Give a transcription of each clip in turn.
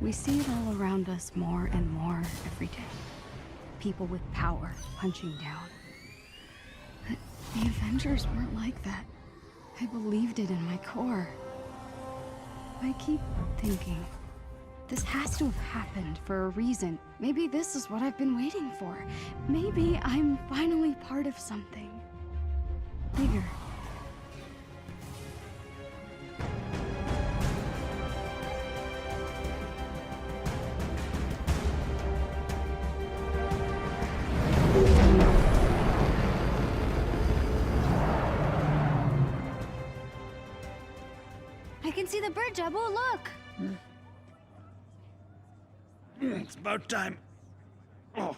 We see it all around us more and more every day. People with power punching down. But the Avengers weren't like that. I believed it in my core. I keep thinking, this has to have happened for a reason. Maybe this is what I've been waiting for. Maybe I'm finally part of something bigger. I can see the bird, Jabu, look! It's about time. Oh.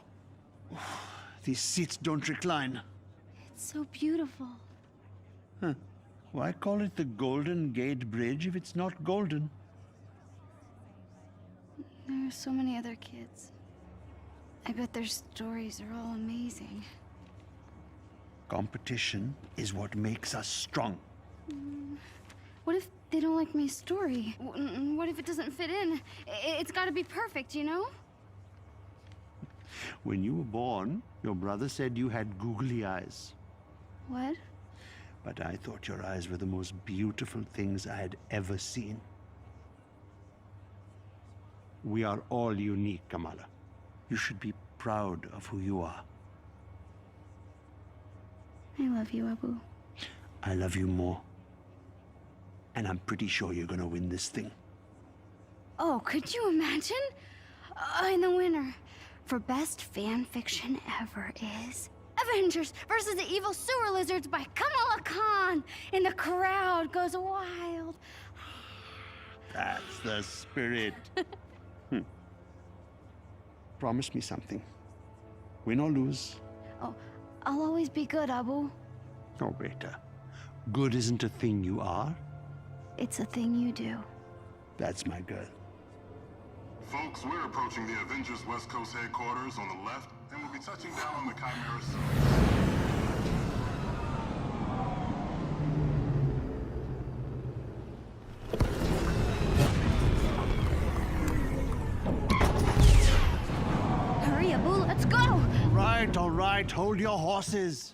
These seats don't recline. It's so beautiful. Huh. Why call it the Golden Gate Bridge if it's not golden? There are so many other kids. I bet their stories are all amazing. Competition is what makes us strong. What if they don't like my story? What if it doesn't fit in? It's gotta be perfect, you know? When you were born, your brother said you had googly eyes. What? But I thought your eyes were the most beautiful things I had ever seen. We are all unique, Kamala. You should be proud of who you are. I love you, Abu. I love you more. And I'm pretty sure you're gonna win this thing. Oh, could you imagine? And the winner for best fan fiction ever is Avengers versus the Evil Sewer Lizards by Kamala Khan. And the crowd goes wild. That's the spirit. Promise me something. Win or lose. Oh, I'll always be good, Abu. Oh, Beta. Good isn't a thing you are. It's a thing you do. That's my girl. Folks, we're approaching the Avengers West Coast headquarters on the left, and we'll be touching down on the Chimera side. Hurry, Abu, let's go! All right, hold your horses.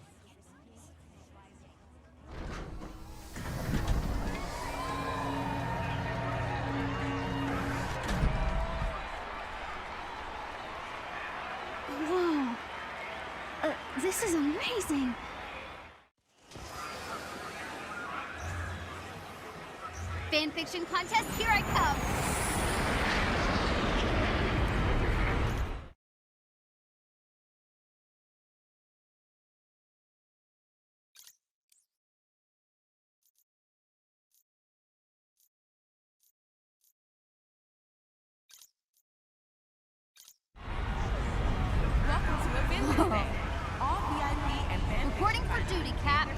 Whoa. This is amazing. Fanfiction contest, here I come. Welcome to Avengers Day. All VIP and fan Reporting for duty, Cap.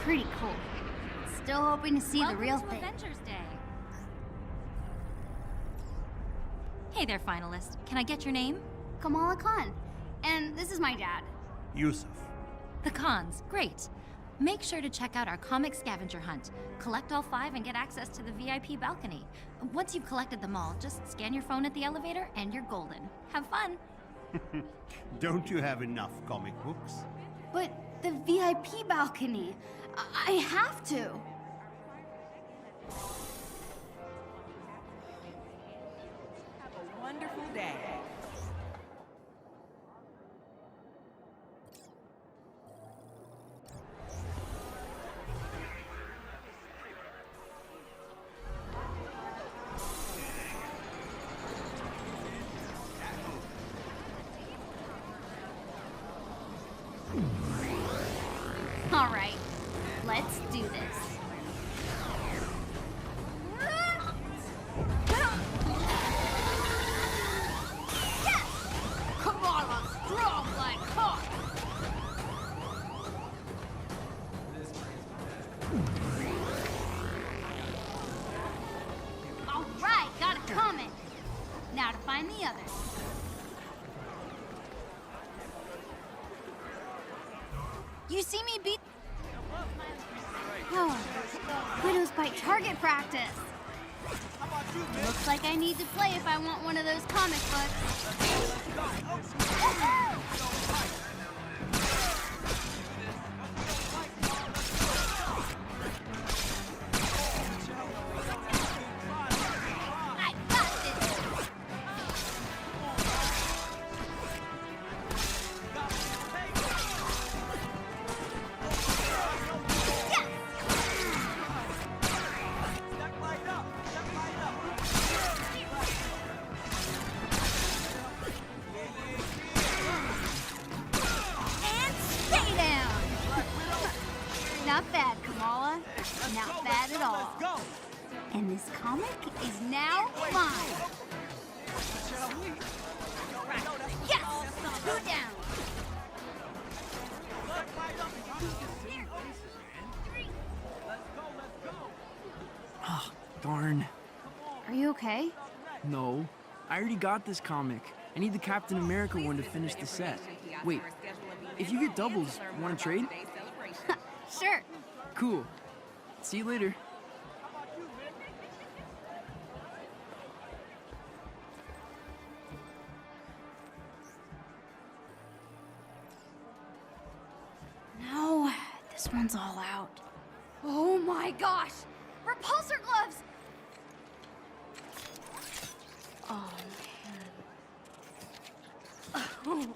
Pretty cool. Still hoping to see the real thing. Avengers Day. Hey there, finalist. Can I get your name? Kamala Khan. And this is my dad. Yusuf. The Khans. Great. Make sure to check out our comic scavenger hunt. Collect all 5 and get access to the VIP balcony. Once you've collected them all, just scan your phone at the elevator and you're golden. Have fun. Don't you have enough comic books? But the VIP balcony. I have to. Have a wonderful day. All right, let's do this. Come on, I'm strong like hawk. find the others. You see me beat... Oh, Widow's Bite target practice. Looks like I need to play if I want one of those comic books. I got this! And stay down! Not bad, Kamala. Not bad at all. And this comic is now mine. Yes! 2 down. Oh, darn. Are you okay? No. I already got this comic. I need the Captain America one to finish the set. Wait, if you get doubles, want to trade? Sure. Cool. See you later. No, this one's all out. Oh my gosh! Repulsor gloves! Oh man.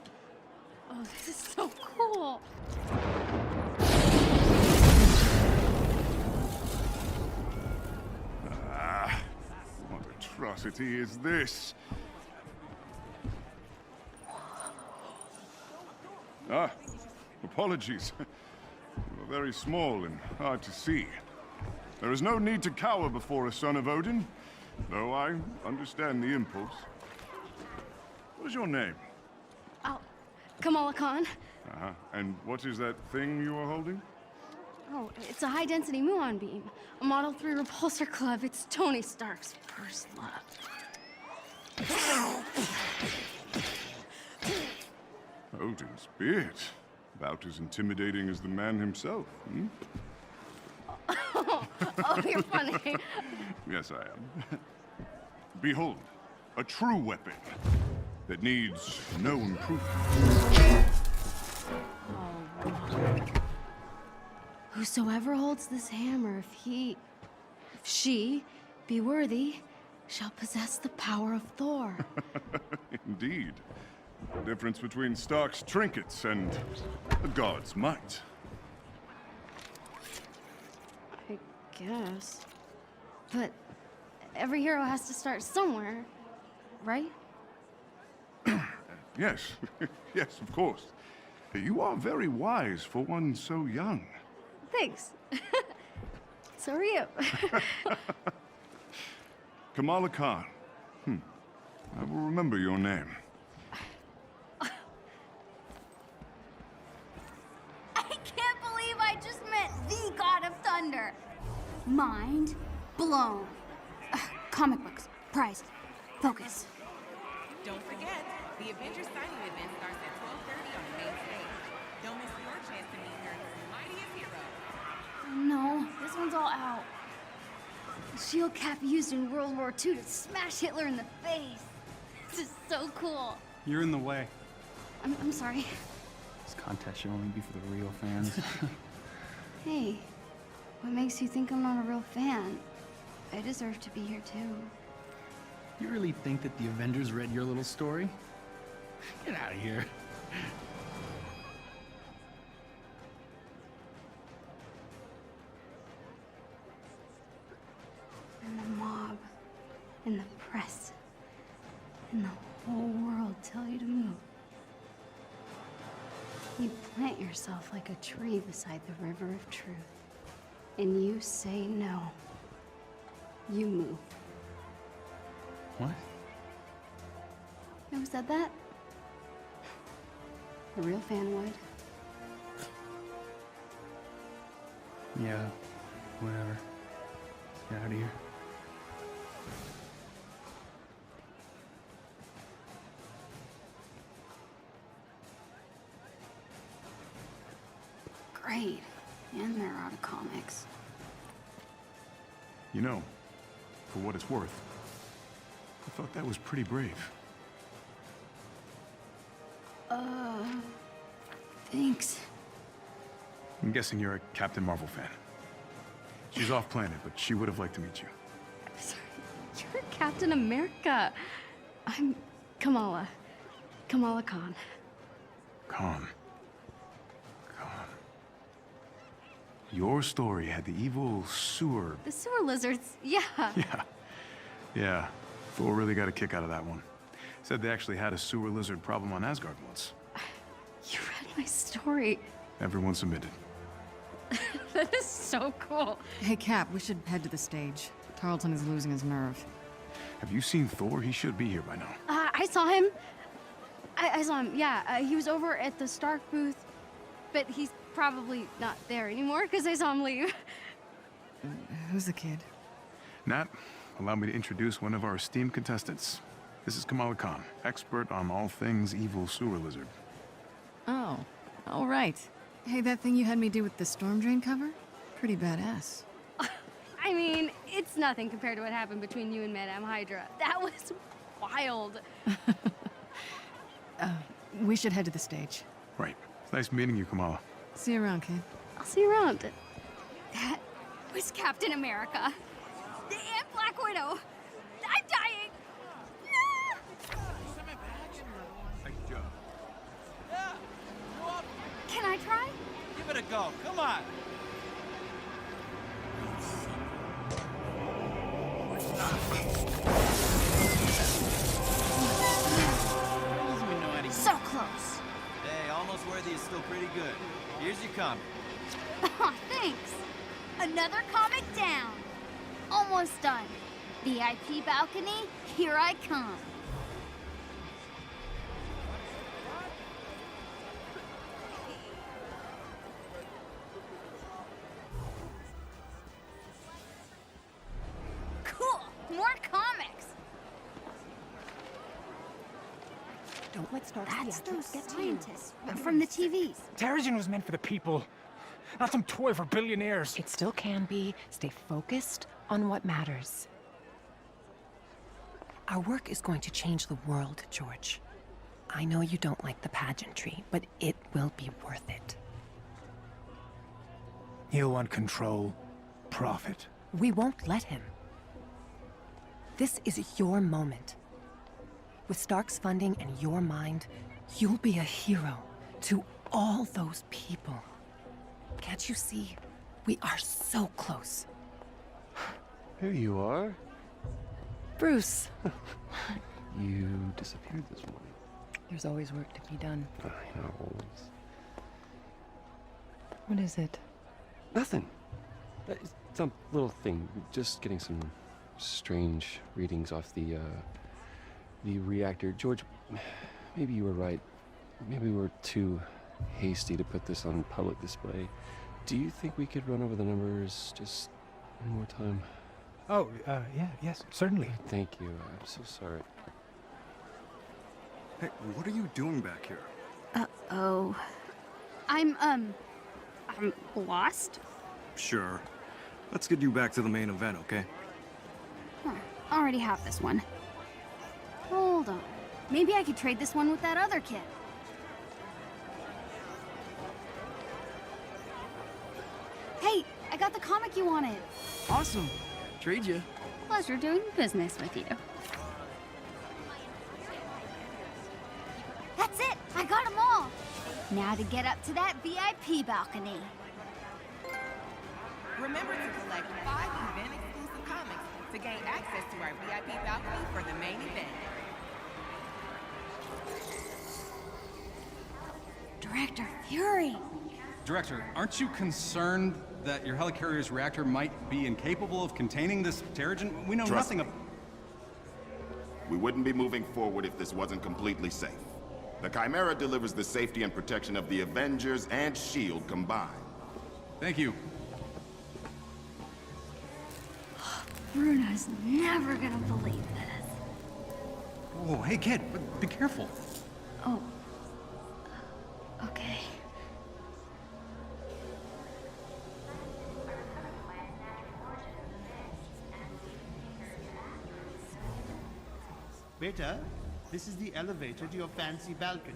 Oh, this is so cool. What atrocity is this? Ah, apologies. You are very small and hard to see. There is no need to cower before a son of Odin, though I understand the impulse. What is your name? Oh, Kamala Khan. Uh-huh. And what is that thing you are holding? Oh, it's a high-density muon beam. A Model 3 repulsor club. It's Tony Stark's first love. Odin's beard. About as intimidating as the man himself, hmm? Oh, you're funny. Yes, I am. Behold, a true weapon that needs no improvement. Whosoever holds this hammer, if she be worthy, shall possess the power of Thor. Indeed. The difference between Stark's trinkets and the god's might. I guess. But every hero has to start somewhere, right? Yes, yes, of course. You are very wise for one so young. Thanks. So are you. Kamala Khan. I will remember your name. I can't believe I just met the God of Thunder. Mind blown. Comic books, prized, focus. Don't forget, the Avengers signing event starts at 12:30 on the main stage. Don't miss your chance to meet her mightiest hero. No, this one's all out. The shield cap used in World War II to smash Hitler in the face. This is so cool. You're in the way. I'm sorry. This contest should only be for the real fans. Hey, what makes you think I'm not a real fan? I deserve to be here too. You really think that the Avengers read your little story? Get out of here. And the mob, and the press, and the whole world tell you to move. You plant yourself like a tree beside the river of truth, and you say no. You move. What? Who said that? A real fan would. Yeah, whatever. Get out of here. right. And they're out of comics. You know, for what it's worth, I thought that was pretty brave. Thanks. I'm guessing you're a Captain Marvel fan. She's off planet, but she would have liked to meet you. You're Captain America. I'm Kamala. Kamala Khan. Khan. Your story had the evil sewer... The sewer lizards, yeah. Yeah. Thor really got a kick out of that one. Said they actually had a sewer lizard problem on Asgard once. You read my story. Everyone submitted. That is so cool. Hey, Cap, we should head to the stage. Tarleton is losing his nerve. Have you seen Thor? He should be here by now. I saw him. I saw him, yeah. He was over at the Stark booth, but he's probably not there anymore because I saw him leave. Who's the kid? Nat, allow me to introduce one of our esteemed contestants. This is Kamala Khan, expert on all things evil sewer lizard. Oh, all right. Hey, that thing you had me do with the storm drain cover? Pretty badass. I mean, it's nothing compared to what happened between you and Madame Hydra. That was wild. We should head to the stage. Right. It's nice meeting you, Kamala. See you around, kid. I'll see you around. That was Captain America. And Black Widow. I'm dying. No! Nice job. Can I try? Give it a go. Come on. So close. Hey, almost worthy is still pretty good. Here's your comic. Aw, thanks. Another comic down. Almost done. VIP balcony, here I come. Cool, more comics. Don't let Stark's That's theatrics those get to you. scientists from the TVs. Terrigen was meant for the people, not some toy for billionaires. It still can be. Stay focused on what matters. Our work is going to change the world, George. I know you don't like the pageantry, but it will be worth it. He'll want control, profit. We won't let him. This is your moment. With Stark's funding and your mind, you'll be a hero to all those people. Can't you see? We are so close. Here you are. Bruce. You disappeared this morning. There's always work to be done. I know, always. What is it? Nothing. It's some little thing. Just getting some strange readings off the reactor. George, maybe you were right. Maybe we were too hasty to put this on public display. Do you think we could run over the numbers just one more time? Oh, yes, certainly. Thank you. I'm so sorry. Hey, what are you doing back here? Uh-oh. I'm lost? Sure. Let's get you back to the main event, okay? Huh. Already have this one. Hold on. Maybe I could trade this one with that other kid. Hey, I got the comic you wanted. Awesome. Trade you. Pleasure doing business with you. That's it! I got them all! Now to get up to that VIP balcony. Remember to collect 5 event-exclusive comics to gain access to our VIP balcony for the main event. Director Fury! Director, aren't you concerned that your helicarrier's reactor might be incapable of containing this Terrigen? We know Trust nothing me. of... We wouldn't be moving forward if this wasn't completely safe. The Chimera delivers the safety and protection of the Avengers and S.H.I.E.L.D. combined. Thank you. Bruno's never gonna believe this. Oh, hey kid, be careful. Oh. Okay. Beta, this is the elevator to your fancy balcony.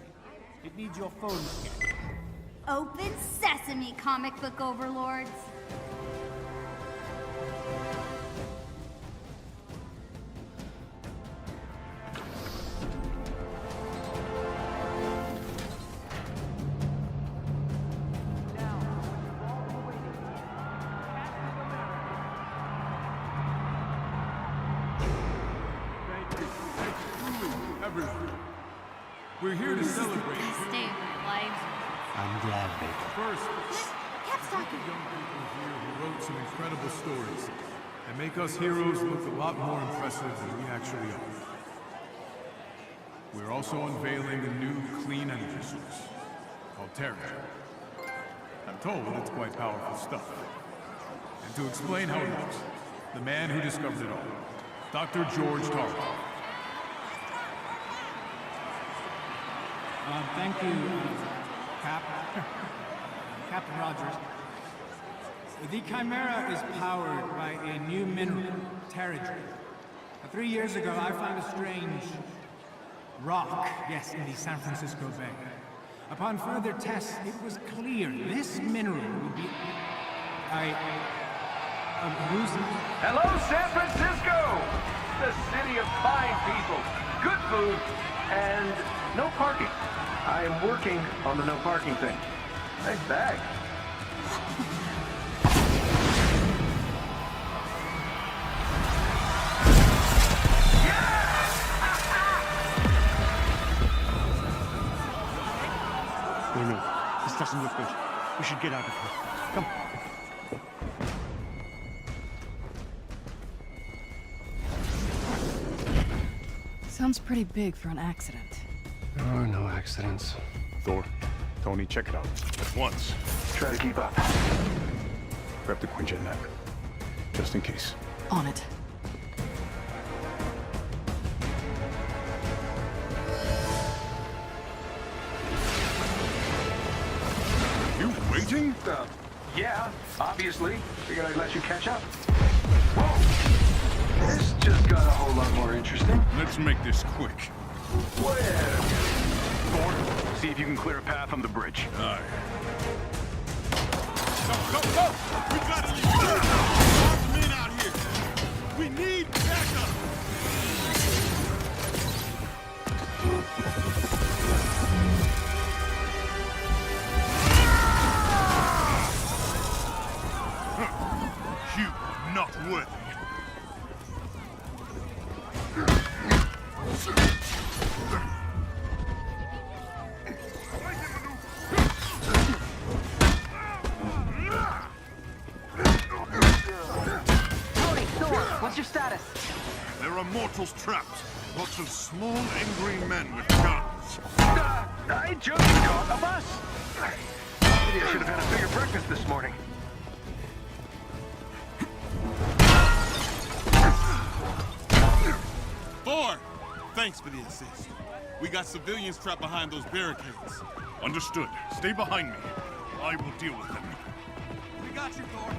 It needs your phone scan. Open sesame, comic book overlords. We're here to celebrate. Stay alive. I'm glad, Baker. First, Kept talking. young people here who wrote some incredible stories that make us heroes look a lot more impressive than we actually are. We're also unveiling a new clean energy source called Terrigen. I'm told it's quite powerful stuff. And to explain how it works, the man who discovered it all, Dr. George Tarleton. Thank you, Captain Rogers. The Chimera is powered by a new mineral, Terrigen. 3 years ago, I found a strange rock, yes, in the San Francisco Bay. Upon further tests, it was clear this mineral would be... who's... Hello, San Francisco! The city of fine people, good food, and no parking. I am working on the no parking thing. Nice bag. No, this doesn't look good. We should get out of here. Come. Sounds pretty big for an accident. There are no accidents. Thor, Tony, check it out. At once. Try to keep up. Grab the Quinjet map. Just in case. On it. You waiting? Yeah, obviously. Figured I'd let you catch up. Whoa! This just got a whole lot more interesting. Let's make this quick. Where? Thor, see if you can clear a path on the bridge. Aye. Go, go, go! We gotta leave! Lots of men out here! We need backup! You are not worthy. What's your status? There are mortals trapped. Lots of small, angry men with guns. I just got a bus. Maybe I should have had a bigger breakfast this morning. Thor! Thanks for the assist. We got civilians trapped behind those barricades. Understood. Stay behind me. I will deal with them. We got you, Thor.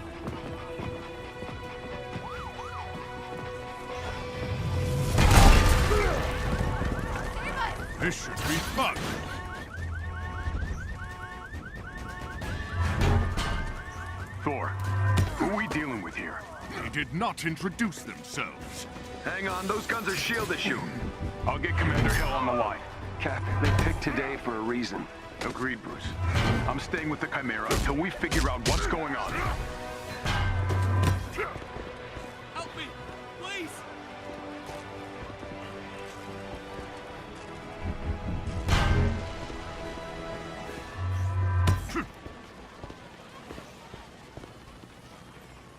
This should be fun. Thor, who are we dealing with here? They did not introduce themselves. Hang on, those guns are shield issue. I'll get Commander Hill on the line. Cap, they picked today for a reason. Agreed, Bruce. I'm staying with the Chimera until we figure out what's going on. Help me, please!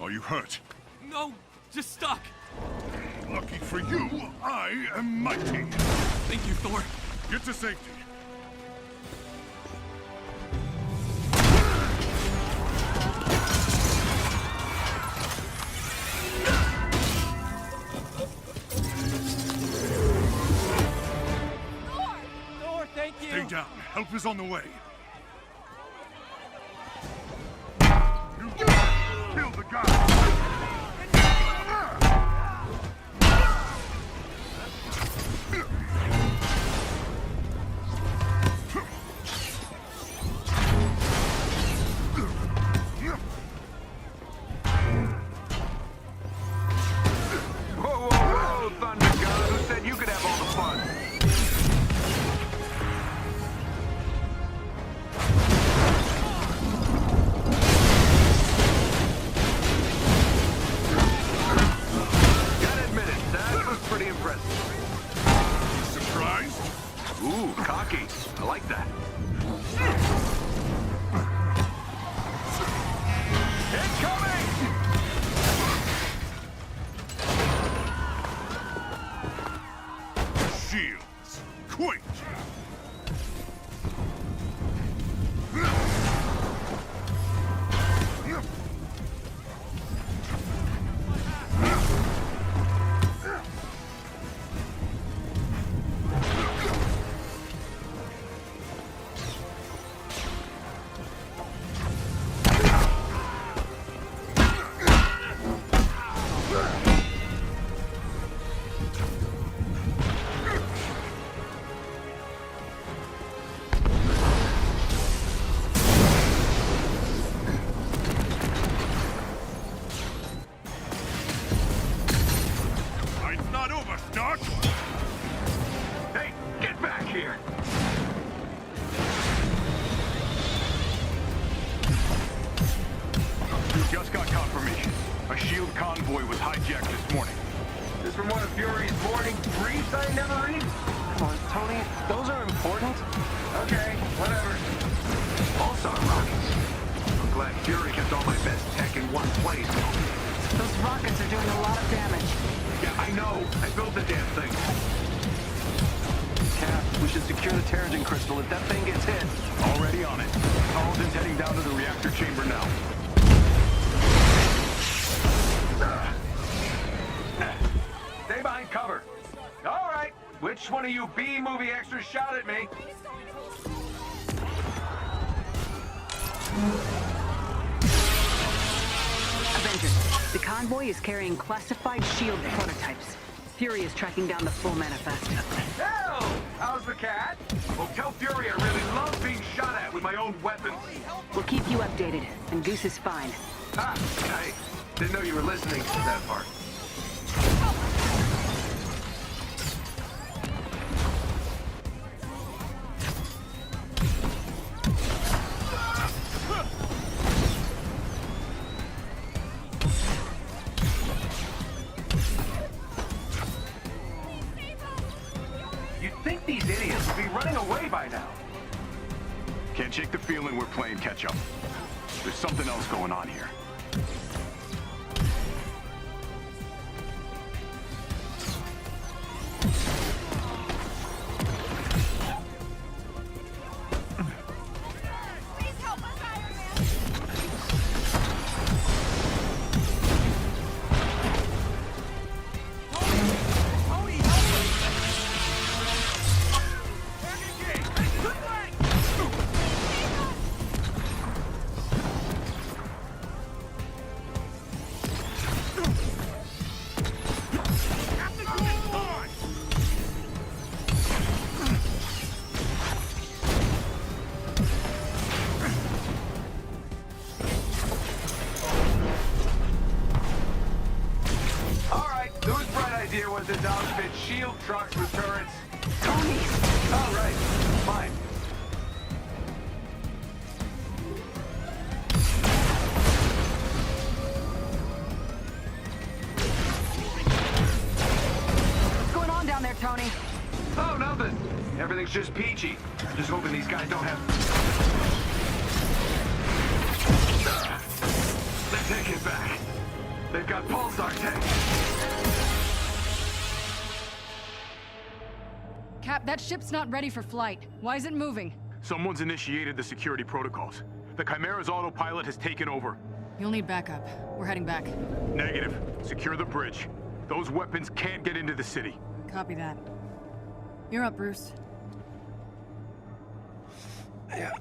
Are you hurt? No, just stuck. Lucky for you, I am mighty. Thank you, Thor. Get to safety. Thor, thank you. Stay down. Help is on the way. You kill the guy. Ooh, cocky. I like that. Incoming! Shields, quick! Fight's not over, Stark! Hey, get back here! We just got confirmation. A SHIELD convoy was hijacked this morning. This from one of Fury's morning briefs I never read? Come on, Tony, those are important. Okay, whatever. Also, rockets. I'm glad Fury kept all my best tech in one place. Those rockets are doing a lot of damage. Yeah, I know. I built the damn thing. Cap, we should secure the Terrigen crystal if that thing gets hit. Already on it. Paladin's heading down to the reactor chamber now. Stay behind cover. All right. Which one of you B-movie extras shot at me? Avengers, the convoy is carrying classified SHIELD prototypes. Fury is tracking down the full manifest. Hell! How's the cat? Well, tell Fury I really love being shot at with my own weapons. We'll keep you updated, and Goose is fine. Ah, I didn't know you were listening to that part. You'd think these idiots would be running away by now. Can't shake the feeling we're playing catch-up. There's something else going on here. this outfit shield trucks with turrets. Tony! All right, fine. What's going on down there, Tony? Oh, nothing. Everything's just peachy. Just hoping these guys don't have... They take it back. They've got pulsar tanks. Cap, that ship's not ready for flight. Why is it moving? Someone's initiated the security protocols. The Chimera's autopilot has taken over. You'll need backup. We're heading back. Negative. Secure the bridge. Those weapons can't get into the city. Copy that. You're up, Bruce. Yeah.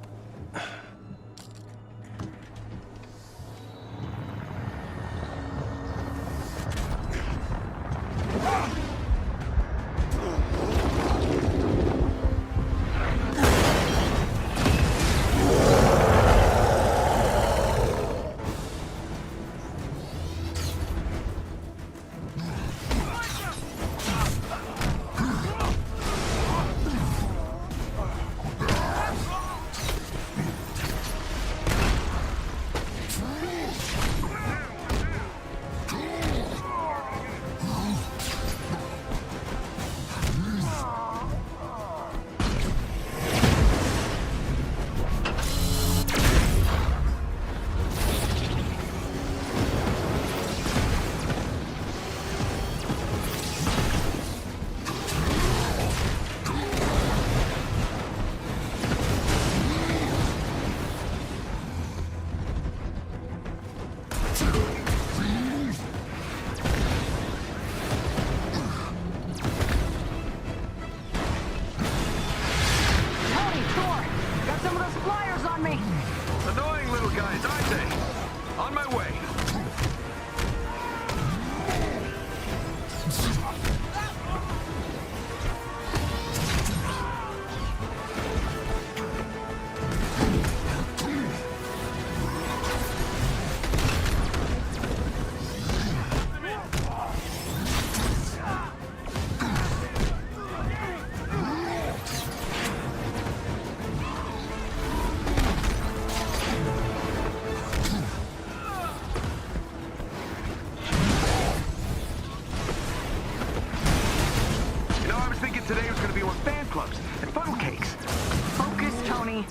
Today was gonna be more fan clubs and funnel cakes. Focus, Tony.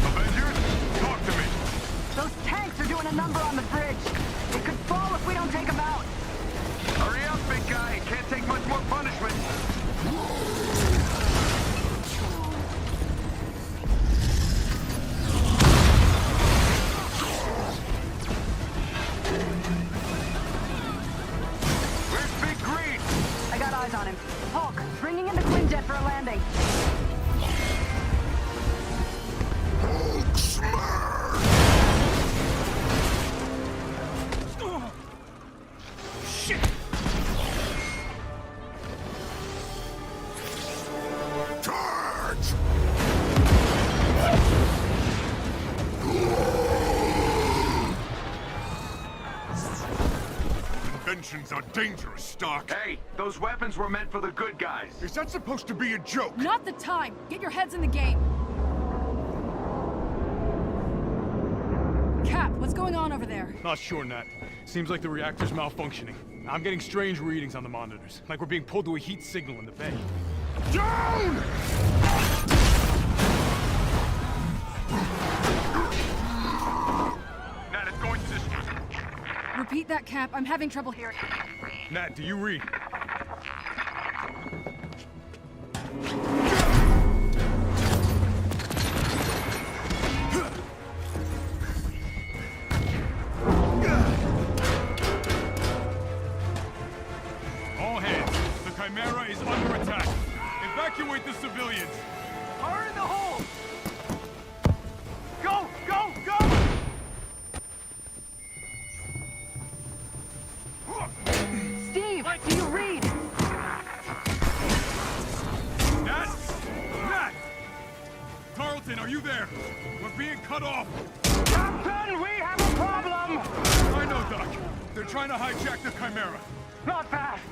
Avengers, talk to me. Those tanks are doing a number on the bridge. They could fall if we don't take them out. Hurry up, big guy. Can't take much more punishment. Where's Big Green? I got eyes on him. Hulk, bringing in the Quinjet for a landing. Hulk smash! Shit! Charge! Inventions are dangerous, Stark. Hey, those weapons were meant for the good guys. Is that supposed to be a joke? Not the time! Get your heads in the game! Cap, what's going on over there? Not sure, Nat. Seems like the reactor's malfunctioning. I'm getting strange readings on the monitors, like we're being pulled to a heat signal in the bay. Down! Nat, it's going to this. Repeat that, Cap. I'm having trouble hearing. Nat, do you read? All hands, the Chimera is under attack. Evacuate the civilians. Fire in the hole! Go! Go! Go! Steve, do you read? Nat! Nat! Tarleton, are you there? We're being cut off. Captain, we have a problem! I know, Doc. They're trying to hijack the Chimera. Not fast!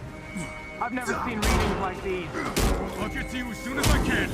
I've never seen readings like these. I'll get to you as soon as I can.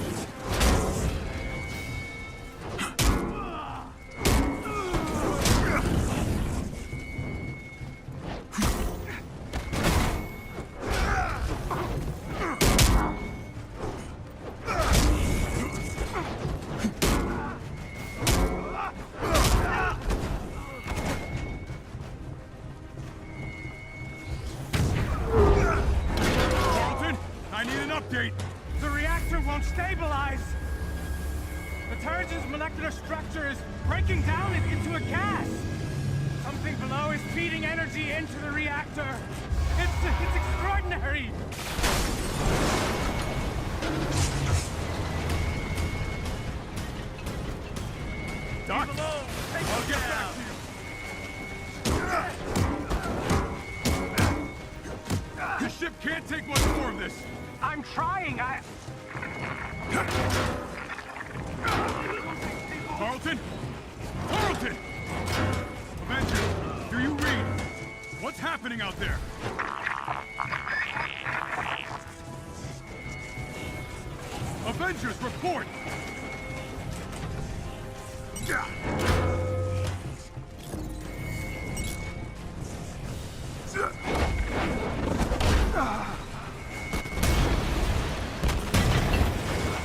The reactor won't stabilize! The turret's molecular structure is breaking down into a gas! Something below is feeding energy into the reactor! It's extraordinary! Doc, I'll get back to you. The ship can't take much more of this. I'm trying, Tarleton? Tarleton! Avengers, do you read? What's happening out there? Avengers, report!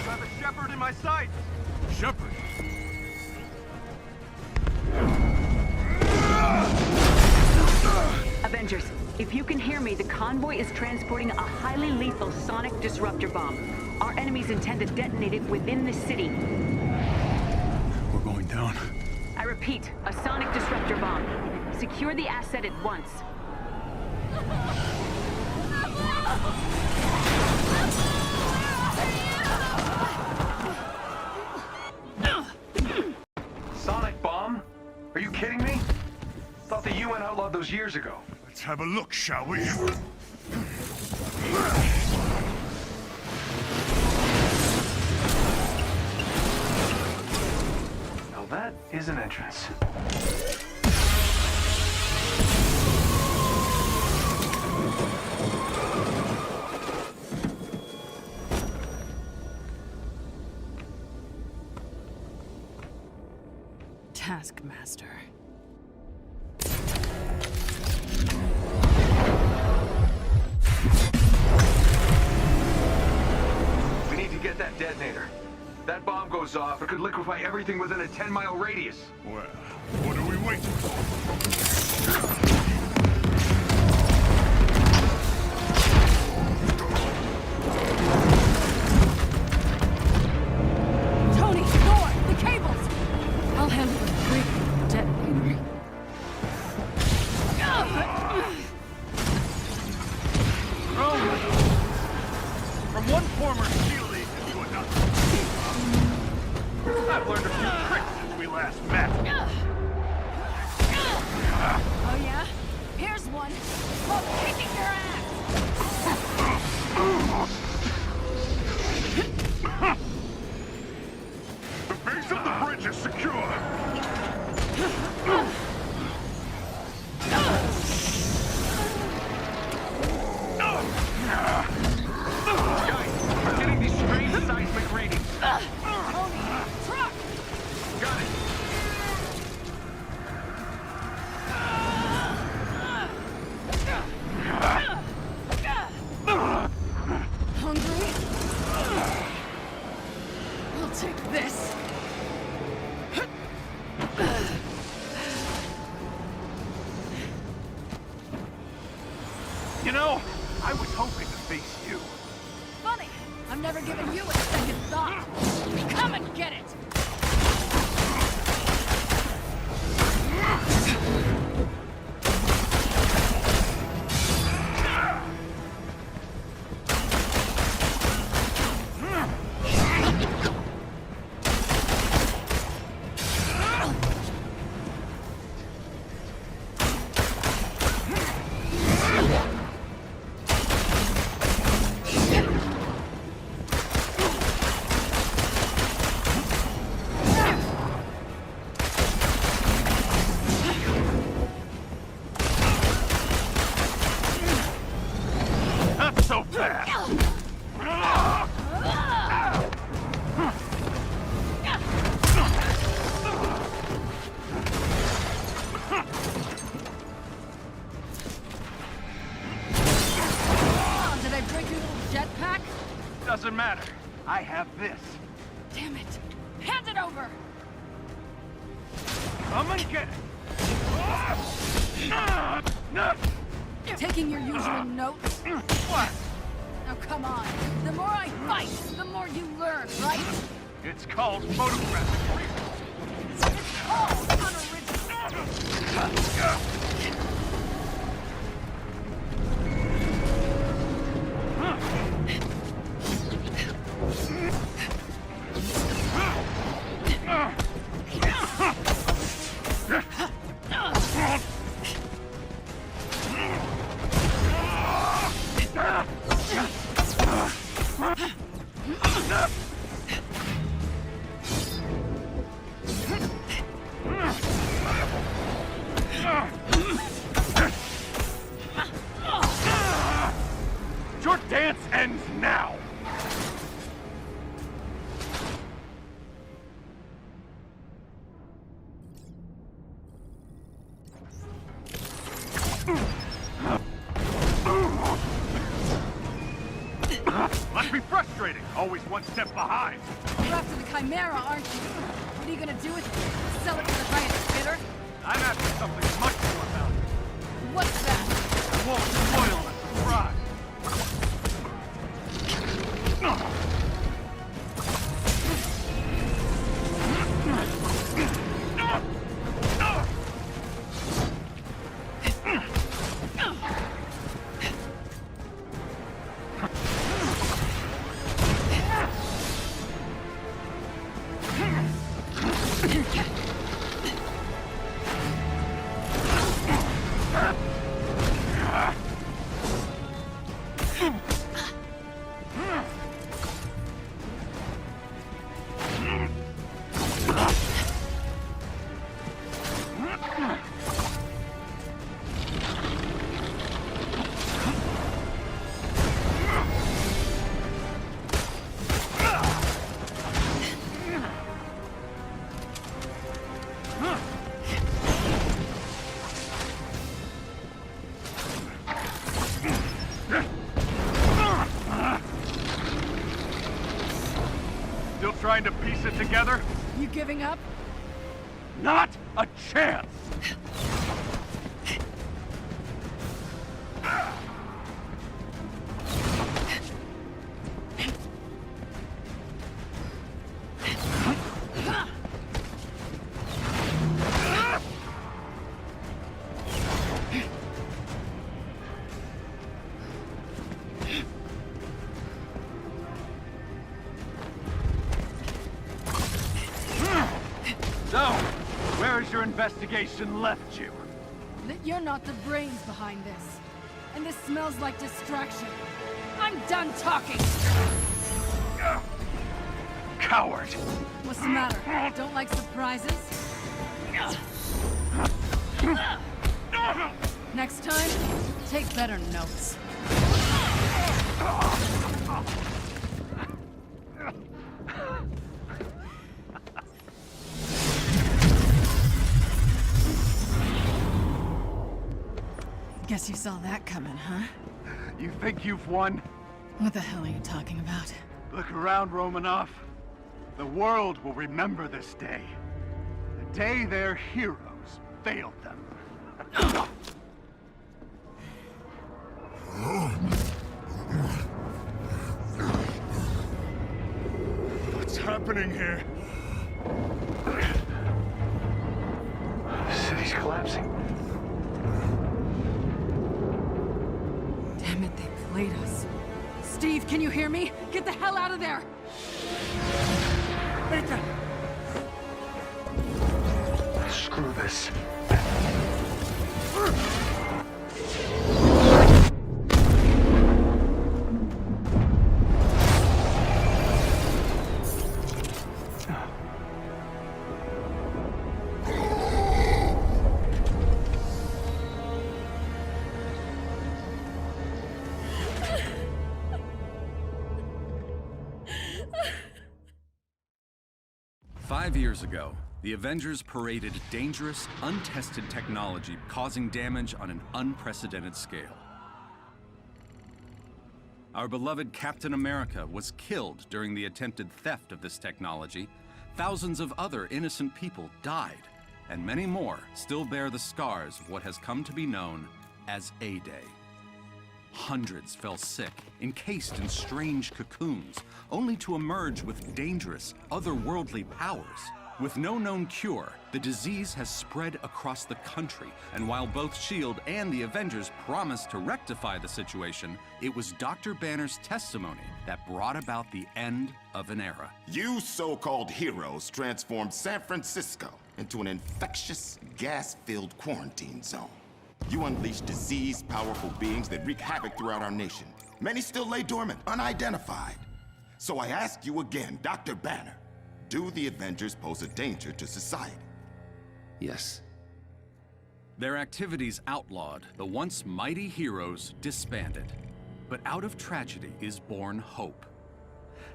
Got a Shepherd in my sights! Shepherd? Avengers, if you can hear me, the convoy is transporting a highly lethal sonic disruptor bomb. Our enemies intend to detonate it within the city. We're going down. I repeat, Repeat, a sonic disruptor bomb. Secure the asset at once. Sonic bomb? Are you kidding me? Thought the UN outlawed those years ago. Let's have a look, shall we? Now that is an entrance. Taskmaster. We need to get that detonator. That bomb goes off, it could liquefy everything within a 10-mile radius. Well, what are we waiting for? Tony, Thor, the cables! I'll handle the big detonator. From one former SHIELD agent to another. I've learned a few tricks since we last met. Oh yeah? Here's one. Called kicking your ass! The base of the bridge is secure. Guys, I'm getting these strange seismic readings. Tony, truck! Got it. Hungry? I'll take this. You know, I was hoping to face you. Funny, I've never given you a second thought. Come and get it! Not so fast. Oh, did I break your little jetpack? Doesn't matter. I have this. Damn it! Hand it over! Come and get it. Taking your usual notes? What? Now come on. The more I fight, the more you learn, right? It's called photographic research. It's called unoriginal. Your dance ends now. Must be frustrating. Always one step behind. You're after the Chimera, aren't you? What are you gonna do with it? Sell it to the highest bidder? I'm after something much more valuable. What's that? I won't spoil the surprise. Still trying to piece it together? You giving up? Not a chance! So, where has your investigation left you? That you're not the brains behind this. And this smells like distraction. I'm done talking! Coward! What's the matter? Don't like surprises? Next time, take better notes. Guess you saw that coming, huh? You think you've won? What the hell are you talking about? Look around, Romanov. The world will remember this day. The day their heroes failed them. What's happening here? The city's collapsing. Damn it, they played us. Steve, can you hear me? Get the hell out of there! Nathan! Screw this. Five years ago, the Avengers paraded dangerous, untested technology causing damage on an unprecedented scale. Our beloved Captain America was killed during the attempted theft of this technology. Thousands of other innocent people died, and many more still bear the scars of what has come to be known as A-Day. Hundreds fell sick, encased in strange cocoons, only to emerge with dangerous, otherworldly powers. With no known cure, the disease has spread across the country, and while both S.H.I.E.L.D. and the Avengers promised to rectify the situation, it was Dr. Banner's testimony that brought about the end of an era. You so-called heroes transformed San Francisco into an infectious, gas-filled quarantine zone. You unleashed disease-powerful beings that wreak havoc throughout our nation. Many still lay dormant, unidentified. So I ask you again, Dr. Banner, do the Avengers pose a danger to society? Yes. Their activities outlawed, the once mighty heroes disbanded. But out of tragedy is born hope.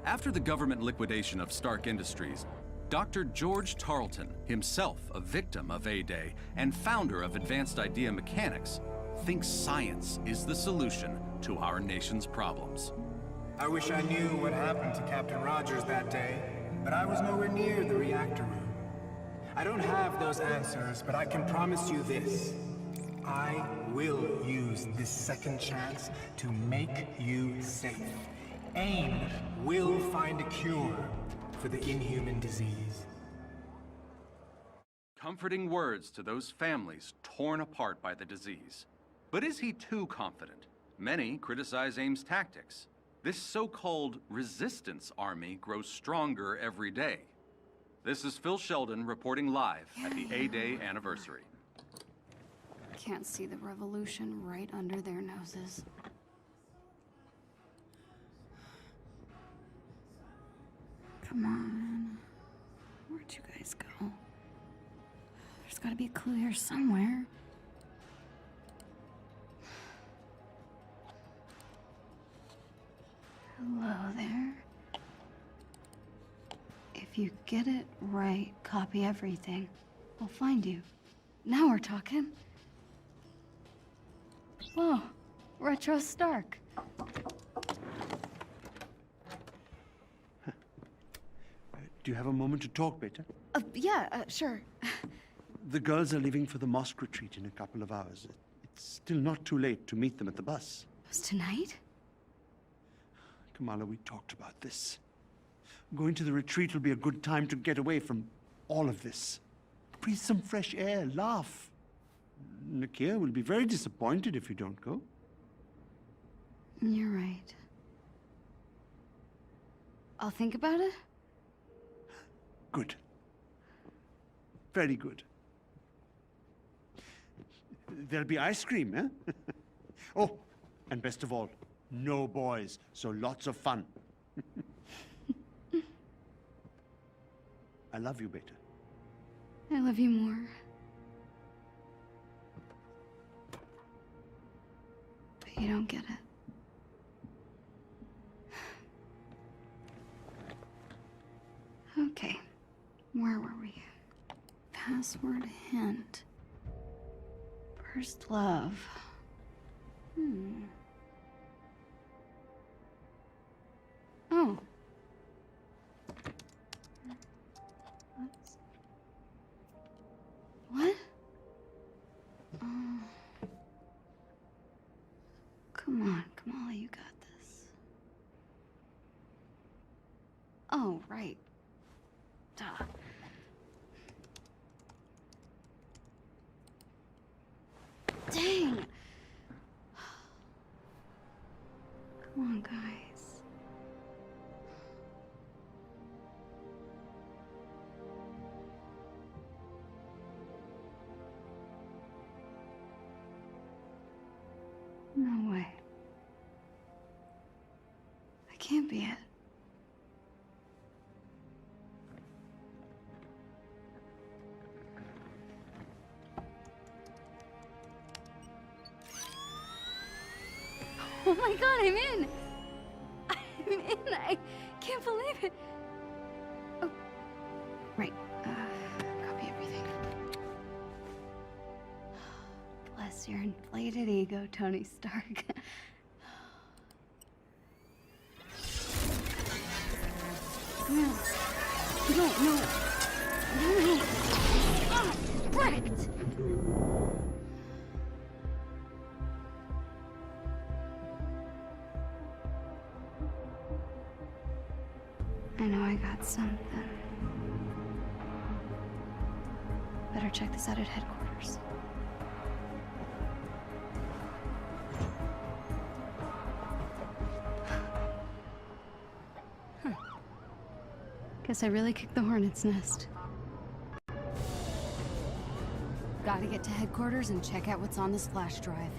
After the government liquidation of Stark Industries, Dr. George Tarleton, himself a victim of A-Day and founder of Advanced Idea Mechanics, thinks science is the solution to our nation's problems. I wish I knew what happened to Captain Rogers that day, but I was nowhere near the reactor room. I don't have those answers, but I can promise you this. I will use this second chance to make you safe. AIM will find a cure for the inhuman disease. Comforting words to those families torn apart by the disease. But is he too confident? Many criticize AIM's tactics. This so-called resistance army grows stronger every day. This is Phil Sheldon reporting live at the A-Day anniversary. Can't see the revolution right under their noses. Come on. Where'd you guys go? There's gotta be a clue here somewhere. Hello there. If you get it right, copy everything. I'll find you. Now we're talking. Whoa, Retro Stark. Do you have a moment to talk, Beta? Yeah, sure. The girls are leaving for the mosque retreat in a couple of hours. It's still not too late to meet them at the bus. It's tonight? Kamala, we talked about this. Going to the retreat will be a good time to get away from all of this. Breathe some fresh air, laugh. Nakia will be very disappointed if you don't go. You're right. I'll think about it. Good. Very good. There'll be ice cream, eh? Oh, and best of all, no boys, so lots of fun. I love you, Beta. I love you more. But you don't get it. Okay, where were we? Password hint. First love. Oh. What? Come on, Kamala, you got this. Oh, right. Duh. Dang! Come on, guys. No way. That can't be it. Oh my god, I'm in! I'm in! I can't believe it! Oh, right. Copy everything. Bless your inflated ego, Tony Stark. No. No. Ah, wrecked! I know I got something. Better check this out at headquarters. Guess I really kicked the hornet's nest. Gotta get to headquarters and check out what's on this flash drive.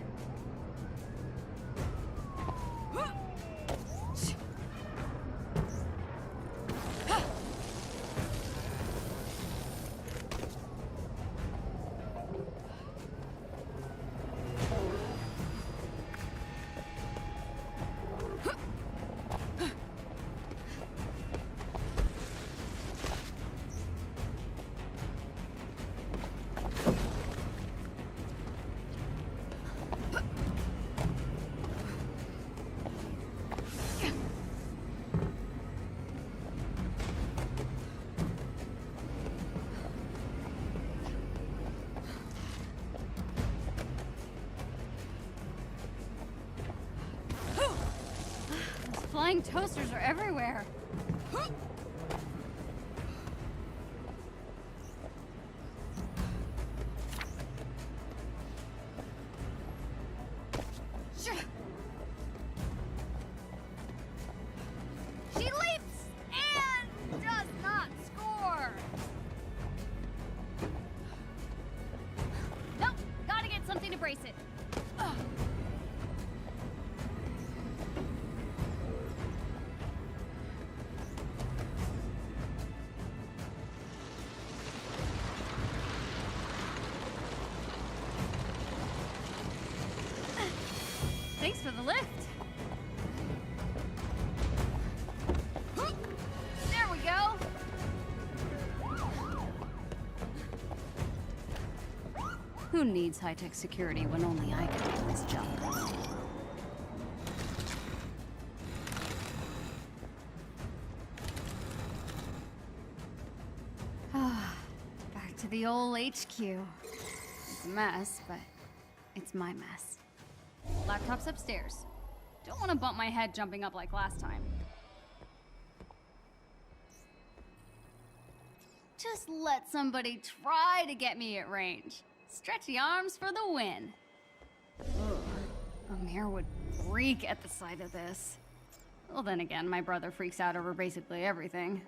Flying toasters are everywhere. She leaps and does not score. Nope, gotta get something to brace it. lift. There we go. Who needs high-tech security when only I can do this job? Back to the old HQ. It's a mess, but it's my mess. Laptop's upstairs. Don't want to bump my head jumping up like last time. Just let somebody try to get me at range. Stretchy arms for the win. Ugh. Amir would freak at the sight of this. Well, then again, my brother freaks out over basically everything.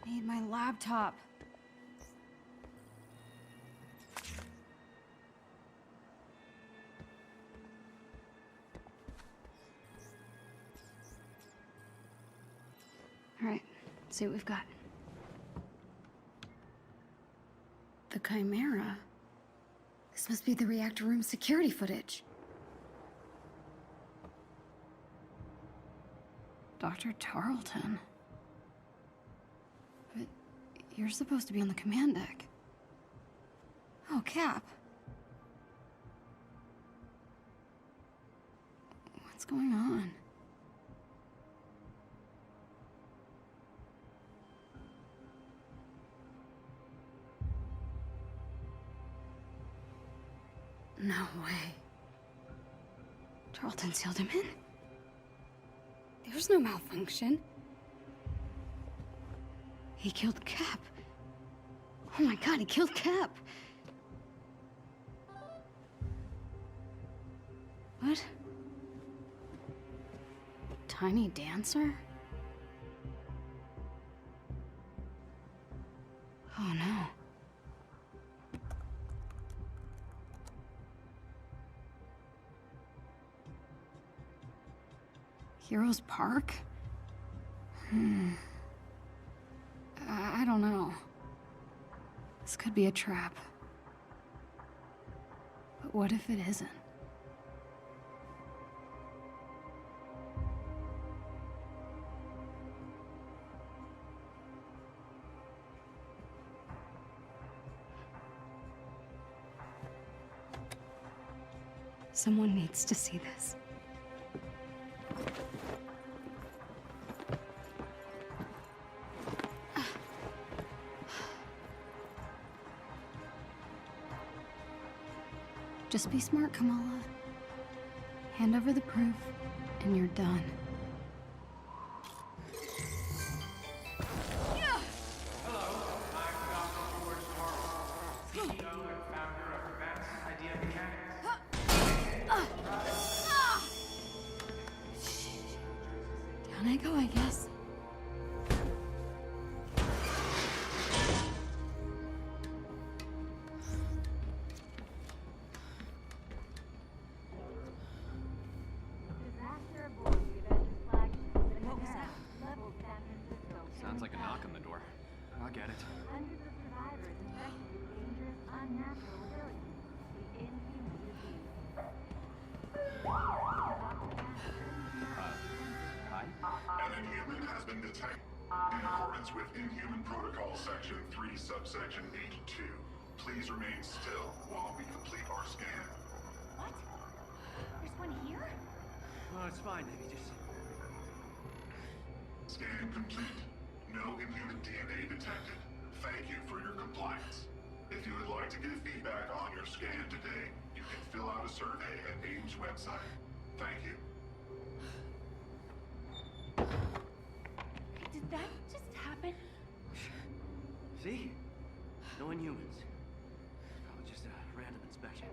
Need my laptop. All right, let's see what we've got. The Chimera? This must be the reactor room security footage. Dr. Tarleton. But you're supposed to be on the command deck. Oh, Cap. What's going on? No way. Tarleton sealed him in? There's no malfunction. He killed Cap. Oh my god, he killed Cap. What? Tiny dancer? Oh no. Heroes Park? I don't know. This could be a trap. But what if it isn't? Someone needs to see this. Just be smart, Kamala. Hand over the proof, and you're done. Hello, I'm Dr. George Tarleton, CEO and founder of Advanced Idea Mechanics. Down I go, I guess. Sounds like a knock on the door. I'll get it. Hundreds of survivors infected with dangerous, unnatural abilities. The inhuman disease. Hi? An inhuman has been detected. In accordance with Inhuman Protocol Section 3, Subsection 82, please remain still while we complete our scan. What? There's one here? Oh, it's fine, maybe just... Scan complete. No inhuman DNA detected. Thank you for your compliance. If you would like to give feedback on your scan today, you can fill out a survey at AIM's website. Thank you. Did that just happen? See? No Inhumans. Probably just a random inspection.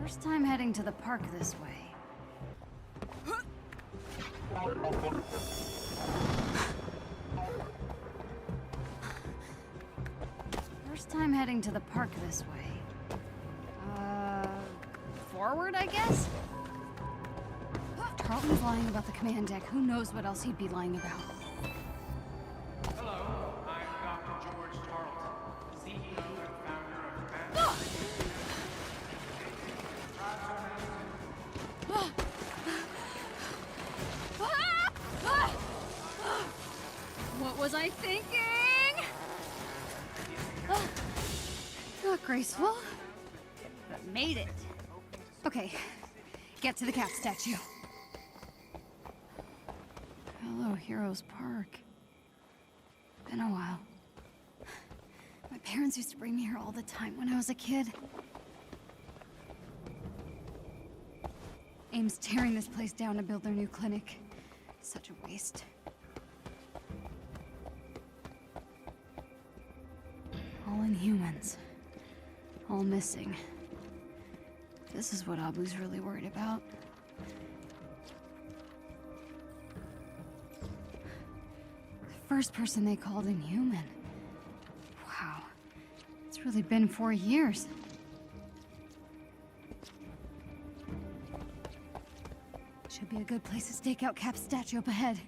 First time heading to the park this way. First time heading to the park this way. Forward, I guess? If Tarleton's lying about the command deck, who knows what else he'd be lying about. Hello, I'm Dr. George Tarleton, CEO and founder of What was I thinking? Not graceful, but made it. Okay, get to the cat statue. Hello, Heroes Park. Been a while. My parents used to bring me here all the time when I was a kid. AIM's tearing this place down to build their new clinic. Such a waste. All Inhumans. All missing. This is what Abu's really worried about. The first person they called Inhuman. Wow. It's really been 4 years. Should be a good place to stake out Cap's statue up ahead.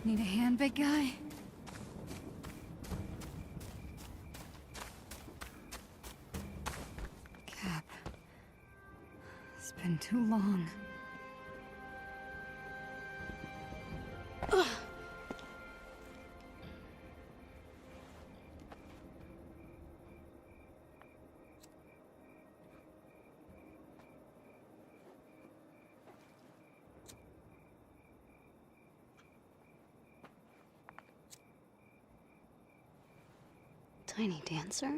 Need a hand, big guy? Cap. It's been too long. Ugh. Tiny dancer?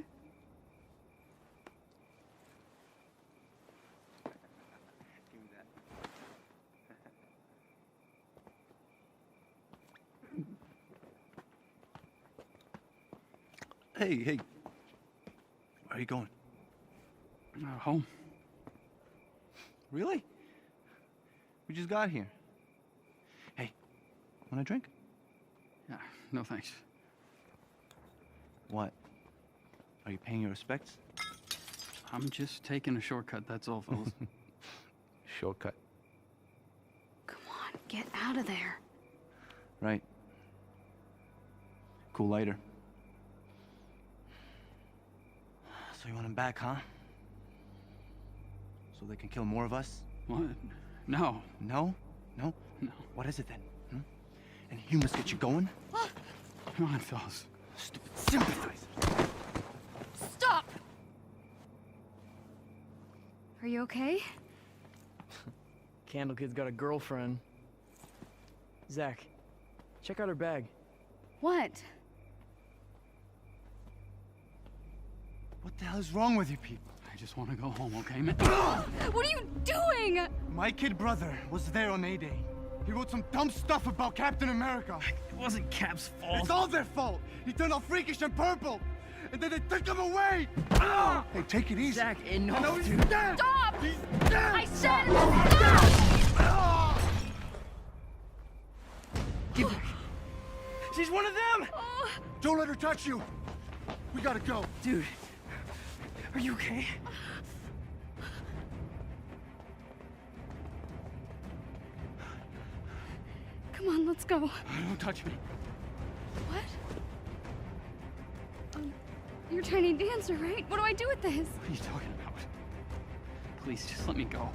Hey, hey. Where are you going? Home. Really? We just got here. Hey, want a drink? Yeah, no thanks. What? Are you paying your respects? I'm just taking a shortcut, that's all, fellas. Shortcut. Come on, get out of there. Right. Cool lighter. So you want him back, huh? So they can kill more of us? What? No. No? No? No. What is it then? Hmm? And humans get you going? Come on, fellas. Stupid sympathizer. Stop! Are you okay? Candle Kid's got a girlfriend. Zach, check out her bag. What? What the hell is wrong with you people? I just want to go home, okay, man? What are you doing? My kid brother was there on A-Day. He wrote some dumb stuff about Captain America. It wasn't Cap's fault. It's all their fault. He turned all freakish and purple. and then they took him away! Hey, take it easy. Zach, enough, No, he's dude. dead! Stop! He's dead! I said stop! Give her. She's one of them! Don't let her touch you! We gotta go. Dude, are you okay? Come on, let's go. Don't touch me. What? You're Tiny Dancer, right? What do I do with this? What are you talking about? Please, just let me go.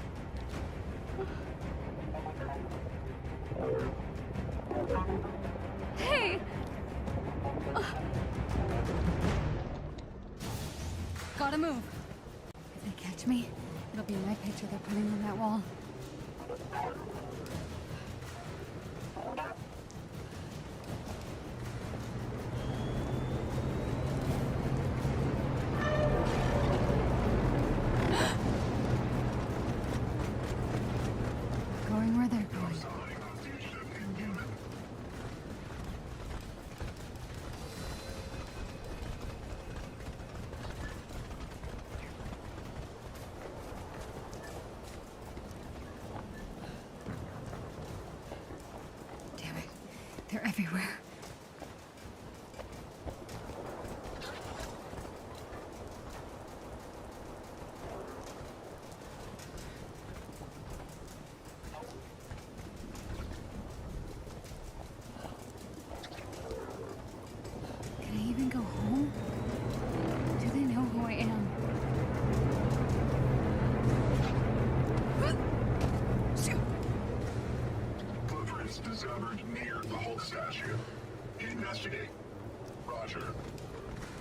Hey! Gotta move. If they catch me, it'll be my picture they're putting on that wall. Going where they're going. Damn it. They're everywhere. Can I even go home? Do they know who I am? Blueprints discovered near the Hulk statue. Investigate. Roger.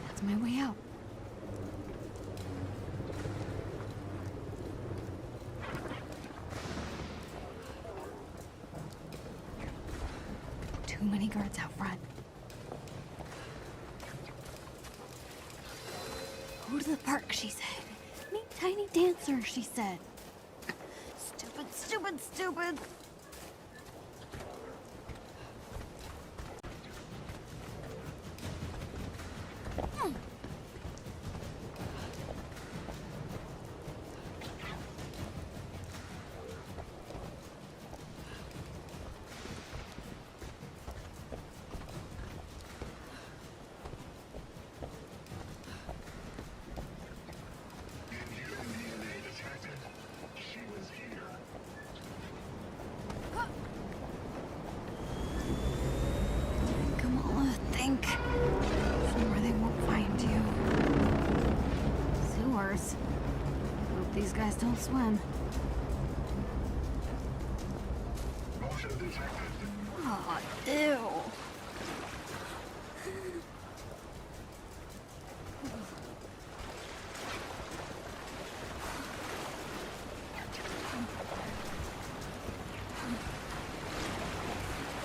That's my way out. Too many guards out front. Go to the park, she said. Meet Tiny Dancer, she said. Stupid, stupid, stupid. DNA detected. She was here. Kamala, think. Somewhere they won't find you. Sewers. Hope these guys don't swim. Motion detected. Oh, ew.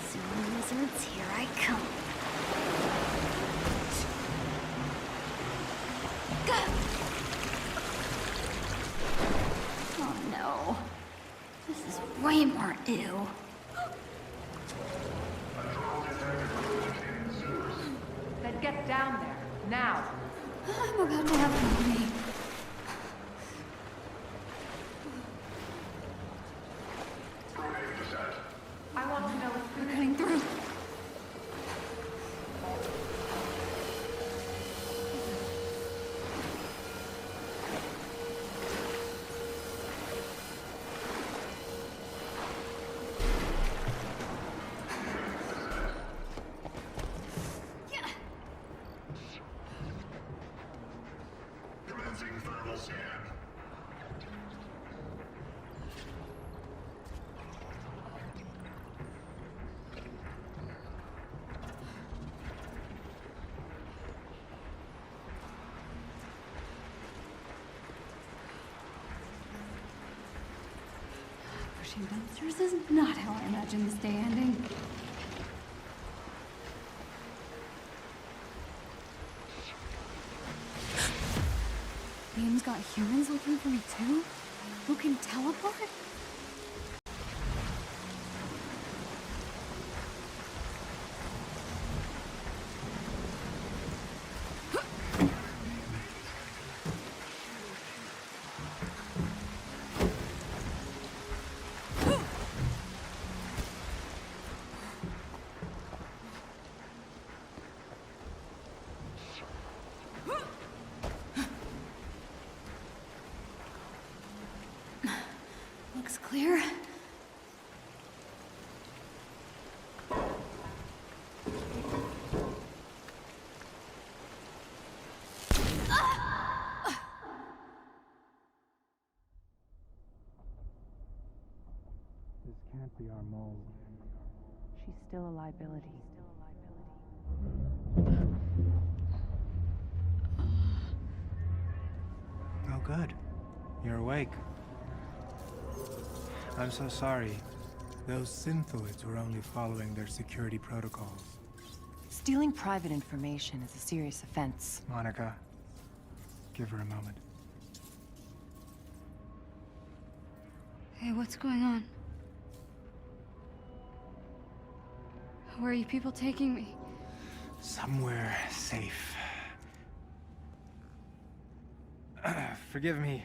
Sewer lizards, here I come. Go! Oh no. This is way more ew. Then get down there, now. I'm about to have company. I want to know We're cutting through. Commencing thermal scan. Pushing dumpsters is not how I imagined this day ending. Beam's got humans looking for me too? Who can teleport? Clear? This can't be our mole. She's still a liability. Oh, good. You're awake. I'm so sorry. Those synthoids were only following their security protocols. Stealing private information is a serious offense. Monica, give her a moment. Hey, what's going on? Where are you people taking me? Somewhere safe. Forgive me.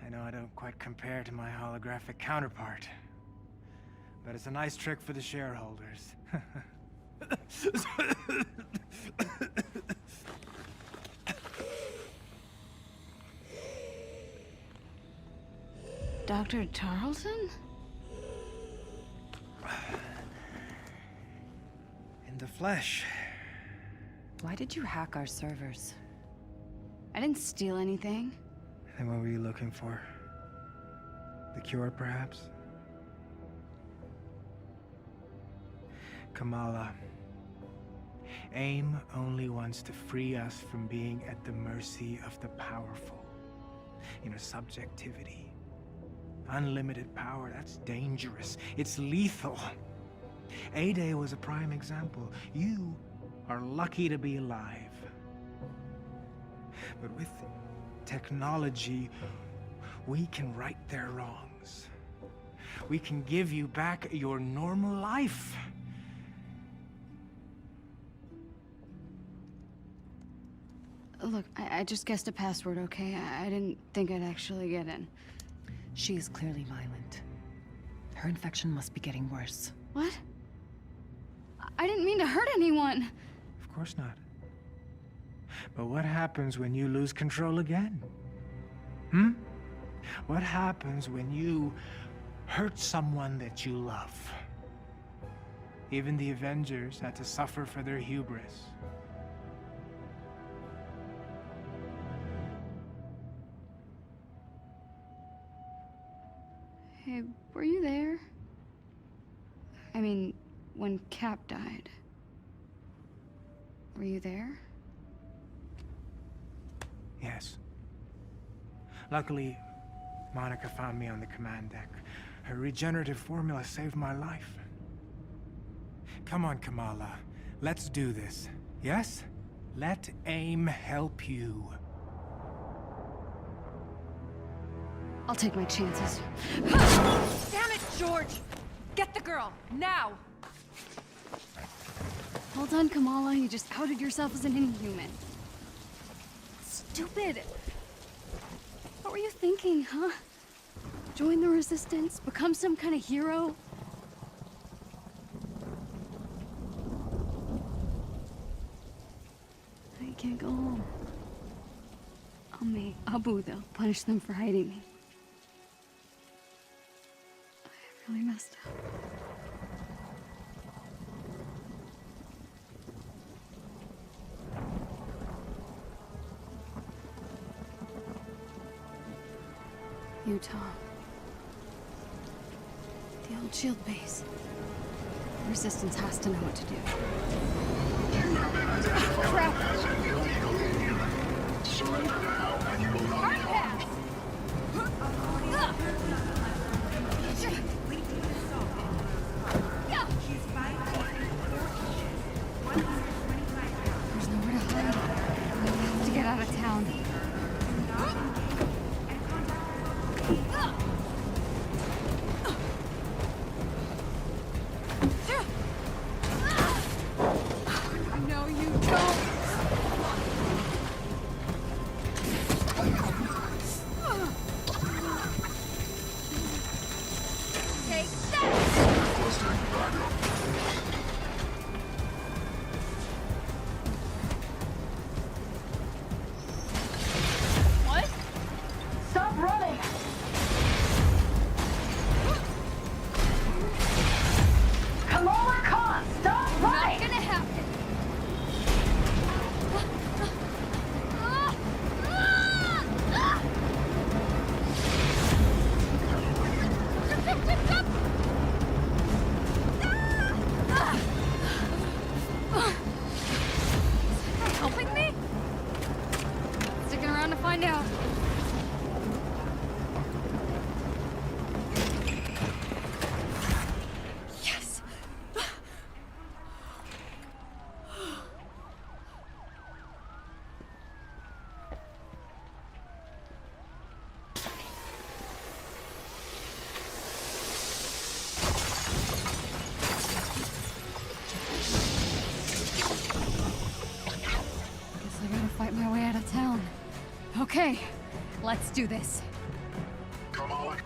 I know I don't quite compare to my holographic counterpart, but it's a nice trick for the shareholders. Dr. Tarleton? In the flesh. Why did you hack our servers? I didn't steal anything. And what were you looking for? The cure, perhaps? Kamala, AIM only wants to free us from being at the mercy of the powerful. You know, subjectivity. Unlimited power, that's dangerous. It's lethal. A-Day was a prime example. You are lucky to be alive. But with technology, we can right their wrongs. We can give you back your normal life. Look, I just guessed a password, okay? I didn't think I'd actually get in. She is clearly violent. Her infection must be getting worse. What? I didn't mean to hurt anyone. Of course not. But what happens when you lose control again? What happens when you hurt someone that you love? Even the Avengers had to suffer for their hubris. Hey, were you there? I mean, when Cap died. Were you there? Yes. Luckily, Monica found me on the command deck. Her regenerative formula saved my life. Come on, Kamala. Let's do this. Yes? Let AIM help you. I'll take my chances. Damn it, George! Get the girl, now! Well done, Kamala. You just outed yourself as an inhuman. Stupid! What were you thinking, huh? Join the Resistance? Become some kind of hero? I can't go home. I'll make Abu, they'll punish them for hiding me. I really messed up. Utah. The old shield base. The Resistance has to know what to do. Crap! Surrender now, and you will not be harmed. There's nowhere to hide. We have to get out of town. No, you don't. Okay, let's do this. Kamala.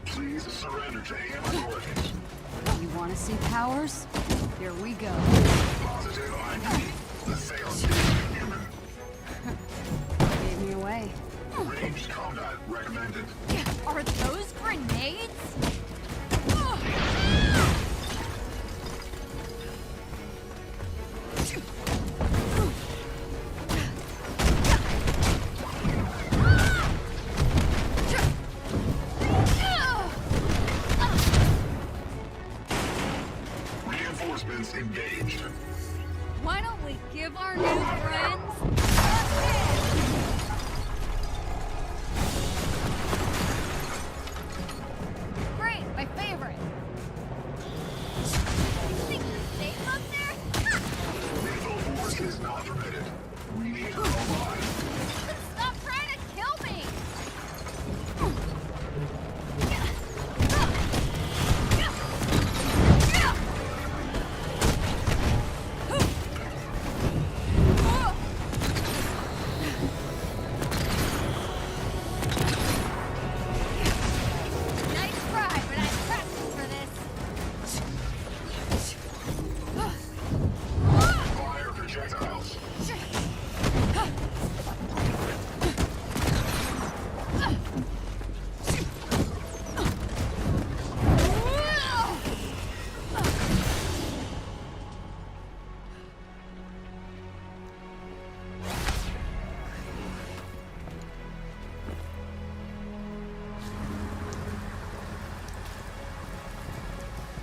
Please surrender to AIM authorities. You want to see powers? Here we go. Positive ID. The sales is human. Gave me away. Ranged combat recommended. Are those grenades? Reinforcements engaged. Why don't we give our new friends Great, my favorite. You think you're safe up there? Lethal force is not permitted. We need her alive. Stop trying to kill me! Nice try, but I practiced for this. Fire projectiles.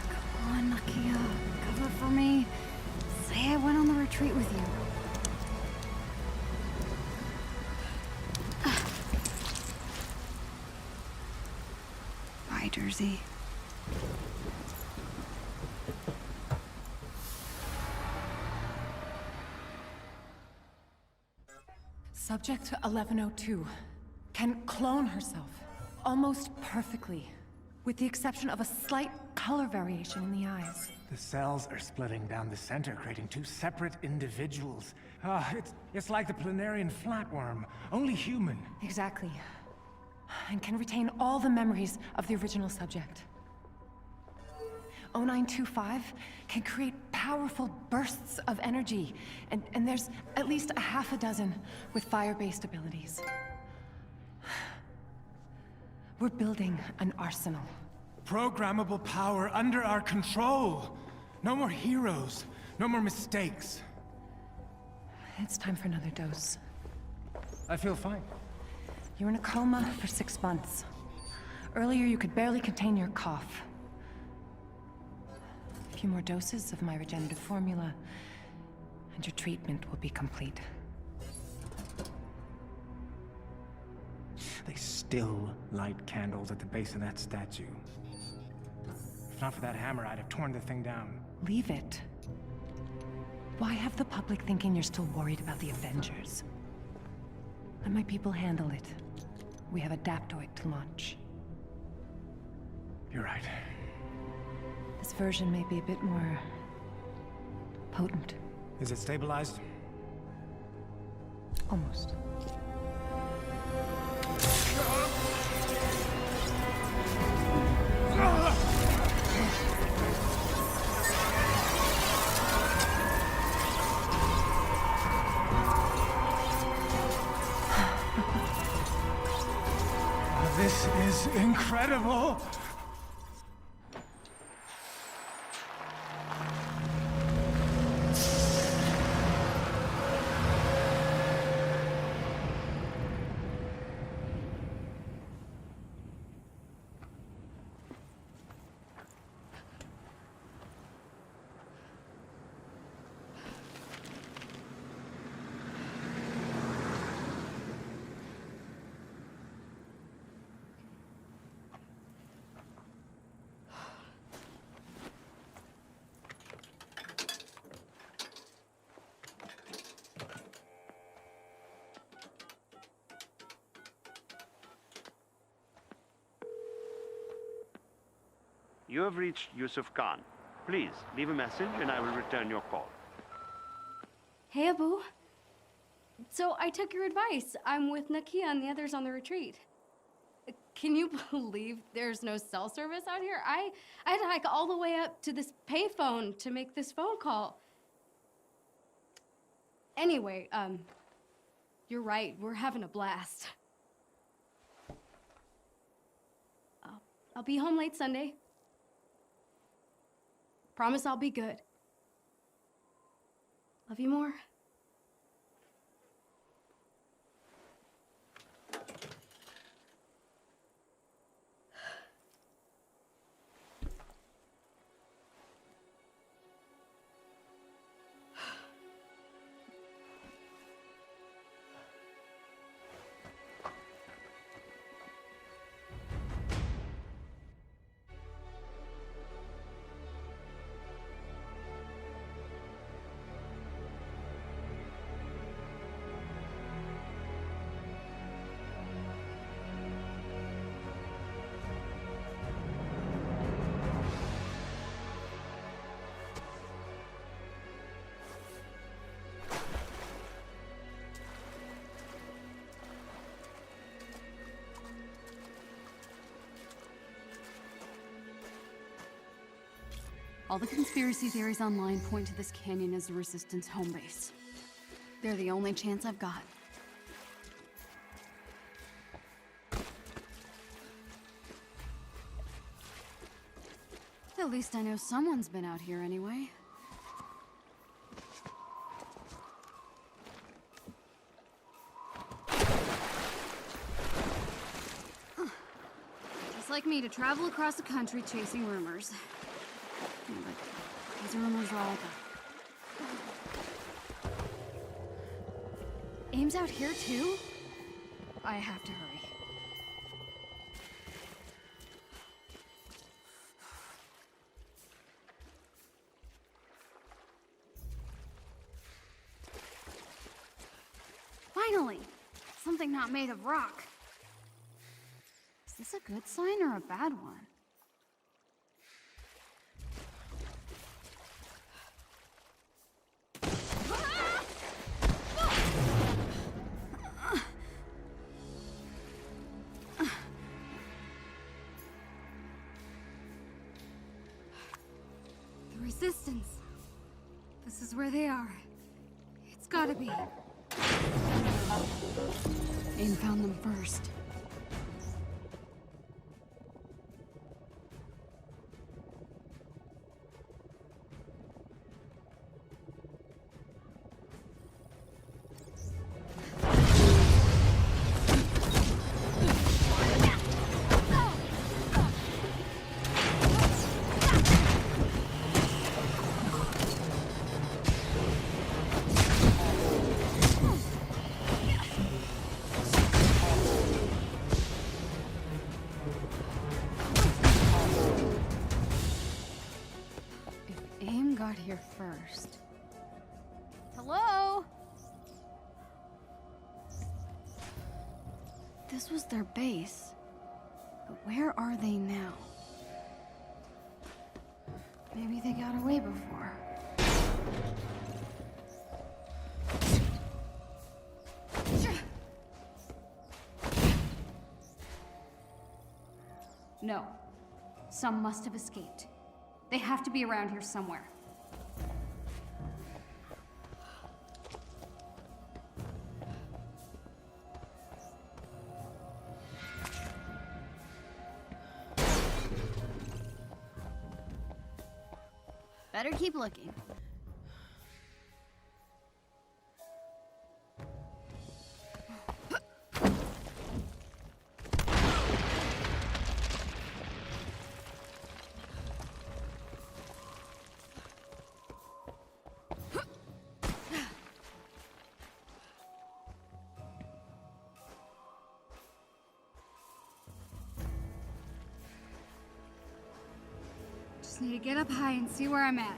Come on, Nakia. Cover for me. Say I went on the retreat with you. Bye, Jersey. Subject 1102 can clone herself almost perfectly, with the exception of a slight color variation in the eyes. The cells are splitting down the center, creating two separate individuals. It's like the planarian flatworm, only human. Exactly. And can retain all the memories of the original subject. 0925 can create powerful bursts of energy, and there's at least a half a dozen with fire-based abilities. We're building an arsenal. Programmable power under our control. No more heroes, no more mistakes. It's time for another dose. I feel fine. You were in a coma for 6 months. Earlier, you could barely contain your cough. A few more doses of my regenerative formula, and your treatment will be complete. They still light candles at the base of that statue. If not for that hammer, I'd have torn the thing down. Leave it. Why have the public thinking you're still worried about the Avengers? Let my people handle it. We have Adaptoid to launch. You're right. This version may be a bit more potent. Is it stabilized? Almost. This is incredible! You have reached Yusuf Khan. Please, leave a message and I will return your call. Hey, Abu. So I took your advice. I'm with Nakia and the others on the retreat. Can you believe there's no cell service out here? I had to hike all the way up to this payphone to make this phone call. Anyway, you're right. We're having a blast. I'll be home late Sunday. Promise I'll be good. Love you more. All the conspiracy theories online point to this canyon as the Resistance home base. They're the only chance I've got. At least I know someone's been out here anyway. Just like me to travel across the country chasing rumors. Yeah, but these rumors are all gone. Aim's out here too? I have to hurry. Finally! Something not made of rock. Is this a good sign or a bad one? The Resistance. This is where they are. It's gotta be. Aim found them first. Got here first. Hello? This was their base. But where are they now? Maybe they got away before. No. Some must have escaped. They have to be around here somewhere. Better keep looking. Just need to get up high and see where I'm at.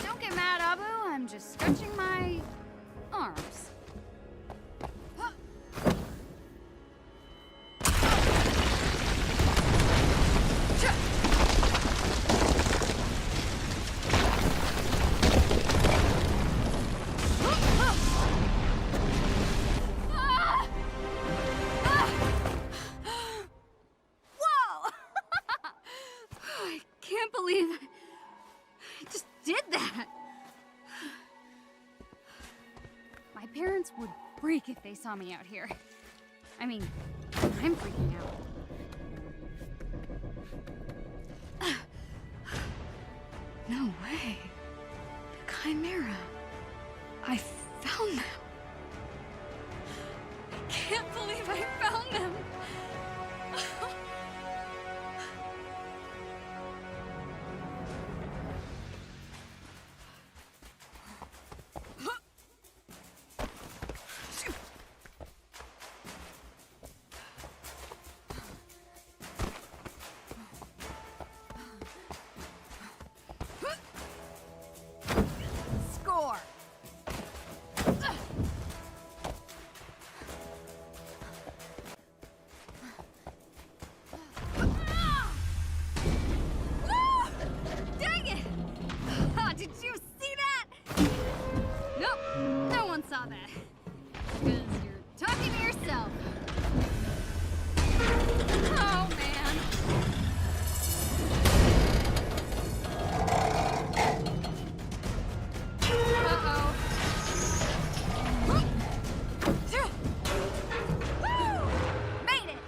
Don't get mad, Abu. I'm just stretching my arms. believe I just did that. My parents would freak if they saw me out here. I mean, I'm freaking out. No way. The Chimera. I found them. I can't believe I found them. Score. Dang it! Did you see that? Nope, no one saw that. Because you're talking to yourself. Oh, man. Uh-oh. Woo! Made it!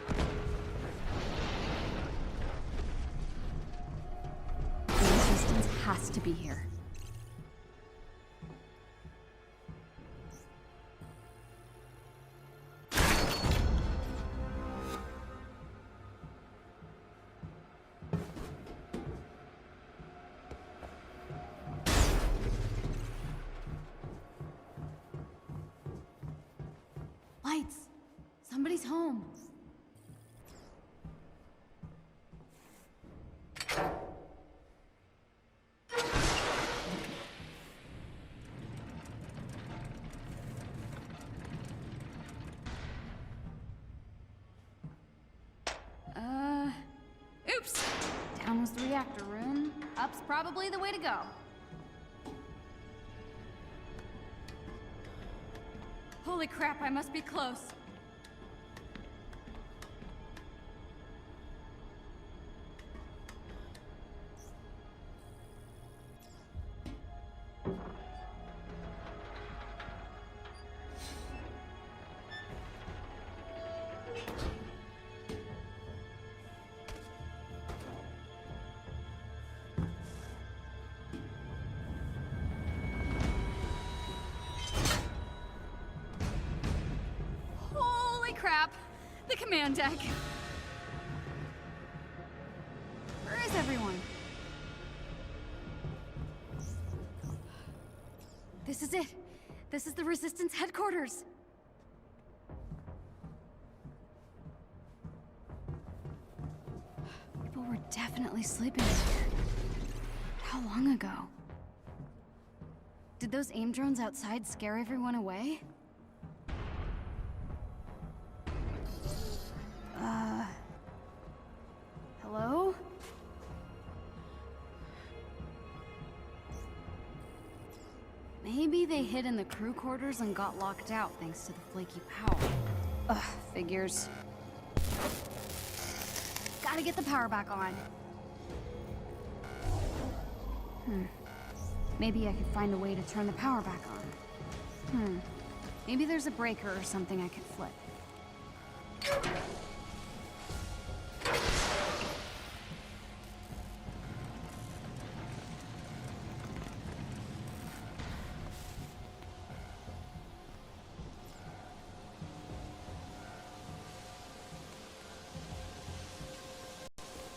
The resistance has to be here. Lights! Somebody's home. Oops! Down was the reactor room. Up's probably the way to go. Holy crap, I must be close. Holy crap! The command deck! Where is everyone? This is it! This is the Resistance headquarters! People were definitely sleeping in here. How long ago? Did those AIM drones outside scare everyone away? Hello? Maybe they hid in the crew quarters and got locked out thanks to the flaky power. Ugh, figures. Gotta get the power back on. Maybe I could find a way to turn the power back on. Maybe there's a breaker or something I could flip.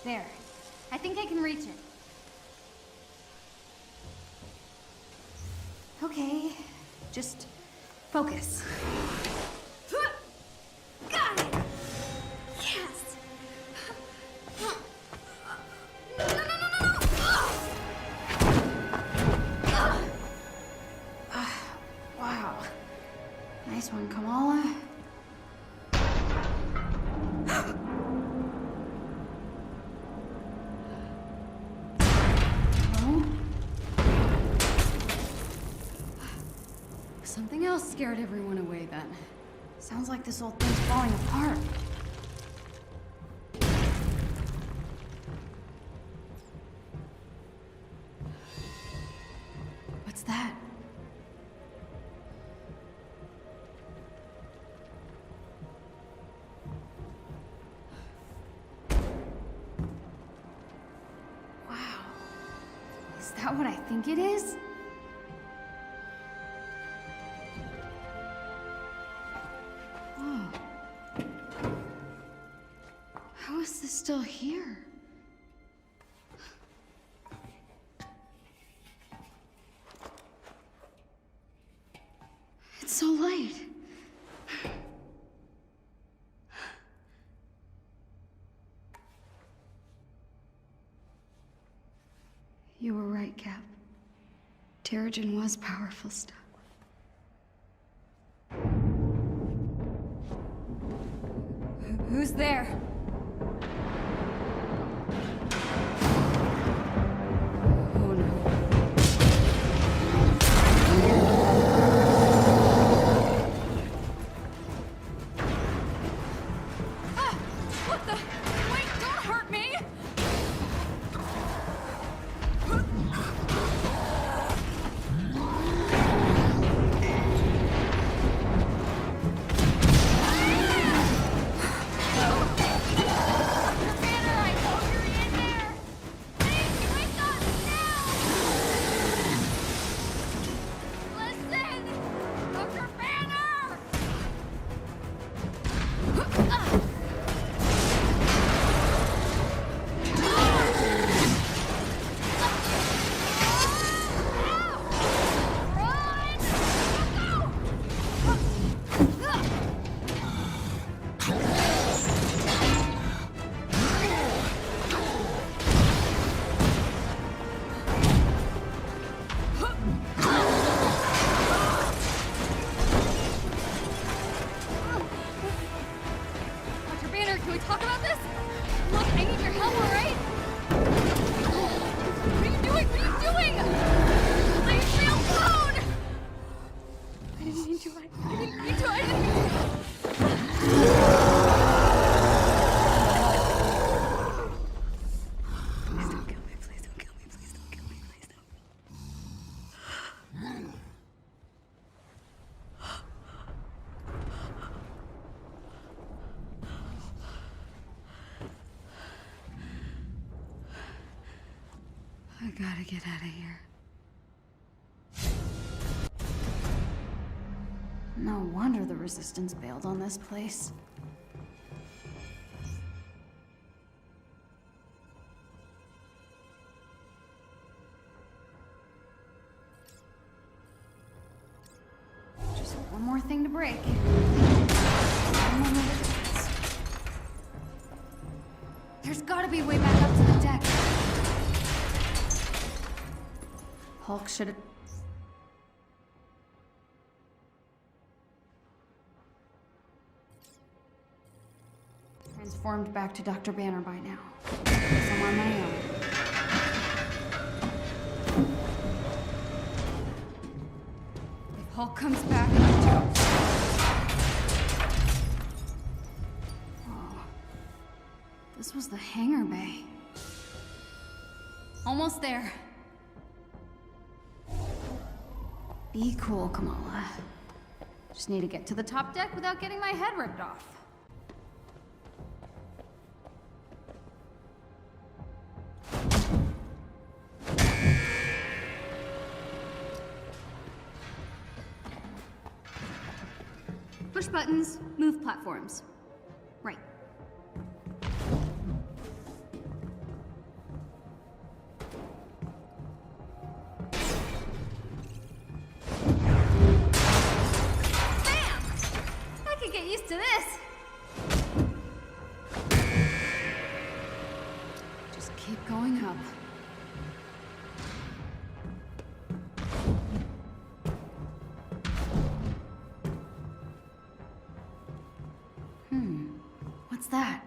There. I think I can reach it. Okay. Just focus. Got it! Yes! No, no, no, no, no! Wow. Nice one, Kamala. Something else scared everyone away then. Sounds like this old thing's falling apart. Is that what I think it is? Whoa. How is this still here? It's so light. You were right, Cap. Terrigen was powerful stuff. Who's there? Oh no. Ah! What the? Wait, don't hurt me! I gotta get out of here. No wonder the Resistance bailed on this place. Just one more thing to break. One more resistance. There's gotta be a way back up to the deck. Hulk should have... transformed back to Dr. Banner by now. Guess I'm on my own. If Hulk comes back, I'm toast. Oh. This was the hangar bay. Almost there. Be cool, Kamala. Just need to get to the top deck without getting my head ripped off. Push buttons, move platforms. Right. To this. Just keep going up. What's that?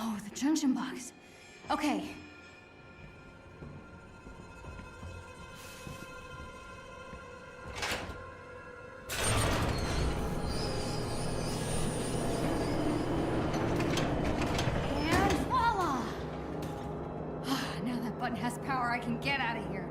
Oh, the junction box. Okay. And voila! Now that button has power, I can get out of here.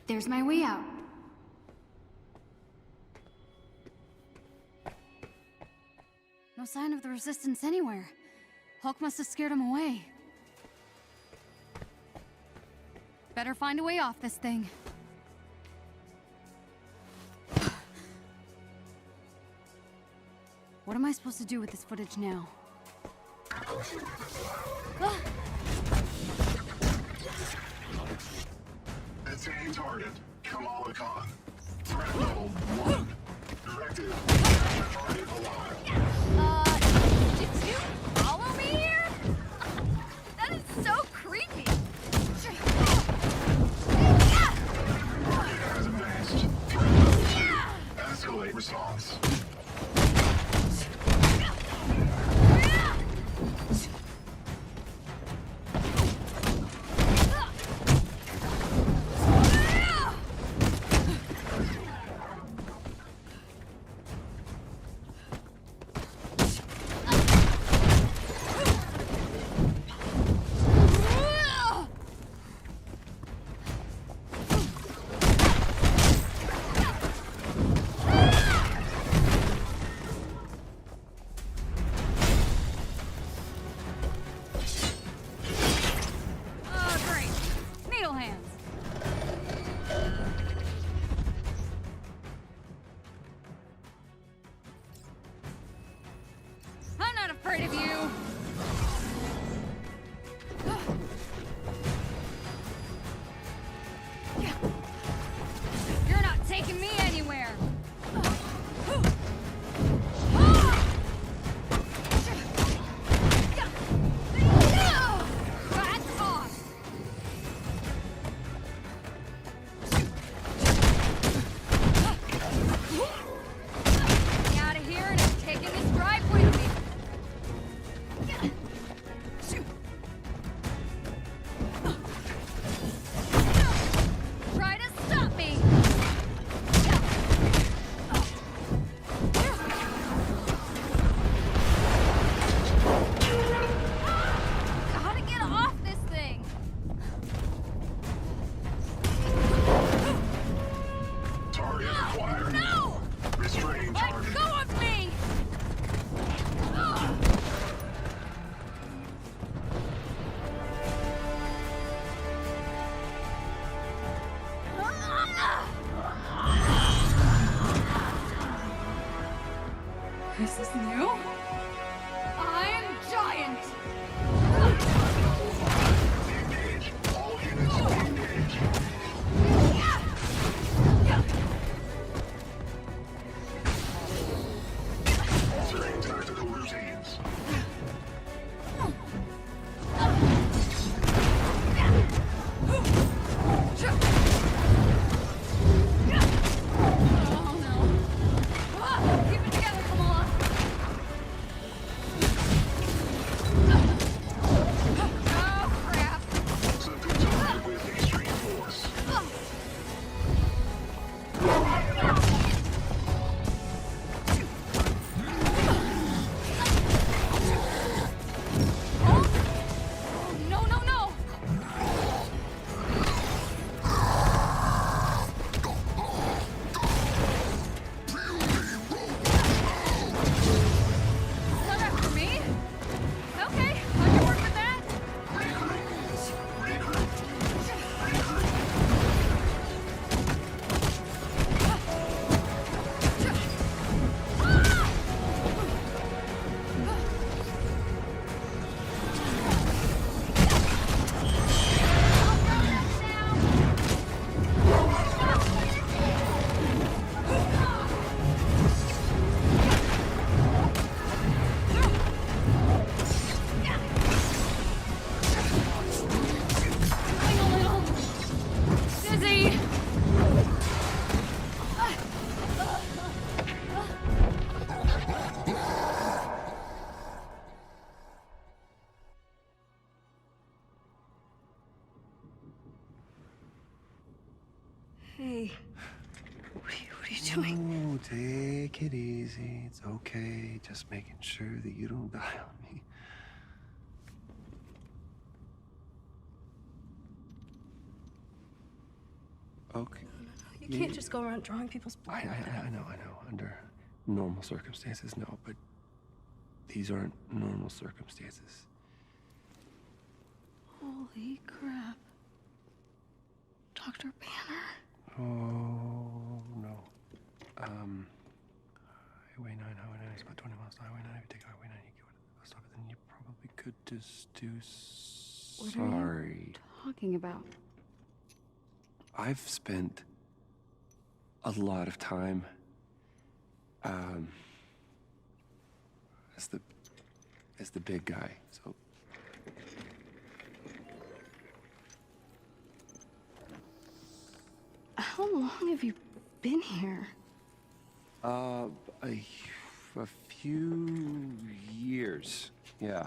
There's my way out. No sign of the resistance anywhere. Hulk must have scared him away. Better find a way off this thing. What am I supposed to do with this footage now? Attain target, Kamala Khan. Threat level 1. Directive, target alive. Did you follow me here? That is so creepy. Target has advanced. Threat level 2. Escalate response. Afraid of you. You're not taking me anywhere. Back off. Get out of here and I'm taking this drive with me. Try to stop me! How to get off this thing? Target acquired. No! Restrain Let target. go of me! This is new. I'm giant. Engage. All units engage. Altering tactical routines. Oh no. Keep it together, Kamala. easy. It's okay. Just making sure that you don't die on me. Okay. You can't just go around drawing people's blood. I know. Under normal circumstances, no, but these aren't normal circumstances. Holy crap. Dr. Banner? Oh, no. Highway 9 is about 20 miles to Highway 9. If you take Highway 9, you go to the bus stop, and then you probably could just do... What are you talking about? I've spent a lot of time as the big guy, so how long have you been here? a few years, yeah.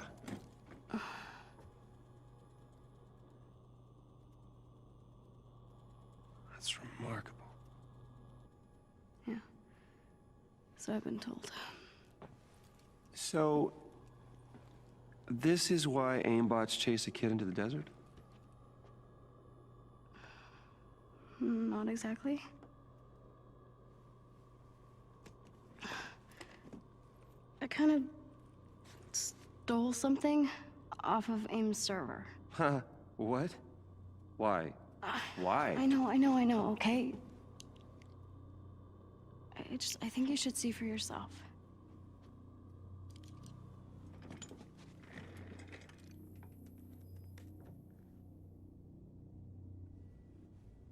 That's remarkable. Yeah. So I've been told. So, this is why aimbots chase a kid into the desert? Not exactly. I kind of stole something off of AIM's server. Huh? What? Why? Why? I know, okay? I think you should see for yourself.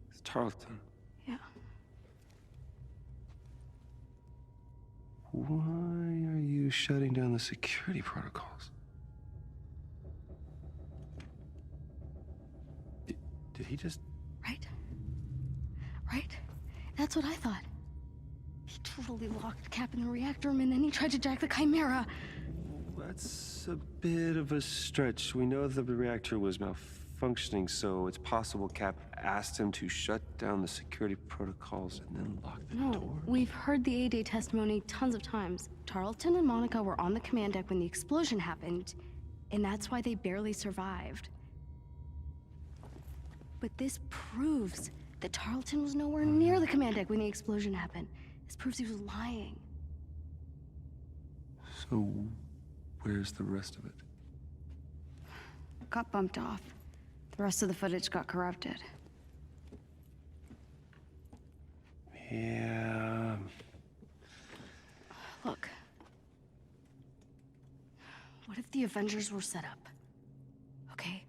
It's Tarleton. Yeah. Why are you shutting down the security protocols? Did he just... Right? That's what I thought. He totally locked Cap in the reactor room and then he tried to jack the Chimera. That's a bit of a stretch. We know the reactor was malfunctioning, so it's possible Cap asked him to shut down the security protocols and then lock the door. No, we've heard the A-Day testimony tons of times. Tarleton and Monica were on the command deck when the explosion happened, and that's why they barely survived. But this proves that Tarleton was nowhere near the command deck when the explosion happened. This proves he was lying. So, where's the rest of it? Got bumped off. The rest of the footage got corrupted. Yeah... Look. What if the Avengers were set up? Okay?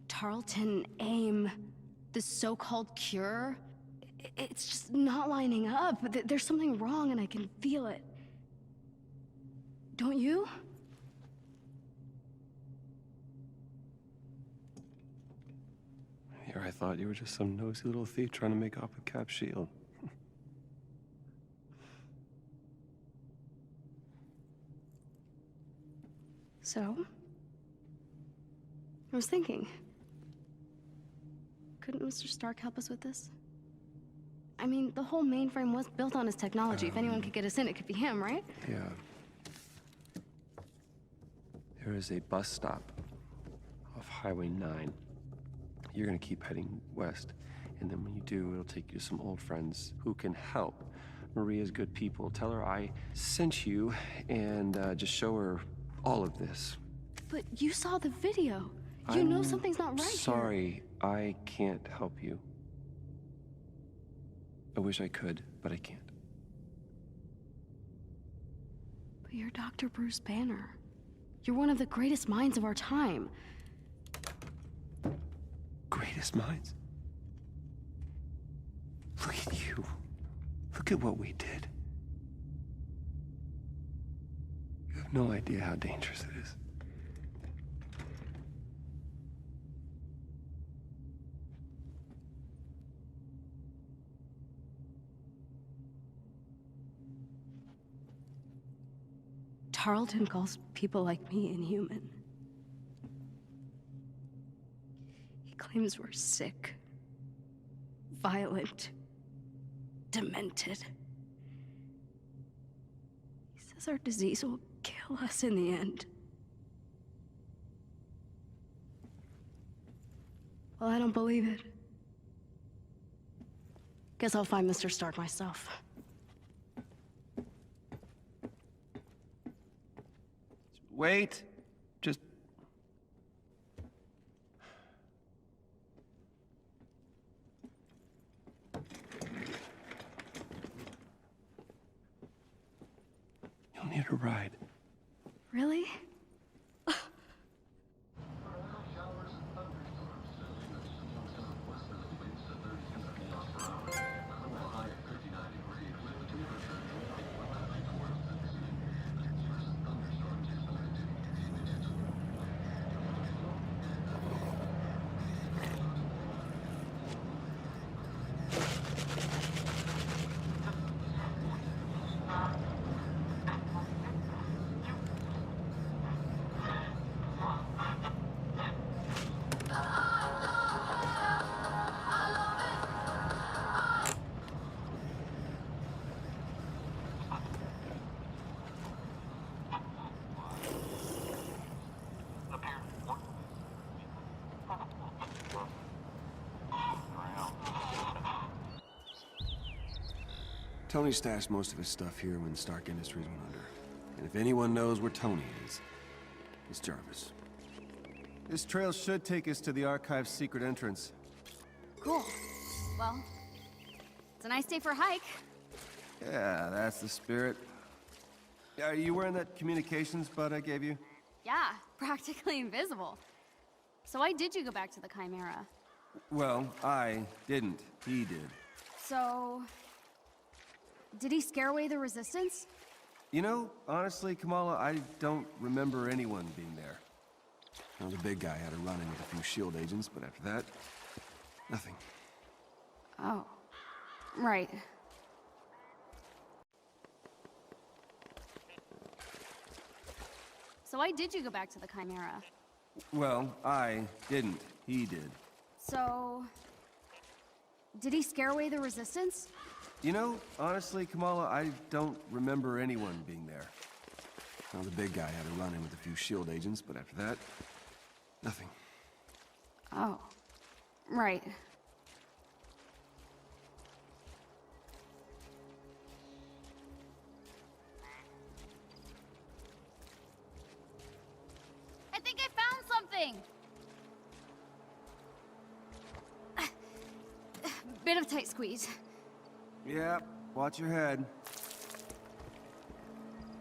Tarleton, AIM, the so-called cure, it's just not lining up. There's something wrong and I can feel it. Don't you? Here I thought you were just some nosy little thief trying to make off with Cap's shield. So? I was thinking. Couldn't Mr. Stark help us with this? I mean, the whole mainframe was built on his technology. If anyone could get us in, it could be him, right? Yeah. There is a bus stop off Highway 9. You're gonna keep heading west, and then when you do, it'll take you to some old friends who can help. Maria's good people. Tell her I sent you, and just show her all of this. But you saw the video. You know something's not right here. Sorry, I can't help you. I wish I could, but I can't. But you're Dr. Bruce Banner. You're one of the greatest minds of our time. Greatest minds? Look at you. Look at what we did. You have no idea how dangerous it is. Tarleton calls people like me inhuman. He claims we're sick, violent, demented. says our disease will kill us in the end. Well, I don't believe it. Guess I'll find Mr. Stark myself. Wait. Just... You'll need a ride. Really? Tony stashed most of his stuff here when Stark Industries went under. And if anyone knows where Tony is, it's Jarvis. This trail should take us to the Archive's secret entrance. Cool. Well, it's a nice day for a hike. Yeah, that's the spirit. Are you wearing that communications bud I gave you? Yeah, practically invisible. So why did you go back to the Chimera? Well, I didn't. He did. So... did he scare away the Resistance? You know, honestly, Kamala, I don't remember anyone being there. Well, the big guy had a run-in with a few S.H.I.E.L.D. agents, but after that, nothing. Oh. Right. So why did you go back to the Chimera? Well, I didn't. He did. So... did he scare away the Resistance? You know, honestly, Kamala, I don't remember anyone being there. Well, the big guy had a run-in with a few S.H.I.E.L.D. agents, but after that, nothing. Oh. Right. I think I found something! Bit of tight squeeze. Yeah, watch your head.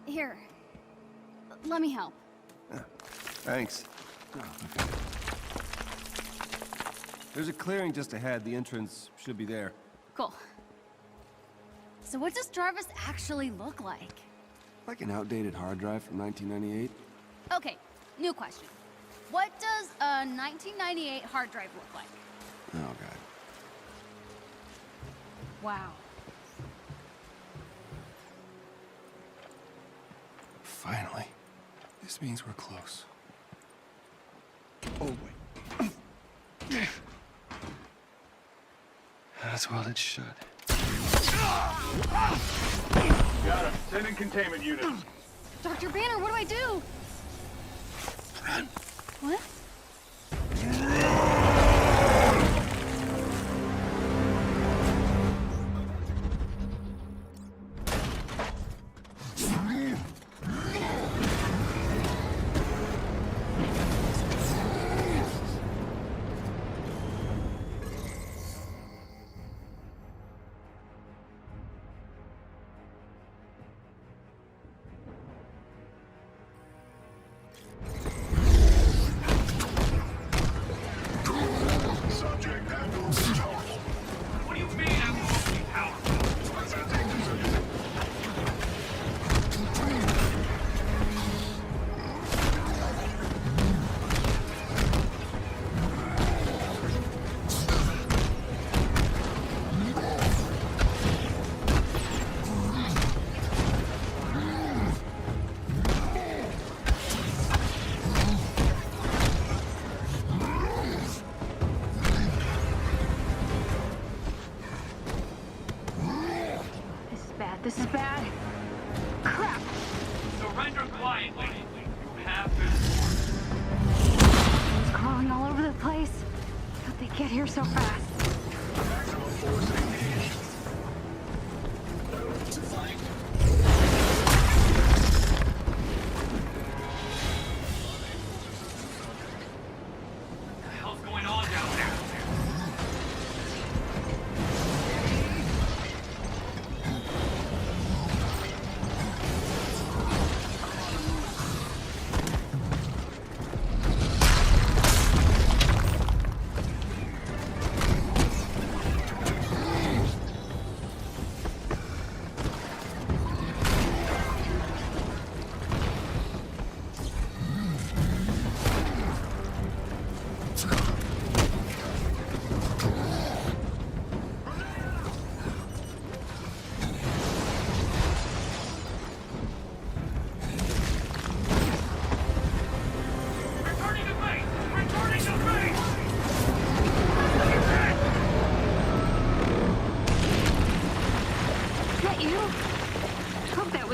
Here. Let me help. Thanks. There's a clearing just ahead. The entrance should be there. Cool. So what does Jarvis actually look like? Like an outdated hard drive from 1998. Okay, new question. What does a 1998 hard drive look like? Oh, God. Wow. Finally. This means we're close. Oh, wait. That's well it should. Got him. Send in containment units. Dr. Banner, what do I do? Run. What? get here so fast?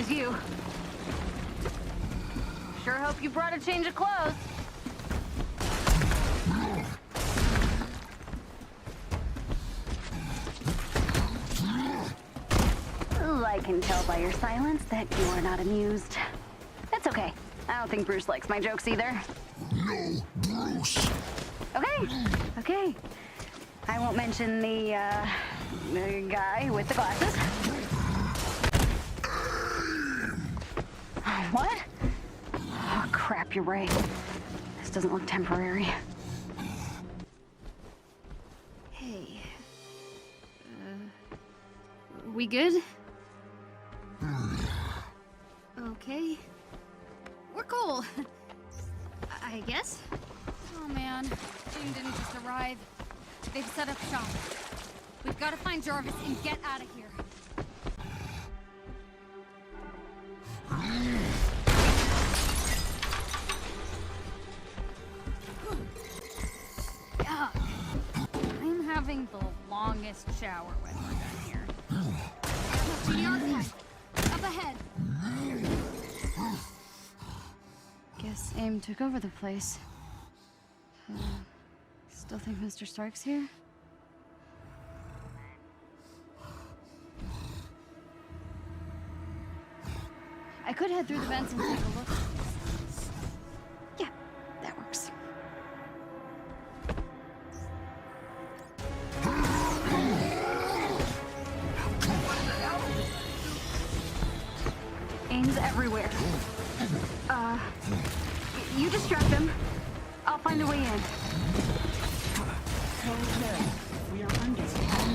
You. Sure hope you brought a change of clothes. I can tell by your silence that you are not amused. That's okay. I don't think Bruce likes my jokes either. No, Bruce. Okay, okay. I won't mention the guy with the glasses. What? Oh, crap, you're right. This doesn't look temporary. Hey. We good? Okay. We're cool. I guess. Oh man, June didn't just arrive. They've set up shop. We've got to find Jarvis and get out of here. Yeah. I'm having the longest shower when we're done here. To the archive. Up ahead. Guess AIM took over the place. Still think Mr. Stark's here? I could head through the vents and take a look. Yeah, that works. AIM's everywhere. You distract them. I'll find a way in. We are under attack.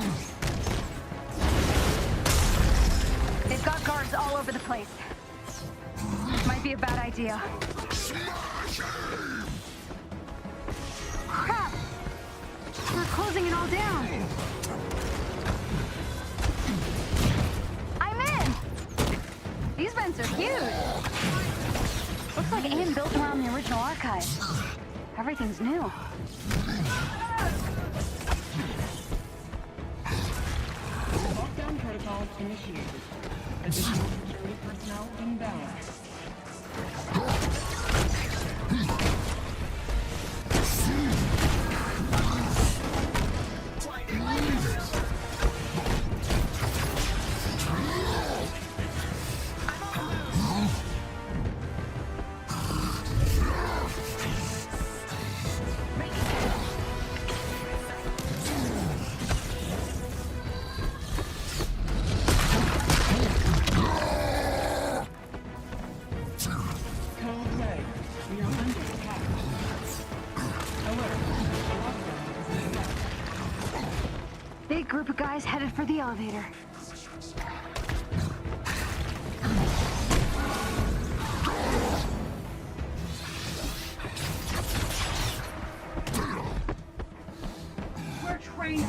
They've got guards all over the place. Might be a bad idea. Crap! We're closing it all down. I'm in! These vents are huge. Looks like AIM built around the original archive. Everything's new. Lockdown protocol initiated. Additional security personnel inbound. Big group of guys headed for the elevator. We're trained.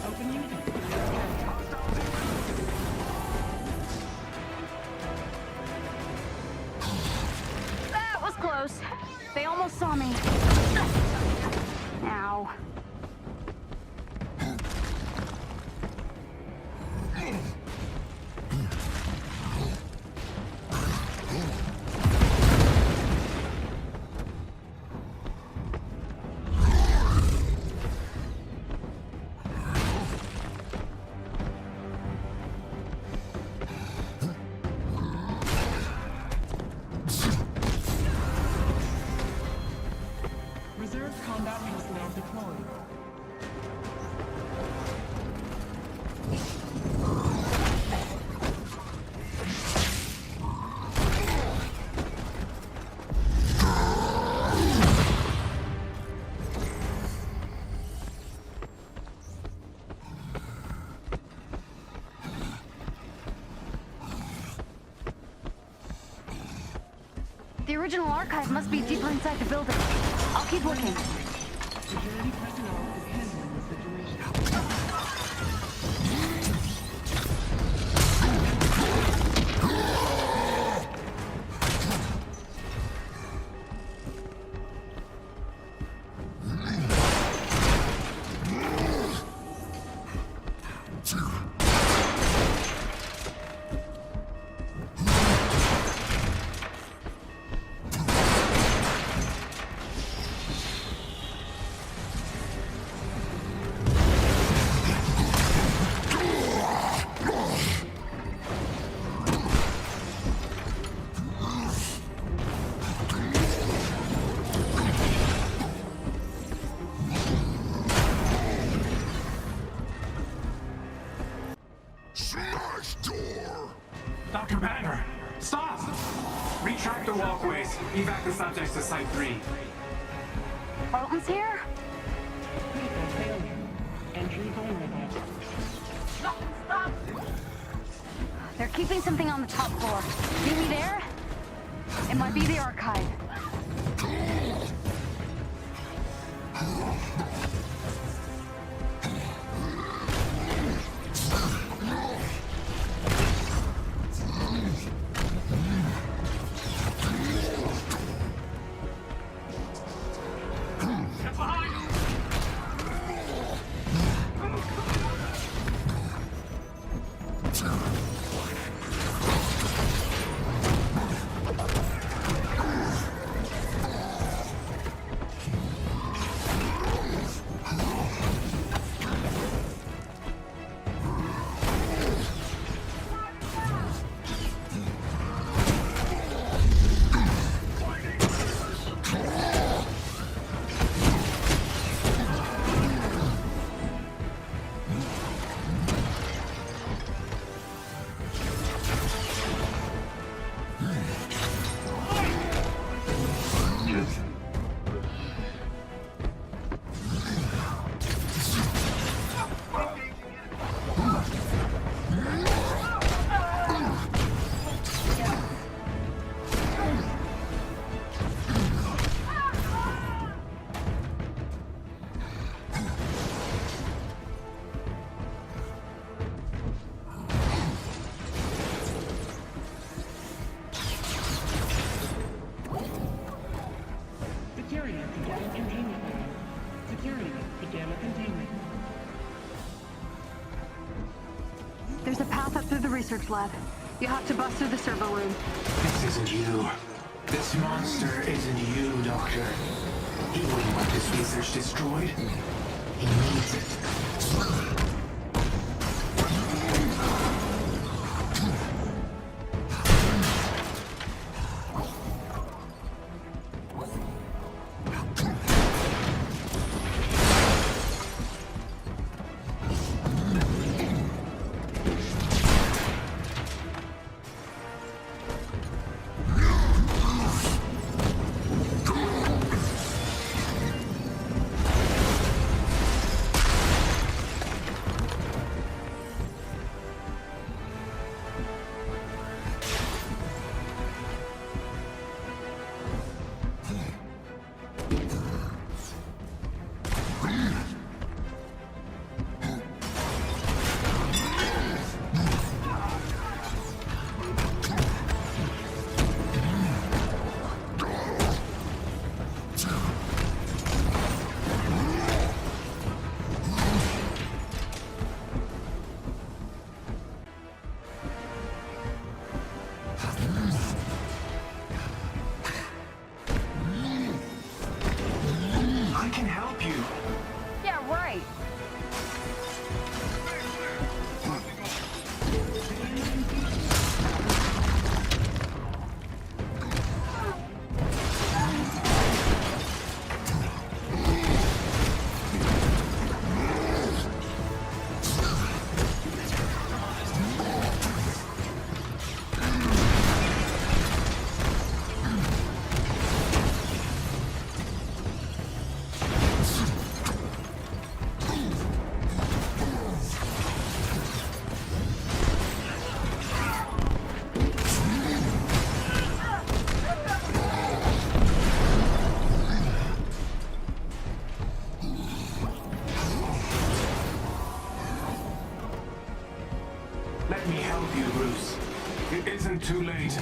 Open unit. That was close. They almost saw me. Ow. The original archive must be deeper inside the building. I'll keep looking. Security personnel is handling the situation. Dr. Banner, stop! Retract the walkways. Evac the subjects to Site 3. Alton's here? Critical failure. Entry vulnerable. Stop! They're keeping something on the top floor. Nearly there? It might be the archive. Security to gamma containment lab. Security to gamma containment. There's a path up through the research lab. You have to bust through the server room. This isn't you. This monster isn't you, Doctor. He wouldn't want this research destroyed. He needs it. Let me help you, Bruce. It isn't too late.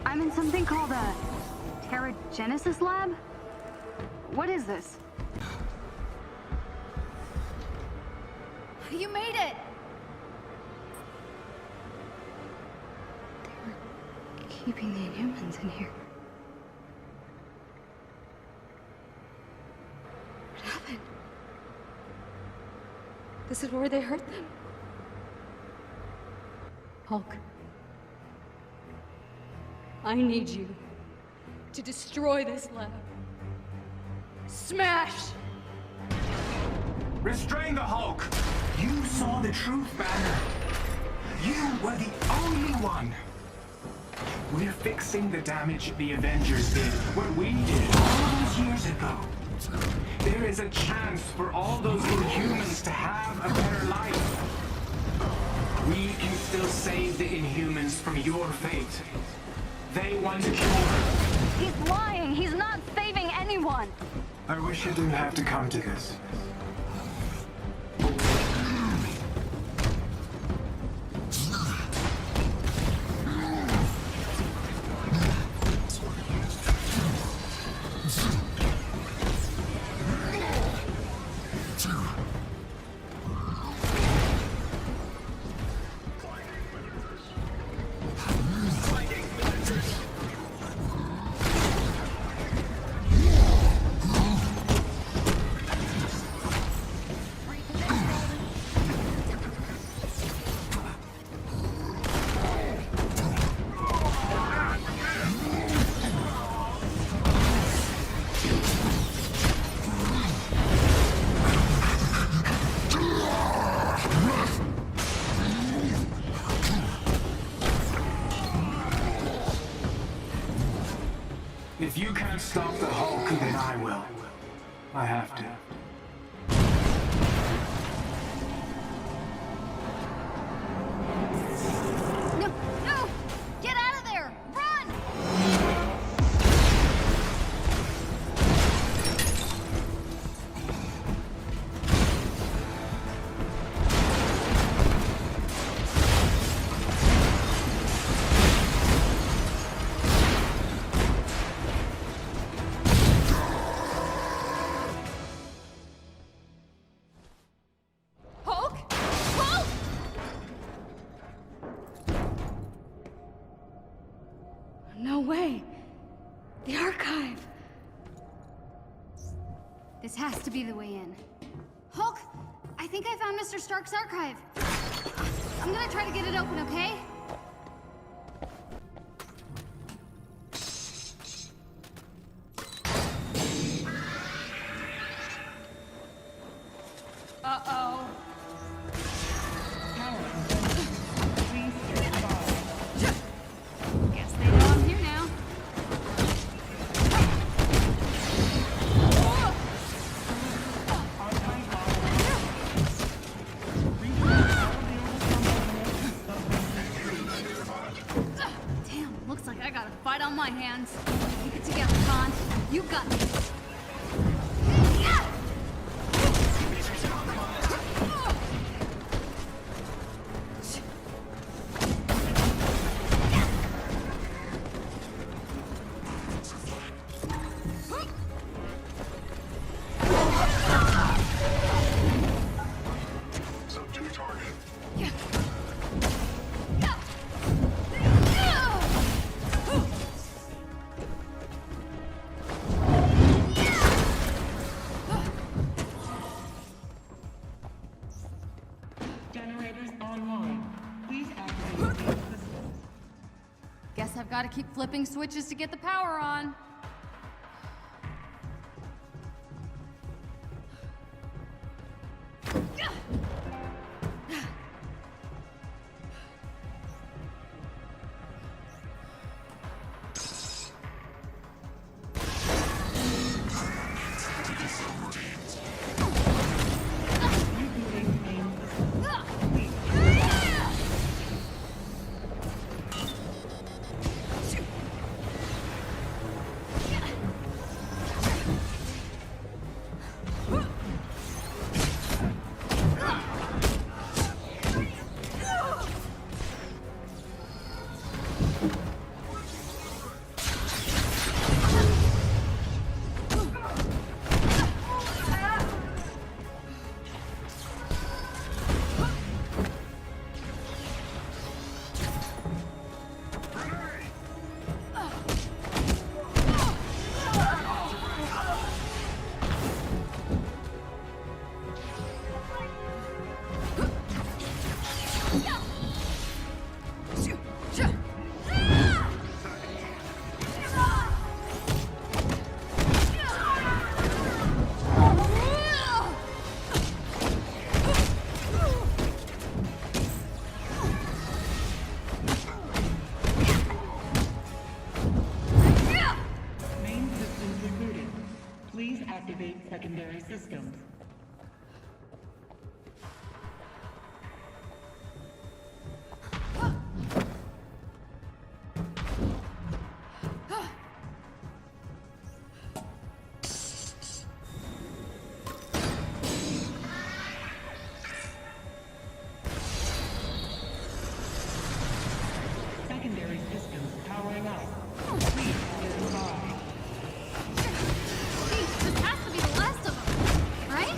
I'm in something called a Genesis lab? What is this? You made it! Keeping the Inhumans in here. What happened? This is where they hurt them. Hulk. I need you to destroy this lab. Smash! Restrain the Hulk! You saw the truth, Banner. You were the only one. We're fixing the damage the Avengers did, what we did all those years ago. There is a chance for all those Inhumans to have a better life. We can still save the Inhumans from your fate. They want a cure. He's lying! He's not saving anyone! I wish it didn't have to come to this. If you can't stop the Hulk, then I will. I have to. No! No! Get out of there! Run! Hulk? Hulk! No way. The archive. This has to be the way in. Hulk, I think I found Mr. Stark's archive. I'm gonna try to get it open, okay? Uh-oh. Guess they know I'm here now. Damn, looks like I got a fight on my hands. Keep it together, Khan. You got this. Subdue target. I've got to keep flipping switches to get the power on. Main systems rebooted. Please activate secondary systems. Secondary systems powering up. Please stand by. This has to be the last of them, right?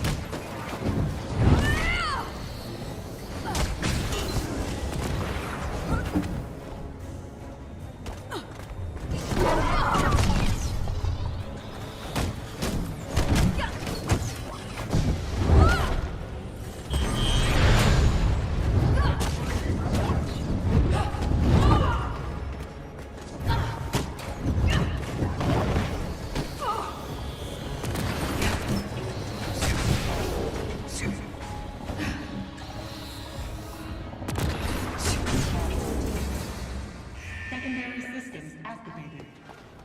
Secondary systems activated.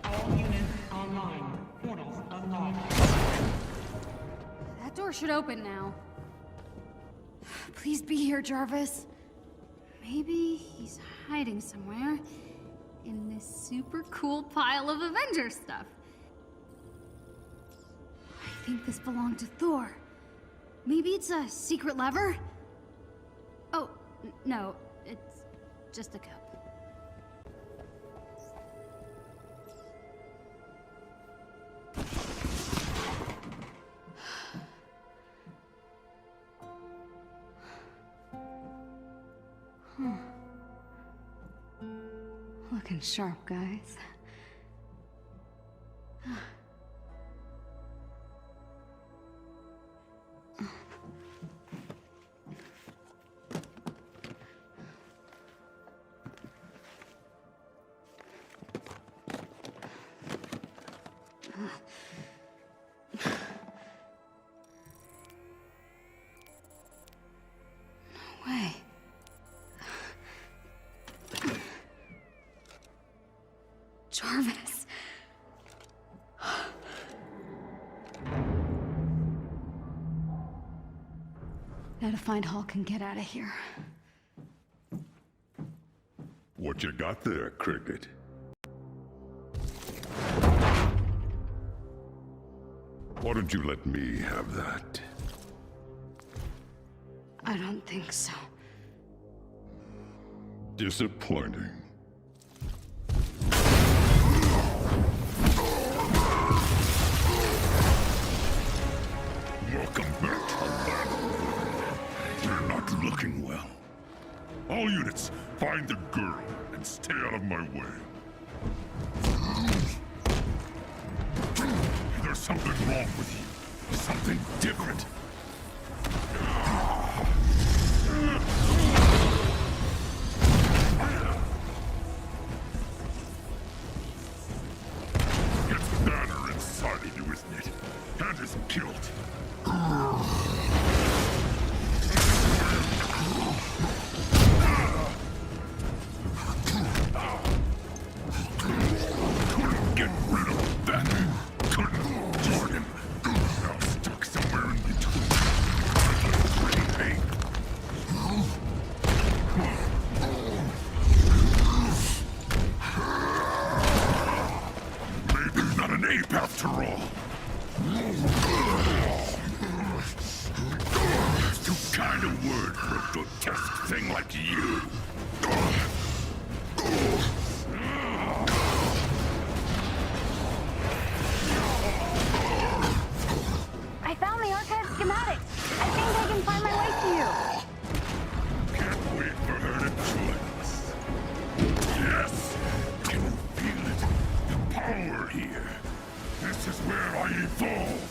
All units online. Portals unlocked. That door should open now. Please be here, Jarvis. Maybe he's hiding somewhere in this super cool pile of Avengers stuff. I think this belonged to Thor. Maybe it's a secret lever? Oh, no, it's just a cup. Looking sharp, guys. No way. Jarvis. Now to find Hulk and get out of here. What you got there, Cricket? Why don't you let me have that? I don't think so. Disappointing. Welcome back to the battle. You're not looking well. All units, find the girl and stay out of my way. There's something wrong with you. Something different. you. I found the archive schematics. I think I can find my way to you. Can't wait for her to join us. Yes! Can you feel it? The power here. This is where I evolved.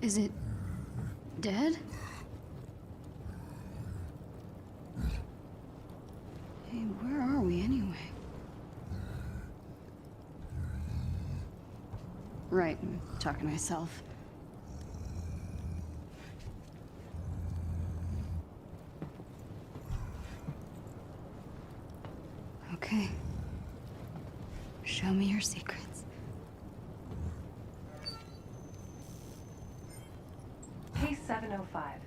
Is it dead? Hey, where are we anyway? Right, I'm talking to myself. Okay. Show me your secrets. Case 705.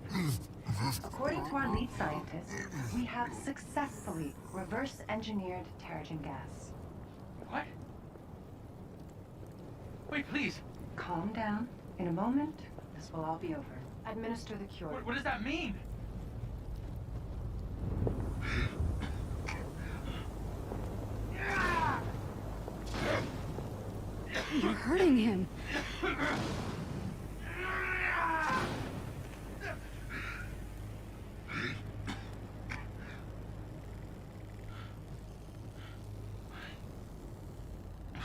According to our lead scientist, we have successfully reverse-engineered Terrigen gas. What? Wait, please. Calm down. In a moment, this will all be over. Administer the cure. What does that mean? You're hurting him.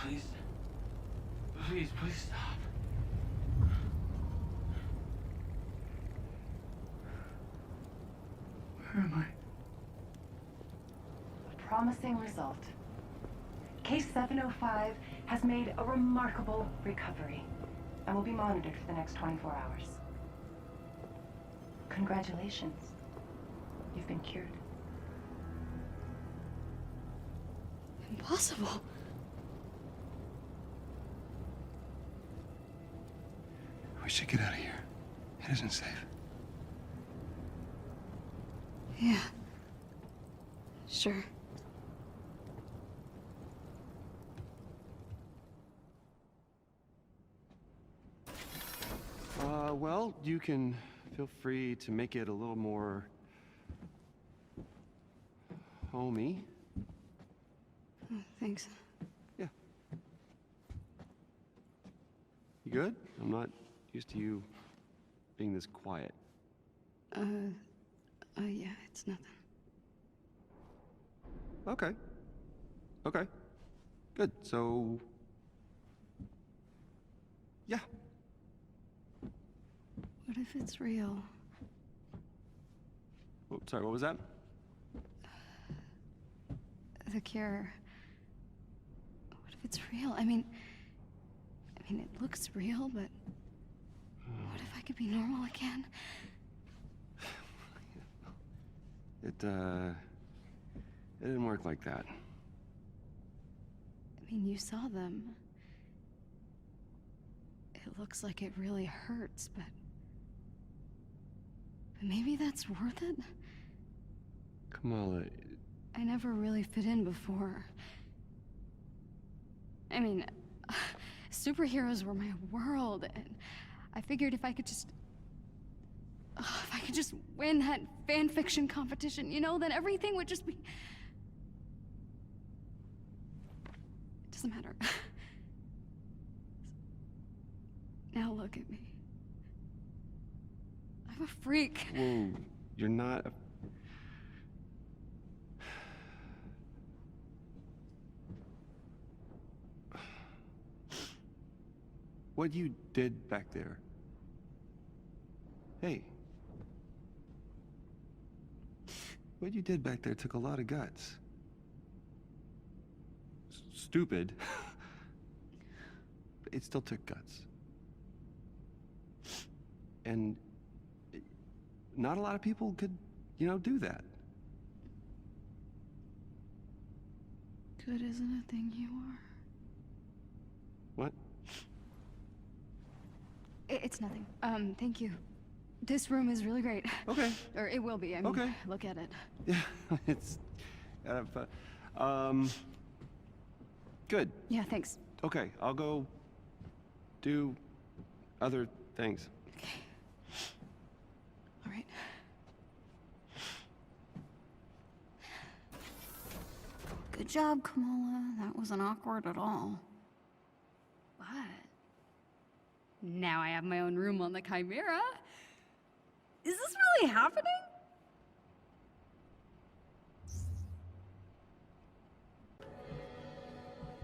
Please. Please stop. Where am I? A promising result. Case 705 has made a remarkable recovery and will be monitored for the next 24 hours. Congratulations. You've been cured. Impossible. We should get out of here. It isn't safe. Yeah. Sure. Well, you can feel free to make it a little more homey. Oh, thanks. Yeah. You good? I'm not used to you being this quiet. Yeah, it's nothing. Okay. Okay. Good. So, yeah. if it's real? Oh, sorry, what was that? The cure. What if it's real? I mean, it looks real, but what if I could be normal again? It didn't work like that. I mean, you saw them. It looks like it really hurts, but maybe that's worth it? Kamala, I never really fit in before. I mean, superheroes were my world, and I figured if I could just win that fan fiction competition, you know, then everything would just be... It doesn't matter. Now look at me. I'm a freak. Whoa, you're not a... What you did back there. Hey. What you did back there took a lot of guts. Stupid. But it still took guts. And not a lot of people could, you know, do that. Good isn't a thing you are. What? It's nothing. Thank you. This room is really great. Okay. Or it will be. I mean, okay. Look at it. Yeah, it's kind of, good. Yeah, thanks. Okay, I'll go do other things. Okay. All right. Good job, Kamala. That wasn't awkward at all. What? Now I have my own room on the Chimera. Is this really happening?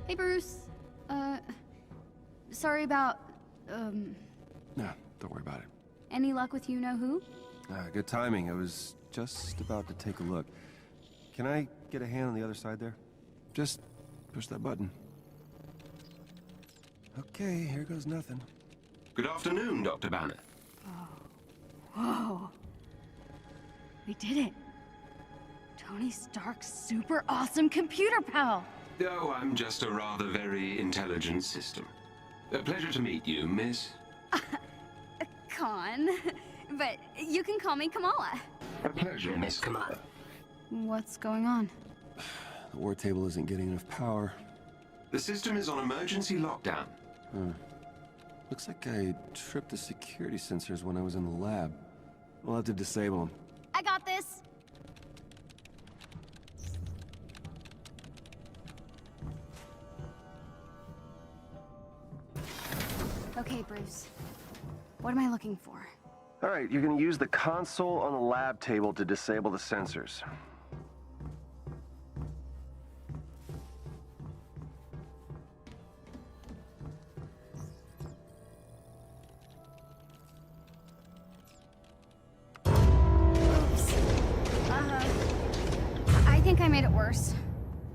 Hey, Bruce. Sorry about, Nah, don't worry about it. any luck with you-know-who? Good timing. I was just about to take a look. Can I get a hand on the other side there? Just push that button. Okay, here goes nothing. Good afternoon, Dr. Banner. Whoa. We did it. Tony Stark's super awesome computer pal. Oh, I'm just a rather very intelligent system. A pleasure to meet you, miss. Con. But you can call me Kamala. A pleasure, Miss Kamala. What's going on? The war table isn't getting enough power. The system is on emergency lockdown. Looks like I tripped the security sensors when I was in the lab. We'll have to disable them. I got this. Okay, Bruce. What am I looking for? All right, you're gonna use the console on the lab table to disable the sensors. I think I made it worse.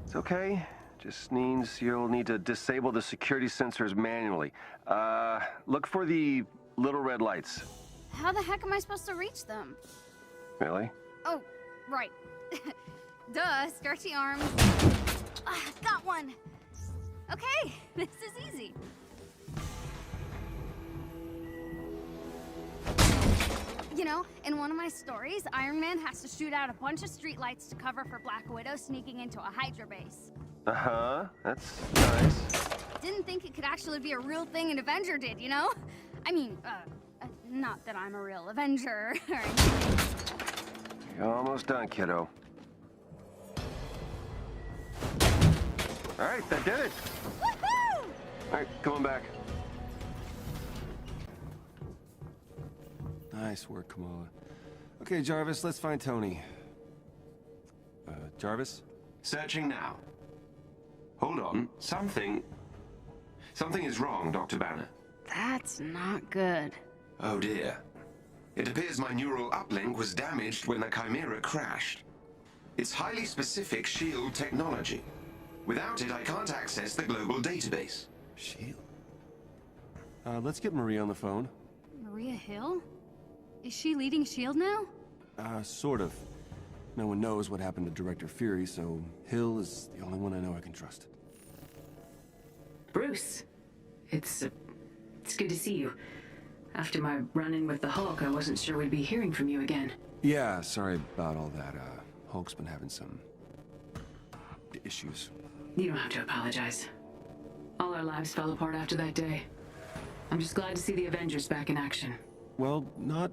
It's okay. Just means you'll need to disable the security sensors manually. Look for the little red lights. How the heck am I supposed to reach them? Really? Oh, right. Duh, stretchy arms. Got one. Okay, this is easy. You know, in one of my stories, Iron Man has to shoot out a bunch of streetlights to cover for Black Widow sneaking into a Hydra base. Uh-huh, that's nice. Didn't think it could actually be a real thing an Avenger did, you know? I mean, not that I'm a real Avenger or anything. You're almost done, kiddo. All right, that did it. Woohoo! All right, come on back. Nice work, Kamala. Okay, Jarvis, let's find Tony. Jarvis? Searching now. Hold on. Something is wrong, Dr. Banner. That's not good. Oh dear. It appears my neural uplink was damaged when the Chimera crashed. It's highly specific SHIELD technology. Without it, I can't access the global database. SHIELD? Let's get Maria on the phone. Maria Hill? Is she leading S.H.I.E.L.D. now? Sort of. No one knows what happened to Director Fury, so Hill is the only one I know I can trust. Bruce, it's good to see you. After my run-in with the Hulk, I wasn't sure we'd be hearing from you again. Yeah, sorry about all that. Hulk's been having some issues. You don't have to apologize. All our lives fell apart after that day. I'm just glad to see the Avengers back in action. Well, not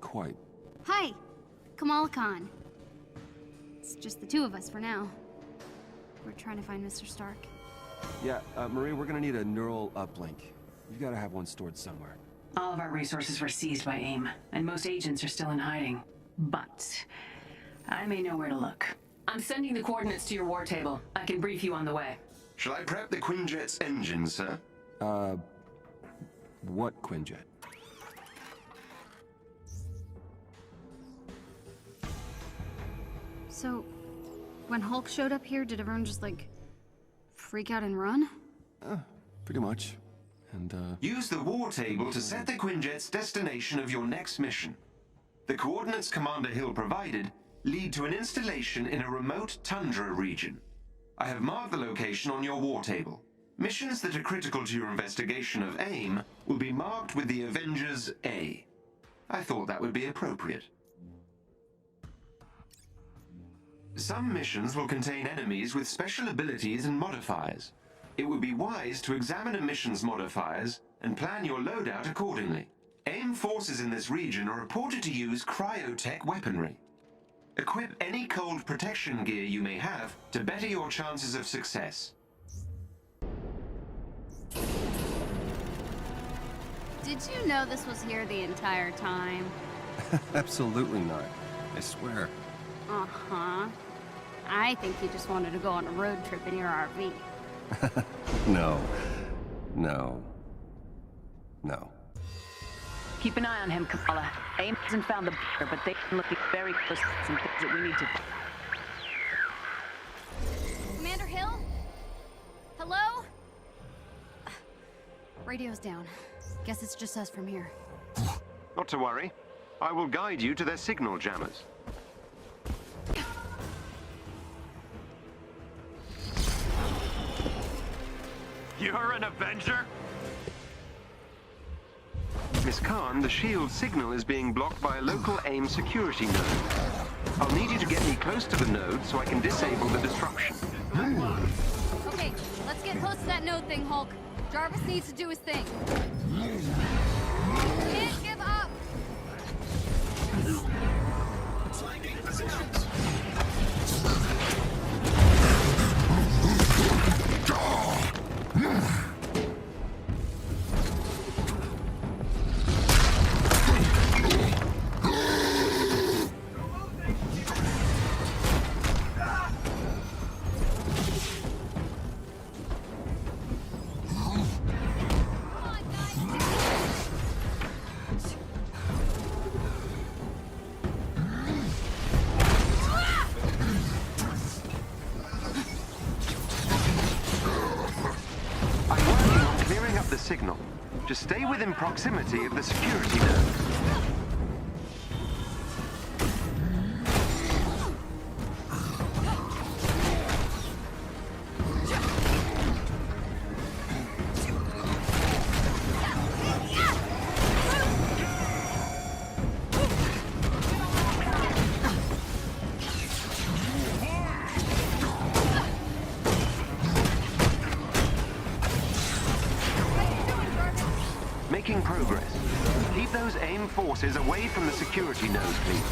quite. Hi, Kamala Khan. It's just the two of us for now. We're trying to find Mr. Stark. Yeah, Maria, we're gonna need a neural uplink. You've gotta have one stored somewhere. All of our resources were seized by AIM, and most agents are still in hiding. But I may know where to look. I'm sending the coordinates to your war table. I can brief you on the way. Shall I prep the Quinjet's engine, sir? What Quinjet? So, when Hulk showed up here, did everyone just, like, freak out and run? Pretty much. And, Use the war table to set the Quinjet's destination of your next mission. The coordinates Commander Hill provided lead to an installation in a remote tundra region. I have marked the location on your war table. Missions that are critical to your investigation of AIM will be marked with the Avengers A. I thought that would be appropriate. Some missions will contain enemies with special abilities and modifiers. It would be wise to examine a mission's modifiers and plan your loadout accordingly. AIM forces in this region are reported to use cryotech weaponry. Equip any cold protection gear you may have to better your chances of success. Did you know this was here the entire time? Absolutely not. I swear. Uh-huh. I think you just wanted to go on a road trip in your RV. No. No. No. Keep an eye on him, Kamala. AIM hasn't found the bunker, but they've been looking very close at some things that we need to... Commander Hill? Hello? Radio's down. Guess it's just us from here. Not to worry. I will guide you to their signal jammers. You're an Avenger? Miss Khan, the SHIELD signal is being blocked by a local AIM security node. I'll need you to get me close to the node so I can disable the disruption. Okay, let's get close to that node thing, Hulk. Jarvis needs to do his thing. Can't give up! Flanking positions. Signal. Just stay within proximity of the security node. Making progress. Keep those AIM forces away from the security node, please.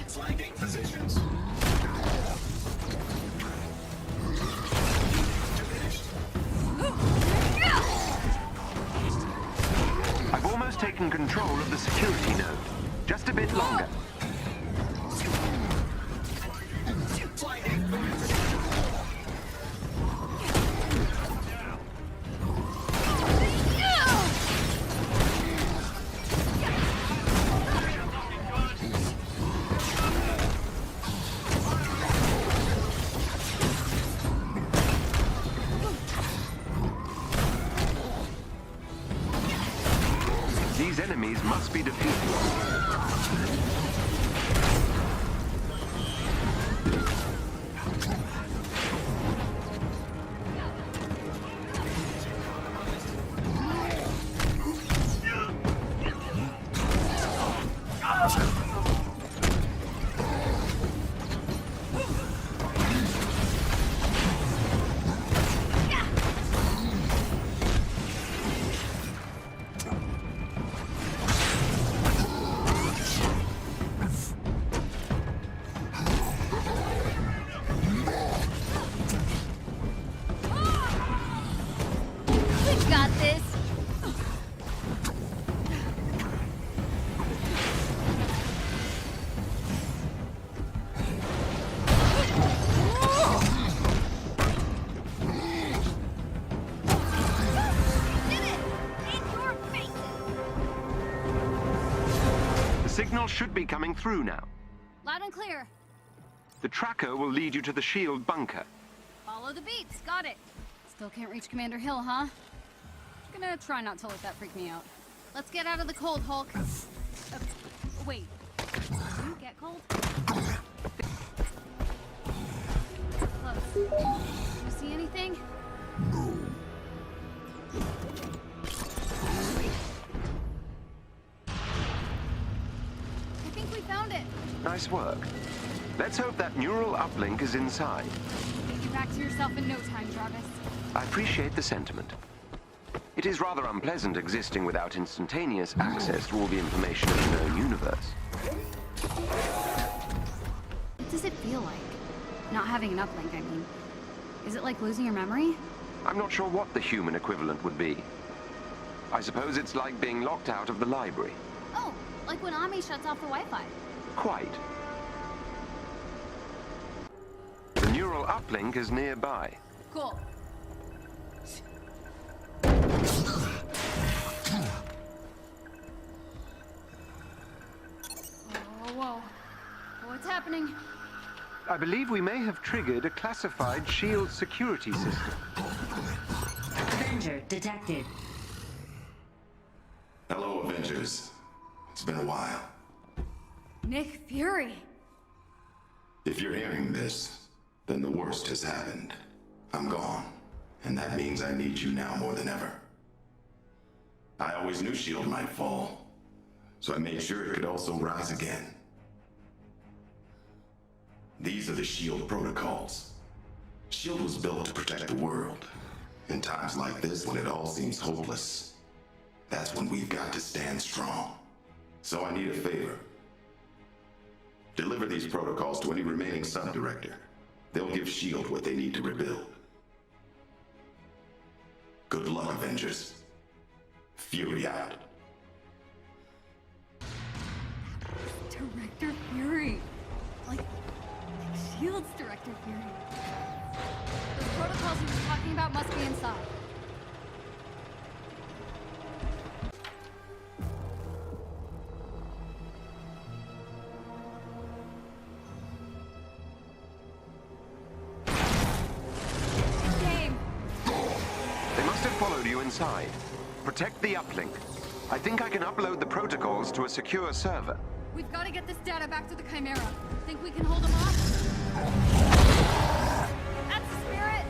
Flanking positions. Diminished taken control of the security node. Just a bit longer. These enemies must be defeated. Signal should be coming through now. Loud and clear. The tracker will lead you to the shield bunker. Follow the beeps. Got it. Still can't reach Commander Hill, huh? Gonna try not to let that freak me out. Let's get out of the cold, Hulk. Wait. Do you get cold? Close. You see anything? I think we found it. Nice work. Let's hope that neural uplink is inside. Get you back to yourself in no time, Jarvis. I appreciate the sentiment. It is rather unpleasant existing without instantaneous access to all the information of the known universe. What does it feel like? Not having an uplink, I mean. Is it like losing your memory? I'm not sure what the human equivalent would be. I suppose it's like being locked out of the library. Oh, like when Ami shuts off the Wi-Fi. Quite. The neural uplink is nearby. Cool. Whoa. What's happening? I believe we may have triggered a classified shield security system. Avenger detected. Hello, Avengers. It's been a while. Nick Fury. If you're hearing this, then the worst has happened. I'm gone, and that means I need you now more than ever. I always knew S.H.I.E.L.D. might fall, so I made sure it could also rise again. These are the S.H.I.E.L.D. protocols. S.H.I.E.L.D. was built to protect the world. In times like this, when it all seems hopeless, that's when we've got to stand strong. So I need a favor. Deliver these protocols to any remaining sub-director. They'll give S.H.I.E.L.D. what they need to rebuild. Good luck, Avengers. Fury out. Director Fury. Like S.H.I.E.L.D.'s Director Fury. Those protocols he was talking about must be inside. They must have followed you inside. Protect the uplink. I think I can upload the protocols to a secure server. We've got to get this data back to the Chimera. Think we can hold them off? That's the spirit!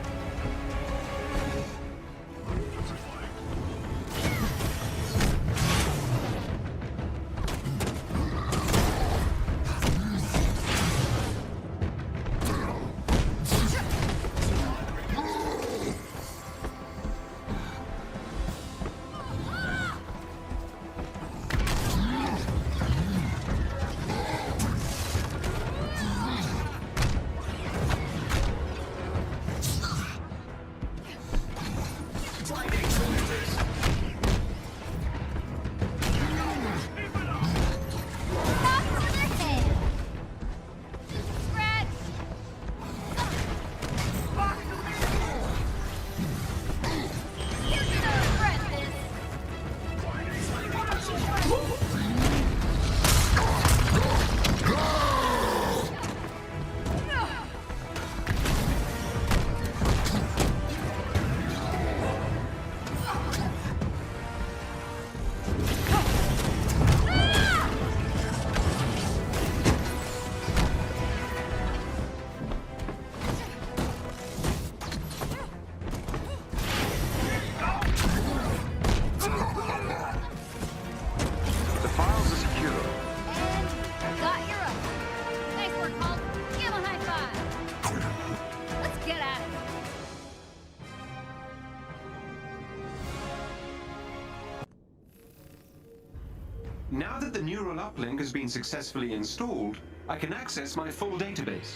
Now that the neural uplink has been successfully installed, I can access my full database.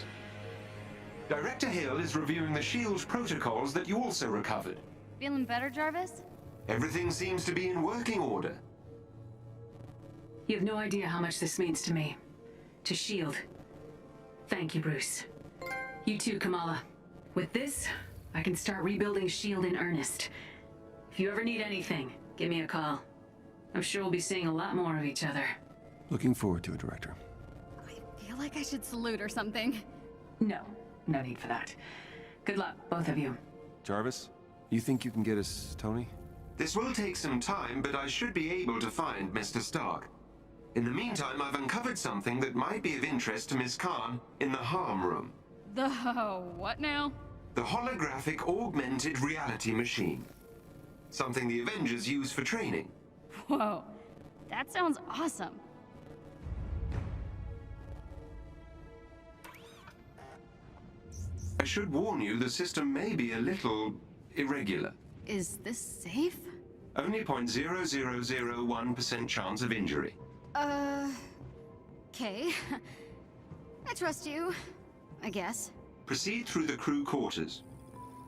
Director Hill is reviewing the S.H.I.E.L.D. protocols that you also recovered. Feeling better, Jarvis? Everything seems to be in working order. You have no idea how much this means to me. To S.H.I.E.L.D. Thank you, Bruce. You too, Kamala. With this, I can start rebuilding S.H.I.E.L.D. in earnest. If you ever need anything, give me a call. I'm sure we'll be seeing a lot more of each other. Looking forward to it, Director. I feel like I should salute or something. No need for that. Good luck, both of you. Jarvis, you think you can get us Tony? This will take some time, but I should be able to find Mr. Stark. In the meantime, I've uncovered something that might be of interest to Miss Khan in the harm room. The what now? The holographic augmented reality machine. Something the Avengers use for training. Whoa, that sounds awesome. I should warn you, the system may be a little irregular. Is this safe? Only 0.0001% chance of injury. Okay. I trust you, I guess. Proceed through the crew quarters.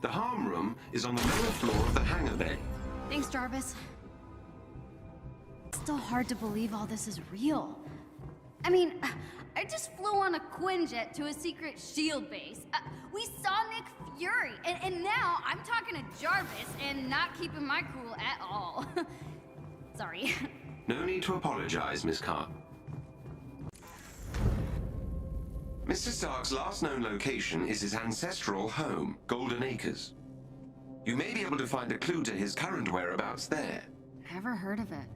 The harm room is on the lower floor of the hangar bay. Thanks, Jarvis. It's still hard to believe all this is real. I mean, I just flew on a Quinjet to a secret S.H.I.E.L.D. base. We saw Nick Fury, and now I'm talking to Jarvis and not keeping my cool at all. Sorry. No need to apologize, Miss Khan. Mr. Stark's last known location is his ancestral home, Golden Acres. You may be able to find a clue to his current whereabouts there. Never heard of it.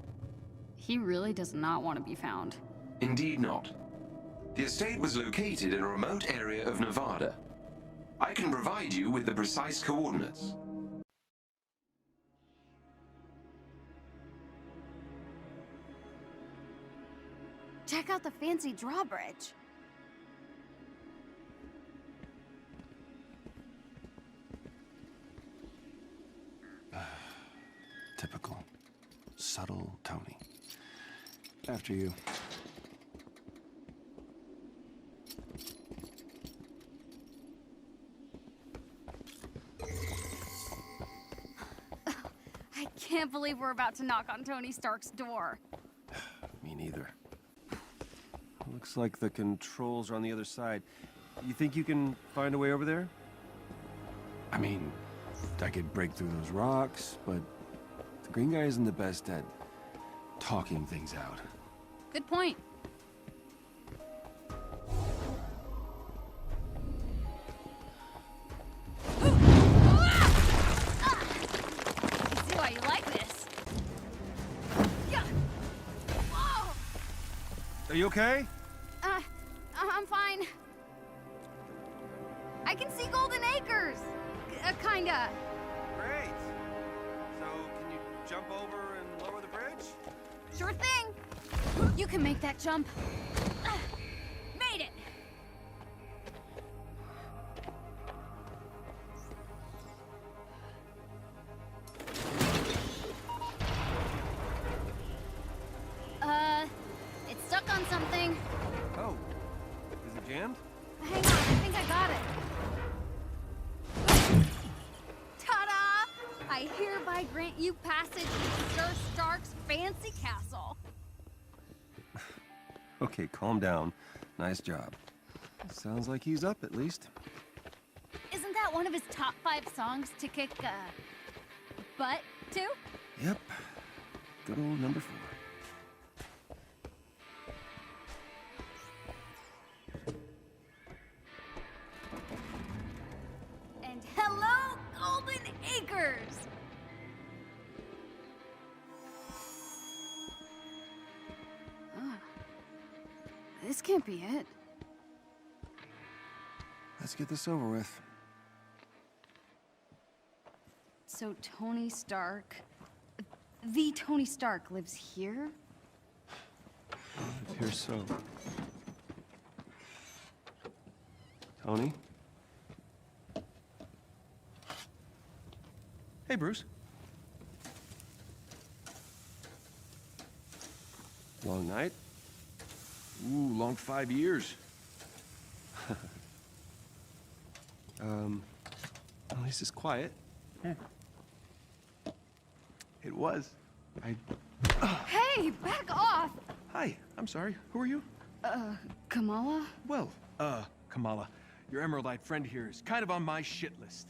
He really does not want to be found. Indeed not. The estate was located in a remote area of Nevada. I can provide you with the precise coordinates. Check out the fancy drawbridge. Typical. Subtle Tony. After you. I can't believe we're about to knock on Tony Stark's door. Me neither. Looks like the controls are on the other side. You think you can find a way over there? I mean, I could break through those rocks, but the green guy isn't the best at talking things out. Good point. See why you like this. Yeah. Whoa! Are you okay? I'm fine. I can see Golden Acres. Kinda. Great. So, can you jump over and lower the bridge? Sure thing. You can make that jump. Made it. It's stuck on something. Oh. Is it jammed? Hang on, I think I got it. Ta-da! I hereby grant you passage to Sir Stark's fancy castle. Okay, calm down. Nice job. Sounds like he's up, at least. Isn't that one of his top 5 songs to kick, butt to? Yep. Good old number 4. And hello, Golden Acres! This can't be it. Let's get this over with. So Tony Stark... The Tony Stark lives here? It appears so. Tony? Hey, Bruce. Long night? Ooh, long 5 years. At least it's quiet. It was. Hey, back off! Hi, I'm sorry. Who are you? Kamala? Well, Kamala, your Emerald-eyed friend here is kind of on my shit list.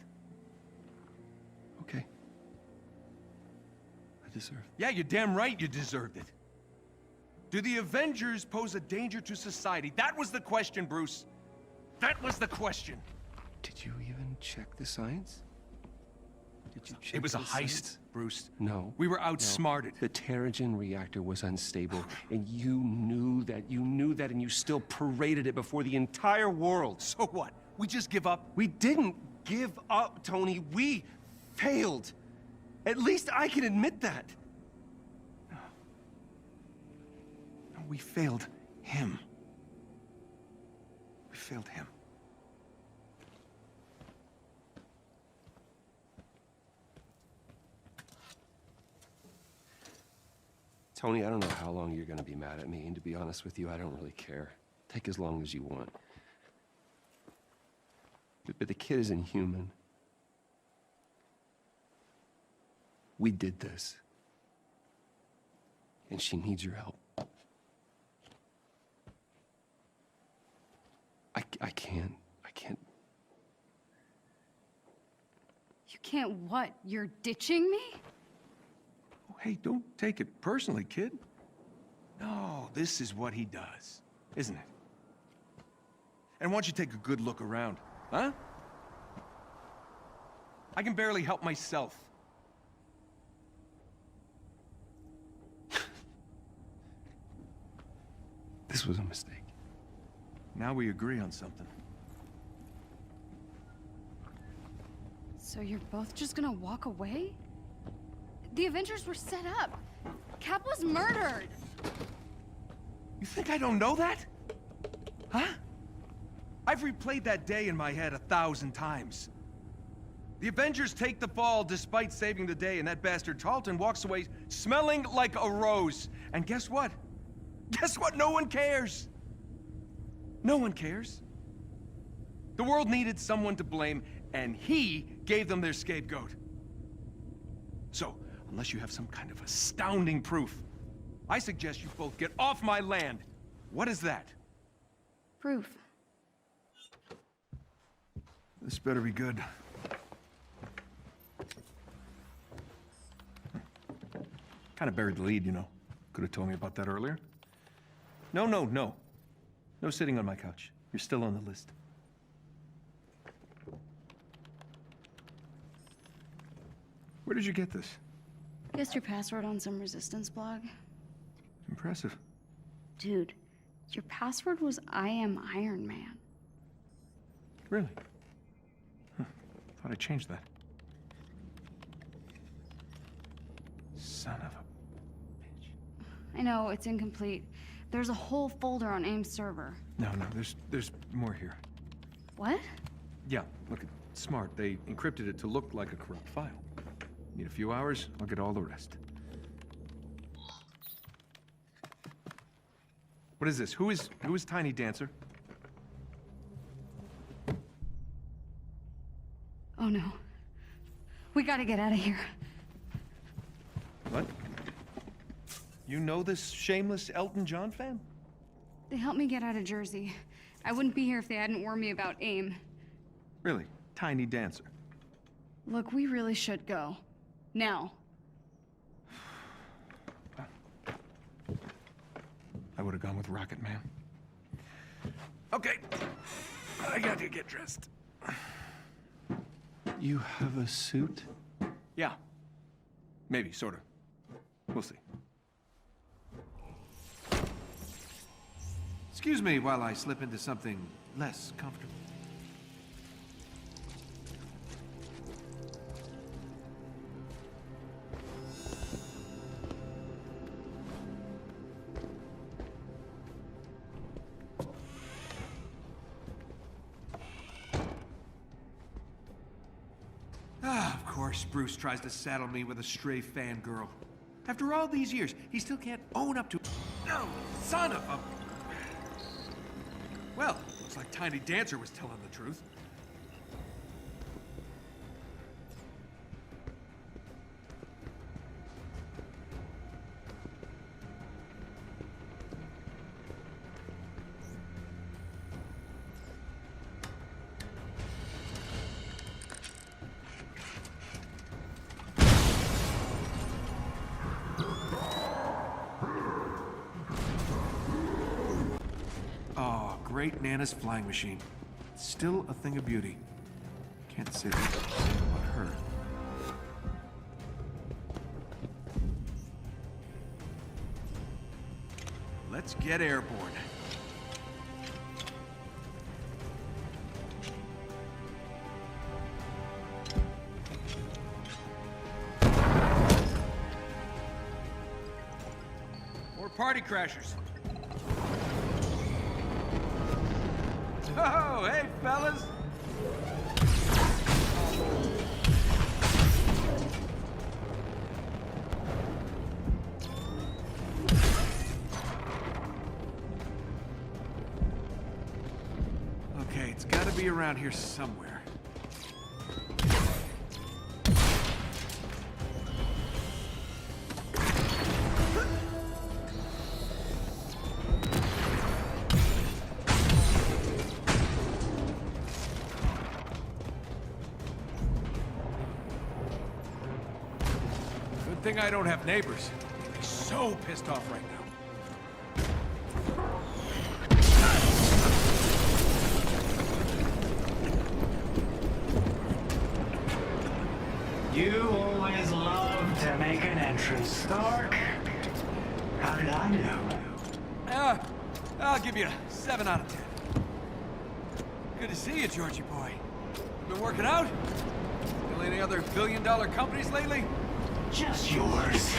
Okay. I deserve. Yeah, you're damn right you deserved it. Do the Avengers pose a danger to society? That was the question, Bruce. That was the question. Did you even check the science? Did you check It was a the heist, science? Bruce. No. We were outsmarted. No. The Terrigen reactor was unstable, and you knew that. You knew that, and you still paraded it before the entire world. So what? We just give up? We didn't give up, Tony. We failed. At least I can admit that. No, we failed him. We failed him. Tony, I don't know how long you're gonna be mad at me, and to be honest with you, I don't really care. Take as long as you want. But the kid isn't human. We did this. And she needs your help. I can't. You can't what? You're ditching me? Oh, hey, don't take it personally, kid. No, this is what he does, isn't it? And why don't you take a good look around, huh? I can barely help myself. This was a mistake. Now we agree on something. So you're both just gonna walk away? The Avengers were set up. Cap was murdered. You think I don't know that? Huh? I've replayed that day in my head 1,000 times. The Avengers take the fall despite saving the day, and that bastard Tarleton walks away smelling like a rose. And guess what? Guess what? No one cares. No one cares. The world needed someone to blame, and he gave them their scapegoat. So, unless you have some kind of astounding proof, I suggest you both get off my land. What is that? Proof. This better be good. Kind of buried the lead, you know. Could have told me about that earlier. No. No sitting on my couch. You're still on the list. Where did you get this? Guessed your password on some resistance blog. Impressive. Dude, your password was I am Iron Man. Really? Huh. Thought I changed that. Son of a... I know, it's incomplete. There's a whole folder on AIM's server. No, there's more here. What? Yeah, look, it's smart. They encrypted it to look like a corrupt file. Need a few hours, I'll get all the rest. What is this? Who is Tiny Dancer? Oh no. We gotta get out of here. What? You know this shameless Elton John fan? They helped me get out of Jersey. I wouldn't be here if they hadn't warned me about AIM. Really? Tiny Dancer? Look, we really should go. Now. I would have gone with Rocket Man. Okay. I got to get dressed. You have a suit? Yeah. Maybe, sort of. We'll see. Excuse me while I slip into something less comfortable. Of course, Bruce tries to saddle me with a stray fangirl. After all these years, he still can't own up to... No, son of a... Well, looks like Tiny Dancer was telling the truth. Great Nana's flying machine. Still a thing of beauty. Can't say that about her. Let's get airborne. More party crashers. Oh, hey, fellas! Okay, it's gotta be around here somewhere. Good thing I don't have neighbors. They'd be so pissed off right now. You always love to make an entrance, Stark. How did I know? I'll give you a 7 out of 10. Good to see you, Georgie boy. Been working out? Still any other billion-dollar companies lately? Just yours.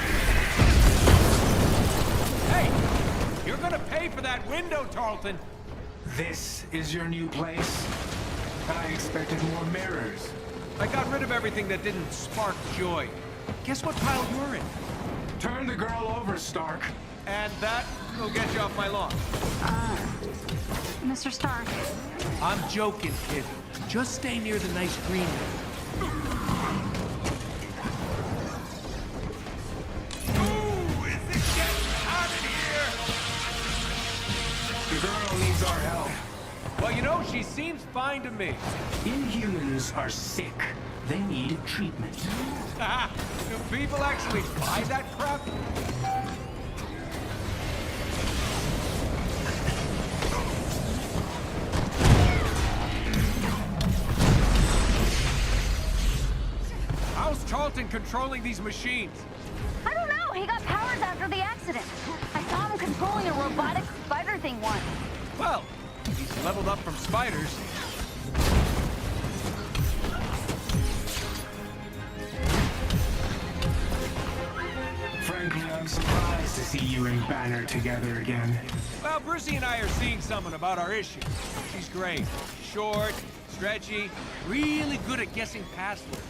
Hey! You're gonna pay for that window, Tarleton! This is your new place? I expected more mirrors. I got rid of everything that didn't spark joy. Guess what pile you're in? Turn the girl over, Stark. And that will get you off my lawn. Mr. Stark. I'm joking, kid. Just stay near the nice green man. Ooh, is it getting hot in here? The girl needs our help. Well, you know, she seems fine to me. Inhumans are sick. They need treatment. Do people actually buy that crap? How's Charlton controlling these machines? I don't know. He got powers after the accident. I saw him controlling a robotic spider thing once. Well, he's leveled up from spiders. Frankly, I'm surprised to see you and Banner together again. Well, Brucey and I are seeing something about our issue. She's great. Short, stretchy, really good at guessing passwords.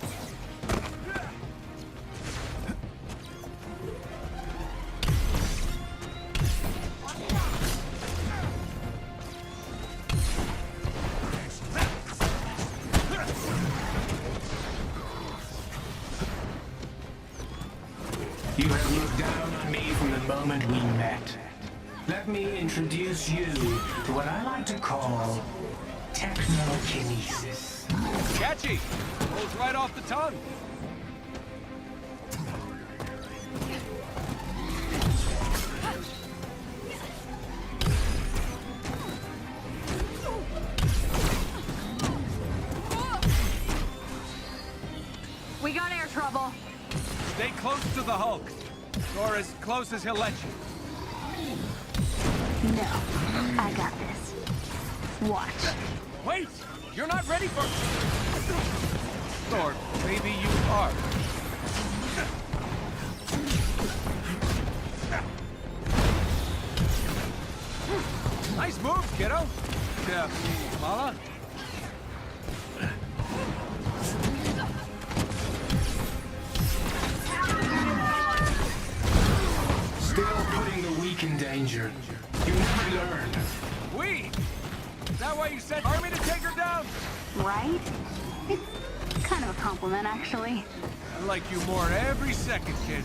You have looked down on me from the moment we met. Let me introduce you to what I like to call technokinesis. Catchy! Rolls right off the tongue. We got air trouble. Stay close to the Hulk. Or as close as he'll let you. No, I got this. Watch. Wait! You're not ready for... Or maybe you are. Nice move, kiddo. Yeah, Mala? danger. You never learn. We? Is that why you sent army to take her down? Right? It's kind of a compliment, actually. I like you more every second, kid.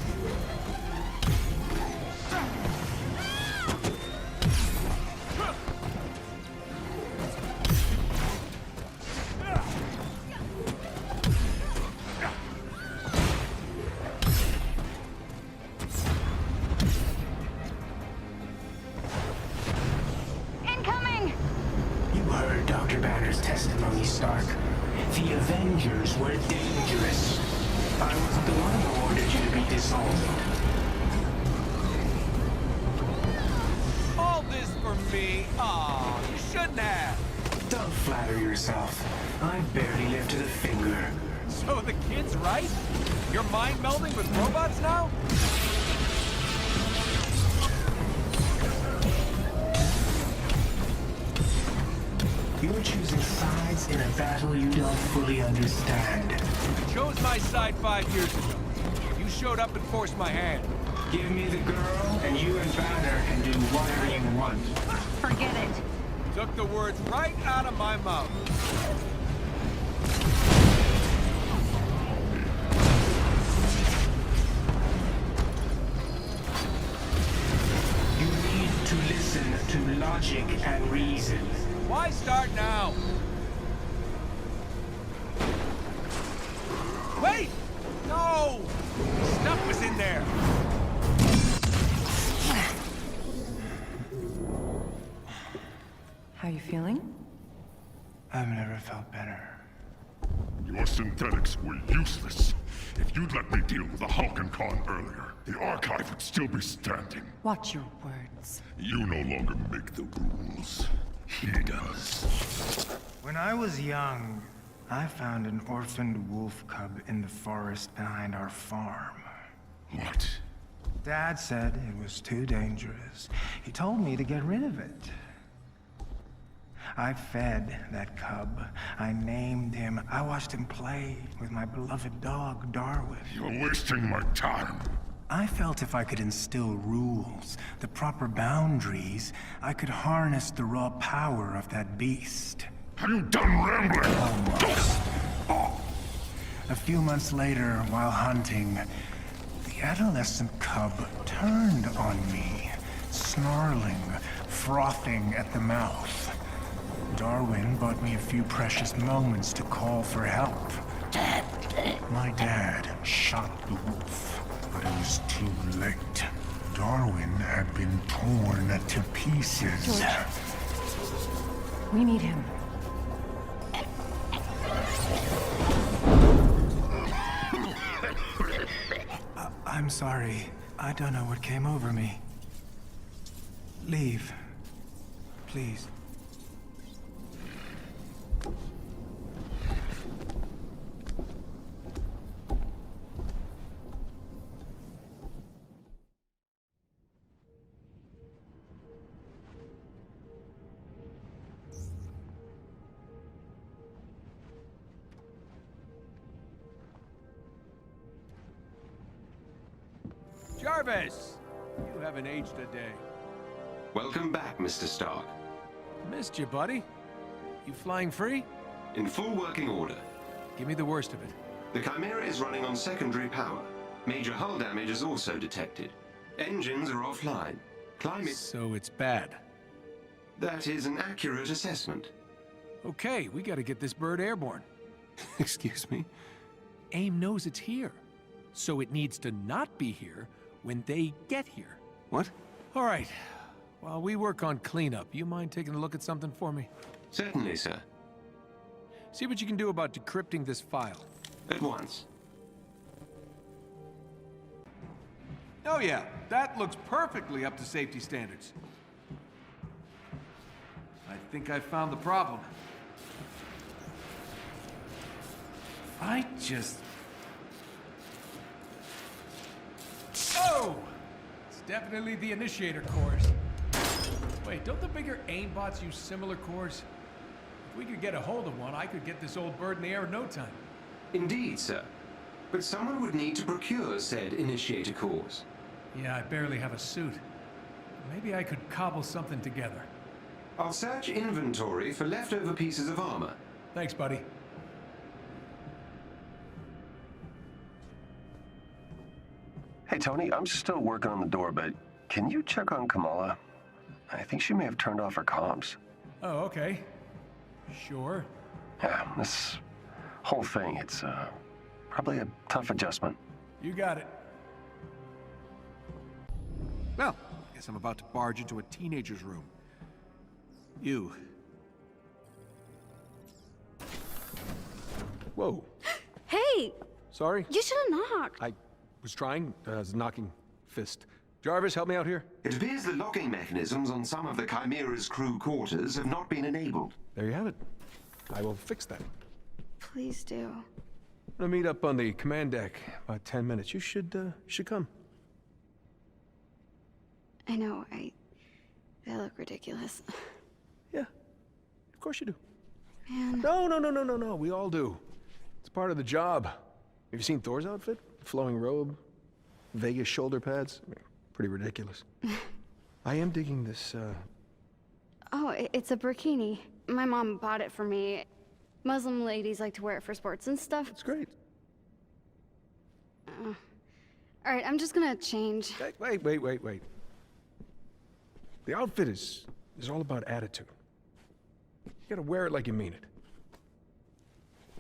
Incoming! You heard Dr. Banner's testimony, Stark. The Avengers were dangerous. I wasn't the one who ordered you to be dissolved. All this for me? Aw, you shouldn't have. Don't flatter yourself. I've barely lifted a finger. So the kid's right? You're mind melding with robots now? You're choosing sides in a battle you don't fully understand. I chose my side 5 years ago. You showed up and forced my hand. Give me the girl, and you and Banner can do whatever you want. Forget it. Took the words right out of my mouth. You need to listen to logic and reason. Why start now? Wait! No! Stuff was in there. How you feeling? I've never felt better. Your synthetics were useless. If you'd let me deal with the Hulk and Khan earlier, the archive would still be standing. Watch your words. You no longer make the rules. He does. When I was young, I found an orphaned wolf cub in the forest behind our farm. What? Dad said it was too dangerous. He told me to get rid of it. I fed that cub. I named him. I watched him play with my beloved dog, Darwin. You're wasting my time. I felt if I could instill rules, the proper boundaries, I could harness the raw power of that beast. Have you done rambling? Almost. A few months later, while hunting, the adolescent cub turned on me, snarling, frothing at the mouth. Darwin bought me a few precious moments to call for help. My dad shot the wolf, but it was too late. Darwin had been torn to pieces. George. We need him. I'm sorry. I don't know what came over me. Leave. Please. Jarvis! You haven't aged a day. Welcome back, Mr. Stark. Missed you, buddy. You flying free? In full working order. Give me the worst of it. The Chimera is running on secondary power. Major hull damage is also detected. Engines are offline. Climate... So it's bad. That is an accurate assessment. Okay, we gotta get this bird airborne. Excuse me? AIM knows it's here. So it needs to not be here when they get here. What? All right. While we work on cleanup, you mind taking a look at something for me? Certainly, sir. See what you can do about decrypting this file. At once. Oh yeah, that looks perfectly up to safety standards. I think I found the problem. I just... Oh! It's definitely the initiator cores. Wait, don't the bigger aimbots use similar cores? If we could get a hold of one, I could get this old bird in the air in no time. Indeed, sir. But someone would need to procure said initiator cores. Yeah, I barely have a suit. Maybe I could cobble something together. I'll search inventory for leftover pieces of armor. Thanks, buddy. Hey, Tony, I'm still working on the door, but can you check on Kamala? I think she may have turned off her comms. Oh, okay. Sure. Yeah, this whole thing, it's probably a tough adjustment. You got it. Well, guess I'm about to barge into a teenager's room. You. Whoa. Hey! Sorry? You should have knocked. I was trying. I was knocking fist. Jarvis, help me out here. It appears the locking mechanisms on some of the Chimera's crew quarters have not been enabled. There you have it. I will fix that. Please do. I'm gonna meet up on the command deck about 10 minutes. You should come. I know, I look ridiculous. Yeah, of course you do. Man. No. We all do. It's part of the job. Have you seen Thor's outfit? Flowing robe, Vegas shoulder pads. I mean, pretty ridiculous. I am digging this, Oh, it's a burkini. My mom bought it for me. Muslim ladies like to wear it for sports and stuff. It's great. All right, I'm just gonna change. Wait. The outfit is all about attitude. You gotta wear it like you mean it.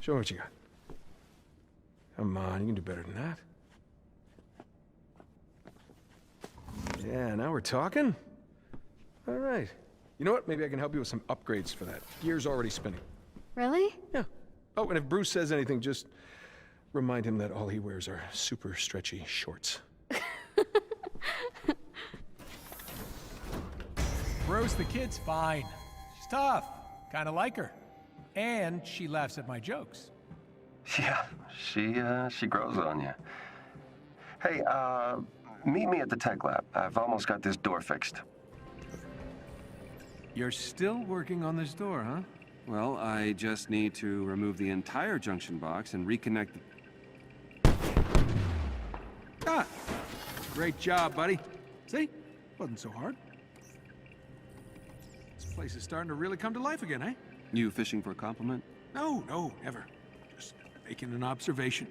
Show me what you got. Come on, you can do better than that. Yeah, now we're talking. All right. You know what? Maybe I can help you with some upgrades for that. Gear's already spinning. Really? Yeah. Oh, and if Bruce says anything, just remind him that all he wears are super stretchy shorts. Bruce, the kid's fine. She's tough. Kinda like her. And she laughs at my jokes. Yeah, she grows on you. Hey, meet me at the tech lab. I've almost got this door fixed. You're still working on this door, huh? Well, I just need to remove the entire junction box and reconnect the... Ah! Great job, buddy. See? Wasn't so hard. This place is starting to really come to life again, eh? You fishing for a compliment? No, never. Just making an observation.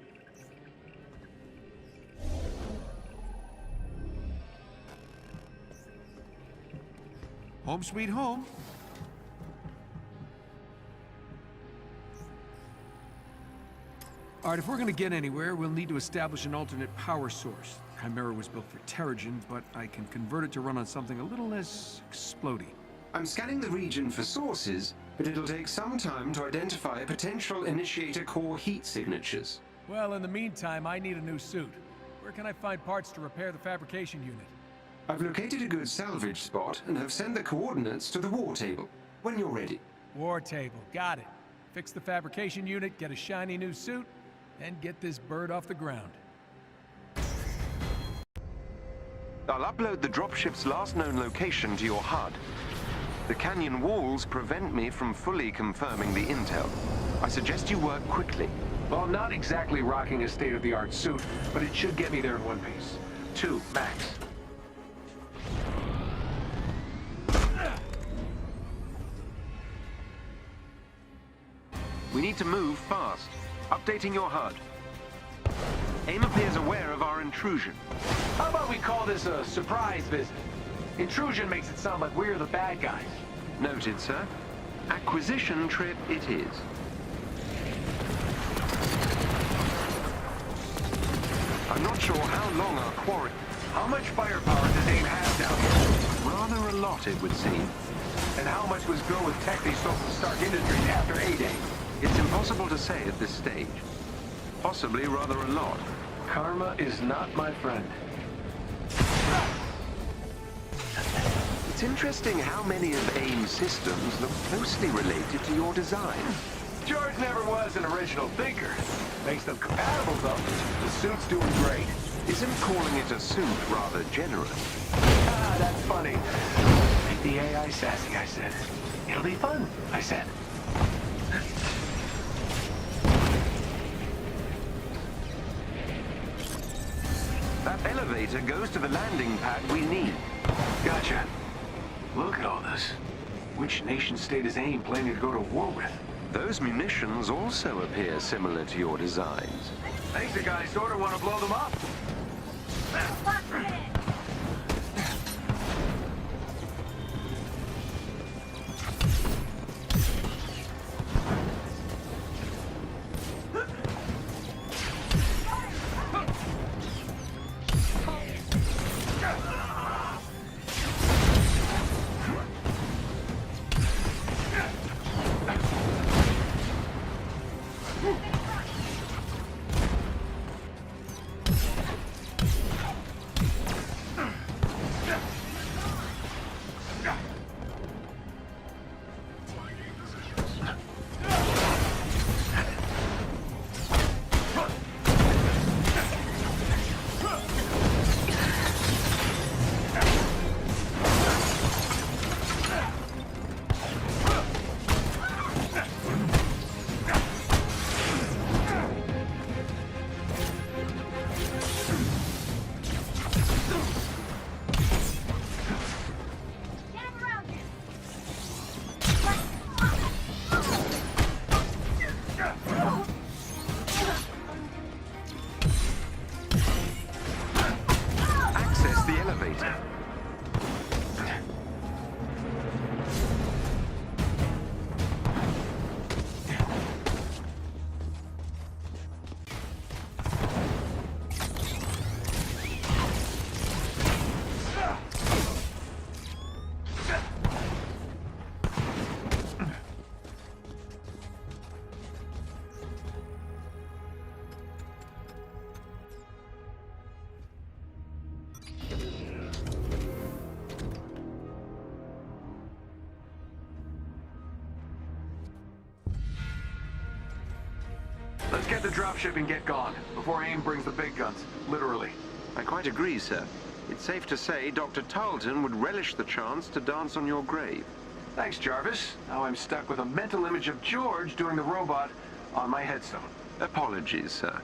Home sweet home. All right, if we're gonna get anywhere, we'll need to establish an alternate power source. Chimera was built for Terrigen, but I can convert it to run on something a little less explodey. I'm scanning the region for sources, but it'll take some time to identify potential initiator core heat signatures. Well, in the meantime, I need a new suit. Where can I find parts to repair the fabrication unit? I've located a good salvage spot and have sent the coordinates to the war table. When you're ready. War table, got it. Fix the fabrication unit, get a shiny new suit, and get this bird off the ground. I'll upload the dropship's last known location to your HUD. The canyon walls prevent me from fully confirming the intel. I suggest you work quickly. Well, I'm not exactly rocking a state-of-the-art suit, but it should get me there in one piece. 2, max. We need to move fast. Updating your HUD. AIM appears aware of our intrusion. How about we call this a surprise visit? Intrusion makes it sound like we're the bad guys. Noted, sir. Acquisition trip it is. I'm not sure how long our quarry... How much firepower does AIM have down here? Rather a lot, it would seem. And how much was built with tech they stole from Stark Industries after A-Day? It's impossible to say at this stage. Possibly rather a lot. Karma is not my friend. It's interesting how many of AIM's systems look closely related to your design. George never was an original thinker. Makes them compatible, though. The suit's doing great. Isn't calling it a suit rather generous? Ah, that's funny. Make the AI sassy, I said. It'll be fun, I said. That elevator goes to the landing pad we need. Gotcha. Look at all this. Which nation-state is AIM planning to go to war with? Those munitions also appear similar to your designs. Makes the guy sort of want to blow them up. Let's get the dropship and get gone, before AIM brings the big guns. Literally. I quite agree, sir. It's safe to say Dr. Tarleton would relish the chance to dance on your grave. Thanks, Jarvis. Now I'm stuck with a mental image of George doing the robot on my headstone. Apologies, sir.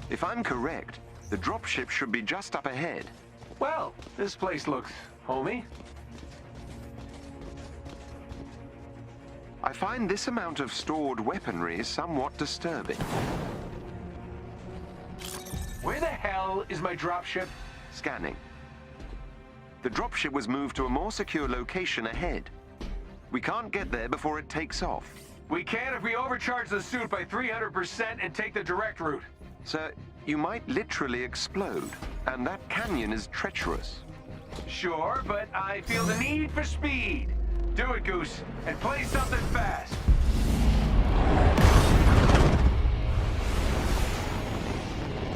If I'm correct, the dropship should be just up ahead. Well, this place looks homey. I find this amount of stored weaponry somewhat disturbing. Where the hell is my dropship? Scanning. The dropship was moved to a more secure location ahead. We can't get there before it takes off. We can if we overcharge the suit by 300% and take the direct route. Sir, you might literally explode, and that canyon is treacherous. Sure, but I feel the need for speed. Do it, Goose, and play something fast.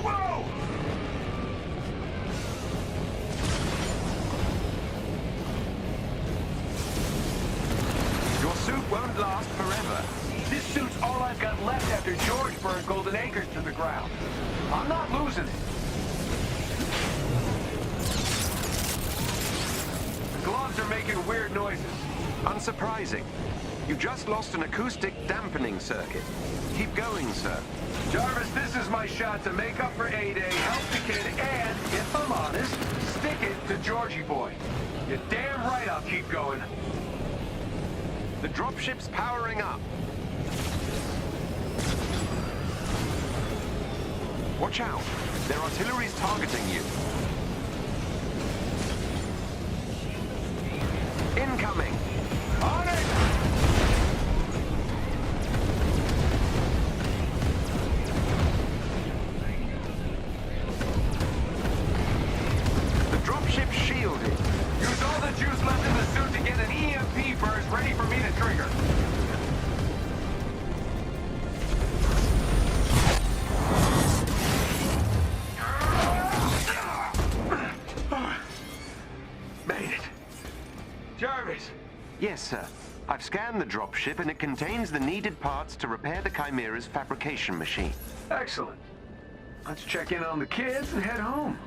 Whoa! Your suit won't last forever. This suit's all I've got left after George burned Golden Acres to the ground. I'm not losing it. The gloves are making weird noises. Unsurprising. You just lost an acoustic dampening circuit. Keep going, sir. Jarvis, this is my shot to make up for A-Day, help the kid, and, if I'm honest, stick it to Georgie boy. You're damn right I'll keep going. The dropship's powering up. Watch out. Their artillery's targeting you. Incoming. On it! The dropship's shielded. Use all the juice left in the suit to get an EMP burst ready for me to trigger. Made it. Jarvis. Yes, sir. I've scanned the dropship and it contains the needed parts to repair the Chimera's fabrication machine. Excellent. Let's check in on the kids and head home.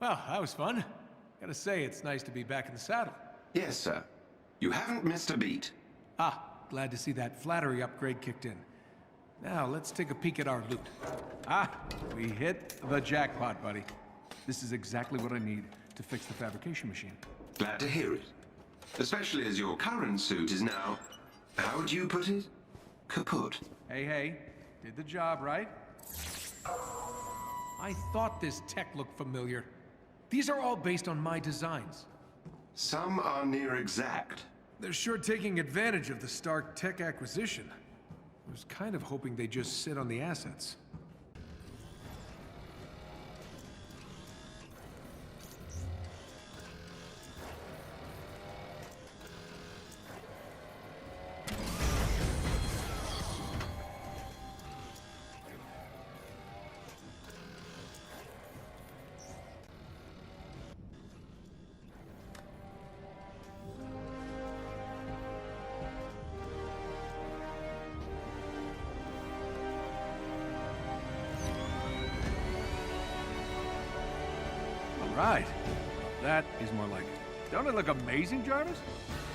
Well, that was fun. Gotta say, it's nice to be back in the saddle. Yes, sir. You haven't missed a beat. Ah, glad to see that flattery upgrade kicked in. Now, let's take a peek at our loot. Ah, we hit the jackpot, buddy. This is exactly what I need to fix the fabrication machine. Glad to hear it. Especially as your current suit is now, how would you put it? Kaput. Hey, did the job, right? I thought this tech looked familiar. These are all based on my designs. Some are near exact. They're sure taking advantage of the Stark tech acquisition. I was kind of hoping they'd just sit on the assets. Right. That is more like it. Don't I look amazing, Jarvis?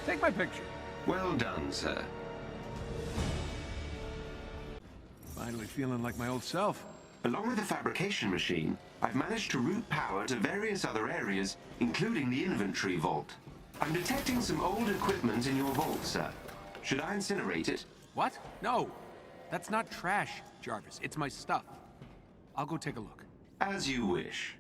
Take my picture. Well done, sir. Finally feeling like my old self. Along with the fabrication machine, I've managed to route power to various other areas, including the inventory vault. I'm detecting some old equipment in your vault, sir. Should I incinerate it? What? No. That's not trash, Jarvis. It's my stuff. I'll go take a look. As you wish.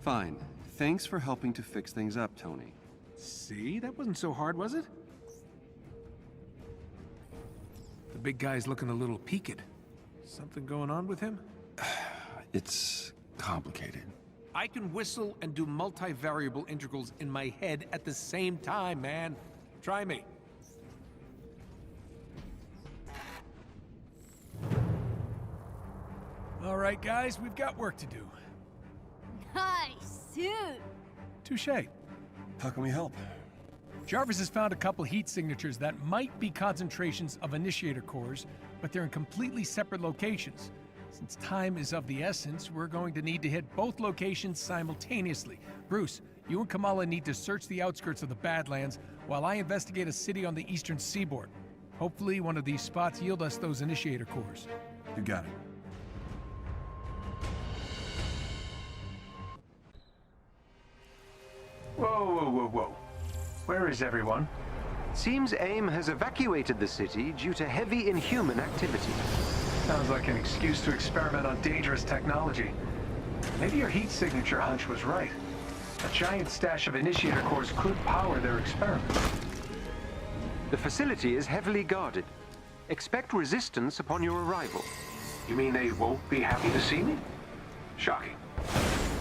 Fine. Thanks for helping to fix things up, Tony. See? That wasn't so hard, was it? The big guy's looking a little peaked. Something going on with him? It's complicated. I can whistle and do multivariable integrals in my head at the same time, man. Try me. All right, guys, we've got work to do. Nice suit. Touché. How can we help? Jarvis has found a couple heat signatures that might be concentrations of initiator cores, but they're in completely separate locations. Since time is of the essence, we're going to need to hit both locations simultaneously. Bruce, you and Kamala need to search the outskirts of the Badlands while I investigate a city on the eastern seaboard. Hopefully one of these spots yield us those initiator cores. You got it. Whoa. Where is everyone? Seems AIM has evacuated the city due to heavy inhuman activity. Sounds like an excuse to experiment on dangerous technology. Maybe your heat signature hunch was right. A giant stash of initiator cores could power their experiment. The facility is heavily guarded. Expect resistance upon your arrival. You mean they won't be happy to see me? Shocking.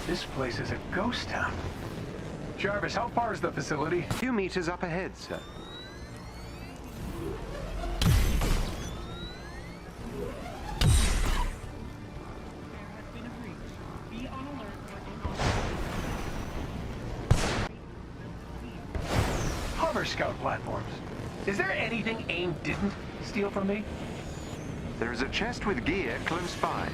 This place is a ghost town. Jarvis, how far is the facility? A few meters up ahead, sir. Hover scout platforms. Is there anything AIM didn't steal from me? There is a chest with gear close by.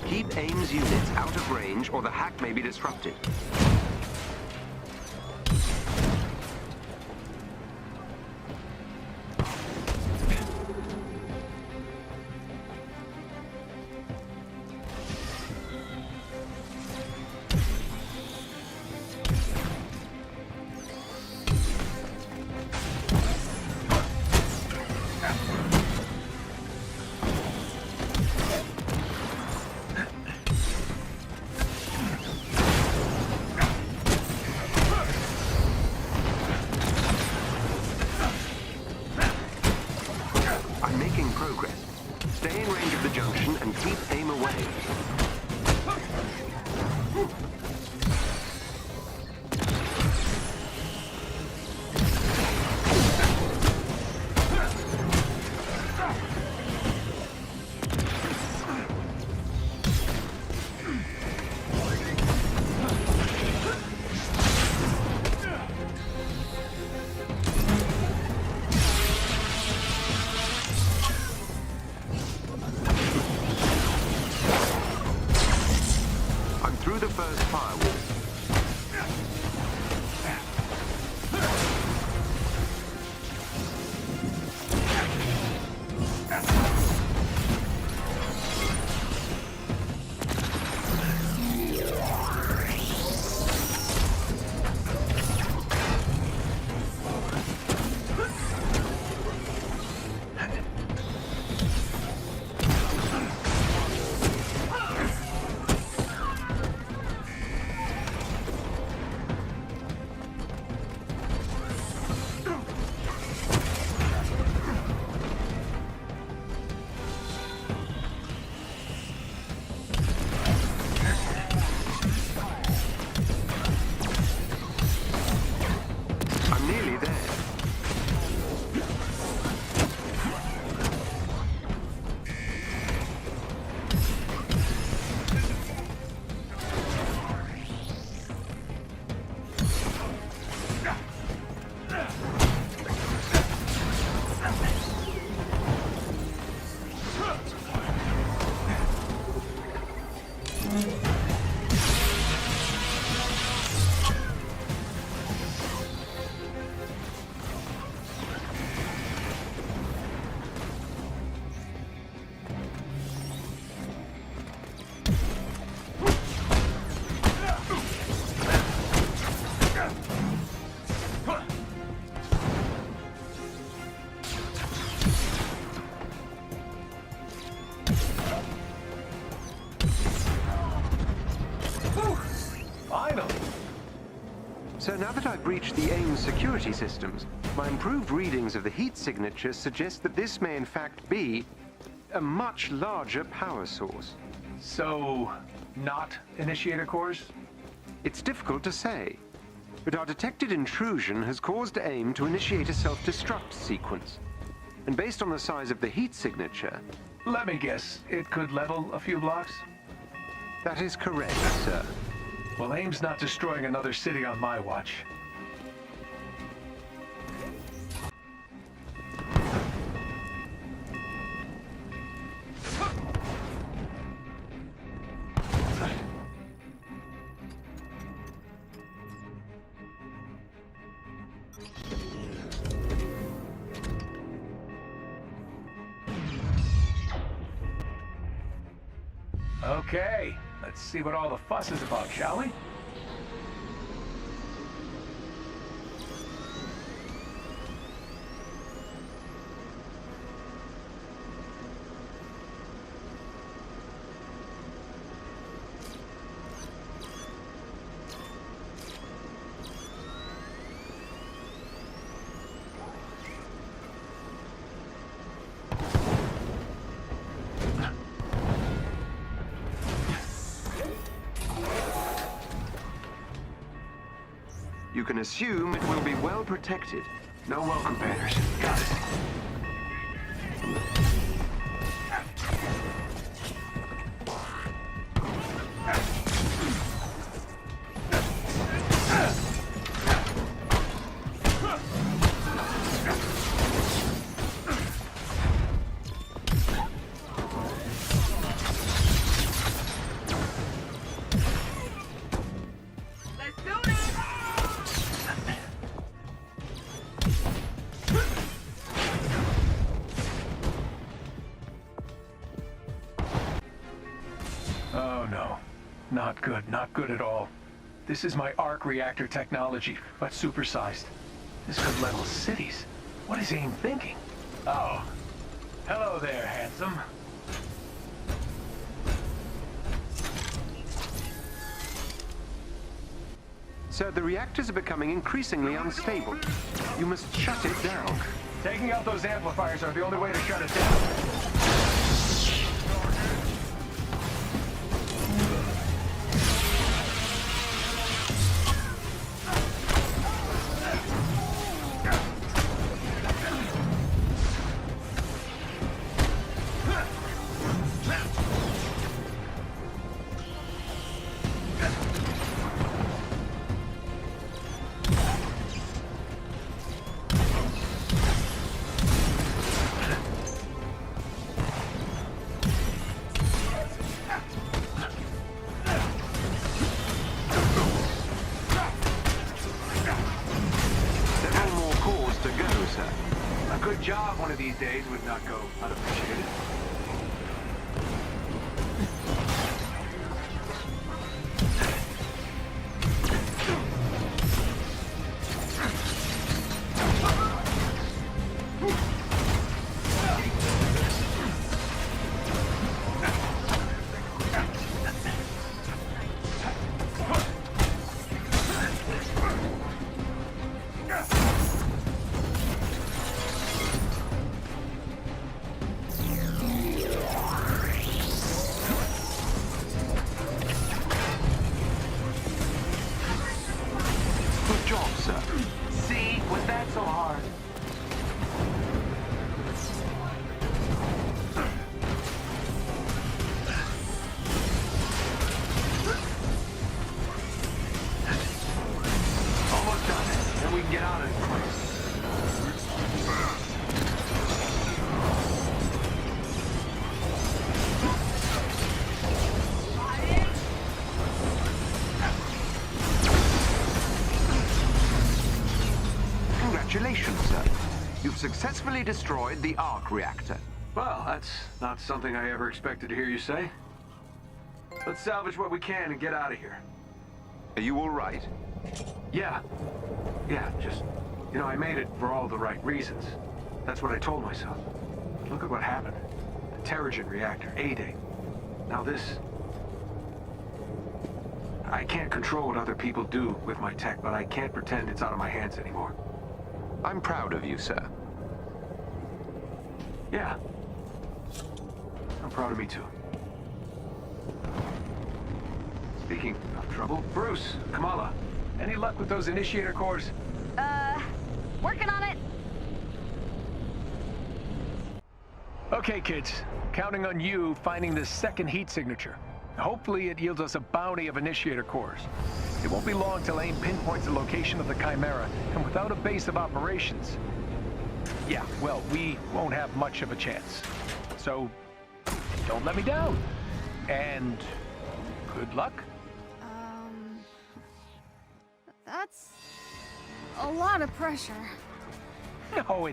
Keep AIM's units out of range or the hack may be disrupted. So now that I've breached the AIM security systems, my improved readings of the heat signatures suggest that this may in fact be a much larger power source. So, not initiator cores? It's difficult to say, but our detected intrusion has caused AIM to initiate a self-destruct sequence. And based on the size of the heat signature... Let me guess, it could level a few blocks? That is correct, sir. Well, AIM's not destroying another city on my watch. Okay, let's see what all the fuss is about, shall we? You can assume it will be well protected. No welcome banners. Got it. Oh no. Not good, not good at all. This is my arc reactor technology, but supersized. This could level cities. What is AIM thinking? Oh. Hello there, handsome. Sir, the reactors are becoming increasingly unstable. You must shut it down. Taking out those amplifiers are the only way to shut it down. Good job one of these days would not go unappreciated. Congratulations, sir. You've successfully destroyed the arc reactor. Well, that's not something I ever expected to hear you say. Let's salvage what we can and get out of here. Are you all right? Yeah. Yeah, just... You know, I made it for all the right reasons. That's what I told myself. Look at what happened. The Terrigen reactor, A-Day. Now this... I can't control what other people do with my tech, but I can't pretend it's out of my hands anymore. I'm proud of you, sir. Yeah. I'm proud of me too. Speaking of trouble, Bruce, Kamala, any luck with those initiator cores? Working on it. Okay, kids. Counting on you finding this second heat signature. Hopefully it yields us a bounty of initiator cores. It won't be long till AIM pinpoints the location of the Chimera, and without a base of operations, yeah, well, we won't have much of a chance. So, don't let me down. And good luck. That's a lot of pressure. No,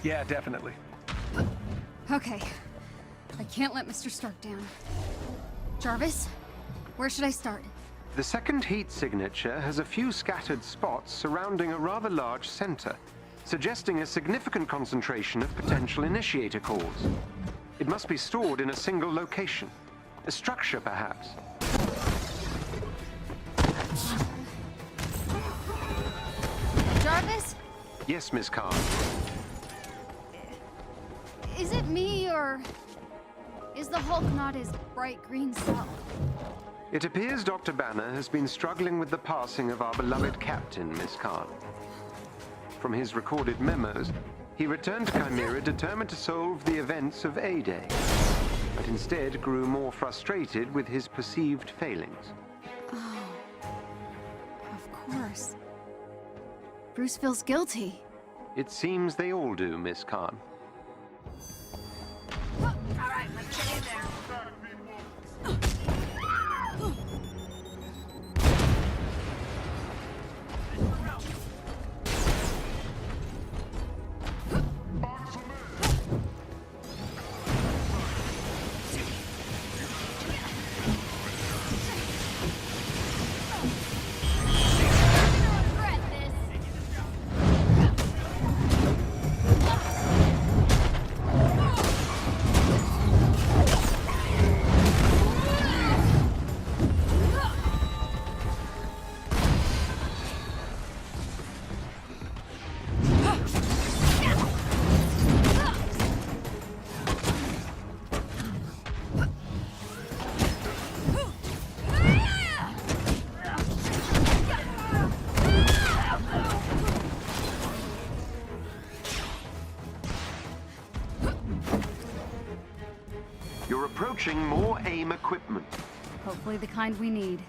yeah, definitely. Okay. I can't let Mr. Stark down. Jarvis, where should I start? The second heat signature has a few scattered spots surrounding a rather large center, suggesting a significant concentration of potential initiator cores. It must be stored in a single location. A structure, perhaps. Jarvis? Yes, Miss Khan. Is it me, or is the Hulk not his bright green self? It appears Dr. Banner has been struggling with the passing of our beloved captain, Miss Khan. From his recorded memos, he returned to Chimera determined to solve the events of A-Day, but instead grew more frustrated with his perceived failings. Oh, of course. Bruce feels guilty. It seems they all do, Miss Khan. All right, let's get in there. You're approaching more AIM equipment. Hopefully the kind we need.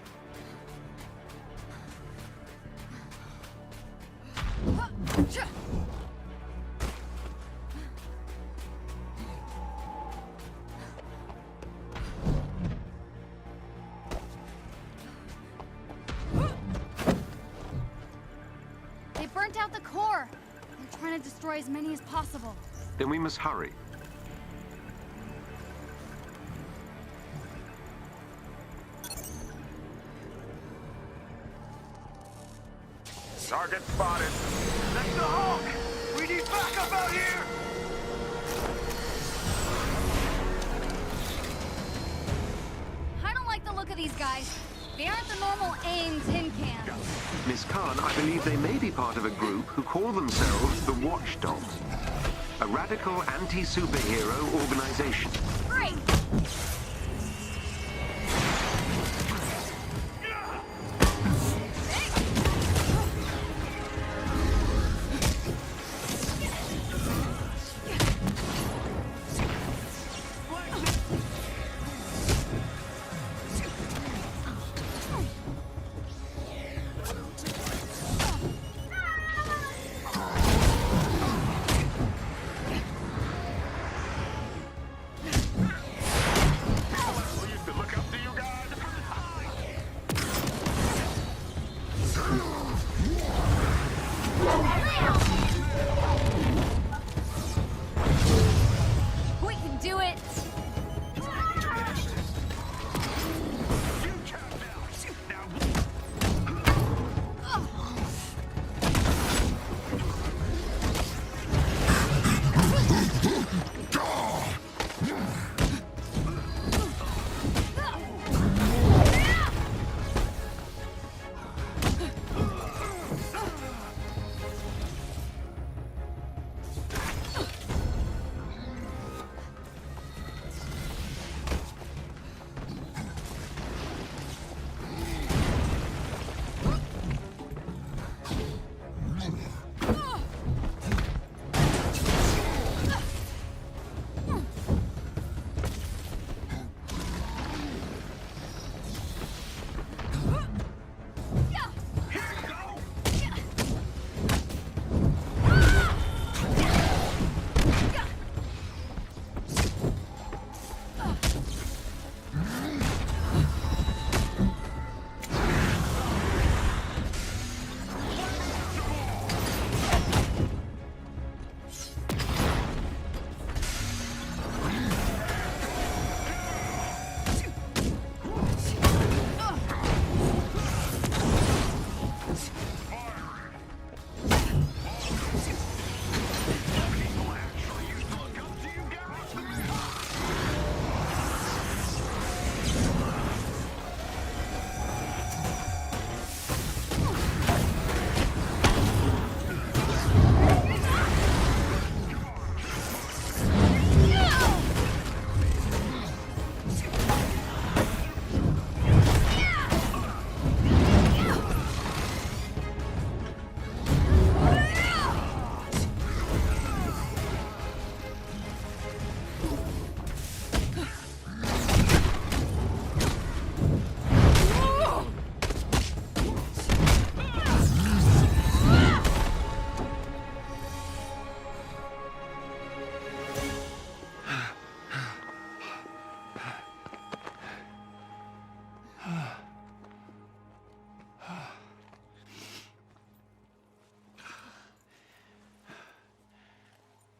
They burnt out the core. They're trying to destroy as many as possible. Then we must hurry. Target spotted. That's the Hulk! We need backup out here! I don't like the look of these guys. They aren't the normal AIM tin cans. Miss Khan, I believe they may be part of a group who call themselves the Watchdogs, a radical anti-superhero organization. Great!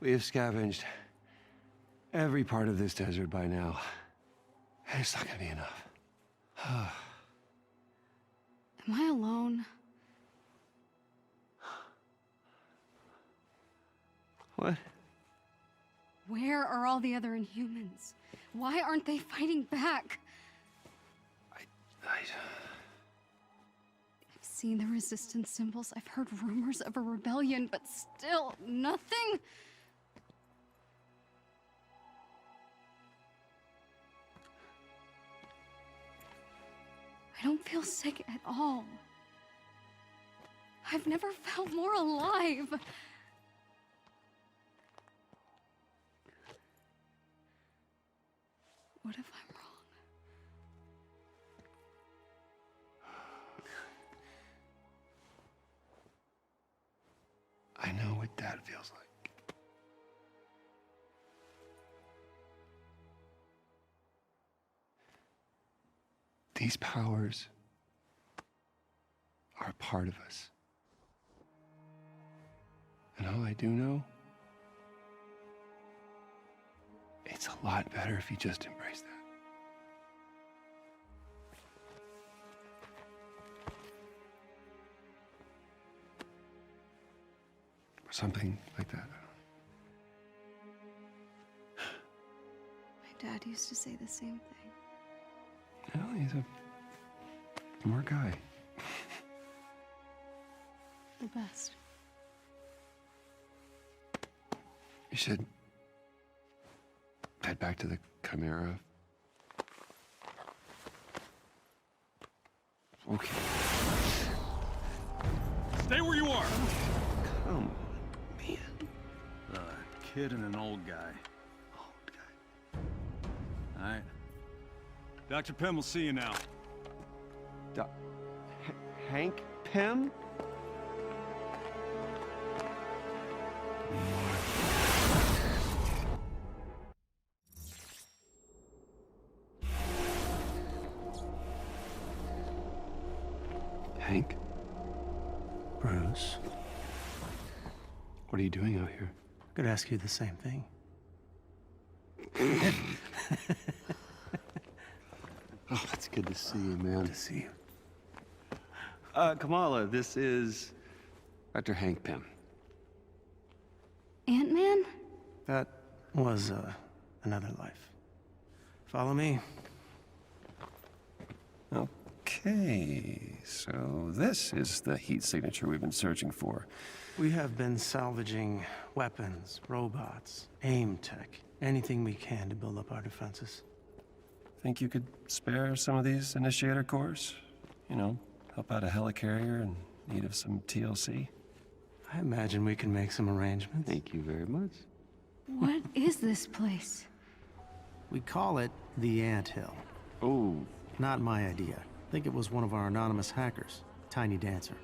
We have scavenged every part of this desert by now. And it's not gonna be enough. Am I alone? What? Where are all the other Inhumans? Why aren't they fighting back? I've seen the resistance symbols. I've heard rumors of a rebellion, but still nothing. I don't feel sick at all. I've never felt more alive. What if I'm wrong? I know what Dad feels like. These powers are a part of us. And all I do know, it's a lot better if you just embrace that. Or something like that. My dad used to say the same thing. Well, he's a smart guy. The best. You should head back to the Chimera. Okay. Stay where you are! Come on, man. A kid and an old guy. All right. Dr. Pym will see you now. Hank Pym? Hank? Bruce? What are you doing out here? I could ask you the same thing. Oh, it's good to see you, man. Good to see you. Kamala, this is Dr. Hank Pym. Ant-Man? That was another life. Follow me. Okay, so this is the heat signature we've been searching for. We have been salvaging weapons, robots, aim tech, anything we can to build up our defenses. Think you could spare some of these initiator cores? You know, help out a helicarrier in need of some TLC? I imagine we can make some arrangements. Thank you very much. What is this place? We call it the Anthill. Oh. Not my idea. I think it was one of our anonymous hackers, Tiny Dancer.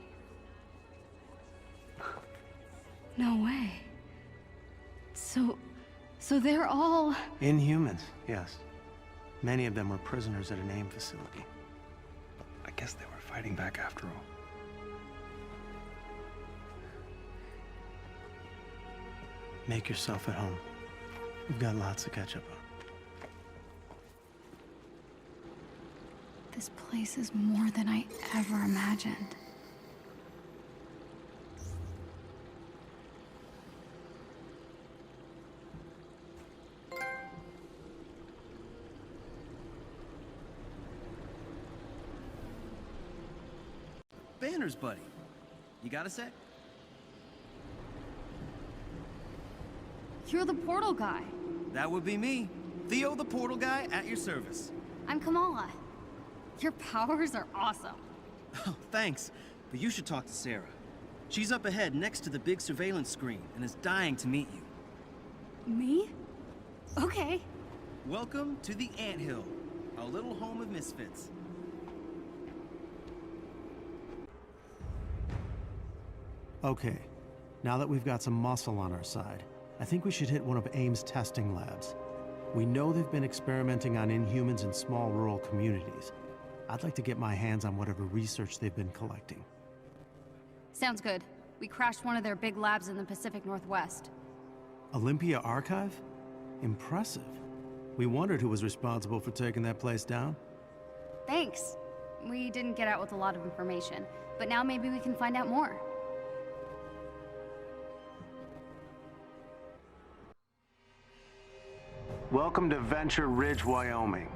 No way. So they're all... Inhumans, yes. Many of them were prisoners at an AIM facility. I guess they were fighting back after all. Make yourself at home. We've got lots to catch up on. This place is more than I ever imagined. Banners, buddy. You got a sec? You're the portal guy. That would be me. Theo, the portal guy, at your service. I'm Kamala. Your powers are awesome. Oh, thanks. But you should talk to Sarah. She's up ahead next to the big surveillance screen and is dying to meet you. Me? Okay. Welcome to the Anthill, our little home of misfits. Okay, now that we've got some muscle on our side, I think we should hit one of AIM's testing labs. We know they've been experimenting on Inhumans in small rural communities. I'd like to get my hands on whatever research they've been collecting. Sounds good. We crashed one of their big labs in the Pacific Northwest. Olympia Archive? Impressive. We wondered who was responsible for taking that place down. Thanks. We didn't get out with a lot of information, but now maybe we can find out more. Welcome to Venture Ridge, Wyoming.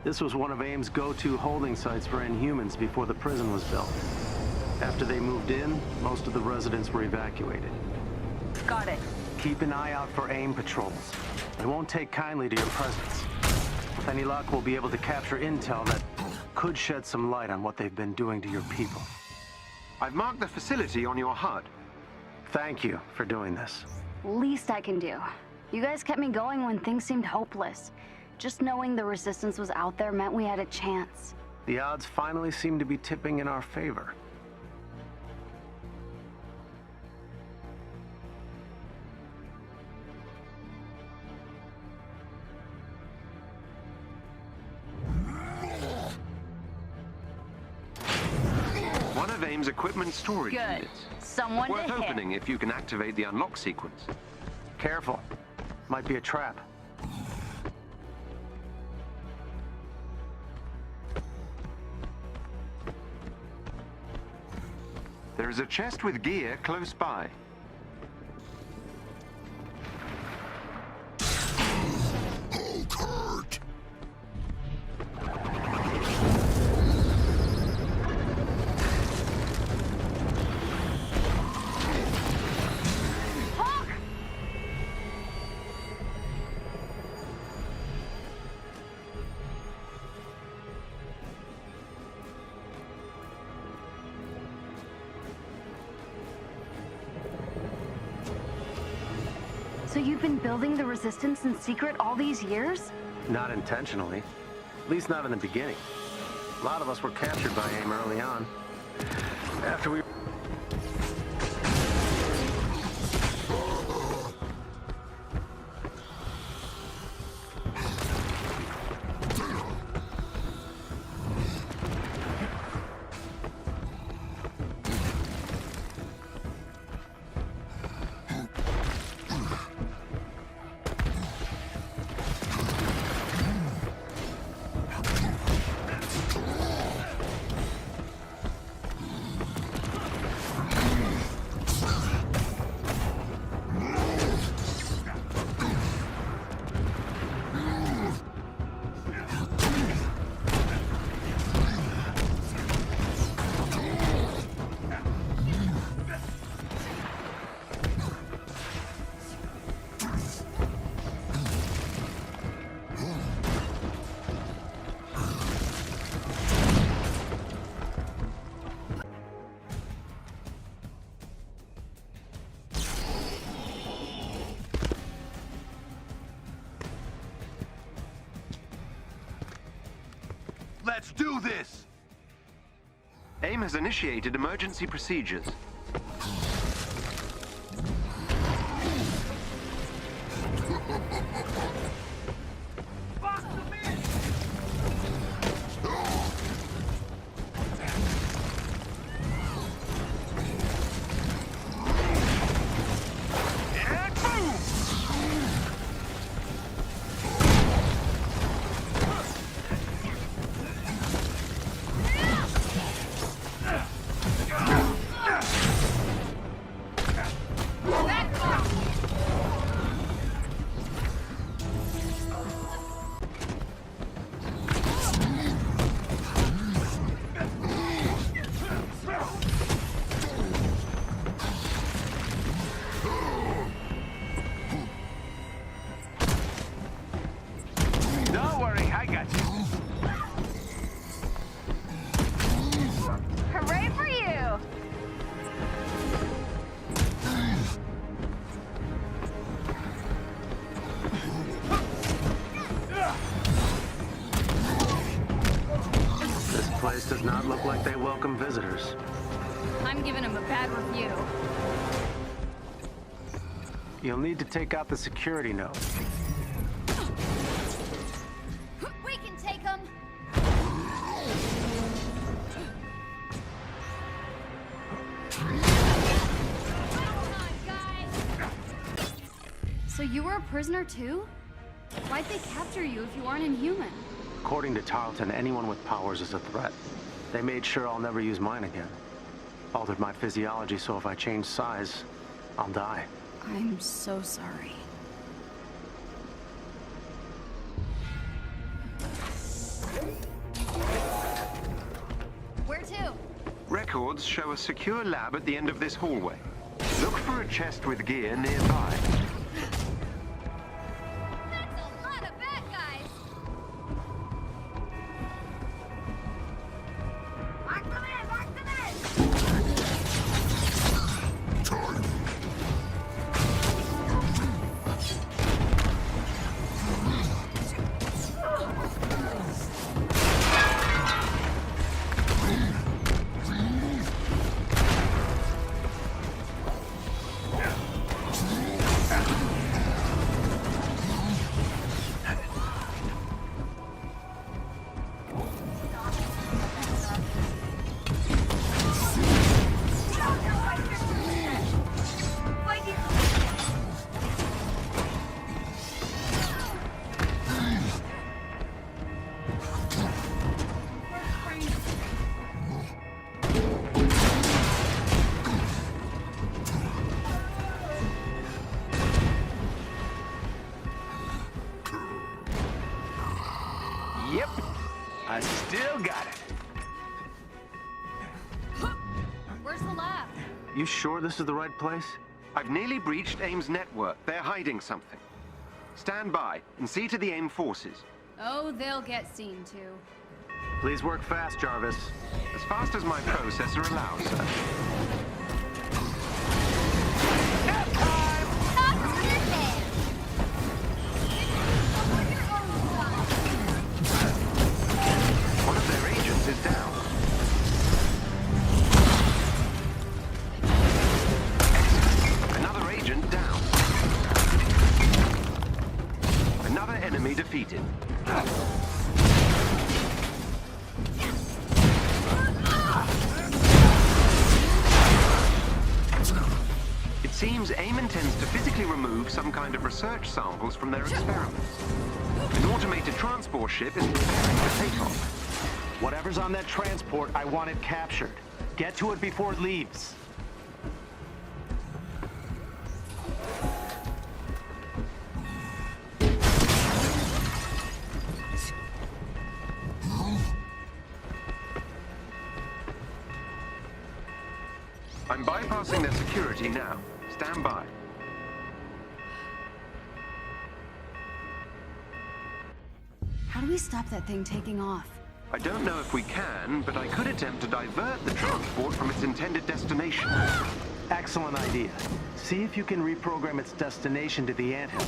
This was one of AIM's go-to holding sites for Inhumans before the prison was built. After they moved in, most of the residents were evacuated. Got it. Keep an eye out for AIM patrols. They won't take kindly to your presence. With any luck, we'll be able to capture intel that could shed some light on what they've been doing to your people. I've marked the facility on your HUD. Thank you for doing this. Least I can do. You guys kept me going when things seemed hopeless. Just knowing the resistance was out there meant we had a chance. The odds finally seem to be tipping in our favor. One of AIM's equipment storage Good. units. Someone Worth to hit. opening if you can activate the unlock sequence. Careful. Might be a trap. There is a chest with gear close by. Kurt! So you've been building the resistance in secret all these years? Not intentionally. At least not in the beginning. A lot of us were captured by AIM early on. After we... Let's do this! AIM has initiated emergency procedures. Don't worry, I got you. Hooray for you! This place does not look like they welcome visitors. I'm giving him a bad review. You'll need to take out the security node. We can take him! So you were a prisoner too? Why'd they capture you if you aren't inhuman? According to Tarleton, anyone with powers is a threat. They made sure I'll never use mine again. Altered my physiology so if I change size, I'll die. I'm so sorry. Where to? Records show a secure lab at the end of this hallway. Look for a chest with gear nearby. That's a lot of bad guys! Mark them in! Mark them Yep, I still got it. Where's the lab? You sure this is the right place? I've nearly breached AIM's network. They're hiding something. Stand by and see to the AIM forces. Oh, they'll get seen to. Please work fast, Jarvis. As fast as my processor allows, sir. One of their agents is down. Another agent down. Another enemy defeated. It seems AIM intends to physically remove some kind of research samples from their experiments. An automated transport ship is preparing for takeoff. Whatever's on that transport, I want it captured. Get to it before it leaves. I'm bypassing their security now. Stand by. How do we stop that thing taking off? I don't know if we can, but I could attempt to divert the transport from its intended destination. Excellent idea. See if you can reprogram its destination to the anthill.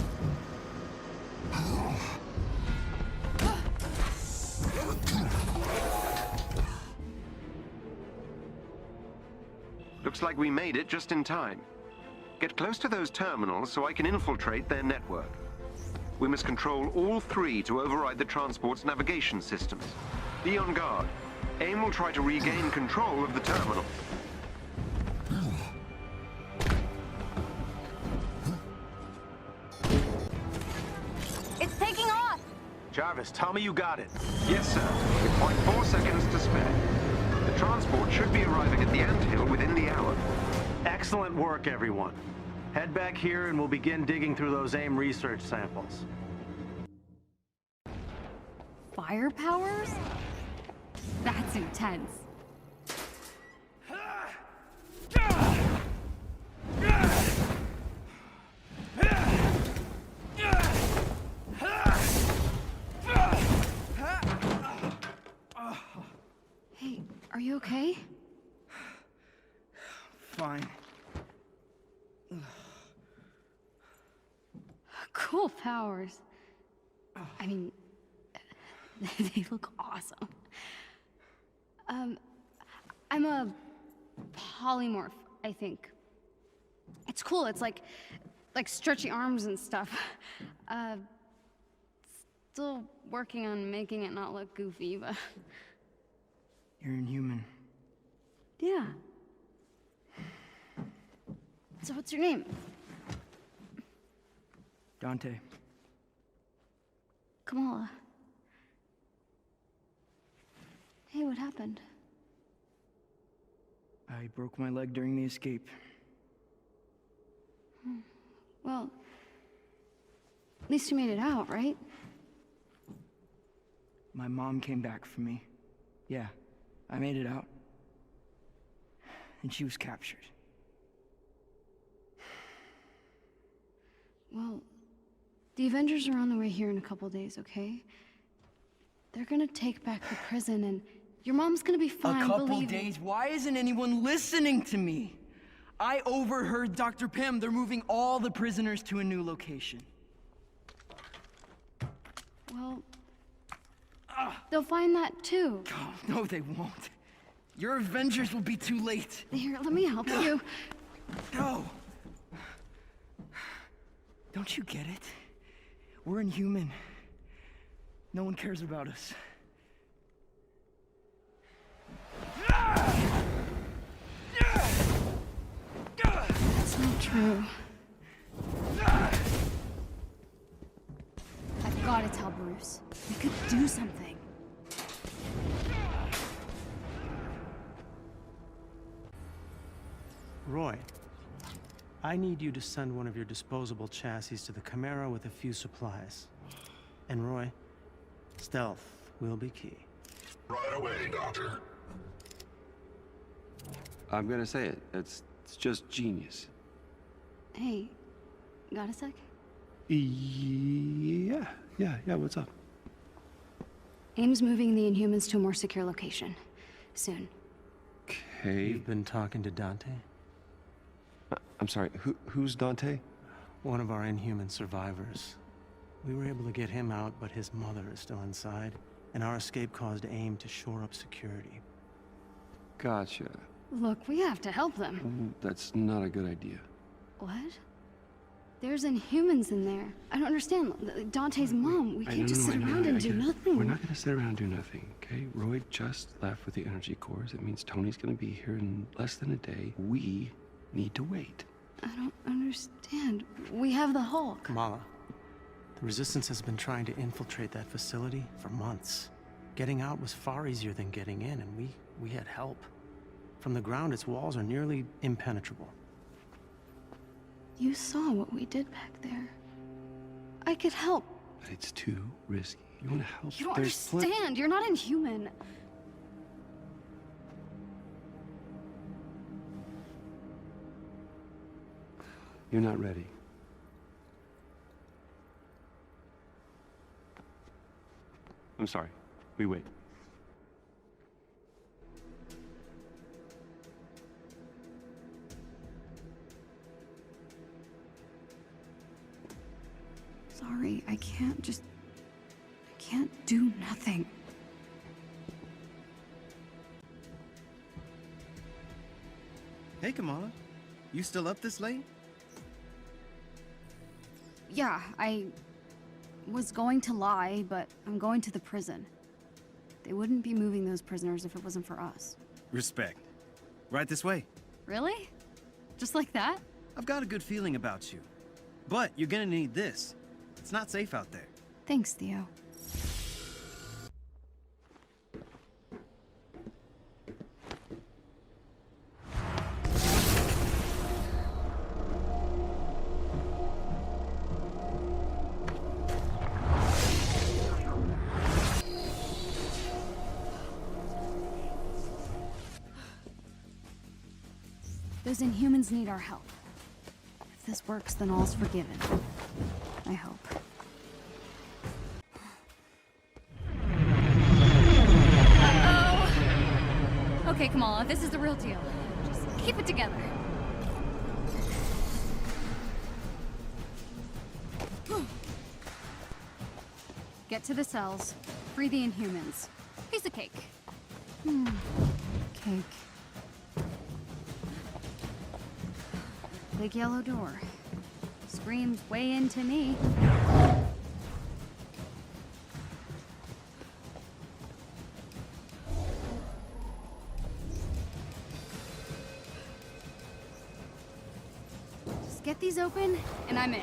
Looks like we made it just in time. Get close to those terminals so I can infiltrate their network. We must control all three to override the transport's navigation systems. Be on guard. AIM will try to regain control of the terminal. It's taking off! Jarvis, tell me you got it. Yes, sir. With 0.4 seconds to spare. The transport should be arriving at the anthill within the hour. Excellent work, everyone. Head back here and we'll begin digging through those AIM research samples. Fire powers? That's intense. Hey, are you okay? Fine. Cool powers. I mean, they look awesome. I'm a polymorph, I think. It's cool. It's like stretchy arms and stuff. Still working on making it not look goofy, but You're inhuman. yeah. So what's your name? Dante. Kamala. Hey, what happened? I broke my leg during the escape. Well, at least you made it out, right? My mom came back for me. Yeah, I made it out. And she was captured. Well, the Avengers are on the way here in a couple days, okay? They're gonna take back the prison and your mom's gonna be fine, A couple believe days? Why isn't anyone listening to me? I overheard Dr. Pym. They're moving all the prisoners to a new location. Well, they'll find that too. Oh, no, they won't. Your Avengers will be too late. Here, let me help you. No. Don't you get it? We're inhuman. No one cares about us. That's not true. I've got to tell Bruce. We could do something. Roy, I need you to send one of your disposable chassis to the Chimera with a few supplies. And Roy, stealth will be key. Right away, Doctor. I'm gonna say it. It's just genius. Hey, got a sec? Yeah, what's up? AIM's moving the Inhumans to a more secure location. Soon. Okay. You've been talking to Dante? I'm sorry, who's Dante? One of our Inhuman survivors. We were able to get him out, but his mother is still inside, and our escape caused AIM to shore up security. Gotcha. Look, we have to help them. That's not a good idea. What? There's Inhumans in there. I don't understand. Dante's mom. We can't just sit around and do nothing. We're not gonna sit around and do nothing, okay? Roy just left with the energy cores. It means Tony's gonna be here in less than a day. We need to wait. I don't understand. We have the Hulk. Kamala, the Resistance has been trying to infiltrate that facility for months. Getting out was far easier than getting in, and we had help. From the ground, its walls are nearly impenetrable. You saw what we did back there. I could help. But it's too risky. You wanna help? You don't understand. You're not Inhuman. You're not ready. I'm sorry. We wait. Sorry, I can't do nothing. Hey, Kamala. You still up this late? Yeah, I was going to lie, but I'm going to the prison. They wouldn't be moving those prisoners if it wasn't for us. Respect. Right this way. Really? Just like that? I've got a good feeling about you. But you're gonna need this. It's not safe out there. Thanks, Theo. Those Inhumans need our help. If this works, then all's forgiven. I hope. Uh-oh! Okay, Kamala, this is the real deal. Just keep it together. Get to the cells. Free the Inhumans. Piece of cake. Cake. Big yellow door. Screams way into me. Just get these open, and I'm in.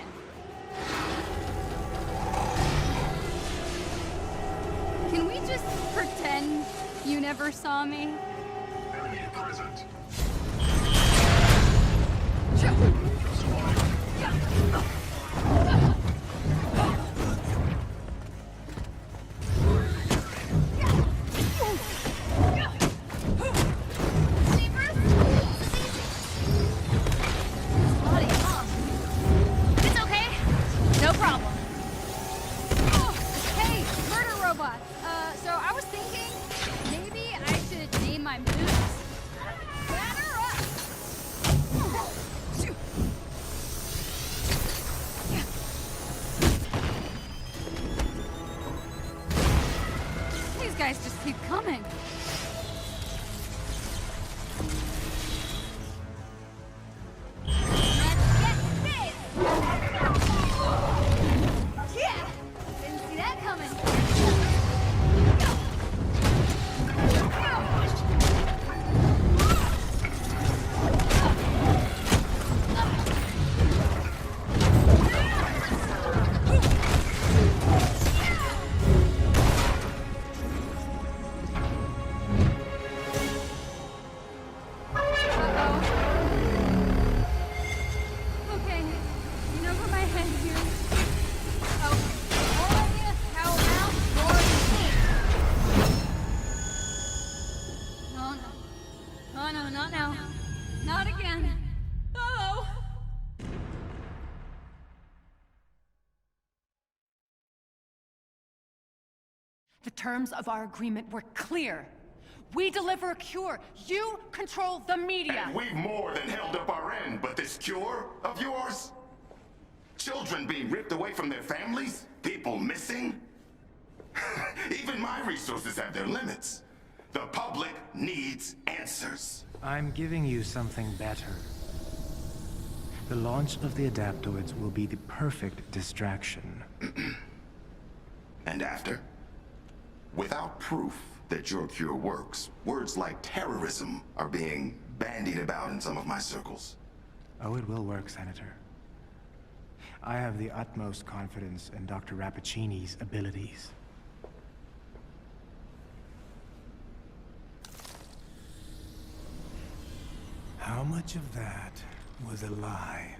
You never saw me. Enemy present. It's okay. No problem. Hey, murder robot. So I was thinking maybe I should name my moves. Batter up. These guys just keep coming. Yeah! Didn't see that coming. Okay, you know where my head here. Oh, how about more No, no. Oh no, not now. Not again. Oh. The terms of our agreement were clear. We deliver a cure. You control the media. And we've more than held up our end, but this cure of yours? Children being ripped away from their families? People missing? Even my resources have their limits. The public needs answers. I'm giving you something better. The launch of the adaptoids will be the perfect distraction. And after? Without proof that your cure works, words like terrorism are being bandied about in some of my circles. Oh, it will work, Senator. I have the utmost confidence in Dr. Rappaccini's abilities. How much of that was a lie?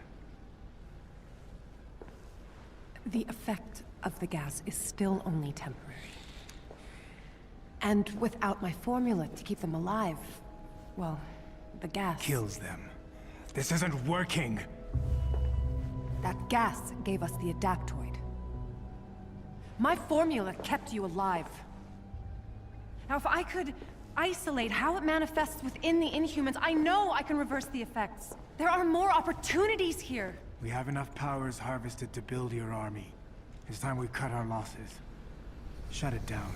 The effect of the gas is still only temporary. And without my formula to keep them alive, well, the gas... Kills them. This isn't working! That gas gave us the adaptoid. My formula kept you alive. Now, if I could isolate how it manifests within the Inhumans, I know I can reverse the effects. There are more opportunities here. We have enough powers harvested to build your army. It's time we cut our losses. Shut it down.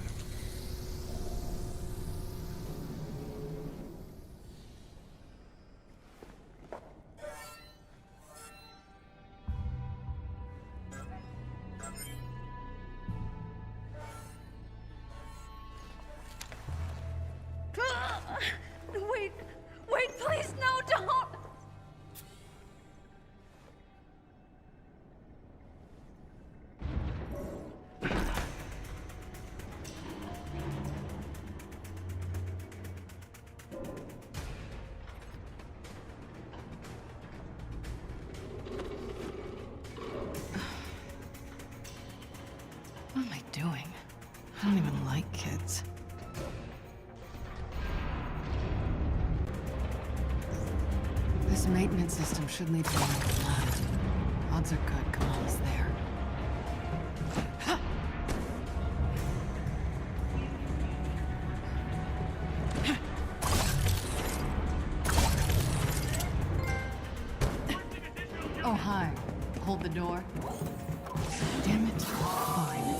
Wait, please, no, don't! What am I doing? I don't even like kids. This maintenance system should lead to another lab. Odds are good Kamala's there. Oh, hi. Hold the door. Damn it. Fine.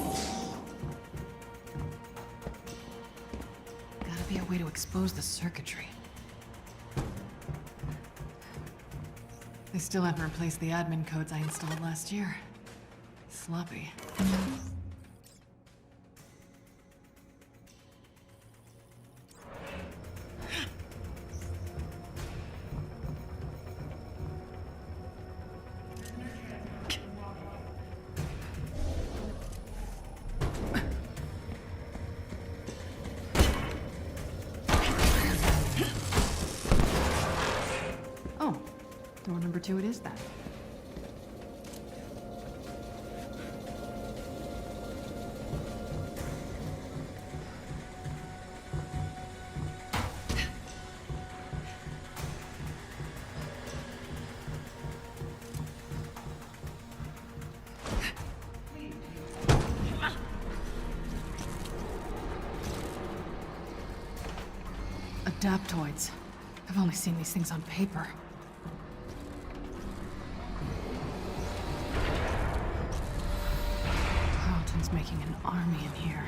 Gotta be a way to expose the circuitry. They still haven't replaced the admin codes I installed last year. Sloppy. Door number 2 it is then. Adaptoids. I've only seen these things on paper. Carlton's making an army in here.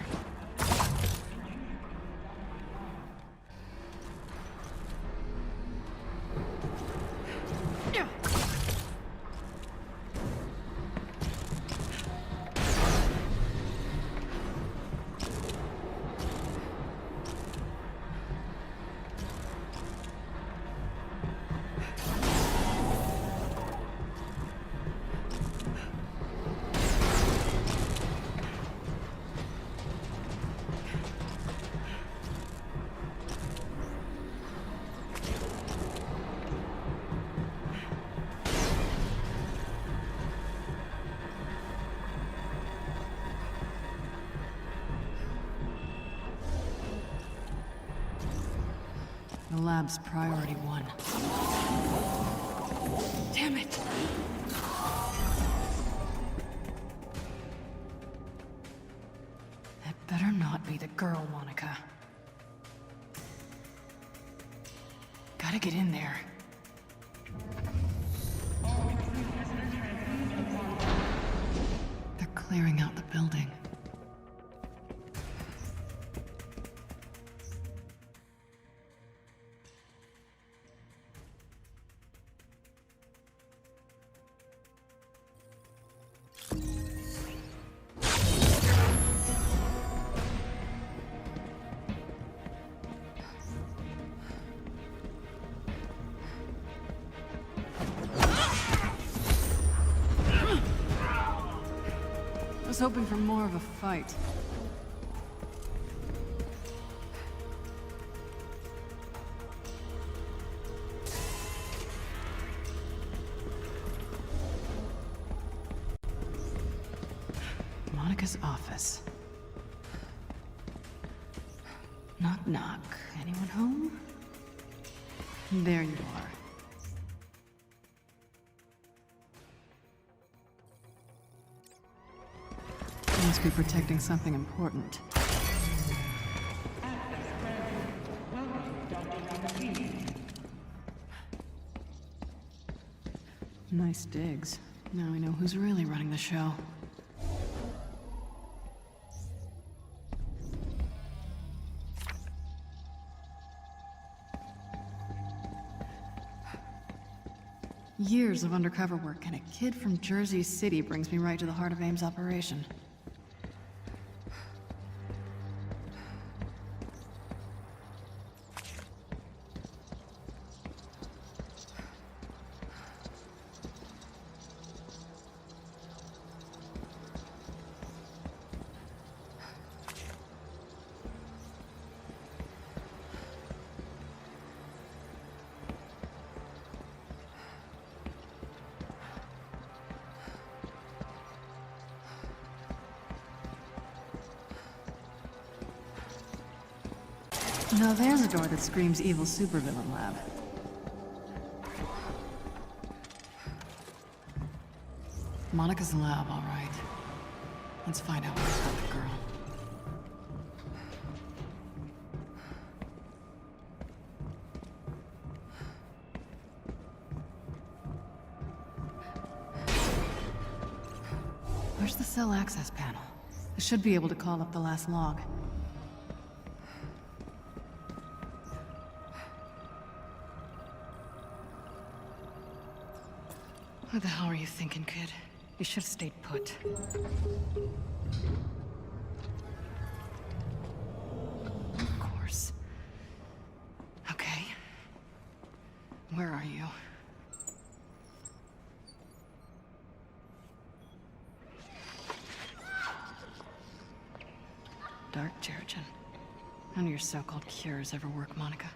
The lab's priority 1. Damn it! That better not be the girl, Monica. Gotta get in there. They're clearing out the building. I was hoping for more of a fight. Monica's office. Knock, knock. Anyone home? There you are. You must be protecting something important. Nice digs. Now I know who's really running the show. Years of undercover work, and a kid from Jersey City brings me right to the heart of AIM's operation. Now there's a door that screams evil supervillain lab. Monica's lab, all right. Let's find out what's about the girl. Where's the cell access panel? I should be able to call up the last log. What the hell are you thinking, kid? You should have stayed put. Of course. Okay. Where are you? Dark Terrigen. None of your so-called cures ever work, Monica.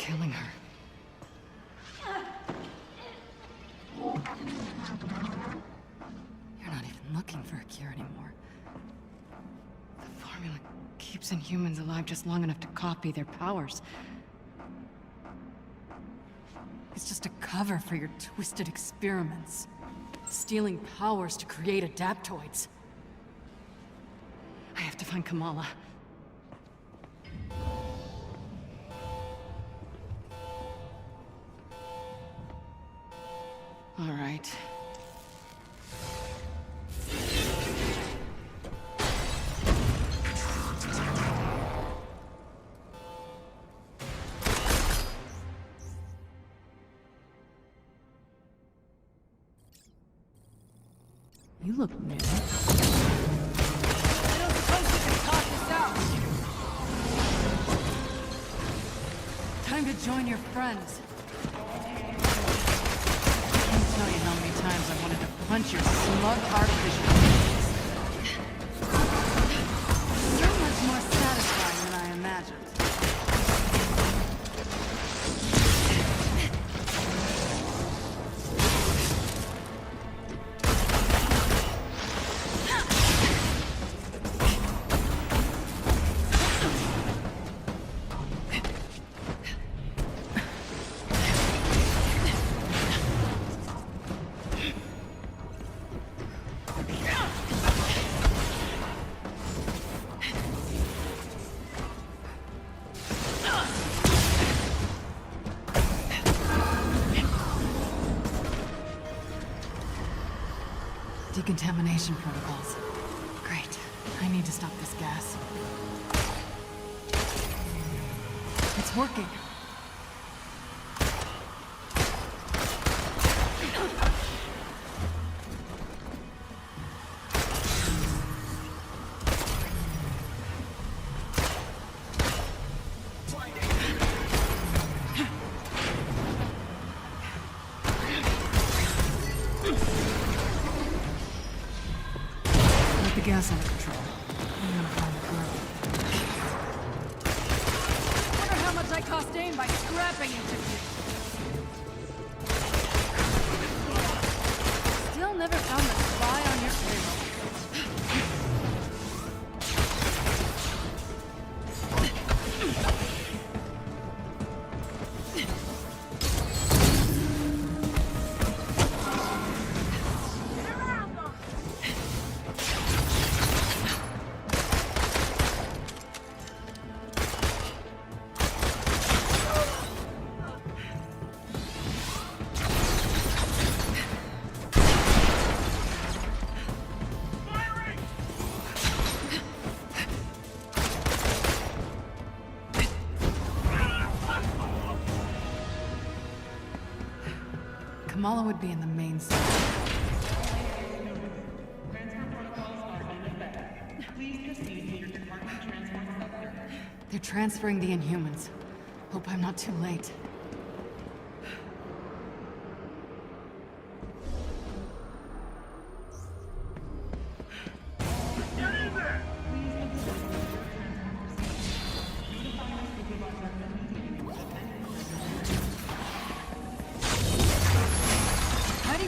killing her. You're not even looking for a cure anymore. The formula keeps Inhumans alive just long enough to copy their powers. It's just a cover for your twisted experiments. Stealing powers to create adaptoids. I have to find Kamala. All right. You look new. Time to join your friends. I can't tell you how many times I wanted to punch your smug artificial face. So much more satisfying than I imagined. Decontamination protocols. Great. I need to stop this gas. It's working. Gas under control. I'm gonna find the girl. Wonder how much I cost AIM by scrapping into you. Still never found the spy on your payroll. Kamala would be in the main cell. They're transferring the Inhumans. Hope I'm not too late.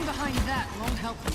Behind that won't help you.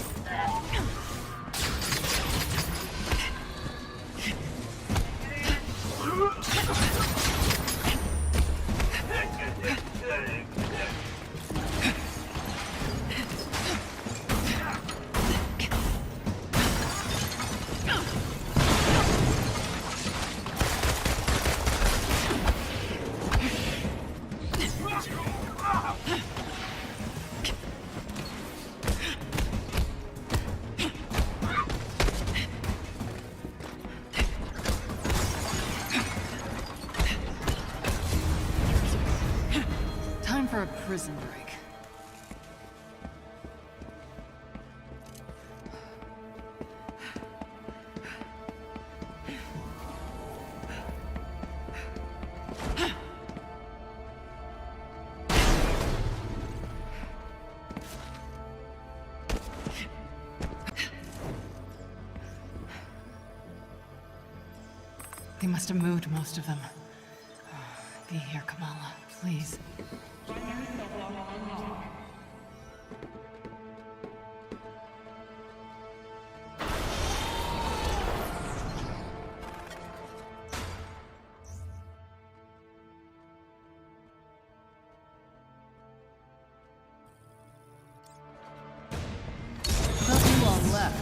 For a prison break. They must have moved most of them. Be here, Kamala. Please. Thought you all left.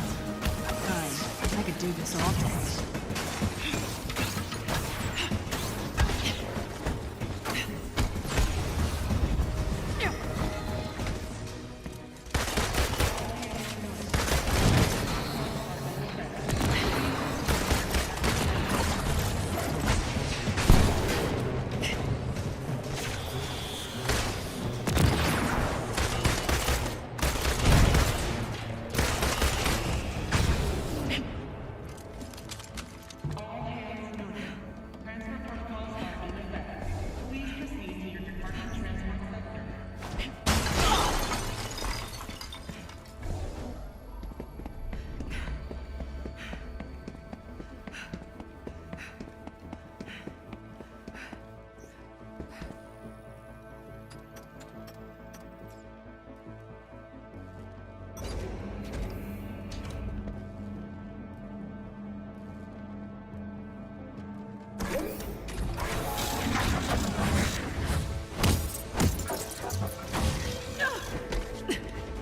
Fine. I could do this all day.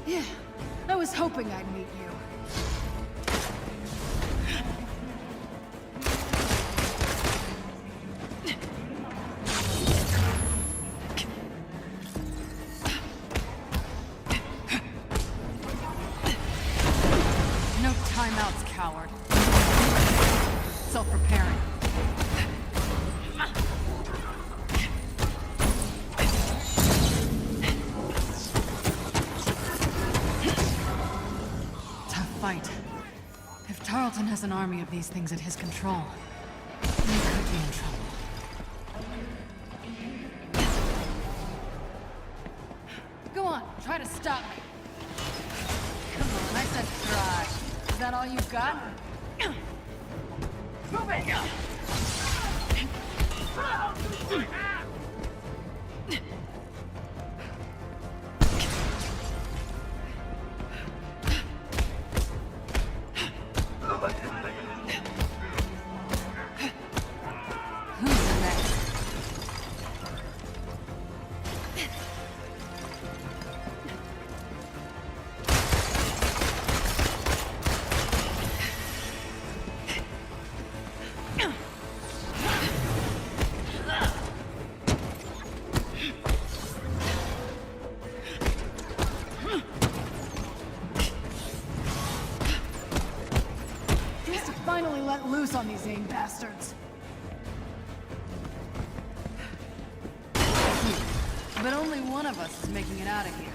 Yeah, I was hoping I'd meet you. No timeouts, coward. Self-preparing. Fight. If Tarleton has an army of these things at his control, he could be in trouble. Go on, try to stop me. Come on, I said try. Is that all you've got? Move it! Finally let loose on these AIM bastards. But only one of us is making it out of here.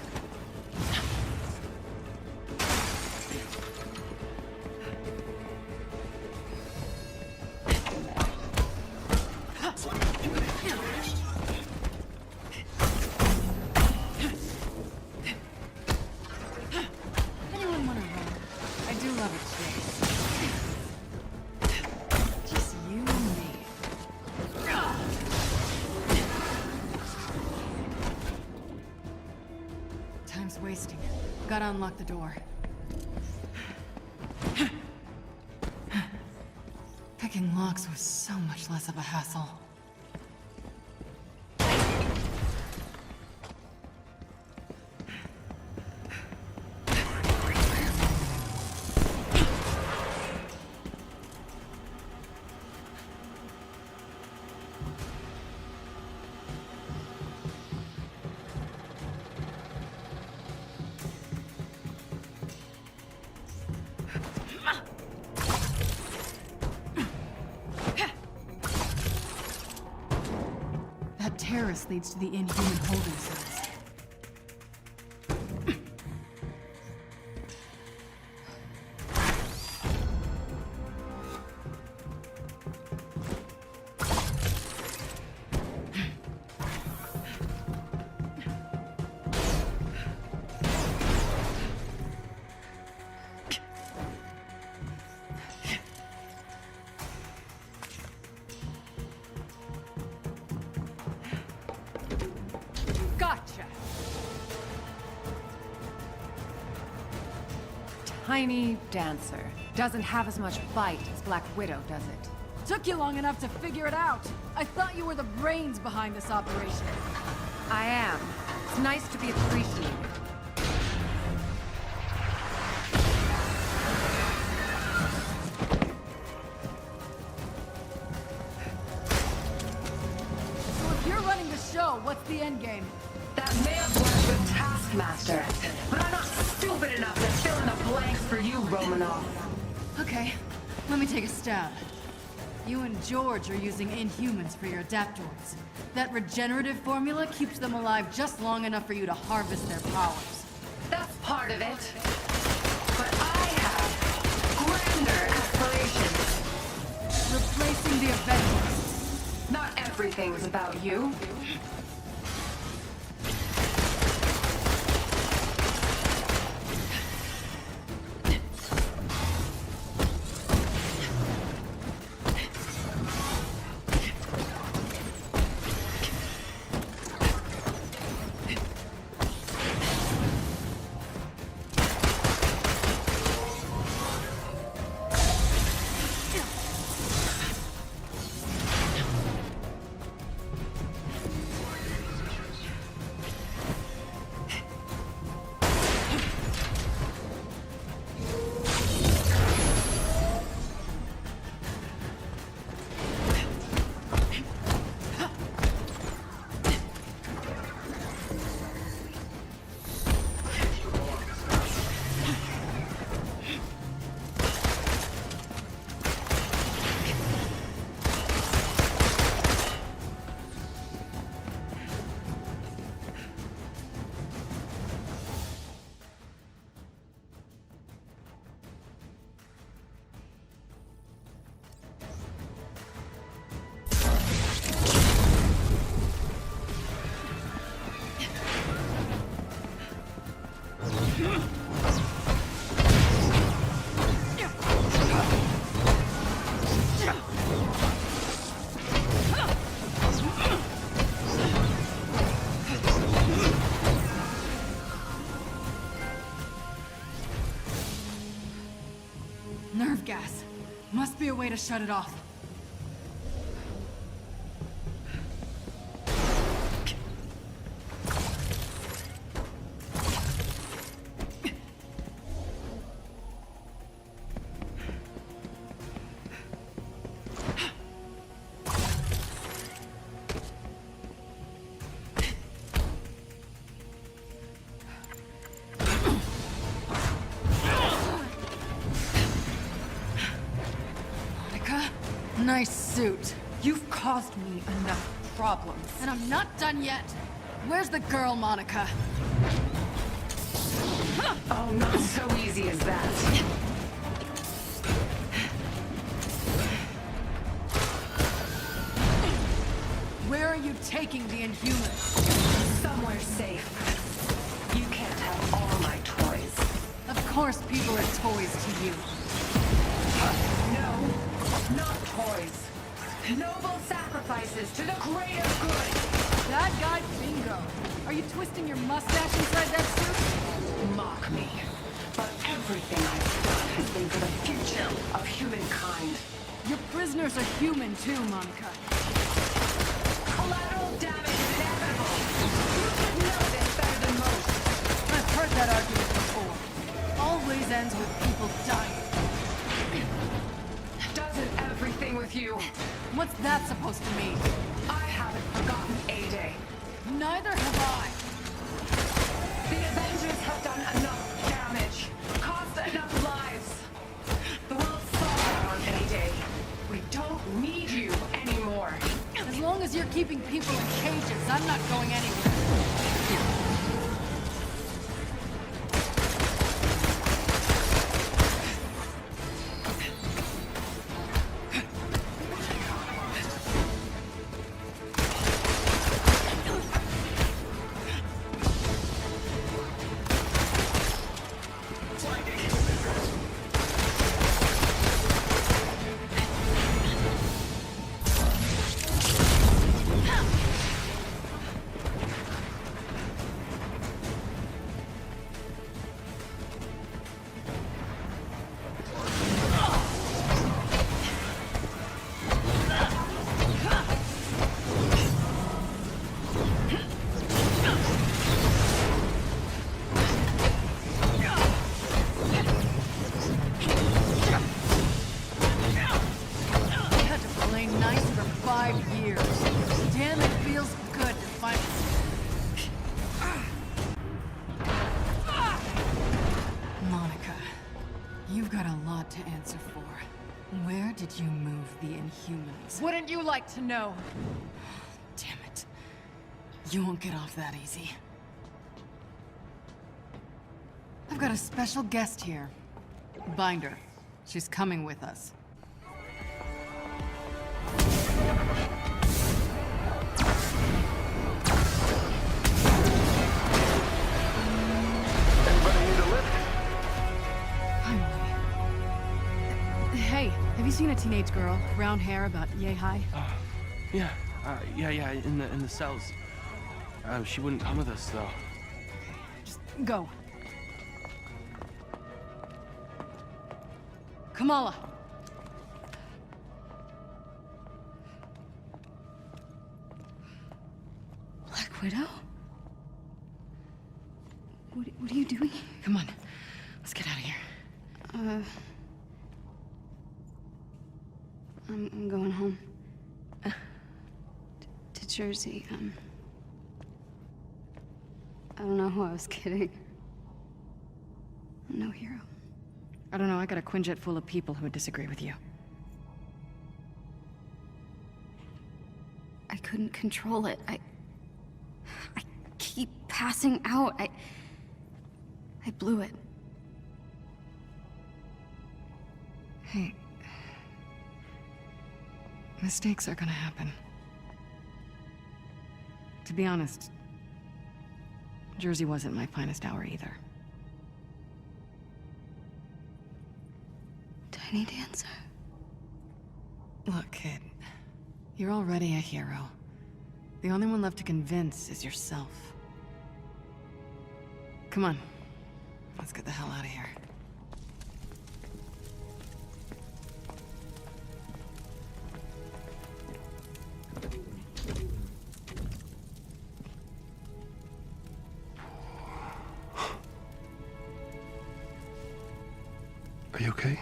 Anyone want to run? I do love it, too. Time's wasting. Gotta unlock the door. Picking locks was so much less of a hassle. That terrace leads to the Inhuman holding cells. Gotcha! Tiny dancer. Doesn't have as much bite as Black Widow, does it? Took you long enough to figure it out. I thought you were the brains behind this operation. I am. It's nice to be appreciated. So if you're running the show, what's the end game? That may have worked with Taskmaster, but I'm not stupid enough to fill in the blanks for you, Romanov. Okay, let me take a stab. You and George are using Inhumans for your adaptoids. That regenerative formula keeps them alive just long enough for you to harvest their powers. That's part of it. But I have grander aspirations. Replacing the Avengers. Not everything's about you. Nerve gas. Must be a way to shut it off. Nice suit. You've caused me enough problems. And I'm not done yet. Where's the girl, Monica? Oh, not so easy as that. Where are you taking the Inhumans? Somewhere safe. You can't have all my toys. Of course people are toys to you. No. Not toys. Noble sacrifices to the greater good. That guy bingo. Are you twisting your mustache inside that suit? Mock me. But everything I've done has been for the future of humankind. Your prisoners are human too, Monica. Collateral damage is inevitable. You should know this better than most. I've heard that argument before. Always ends with people dying. Doesn't everything with you? What's that supposed to mean? I haven't forgotten A-Day. Neither have I. The Avengers have done enough damage, cost enough lives. The world saw that on A-Day. We don't need you anymore. As long as you're keeping people in cages, I'm not going anywhere. like to know? Damn it. You won't get off that easy. I've got a special guest here. Binder. She's coming with us. Anybody need a lift? Hey, have you seen a teenage girl? Brown hair, about yay high? Yeah, in the cells. She wouldn't come with us, though. Just go. Kamala! Black Widow? What are you doing? Come on, let's get out of here. I'm going home. To Jersey. I don't know who I was kidding. I'm no hero. I don't know, I got a Quinjet full of people who would disagree with you. I couldn't control it. I keep passing out. I blew it. Hey. Mistakes are gonna happen. To be honest, Jersey wasn't my finest hour either. Tiny Dancer. Look, kid. You're already a hero. The only one left to convince is yourself. Come on. Let's get the hell out of here. Are you okay?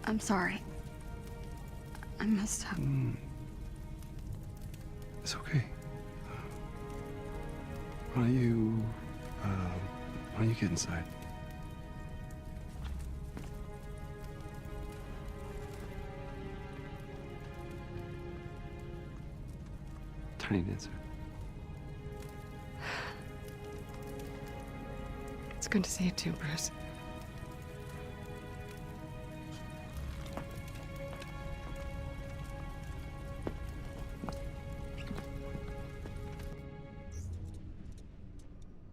I'm sorry. I messed up. It's okay. Why don't you get inside? Tiny Dancer. It's good to see you too, Bruce.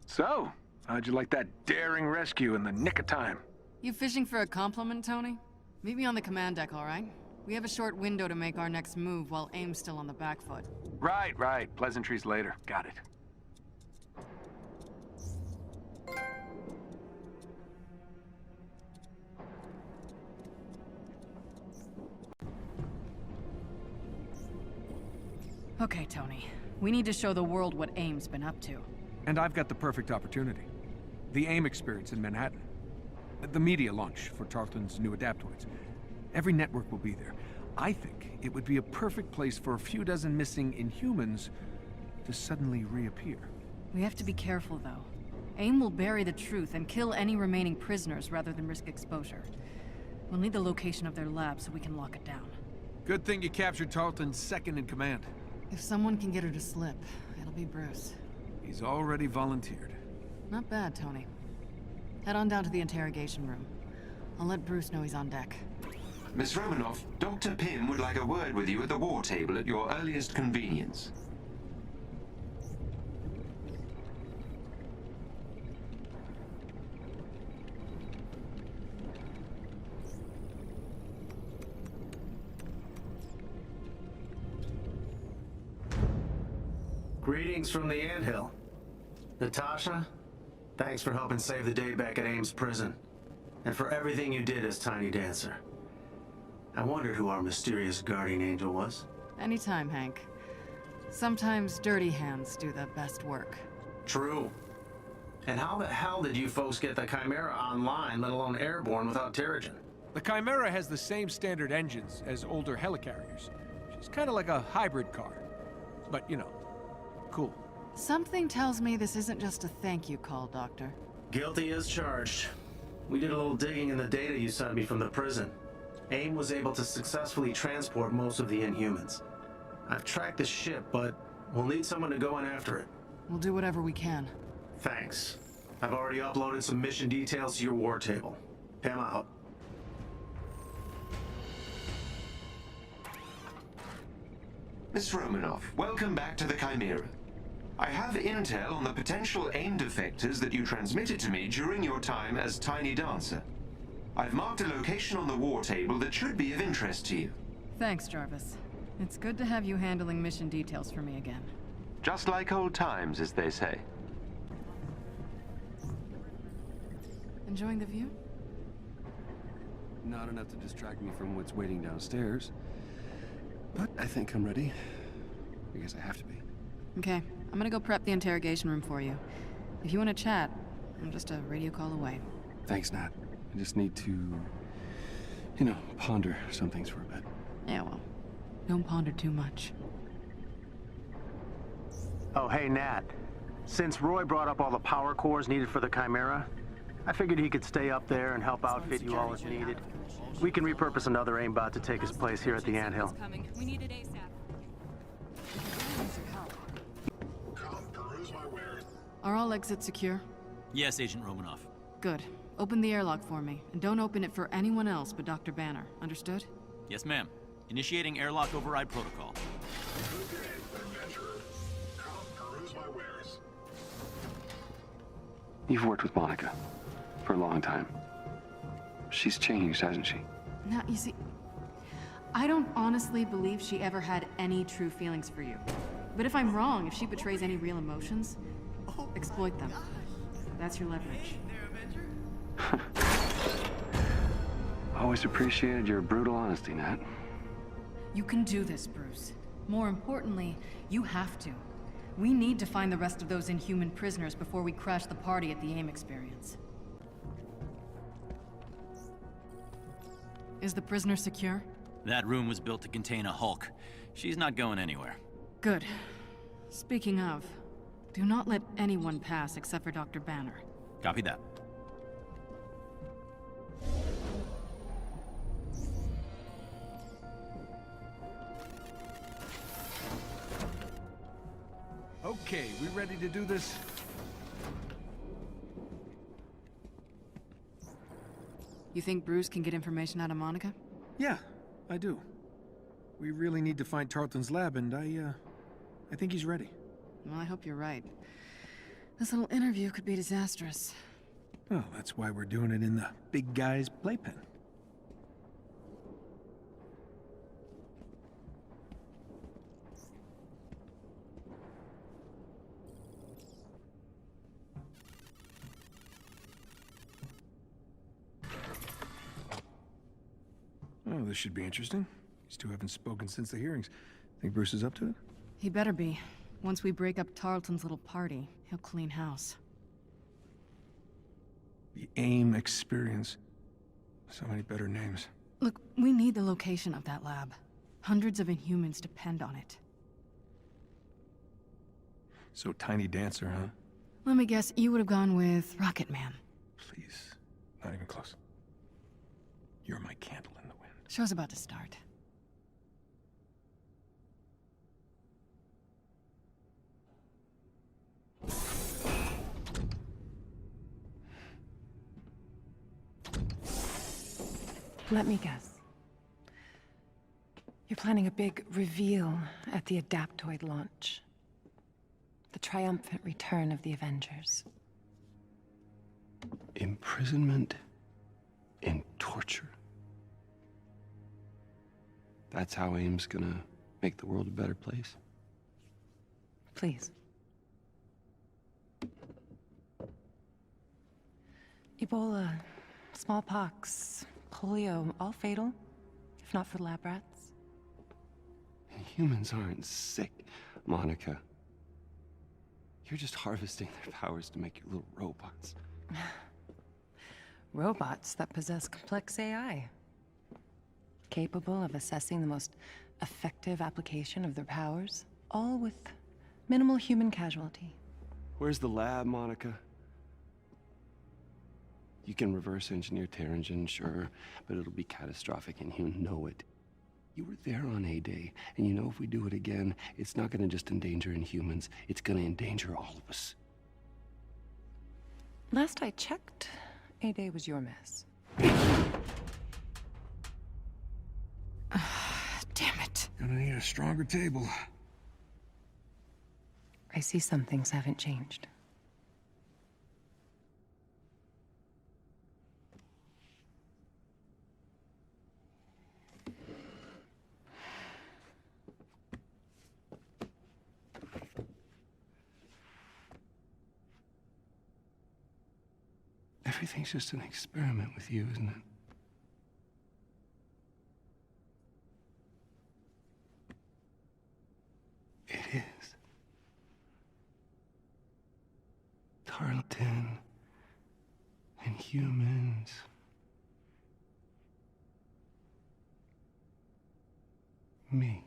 So, how'd you like that daring rescue in the nick of time? You fishing for a compliment, Tony? Meet me on the command deck, all right? We have a short window to make our next move while AIM's still on the back foot. Right. Pleasantries later. Got it. Okay, Tony. We need to show the world what AIM's been up to. And I've got the perfect opportunity. The AIM experience in Manhattan. The media launch for Tarleton's new adaptoids. Every network will be there. I think it would be a perfect place for a few dozen missing Inhumans to suddenly reappear. We have to be careful, though. AIM will bury the truth and kill any remaining prisoners rather than risk exposure. We'll need the location of their lab so we can lock it down. Good thing you captured Tarleton's second in command. If someone can get her to slip, it'll be Bruce. He's already volunteered. Not bad, Tony. Head on down to the interrogation room. I'll let Bruce know he's on deck. Miss Romanoff, Dr. Pym would like a word with you at the war table at your earliest convenience. Greetings from the anthill. Natasha, thanks for helping save the day back at Ames prison. And for everything you did as Tiny Dancer. I wondered who our mysterious guardian angel was. Anytime, Hank. Sometimes dirty hands do the best work. True. And how the hell did you folks get the Chimera online, let alone airborne, without Terrigen? The Chimera has the same standard engines as older helicarriers. She's kind of like a hybrid car. But, you know, cool. Something tells me this isn't just a thank you call, Doctor. Guilty as charged. We did a little digging in the data you sent me from the prison. AIM was able to successfully transport most of the Inhumans. I've tracked the ship, but we'll need someone to go in after it. We'll do whatever we can. Thanks. I've already uploaded some mission details to your war table. Pam out. Miss Romanoff, welcome back to the Chimera. I have intel on the potential AIM defectors that you transmitted to me during your time as Tiny Dancer. I've marked a location on the war table that should be of interest to you. Thanks, Jarvis. It's good to have you handling mission details for me again. Just like old times, as they say. Enjoying the view? Not enough to distract me from what's waiting downstairs. But I think I'm ready. I guess I have to be. Okay, I'm gonna go prep the interrogation room for you. If you want to chat, I'm just a radio call away. Thanks, Nat. I just need to, ponder some things for a bit. Yeah, well, don't ponder too much. Oh, hey, Nat. Since Roy brought up all the power cores needed for the Chimera, I figured he could stay up there and help outfit you all as needed. We can repurpose another aimbot to take his place here at the anthill. We need it ASAP. Are all exits secure? Yes, Agent Romanoff. Good. Open the airlock for me, and don't open it for anyone else but Dr. Banner. Understood? Yes, ma'am. Initiating airlock override protocol. You've worked with Monica for a long time. She's changed, hasn't she? Now, you see, I don't honestly believe she ever had any true feelings for you. But if I'm wrong, if she betrays any real emotions, exploit them. That's your leverage. Always appreciated your brutal honesty, Nat. You can do this, Bruce. More importantly, you have to. We need to find the rest of those Inhuman prisoners before we crash the party at the AIM experience. Is the prisoner secure? That room was built to contain a Hulk. She's not going anywhere. Good. Speaking of, do not let anyone pass except for Dr. Banner. Copy that. Okay, we ready to do this? You think Bruce can get information out of Monica? Yeah, I do. We really need to find Tarleton's lab, and I think he's ready. Well, I hope you're right. This little interview could be disastrous. Well, that's why we're doing it in the big guy's playpen. Oh, this should be interesting. These two haven't spoken since the hearings. Think Bruce is up to it? He better be. Once we break up Tarleton's little party, he'll clean house. The AIM experience. So many better names. Look, we need the location of that lab. Hundreds of Inhumans depend on it. So Tiny Dancer, huh? Let me guess, you would have gone with Rocket Man. Please. Not even close. You're my candle in the wind. Show's about to start. Let me guess. You're planning a big reveal at the Adaptoid launch. The triumphant return of the Avengers. Imprisonment and torture. That's how AIM's gonna make the world a better place. Please. Ebola, smallpox, polio, all fatal, if not for lab rats. Humans aren't sick, Monica. You're just harvesting their powers to make your little robots. Robots that possess complex AI. Capable of assessing the most effective application of their powers, all with minimal human casualty. Where's the lab, Monica? You can reverse engineer Terrigen, sure, but it'll be catastrophic and you know it. You were there on A-Day, and you know if we do it again, it's not gonna just endanger Inhumans, it's gonna endanger all of us. Last I checked, A-Day was your mess. Damn it. Gonna need a stronger table. I see some things haven't changed. Everything's just an experiment with you, isn't it? It is. Tarleton and humans. Me.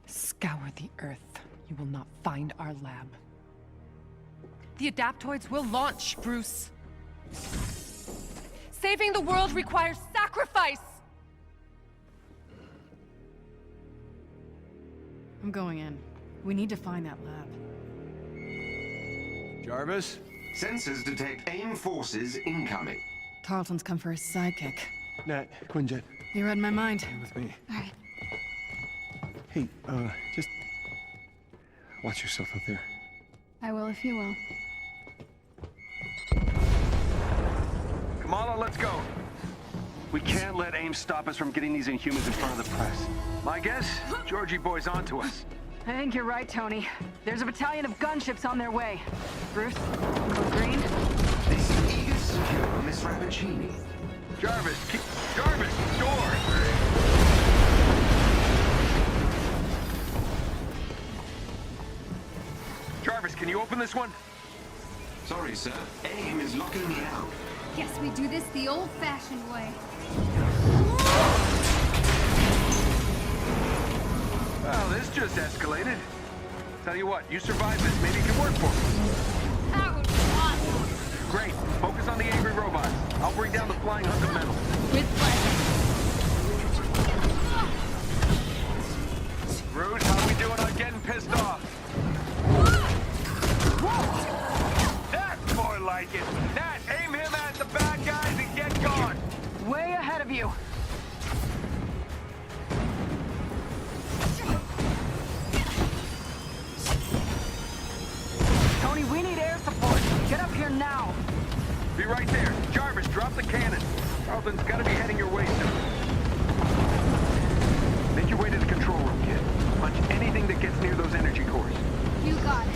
Scour the Earth. You will not find our lab. The Adaptoids will launch, Bruce. Saving the world requires sacrifice! I'm going in. We need to find that lab. Jarvis? Sensors detect AIM forces incoming. Tarleton's come for his sidekick. Nat, Quinjet. You read my mind. Stay with me. All right. Hey, just watch yourself out there. I will if you will. Kamala, let's go. We can't let AIM stop us from getting these Inhumans in front of the press. My guess? Georgie boy's onto us. I think you're right, Tony. There's a battalion of gunships on their way. Bruce, code green. They seem eager to secure Miss Rappaccini. Jarvis, door! Jarvis, can you open this one? Sorry, sir. AIM is locking me out. Guess we do this the old-fashioned way. Well, this just escalated. Tell you what, you survived this. Maybe it can work for me. That was awesome. Great. Focus on the angry robots. I'll bring down the flying hunk of metal. With pleasure. Rouge, how we doing on getting pissed off? That's more like it. Nat, aim him at the bad guys and get gone. Way ahead of you. Tony, we need air support. Get up here now. Be right there. Jarvis, drop the cannon. Tarleton's gotta be heading your way soon. Make your way to the control room, kid. Punch anything that gets near those energy cores. You got it.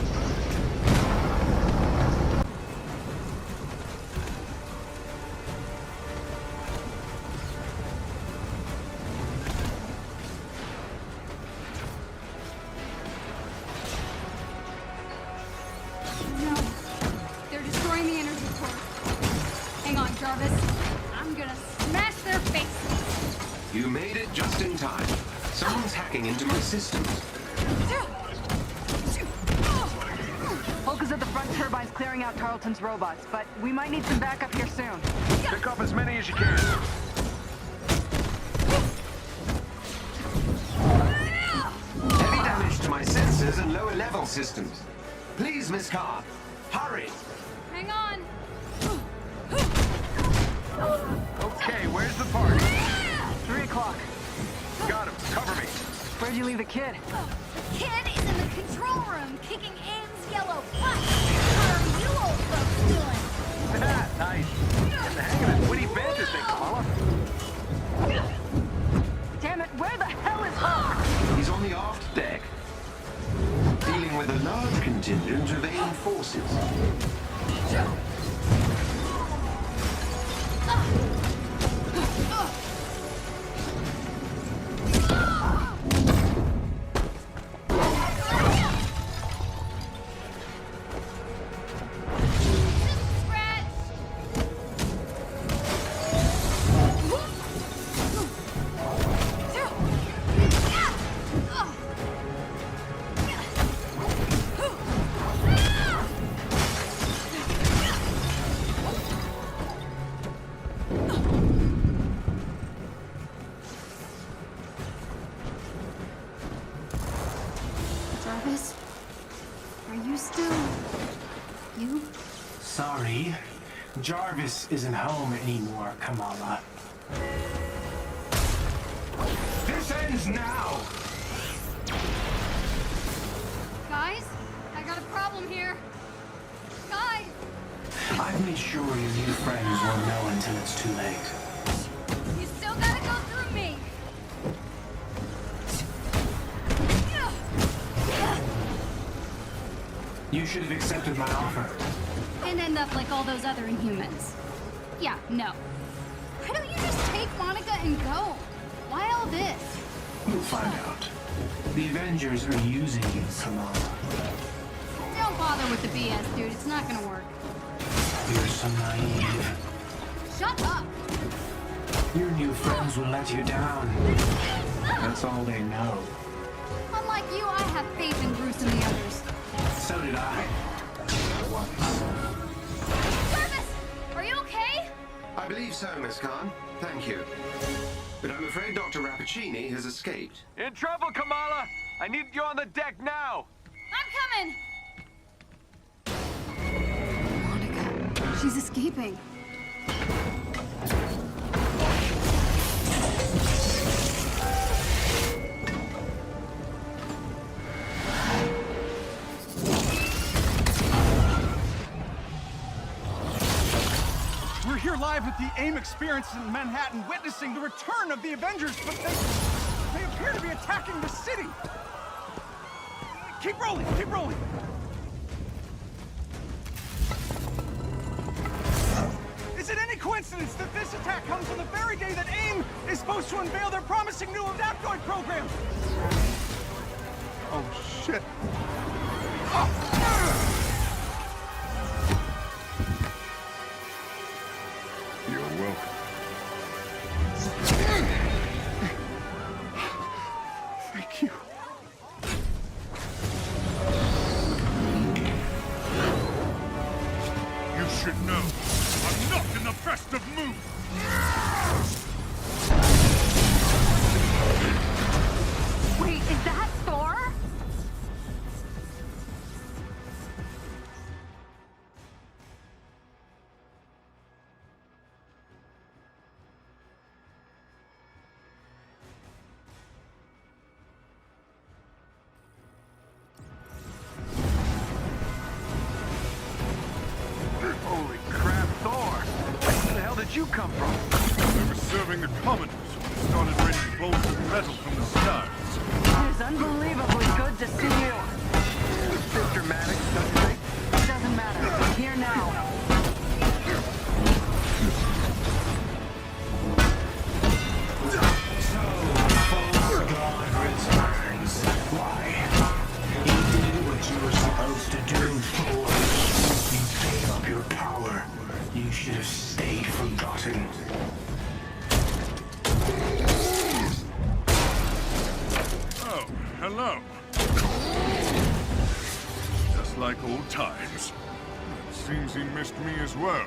No. They're destroying the energy core. Hang on, Jarvis. I'm gonna smash their faces. You made it just in time. Someone's hacking into my systems. Focus at the front turbines clearing out Tarleton's robots, but we might need some backup here soon. Pick up as many as you can. Heavy damage to my sensors and lower level systems. Please, Miss Carr, hurry. Hang on. Okay, where's the party? 3 o'clock. Got him. Cover me. Where'd you leave the kid? The kid is in the control room, kicking AIM's yellow butt. How are you old folks doing? Nice. Getting the hang of this witty banter thing, Kamala. Damn it, where the hell is Hawk? He's on the aft deck, dealing with a large contingent of AIM forces. Jarvis? Are you still... you? Sorry. Jarvis isn't home anymore, Kamala. This ends now! Guys, I got a problem here. Guys! I've made sure your new friends won't know until it's too late. You still gotta go through me! You should have accepted my offer. And end up like all those other Inhumans. Yeah, no. Why don't you just take Monica and go? Why all this? You'll find out. The Avengers are using you, Kamala. Don't bother with the BS, dude. It's not gonna work. You're so naive. Shut up! Your new friends will let you down. That's all they know. Unlike you, I have faith in Bruce and the others. So did I. Jarvis! Are you okay? I believe so, Miss Khan. Thank you. But I'm afraid Dr. Rappaccini has escaped. In trouble, Kamala! I need you on the deck now! I'm coming! Monica, she's escaping. We're here live at the AIM experience in Manhattan, witnessing the return of the Avengers, but they appear to be attacking the city! Keep rolling, keep rolling! Is it any coincidence that this attack comes on the very day that AIM is supposed to unveil their promising new Adaptoid program? Oh, shit. You're welcome. Thank you. You should know, I'm not in the best of moods. Wait, is that Thor? Holy crap, Thor! Where the hell did you come from? I was serving the Commodores when they started raining bolts of metal from the stars. It is unbelievably good to see you. Bit dramatic, don't you think? It doesn't matter. I'm here now. Why? You did what you were supposed to do, Thor. You gave up your power. You should have stayed forgotten. Oh, hello. Just like old times. It seems he missed me as well.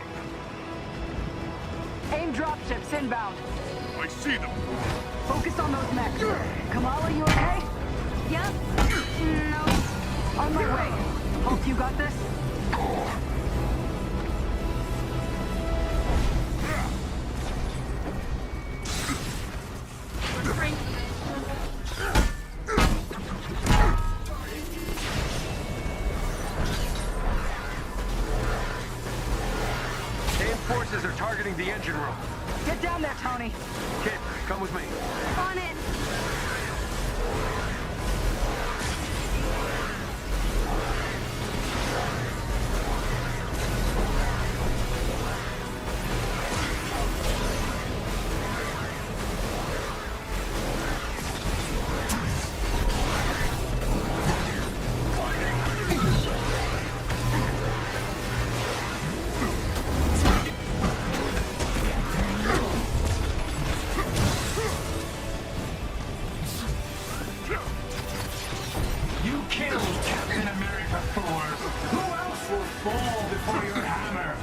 AIM dropships inbound. I see them. Focus on those mechs. Kamala, you okay? Yeah? No. On my way. Hulk, you got this? AIM forces are targeting the engine room. Get down there, Tony. Kid, come with me. On it. You killed Captain America, Thor. Who else will fall before your hammer?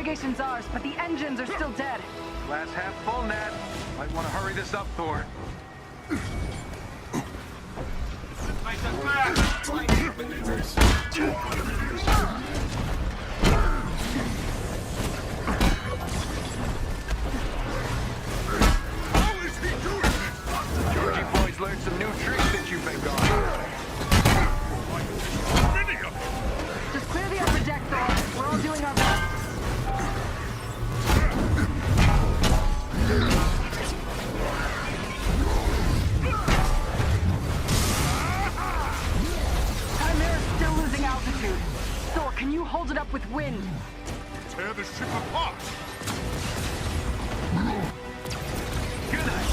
navigation's ours, but the engines are still dead. Glass half full, Nat. Might want to hurry this up, Thor. Georgie boy's learned some new tricks since you've been gone. Just clear the upper deck, Thor. We're all doing our best. Chimera's still losing altitude. Thor, can you hold it up with wind? Tear the ship apart! Good night.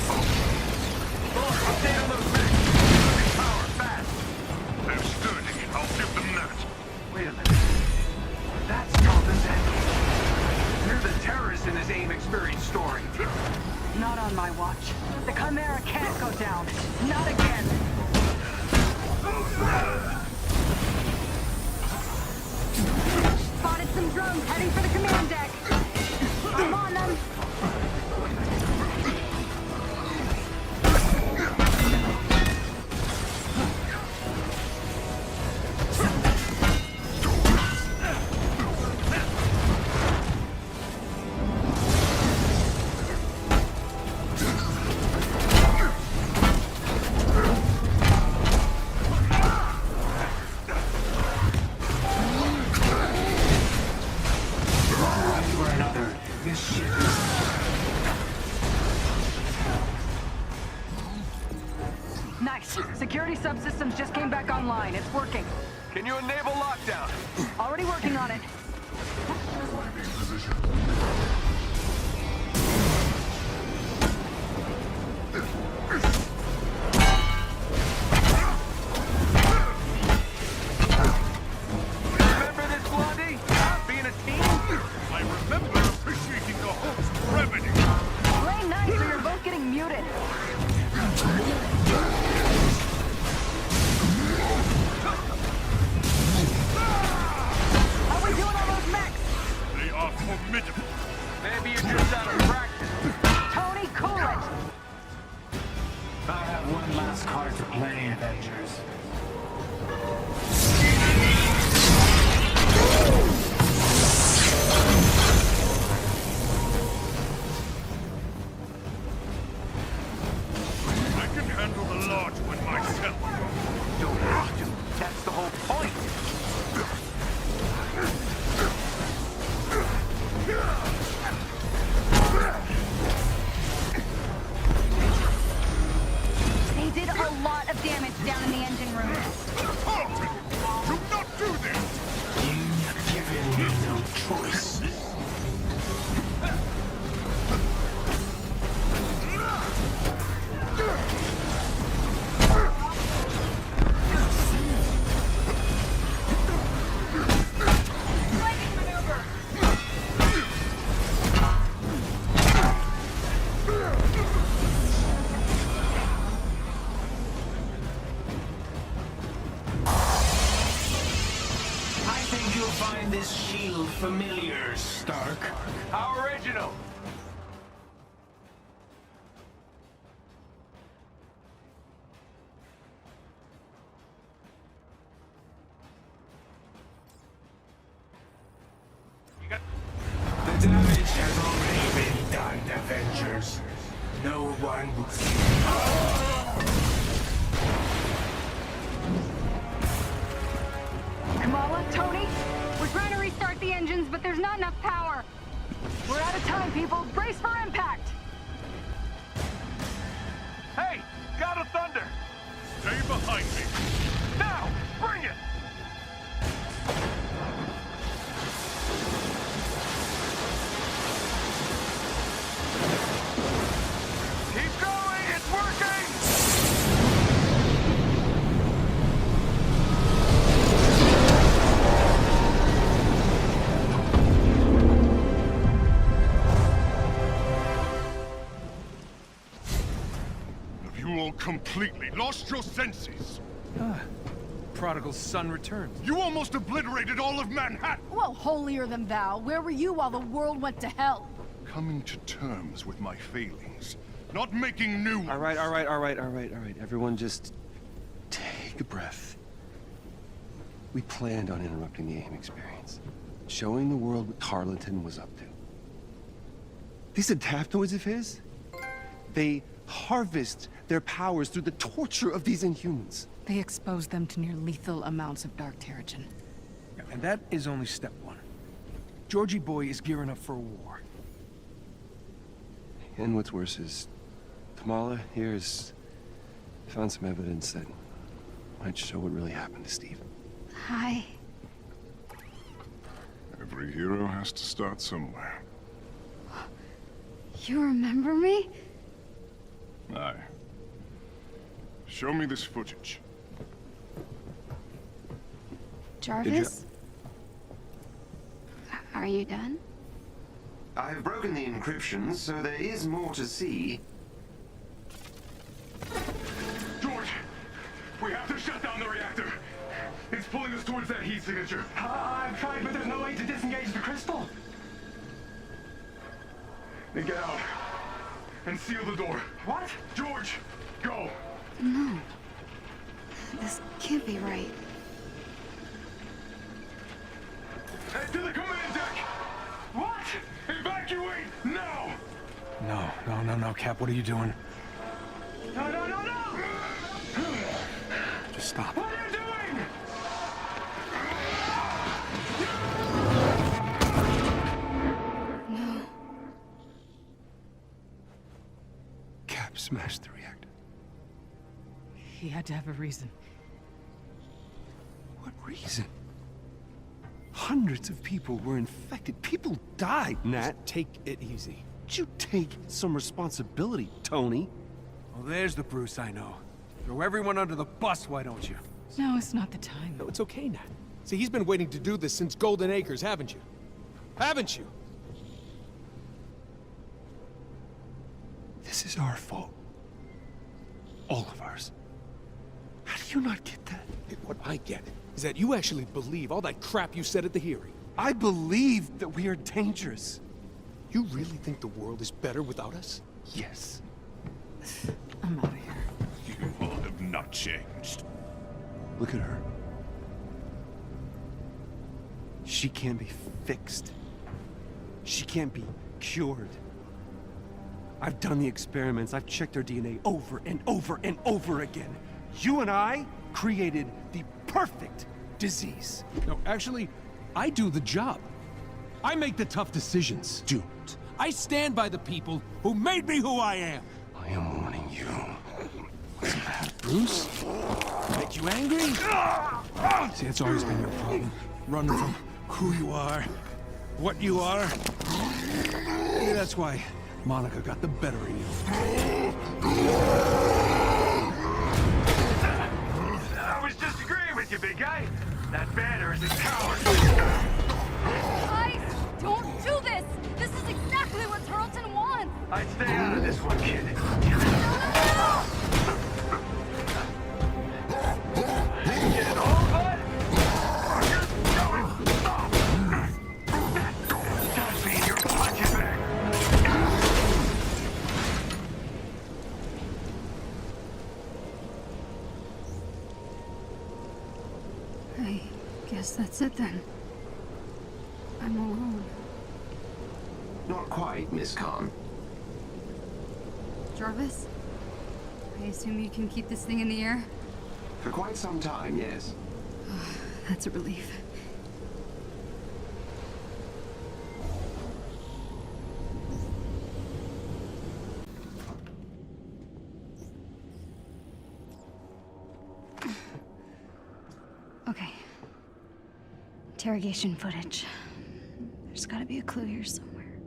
Thor, update on those mechs. Losing power, fast. They're sturdy. I'll give them that. Wait a minute. That's Tarleton's engine. You're the terrorist in this AIM experience story. Not on my watch. The Chimera can't go down. Not again. Spotted some drones heading for the command deck. I'm on them. Nice. Security subsystems just came back online. It's working. Can you enable lockdown? Already working on it. Remember this, Blondie? Being a team? I remember appreciating the Hulk's brevity. Play nice or you're both getting muted. How we doing on those mechs? They are formidable. Maybe you're just out of practice. Tony, cool it. I have one last card to play, Avengers. I can handle the large one myself. Don't have to. That's the whole point. They did a lot of damage down in the engine room. Tarleton, do not do this! You've given me no choice. I think you'll find this shield familiar, Stark. How original. The damage has already been done, Avengers. No one will Kamala, Tony, We're trying to restart the engines, but there's not enough power. we're out of time, people. Brace for impact. Hey, God of Thunder. Stay behind me. Now, bring it. Keep going, it's working! Have you all completely lost your senses? prodigal son returns. You almost obliterated all of Manhattan! Well, holier than thou. Where were you while the world went to hell? Coming to terms with my failings, not making new ones. All right. Everyone just take a breath. We planned on interrupting the AIM experience, showing the world what Tarleton was up to. These adaptoids of his, they harvest their powers through the torture of these Inhumans. They exposed them to near lethal amounts of dark terrigen. Yeah, and that is only step one. Georgie boy is gearing up for a war. And what's worse is, Kamala here has found some evidence that might show what really happened to Steve. Hi. Every hero has to start somewhere. You remember me? Aye. Show me this footage. Jarvis? Are you done? I've broken the encryption, so there is more to see. George! We have to shut down the reactor! It's pulling us towards that heat signature. I've tried, but there's no way to disengage the crystal. Then get out. And seal the door. What? George! Go! No. This can't be right. Head to the command deck! What? Evacuate now! No, Cap, what are you doing? No! Just stop. What are you doing? No. Cap smashed the reactor. He had to have a reason. What reason? Hundreds of people were infected. People died, Nat. Take it easy. You take some responsibility, Tony. Well, there's the Bruce I know. Throw everyone under the bus, why don't you? No, it's not the time. No, it's okay, Nat. See, he's been waiting to do this since Golden Acres, haven't you? Haven't you? This is our fault. All of ours. How do you not get that? What I get is that you actually believe all that crap you said at the hearing. I believe that we are dangerous. You really think the world is better without us? Yes. I'm out of here. You all have not changed. Look at her. She can't be fixed. She can't be cured. I've done the experiments. I've checked her DNA over and over and over again. You and I created the perfect disease. No, actually, I do the job. I make the tough decisions. Don't. I stand by the people who made me who I am. I am warning you. What's the matter, Bruce? Make you angry? See, that's always been your problem. Running from who you are, what you are. Maybe that's why Monica got the better of you. I was disagreeing with you, big guy. That banner is a coward. Guys, don't do this! This is exactly what Tarleton wants! I'd stay out of this one, kid. Get all, bud? Don't be your punching bag. I guess that's it then. I'm alone. Not quite, Miss Khan. Jarvis? I assume you can keep this thing in the air? For quite some time, yes. That's a relief. Okay. Interrogation footage. There's gotta be a clue here somewhere.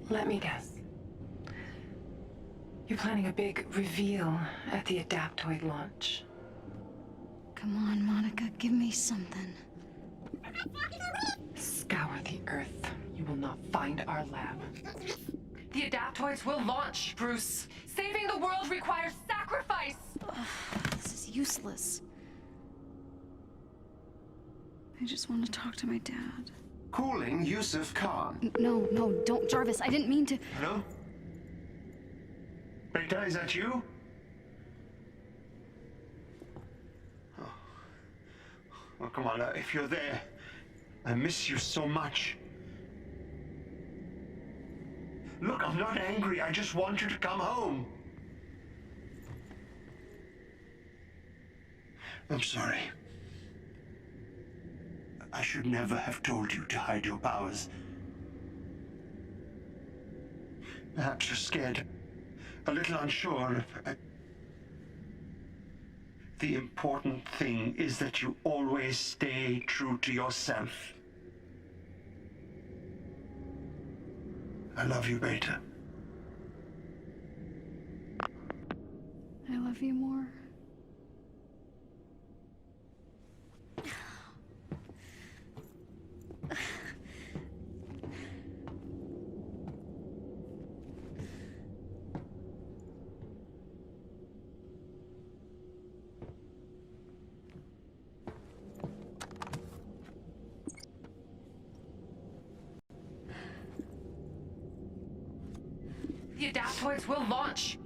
Let me guess. You're planning a big reveal at the Adaptoid launch. Come on, Monica, give me something. Scour the Earth. You will not find our lab. The Adaptoids will launch, Bruce. Saving the world requires sacrifice! This is useless. I just want to talk to my dad. Calling Yusuf Khan. No, don't, Jarvis. I didn't mean to. Hello? Beta, is that you? Oh, come on, if you're there, I miss you so much. Look, I'm not angry. I just want you to come home. I'm sorry. I should never have told you to hide your powers. Perhaps you're scared, a little unsure. The important thing is that you always stay true to yourself. I love you, Beta. I love you more. The adaptoids will launch!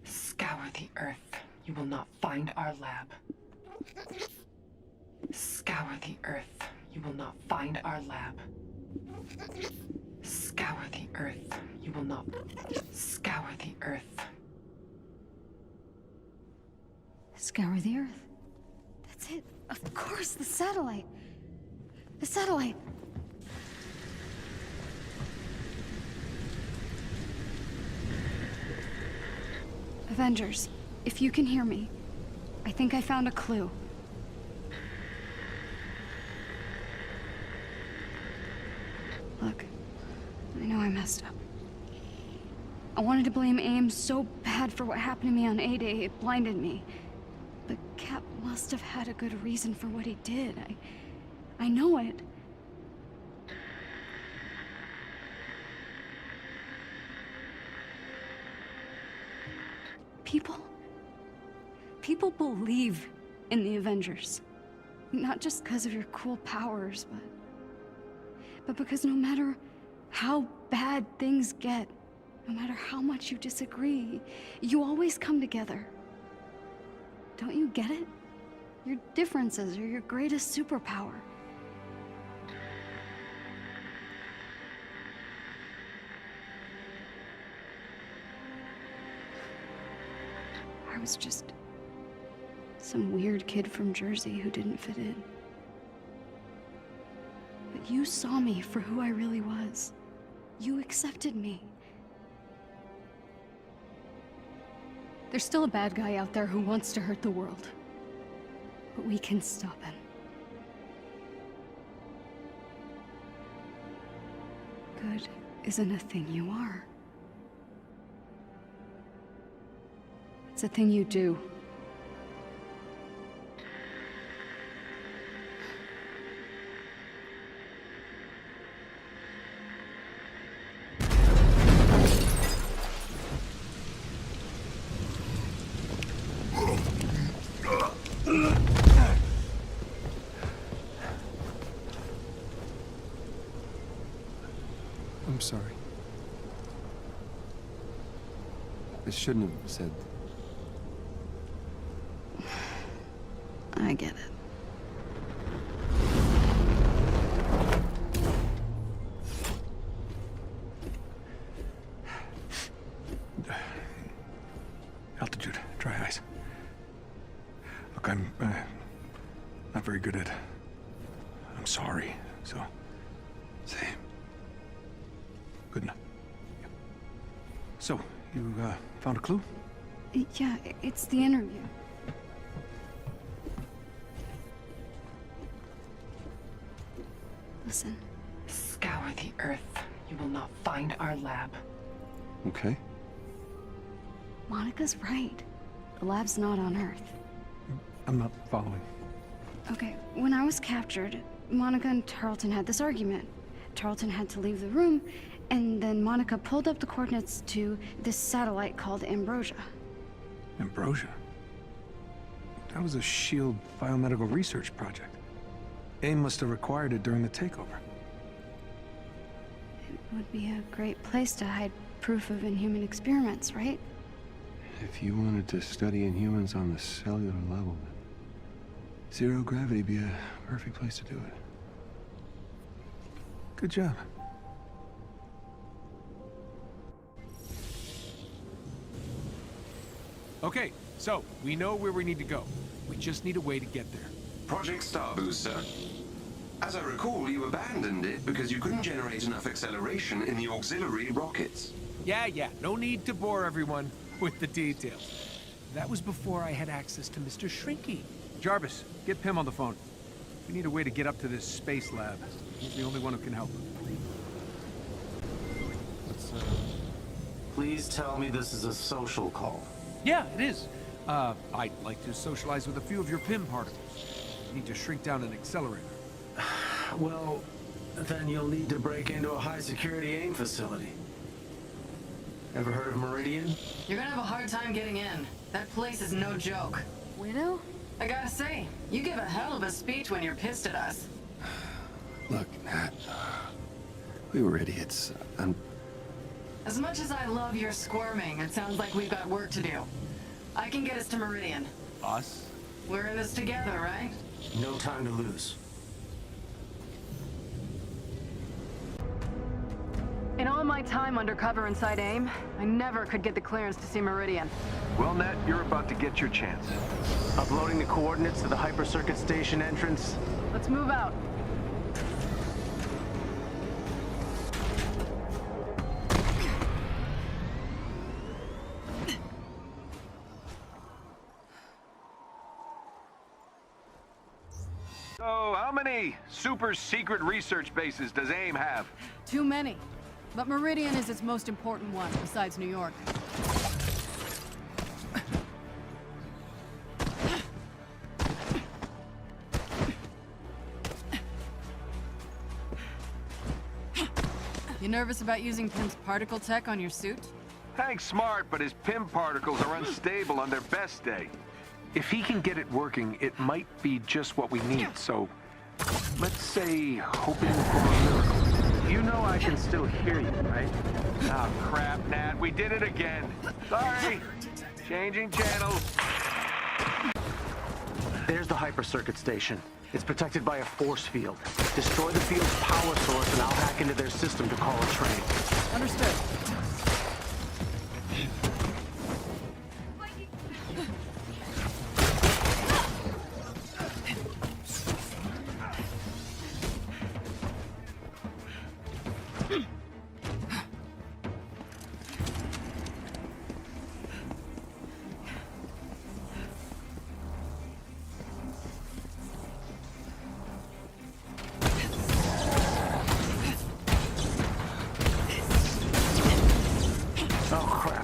Scour the earth. You will not find our lab. Scour the earth. You will not find our lab. Scour the earth. You will not... Scour the earth. Scour the earth. That's it. Of course, the satellite. The satellite. Avengers, if you can hear me, I think I found a clue. Look, I know I messed up. I wanted to blame Ames so bad for what happened to me on A-Day, it blinded me. But Cap must have had a good reason for what he did. I know it. People believe in the Avengers. Not just because of your cool powers, but because no matter how bad things get, no matter how much you disagree, you always come together. Don't you get it? Your differences are your greatest superpower. I was just some weird kid from Jersey who didn't fit in. But you saw me for who I really was. You accepted me. There's still a bad guy out there who wants to hurt the world. But we can stop him. Good isn't a thing you are. It's a thing you do. I'm sorry. I shouldn't have said... I get it. Altitude, dry ice. Look, I'm not very good at... I'm sorry, so... Same. Good enough. Yeah. So, you found a clue? Yeah, it's the interview. Listen. Scour the earth. You will not find our lab. Okay. Monica's right. The lab's not on Earth. I'm not following. Okay, when I was captured, Monica and Tarleton had this argument. Tarleton had to leave the room, and then Monica pulled up the coordinates to this satellite called Ambrosia. Ambrosia? That was a SHIELD biomedical research project. AIM must have required it during the takeover. It would be a great place to hide proof of inhuman experiments, right? If you wanted to study Inhumans on the cellular level, zero gravity would be a perfect place to do it. Good job. Okay, so we know where we need to go. We just need a way to get there. Project Starboost, sir. As I recall, you abandoned it because you couldn't generate enough acceleration in the auxiliary rockets. Yeah, no need to bore everyone with the details. That was before I had access to Mr. Shrinky. Jarvis, get Pym on the phone. We need a way to get up to this space lab. He's the only one who can help. Please tell me this is a social call. Yeah, it is. I'd like to socialize with a few of your Pym particles. Need to shrink down an accelerator. Well, then you'll need to break into a high-security AIM facility. Ever heard of Meridian? You're gonna have a hard time getting in. That place is no joke. Widow? I gotta say, you give a hell of a speech when you're pissed at us. Look, Nat, we were idiots. As much as I love your squirming, it sounds like we've got work to do. I can get us to Meridian. Us? We're in this together, right? No time to lose. In all my time undercover inside AIM, I never could get the clearance to see Meridian. Well, Nat, you're about to get your chance. Uploading the coordinates to the hypercircuit station entrance. Let's move out. So, how many super secret research bases does AIM have? Too many. But Meridian is its most important one, besides New York. You nervous about using Pym's particle tech on your suit? Hank's smart, but his Pym particles are unstable on their best day. If he can get it working, it might be just what we need, so let's say hoping for a miracle. You know I can still hear you, right? Oh, crap, Nat. We did it again. Sorry. Changing channels. There's the hypercircuit station. It's protected by a force field. Destroy the field's power source and I'll hack into their system to call a train. Understood.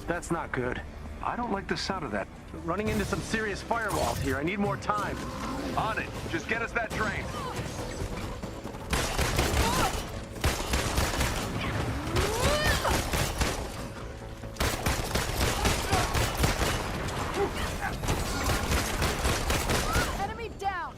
That's not good. I don't like the sound of that. Running into some serious firewalls here. I need more time. On it. Just get us that train. Enemy down!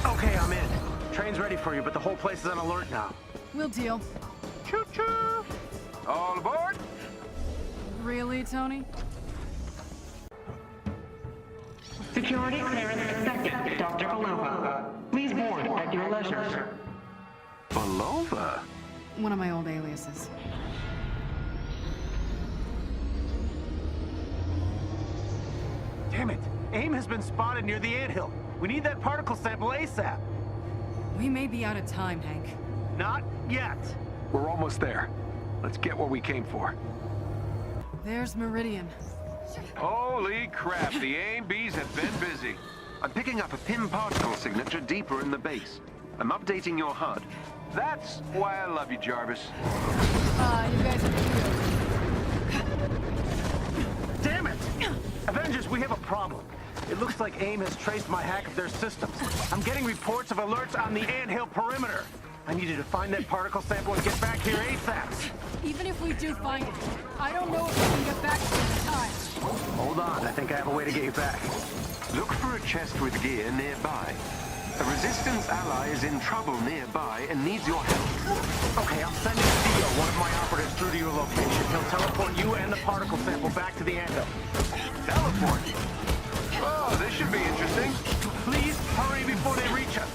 Okay, I'm in. Train's ready for you, but the whole place is on alert now. We'll deal. Choo-choo! All aboard? Really, Tony? Security clearance expected, Dr. Belova. Please board at your leisure. Belova? One of my old aliases. Damn it! AIM has been spotted near the anthill. We need that particle sample ASAP. We may be out of time, Hank. Not yet. We're almost there. Let's get what we came for. There's Meridian. Holy crap, the AIM-Bs have been busy. I'm picking up a PIM particle signature deeper in the base. I'm updating your HUD. That's why I love you, Jarvis. You guys are Damn it! Avengers, we have a problem. It looks like AIM has traced my hack of their systems. I'm getting reports of alerts on the anthill perimeter. I need you to find that particle sample and get back here ASAP. Even if we do find it, I don't know if we can get back to it in time. Hold on, I think I have a way to get you back. Look for a chest with gear nearby. A Resistance ally is in trouble nearby and needs your help. Okay, I'll send Theo, one of my operatives, through to your location. He'll teleport you and the particle sample back to the anthill. Teleport? Oh, this should be interesting. Please hurry before they reach us.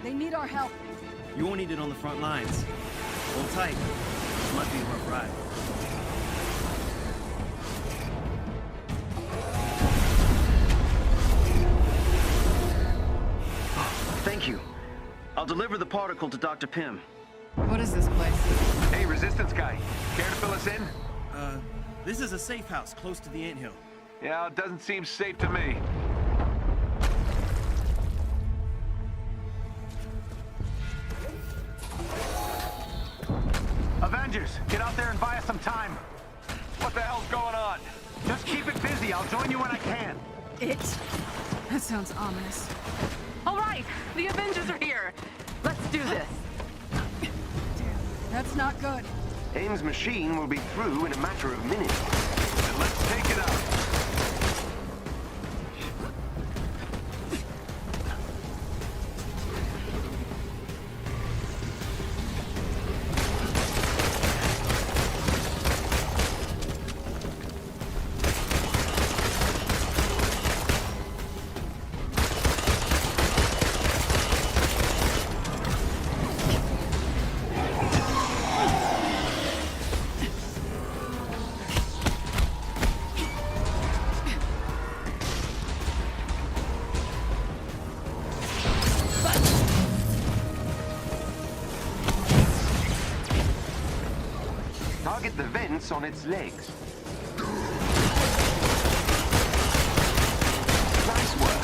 They need our help. You won't need it on the front lines. Hold tight. This might be a rough ride. Thank you. I'll deliver the particle to Dr. Pym. What is this place? Hey, Resistance guy. Care to fill us in? This is a safe house close to the anthill. Yeah, it doesn't seem safe to me. Avengers, get out there and buy us some time. What the hell's going on? Just keep it busy. I'll join you when I can. That sounds ominous. All right, the Avengers are here. Let's do this. That's not good. AIM's machine will be through in a matter of minutes. Then let's take it out. Target the vents on its legs. Nice work.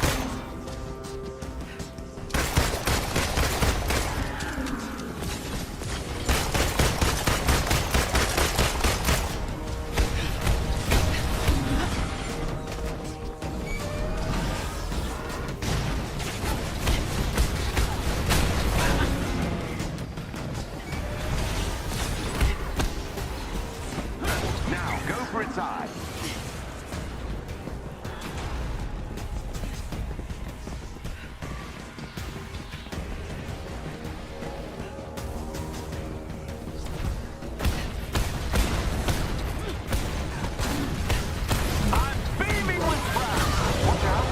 Now, go for its eye. I'm beaming with pride. Watch out.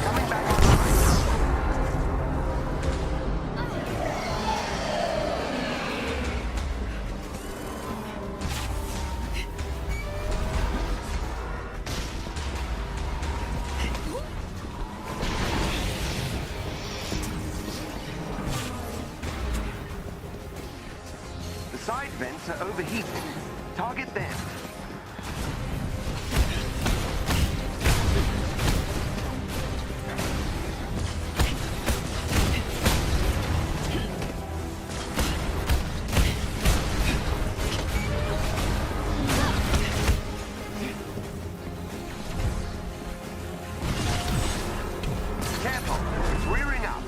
Coming back online. The side vents are overheating. Target them. Careful, it's rearing up.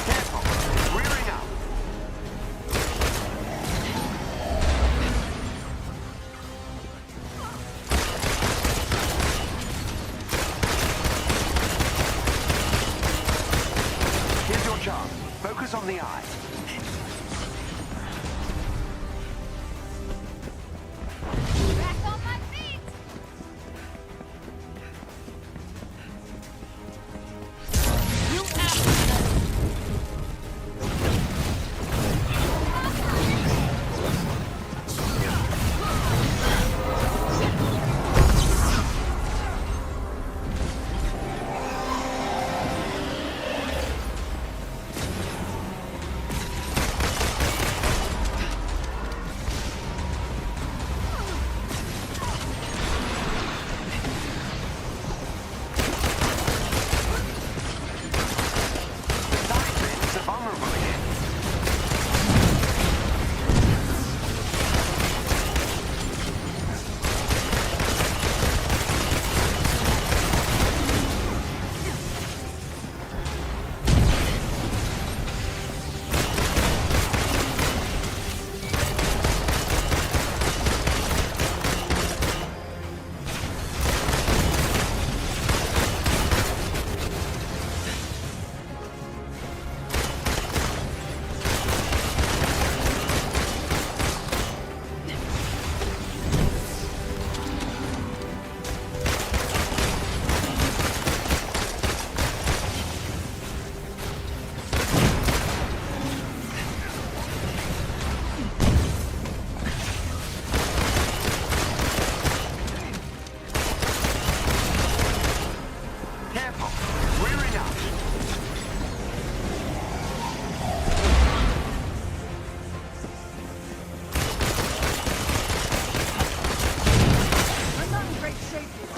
Careful, it's rearing up. Here's your chance. Focus on the eye. Back on my feet! You The side vents are vulnerable here. Careful, it's rearing up. I'm not in great shape here.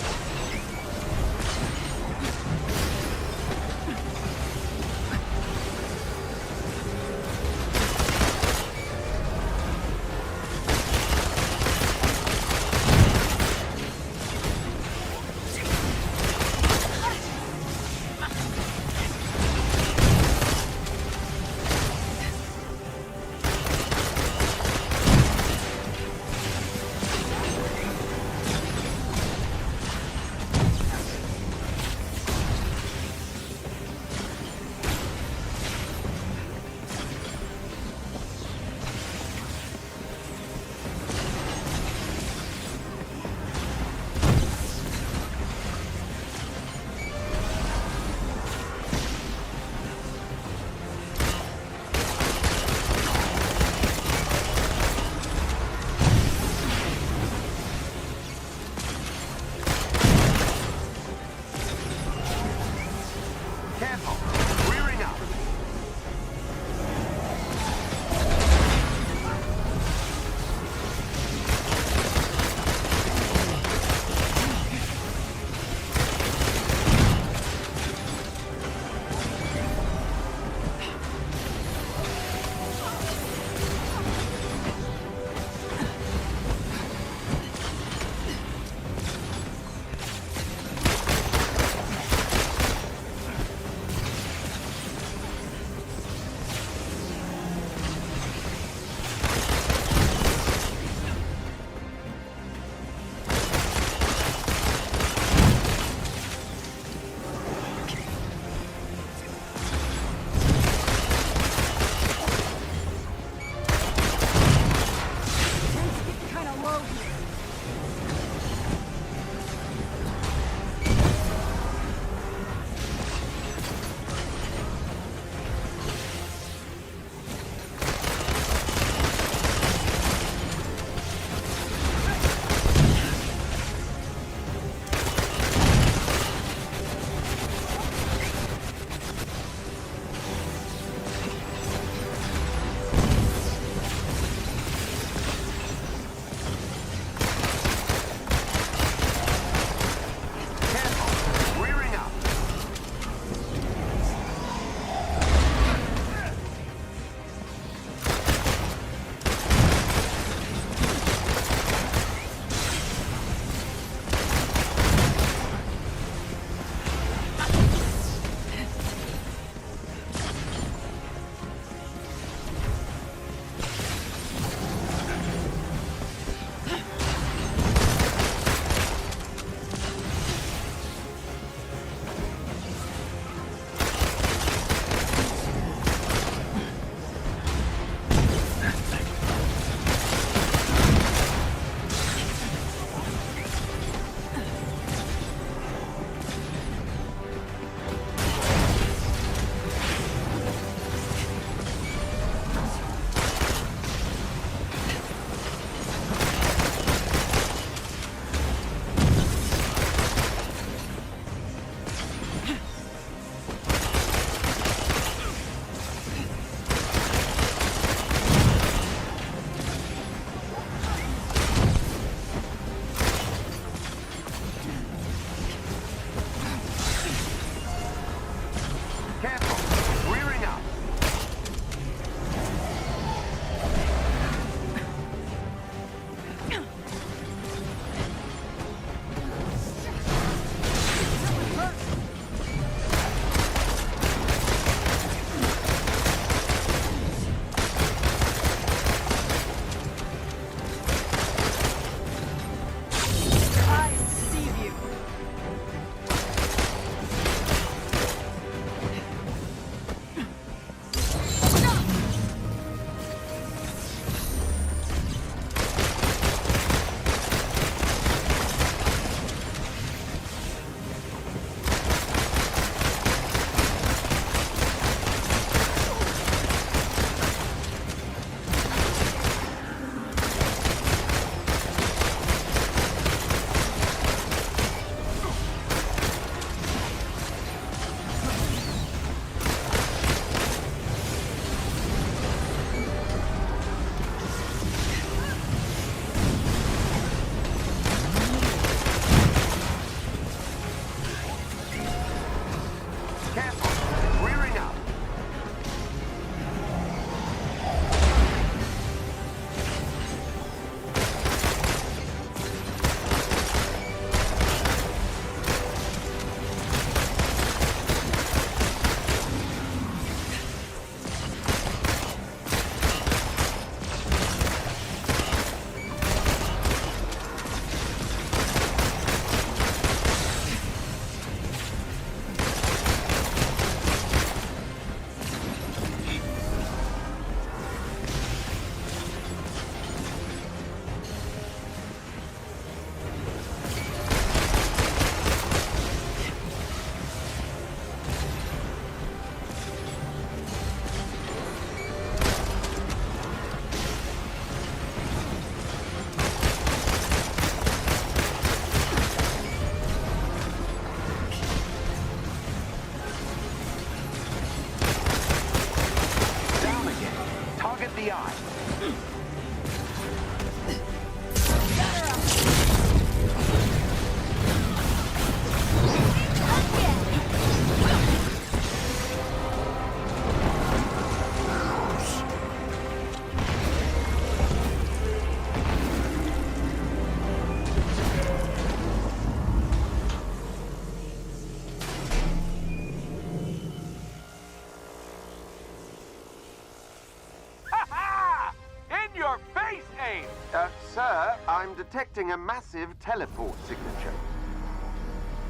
Sir, I'm detecting a massive teleport signature.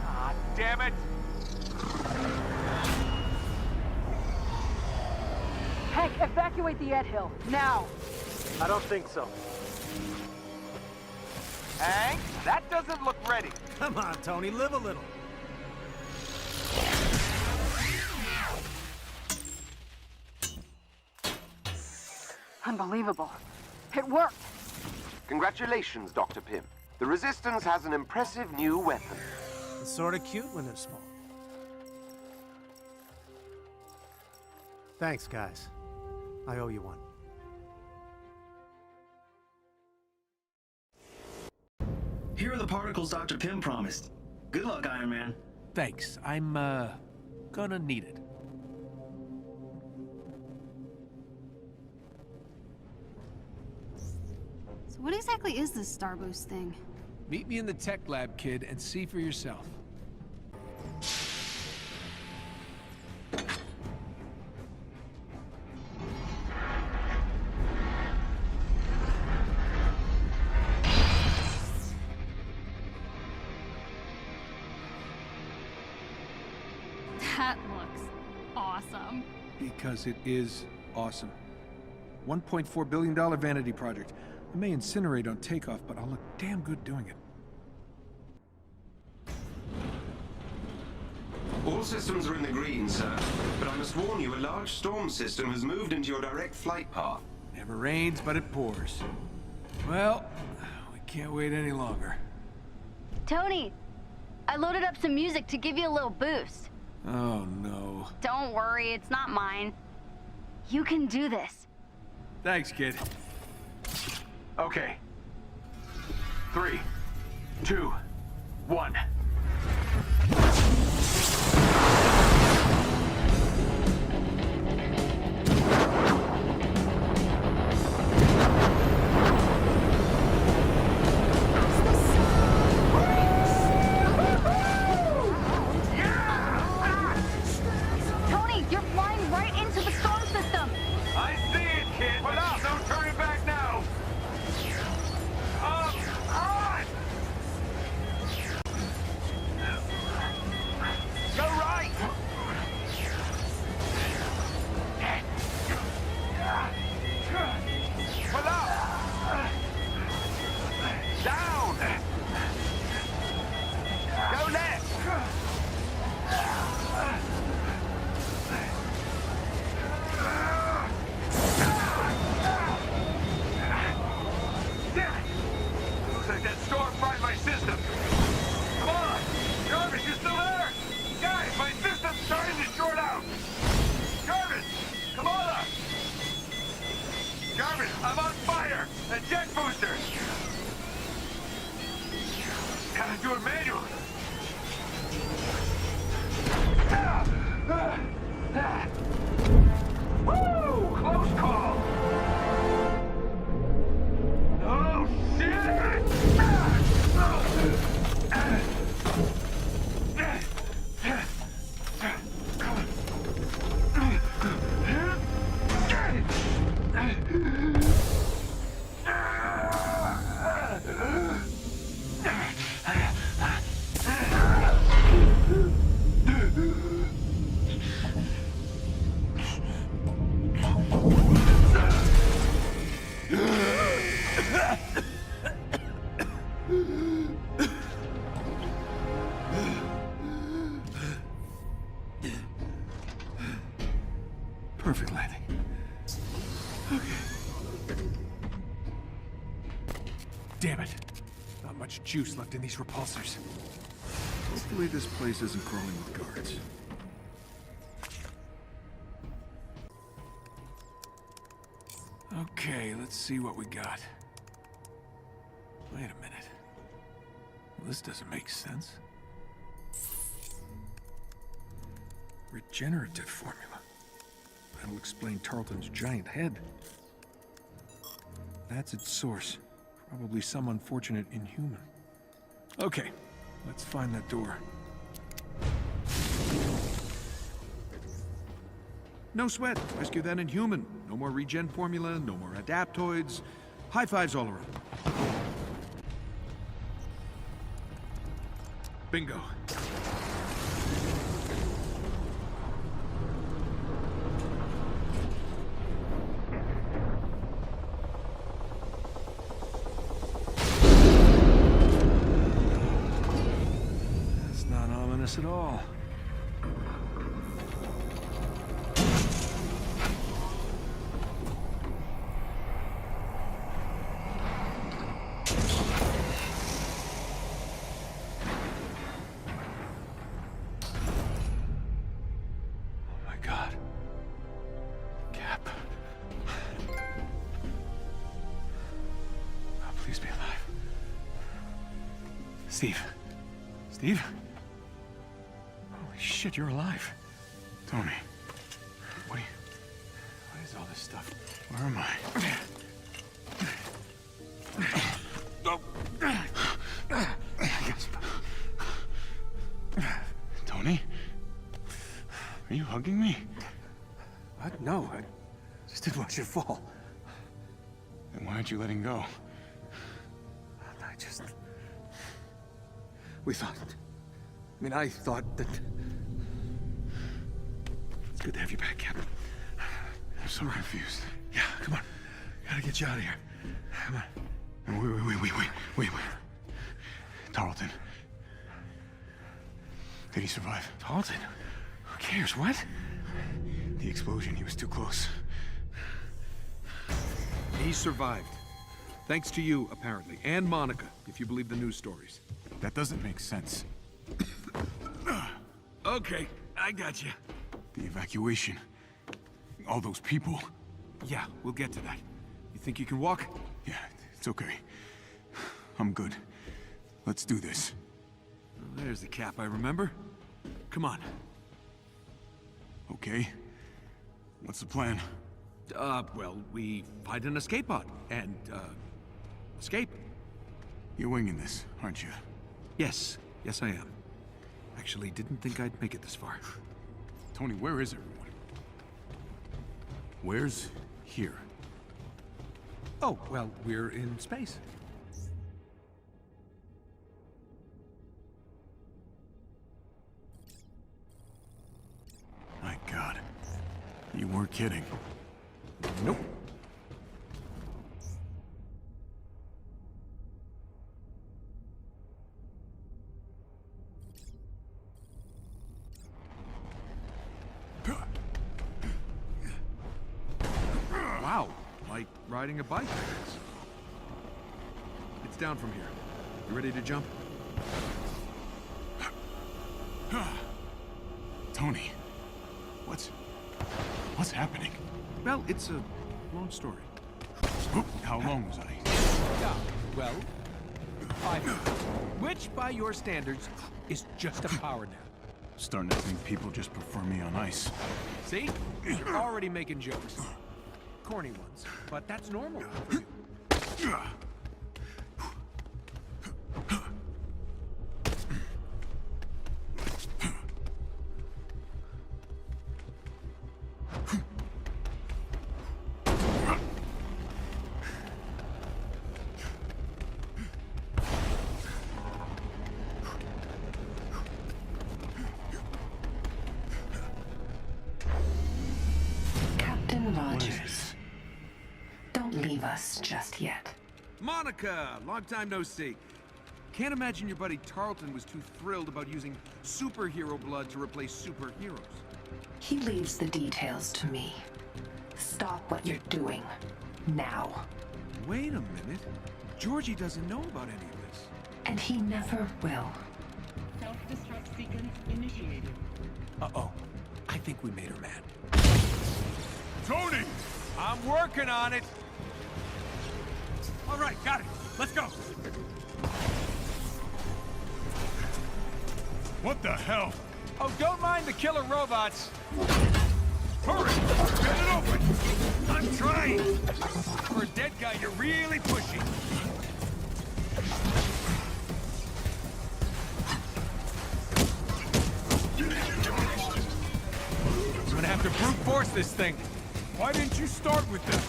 Ah, damn it! Hank, evacuate the Ed Hill, now! I don't think so. Hank, that doesn't look ready. Come on, Tony, live a little. Unbelievable. It worked! Congratulations, Dr. Pym. The Resistance has an impressive new weapon. It's sort of cute when they're small. Thanks, guys. I owe you one. Here are the particles Dr. Pym promised. Good luck, Iron Man. Thanks. I'm, gonna need it. So what exactly is this Star Boost thing? Meet me in the tech lab, kid, and see for yourself. That looks awesome. Because it is awesome. $1.4 billion vanity project. I may incinerate on takeoff, but I'll look damn good doing it. All systems are in the green, sir. But I must warn you, a large storm system has moved into your direct flight path. Never rains, but it pours. Well, we can't wait any longer. Tony, I loaded up some music to give you a little boost. Oh, no. Don't worry, it's not mine. You can do this. Thanks, kid. Okay. 3, 2, 1. Tony, you're flying right into the storm system. I see it, kid. But no turning back now. On! Go right. Pull up. Down. Go left. Looks like that storm fried my system. Come on! Jarvis, you still there? Guys, my system's starting to short out. Jarvis, come on up. Jarvis, I'm on fire. A jet booster. Gotta do it manually. Woo! Close call. Oh, shit! Perfect landing. Okay. Damn it. Not much juice left in these repulsors. Hopefully this place isn't crawling with guards. Okay, let's see what we got. Wait a minute. Well, this doesn't make sense. Regenerative formula. That'll explain Tarleton's giant head. That's its source. Probably some unfortunate inhuman. Okay, let's find that door. No sweat. Rescue that inhuman. No more regen formula, no more adaptoids. High fives all around. Bingo. That's not ominous at all. Steve. Steve? Holy shit, you're alive. Tony. What is all this stuff? Where am I? Tony? Are you hugging me? What? No, I just didn't want you to fall. Then why aren't you letting go? I thought that... It's good to have you back, Captain. I'm so confused. Yeah, come on. Gotta get you out of here. Come on. Wait. Tarleton. Did he survive? Tarleton? Who cares? What? The explosion, he was too close. He survived. Thanks to you, apparently. And Monica, if you believe the news stories. That doesn't make sense. Okay, I got you. The evacuation. All those people. Yeah, we'll get to that. You think you can walk? Yeah, it's okay. I'm good. Let's do this. Well, there's the Cap I remember. Come on. Okay. What's the plan? Well, we find an escape pod and, escape. You're winging this, aren't you? Yes. Yes, I am. Actually, didn't think I'd make it this far. Tony, where is everyone? Where's here? Oh, well, we're in space. My God. You weren't kidding. Nope. Wow, like riding a bike, I guess. It's down from here. You ready to jump? Tony, what's happening? Well, it's a long story. How long was I? Yeah, well, 5 minutes. Which, by your standards, is just a power nap. Starting to think people just prefer me on ice. See? You're already making jokes. Corny ones, but that's normal for you. Captain Rogers, don't leave us just yet. Monica! Long time no see. Can't imagine your buddy Tarleton was too thrilled about using superhero blood to replace superheroes. He leaves the details to me. Stop what you're doing. Now. Wait a minute. Georgie doesn't know about any of this. And he never will. Self-destruct sequence initiated. Uh-oh. I think we made her mad. Tony! I'm working on it! All right, got it. Let's go. What the hell? Oh, don't mind the killer robots. Hurry! Get it open! I'm trying. For a dead guy, you're really pushing. I'm gonna have to brute force this thing. Why didn't you start with that?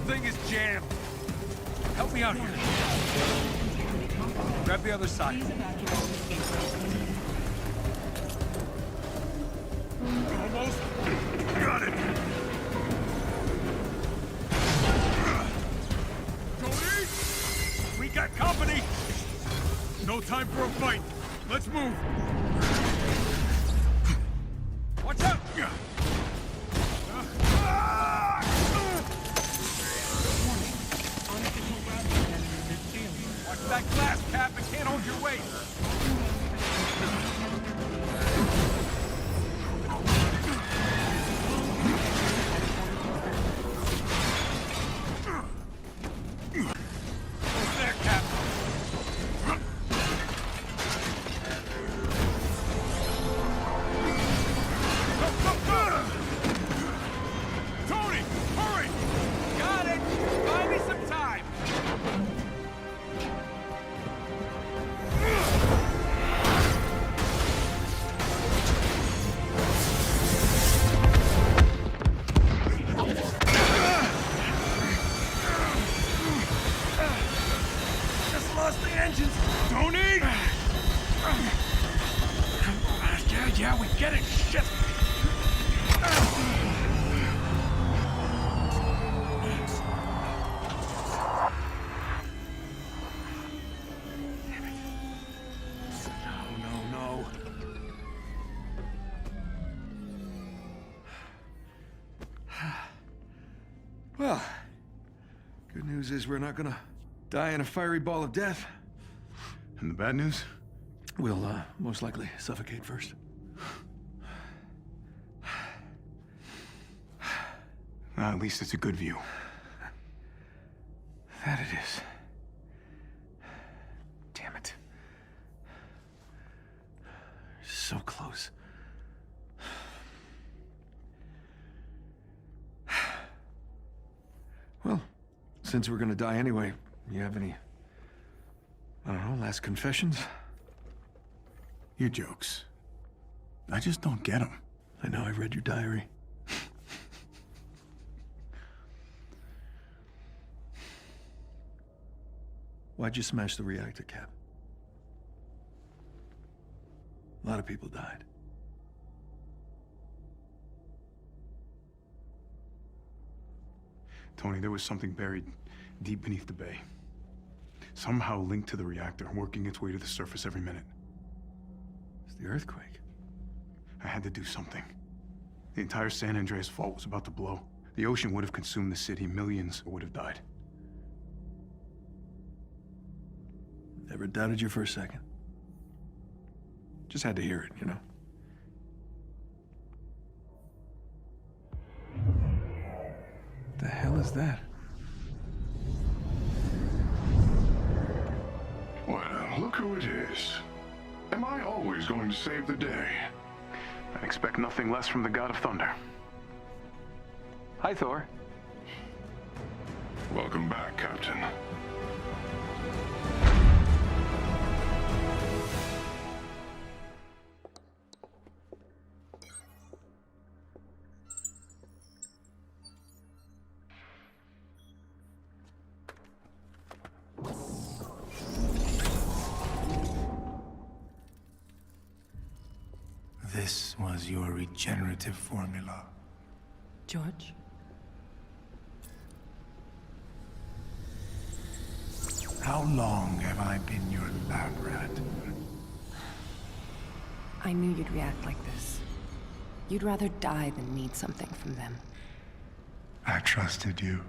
thing is jammed. Help me out here. Grab the other side. Almost got it. Tony! We got company! No time for a fight. Let's move. Watch out! Watch that glass, Cap. It can't hold your weight. What's there, Cap? Tony, hurry! Got it! Buy me some time! Just lost the engines! Tony! Yeah, we get it! Shit! No. Well, good news is we're not gonna die in a fiery ball of death. And the bad news? We'll, most likely suffocate first. Well, at least it's a good view. That it is. Damn it. So close. Well, since we're gonna die anyway, you have any, I don't know, last confessions? Your jokes. I just don't get them. I know, I read your diary. Why'd you smash the reactor, Cap? A lot of people died. Tony, there was something buried deep beneath the bay. Somehow linked to the reactor, working its way to the surface every minute. It's the earthquake. I had to do something. The entire San Andreas fault was about to blow. The ocean would have consumed the city. Millions would have died. Never doubted you for a second. Just had to hear it, you know? The hell is that? Well, look who it is. Am I always going to save the day? I expect nothing less from the God of Thunder. Hi, Thor. Welcome back, Captain. This was your regenerative formula. George? How long have I been your lab rat? I knew you'd react like this. You'd rather die than need something from them. I trusted you.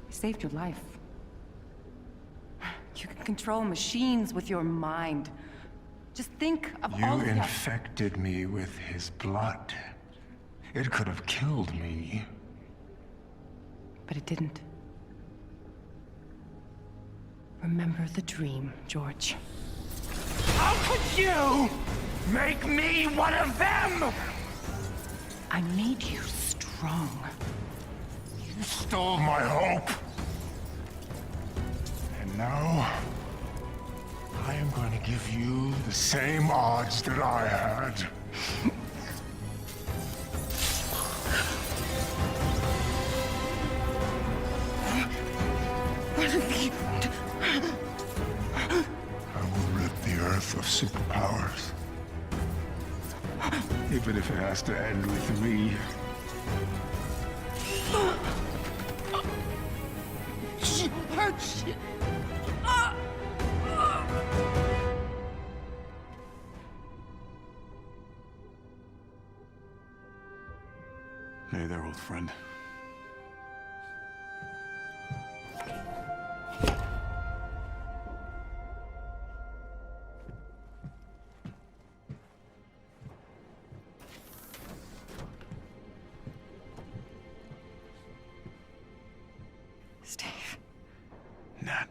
I saved your life. You can control machines with your mind. Just think of all You of the... infected me with his blood. It could have killed me. But it didn't. Remember the dream, George. How could you make me one of them? I made you strong. You stole my hope. And now, I am going to give you the same odds that I had. Even if it has to end with me. George! Hey there, old friend. Steve. Nat.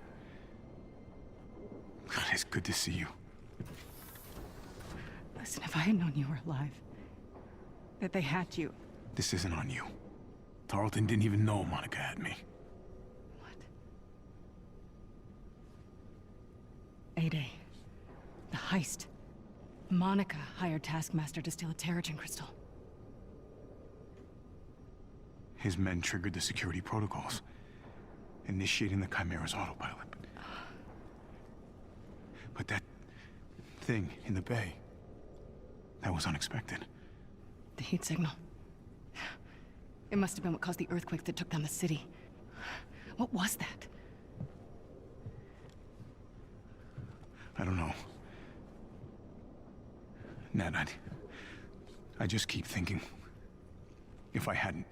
God, it's good to see you. Listen, if I had known you were alive, that they had you. This isn't on you. Tarleton didn't even know Monica had me. A-Day. The heist. Monica hired Taskmaster to steal a Terrigen crystal. His men triggered the security protocols, initiating the Chimera's autopilot. But that thing in the bay, that was unexpected. The heat signal. It must have been what caused the earthquake that took down the city. What was that? I don't know. Nat, I just keep thinking, if I hadn't,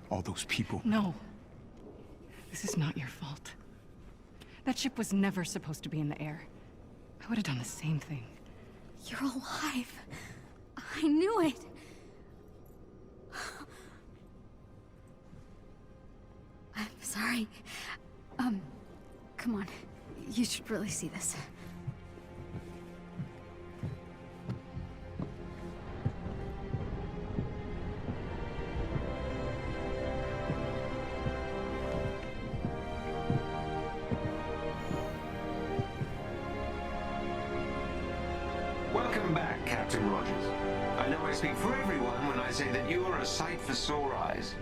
all those people... No. This is not your fault. That ship was never supposed to be in the air. I would have done the same thing. You're alive. I knew it. I'm sorry. Come on. You should really see this. Welcome back, Captain Rogers. I know I speak for everyone when I say that you are a sight for sore eyes.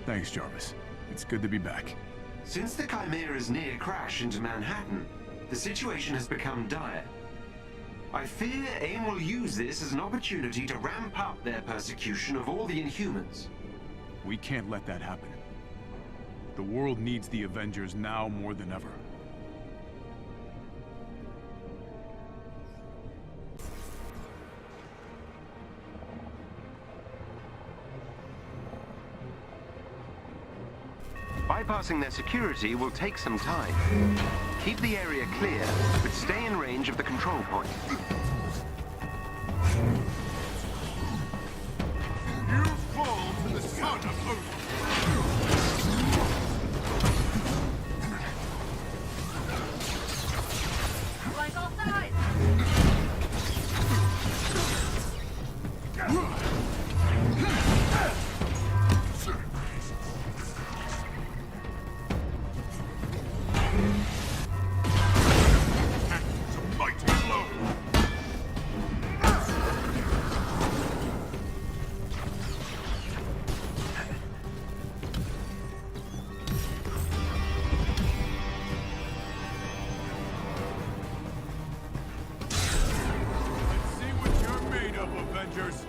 Thanks, Jarvis. It's good to be back. Since the Chimera's near crash into Manhattan, the situation has become dire. I fear AIM will use this as an opportunity to ramp up their persecution of all the Inhumans. We can't let that happen. The world needs the Avengers now more than ever. Bypassing their security will take some time. Keep the area clear, but stay in range of the control point. You fall to the son of Odin! Like all sides! Avengers!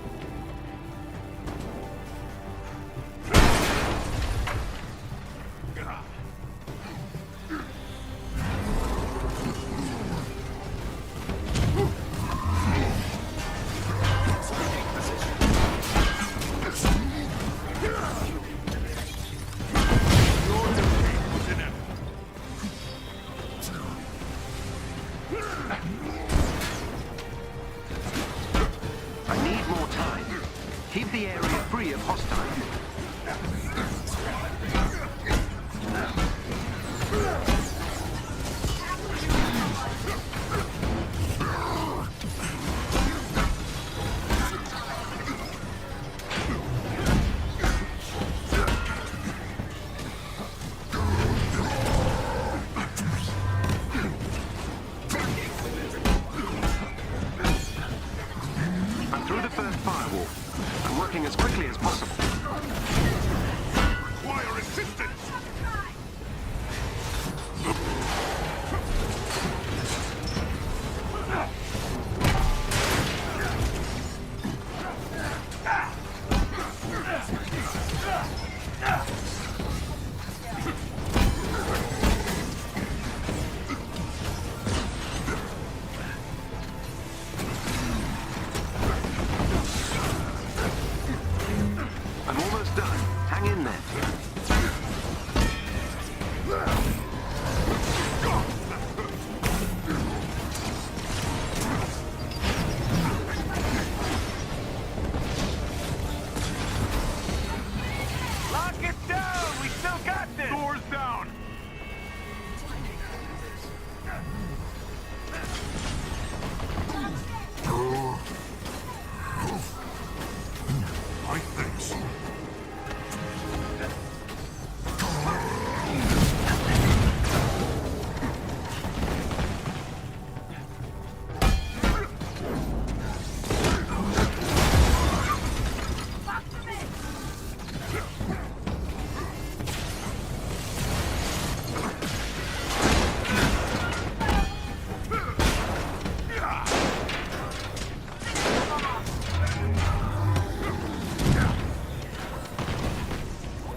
Keep the area free of hostiles. I'm through the first firewall. I'm working as quickly as possible. Require assistance! I think so.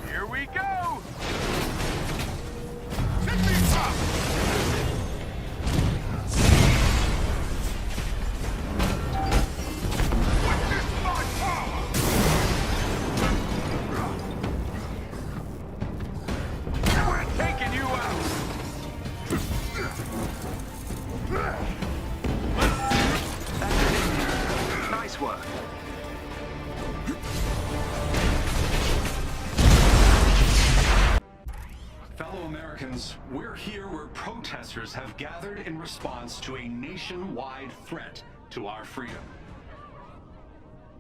Here we go! We're taking you out! Nice work. Fellow Americans, we're here where protesters have gathered in response to a nationwide threat to our freedom.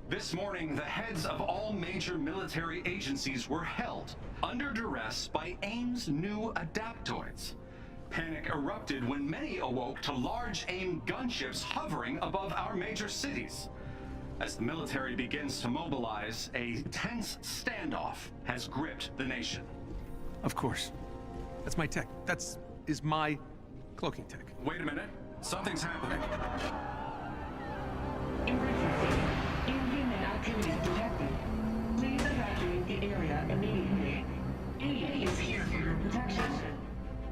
This morning, the heads of all major military agencies were held under duress by AIM's new adaptoids. Panic erupted when many awoke to large AIM gunships hovering above our major cities. As the military begins to mobilize, a tense standoff has gripped the nation. Of course. That's my tech. Is my cloaking tech. Wait a minute. Something's happening. Emergency. Inhuman activity detected. Please evacuate the area immediately. AIM is here for your protection.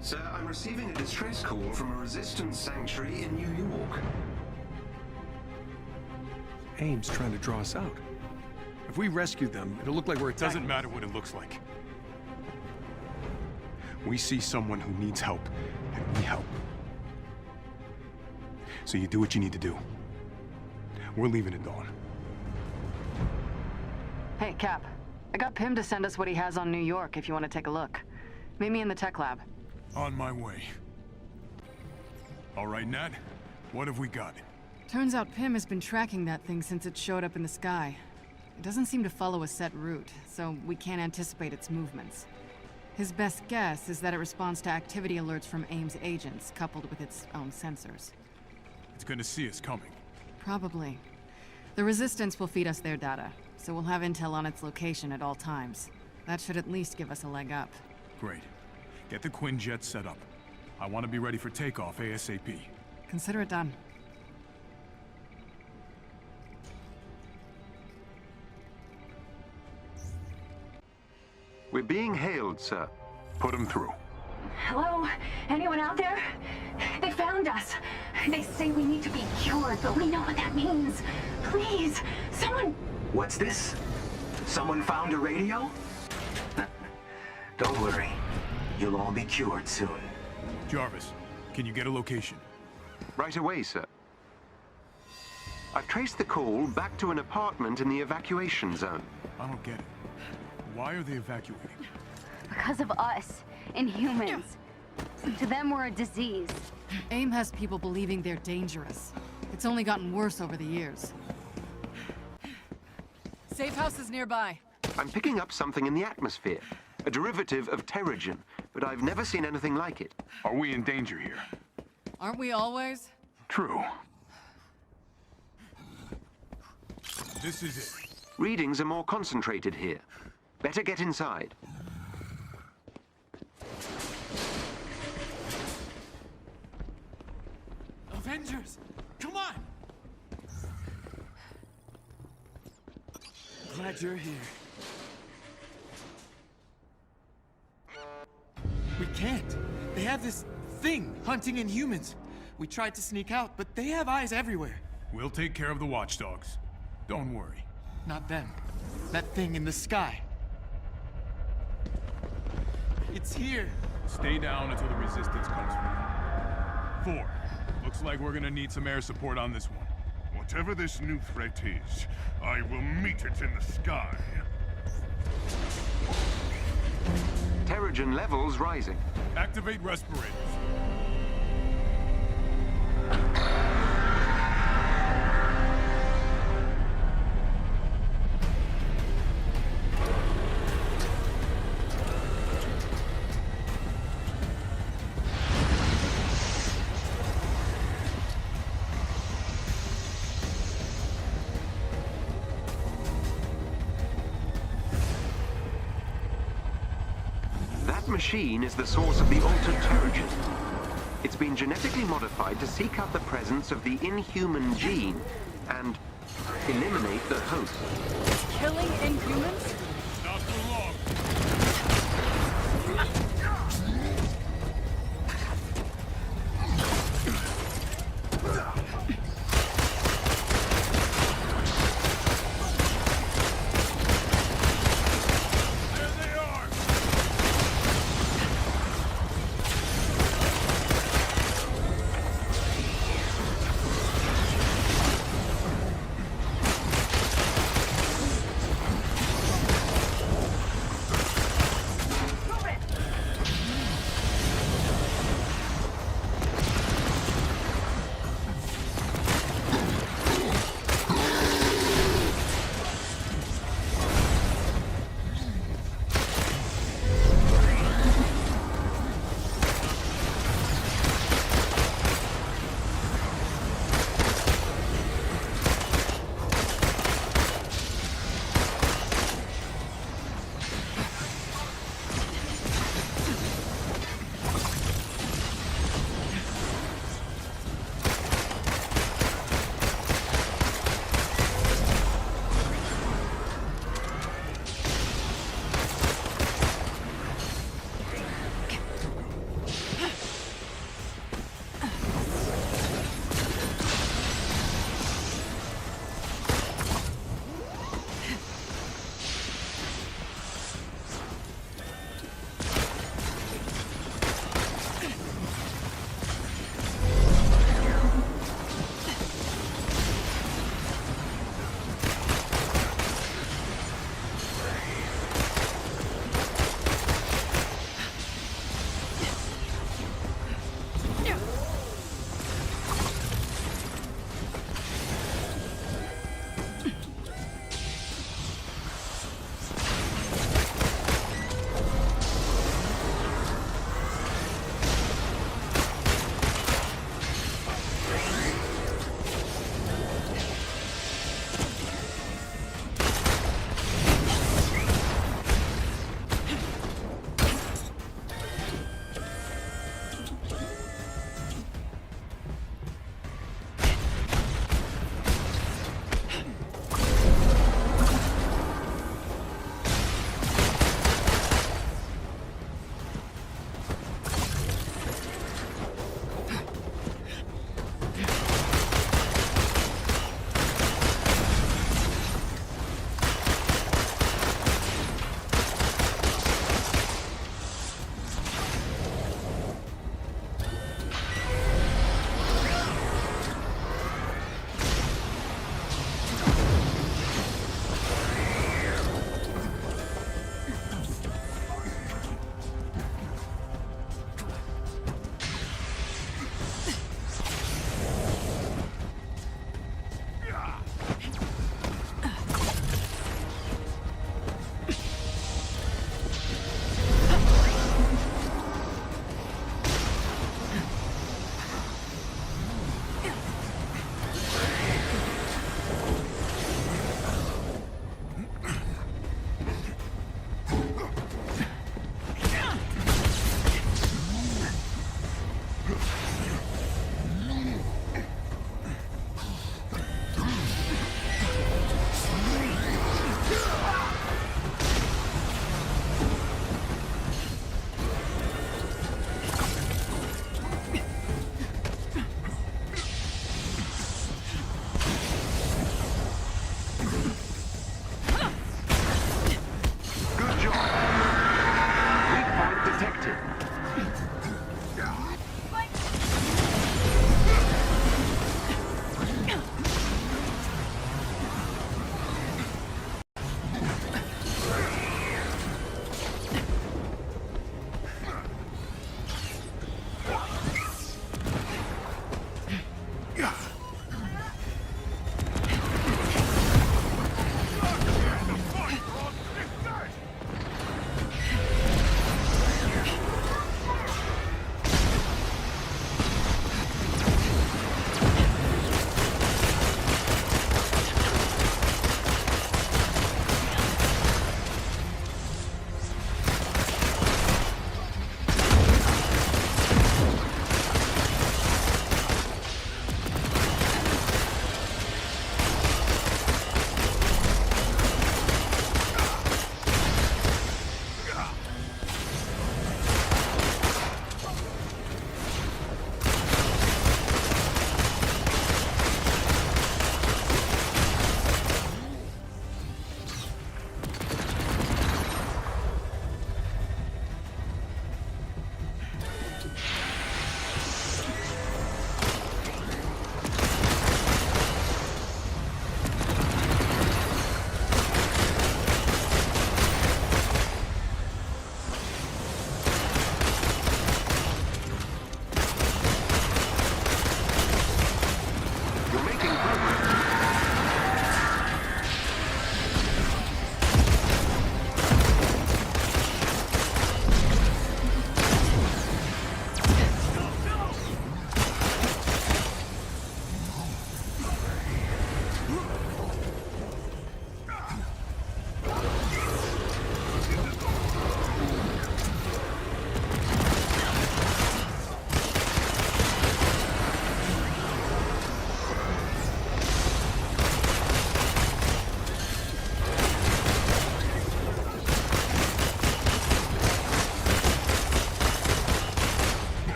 Sir, I'm receiving a distress call from a resistance sanctuary in New York. AIM's trying to draw us out. If we rescue them, it'll look like we're attacking. Doesn't matter what it looks like. We see someone who needs help, and we help. So you do what you need to do. We're leaving at dawn. Hey, Cap. I got Pym to send us what he has on New York if you want to take a look. Meet me in the tech lab. On my way. All right, Nat. What have we got? Turns out Pym has been tracking that thing since it showed up in the sky. It doesn't seem to follow a set route, so we can't anticipate its movements. His best guess is that it responds to activity alerts from AIM's agents, coupled with its own sensors. It's gonna see us coming. Probably. The Resistance will feed us their data, so we'll have intel on its location at all times. That should at least give us a leg up. Great. Get the Quinjet set up. I want to be ready for takeoff ASAP. Consider it done. We're being hailed, sir. Put them through. Hello? Anyone out there? They found us. They say we need to be cured, but we know what that means. Please, someone... What's this? Someone found a radio? Don't worry. You'll all be cured soon. Jarvis, can you get a location? Right away, sir. I've traced the call back to an apartment in the evacuation zone. I don't get it. Why are they evacuating? Because of us, Inhumans. To them, we're a disease. AIM has people believing they're dangerous. It's only gotten worse over the years. Safe house is nearby. I'm picking up something in the atmosphere. A derivative of Terrigen, but I've never seen anything like it. Are we in danger here? Aren't we always? True. This is it. Readings are more concentrated here. Better get inside. Avengers! Come on! Glad you're here. We can't. They have this thing hunting Inhumans. We tried to sneak out, but they have eyes everywhere. We'll take care of the watchdogs. Don't worry. Not them. That thing in the sky. It's here. Stay down until the resistance comes through. 4. Looks like we're gonna need some air support on this one. Whatever this new threat is, I will meet it in the sky. Terrigen levels rising. Activate respirators. That machine is the source of the altered Terrigen. It's been genetically modified to seek out the presence of the inhuman gene and eliminate the host. Killing Inhumans? Not for long.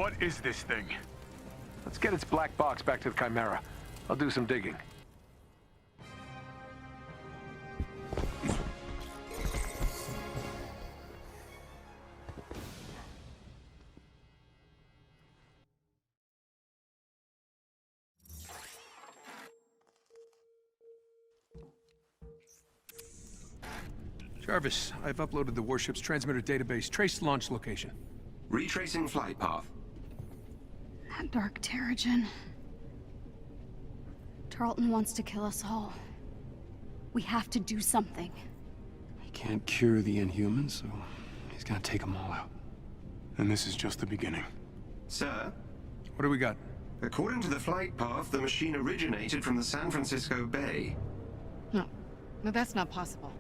What is this thing? Let's get its black box back to the Chimera. I'll do some digging. Jarvis, I've uploaded the warship's transmitter database. Trace launch location. Retracing flight path. That dark Terrigen. Tarleton wants to kill us all. We have to do something. He can't cure the Inhumans, so he's gonna take them all out. And this is just the beginning. Sir? What do we got? According to the flight path, the machine originated from the San Francisco Bay. No, that's not possible.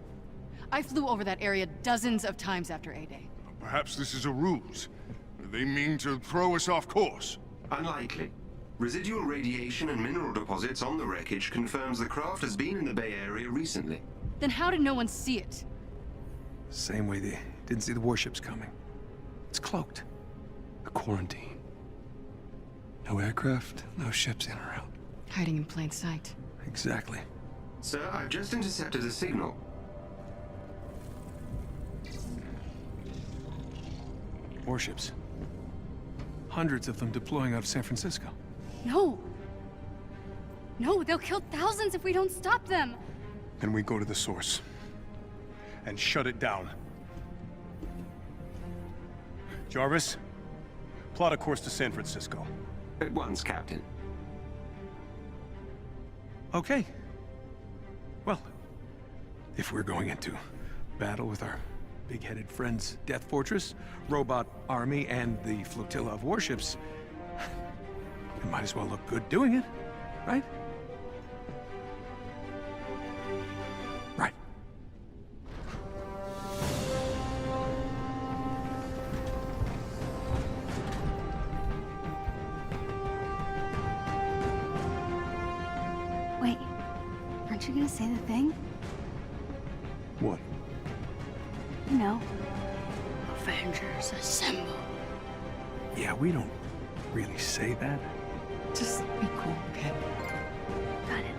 I flew over that area dozens of times after A-Day. Perhaps this is a ruse. They mean to throw us off course. Unlikely. Residual radiation and mineral deposits on the wreckage confirms the craft has been in the Bay Area recently. Then how did no one see it? Same way they didn't see the warships coming. It's cloaked. A quarantine. No aircraft, no ships in or out. Hiding in plain sight. Exactly. Sir, I've just intercepted a signal. Warships. Hundreds of them deploying out of San Francisco. No! No, they'll kill thousands if we don't stop them! Then we go to the source. And shut it down. Jarvis, plot a course to San Francisco. At once, Captain. Okay. Well, if we're going into battle with our big-headed friends, Death Fortress, Robot Army, and the flotilla of warships, we might as well look good doing it, right? Right. Wait, aren't you gonna say the thing? What? You know, Avengers assemble. Yeah, we don't really say that. Just be cool, okay? Got it.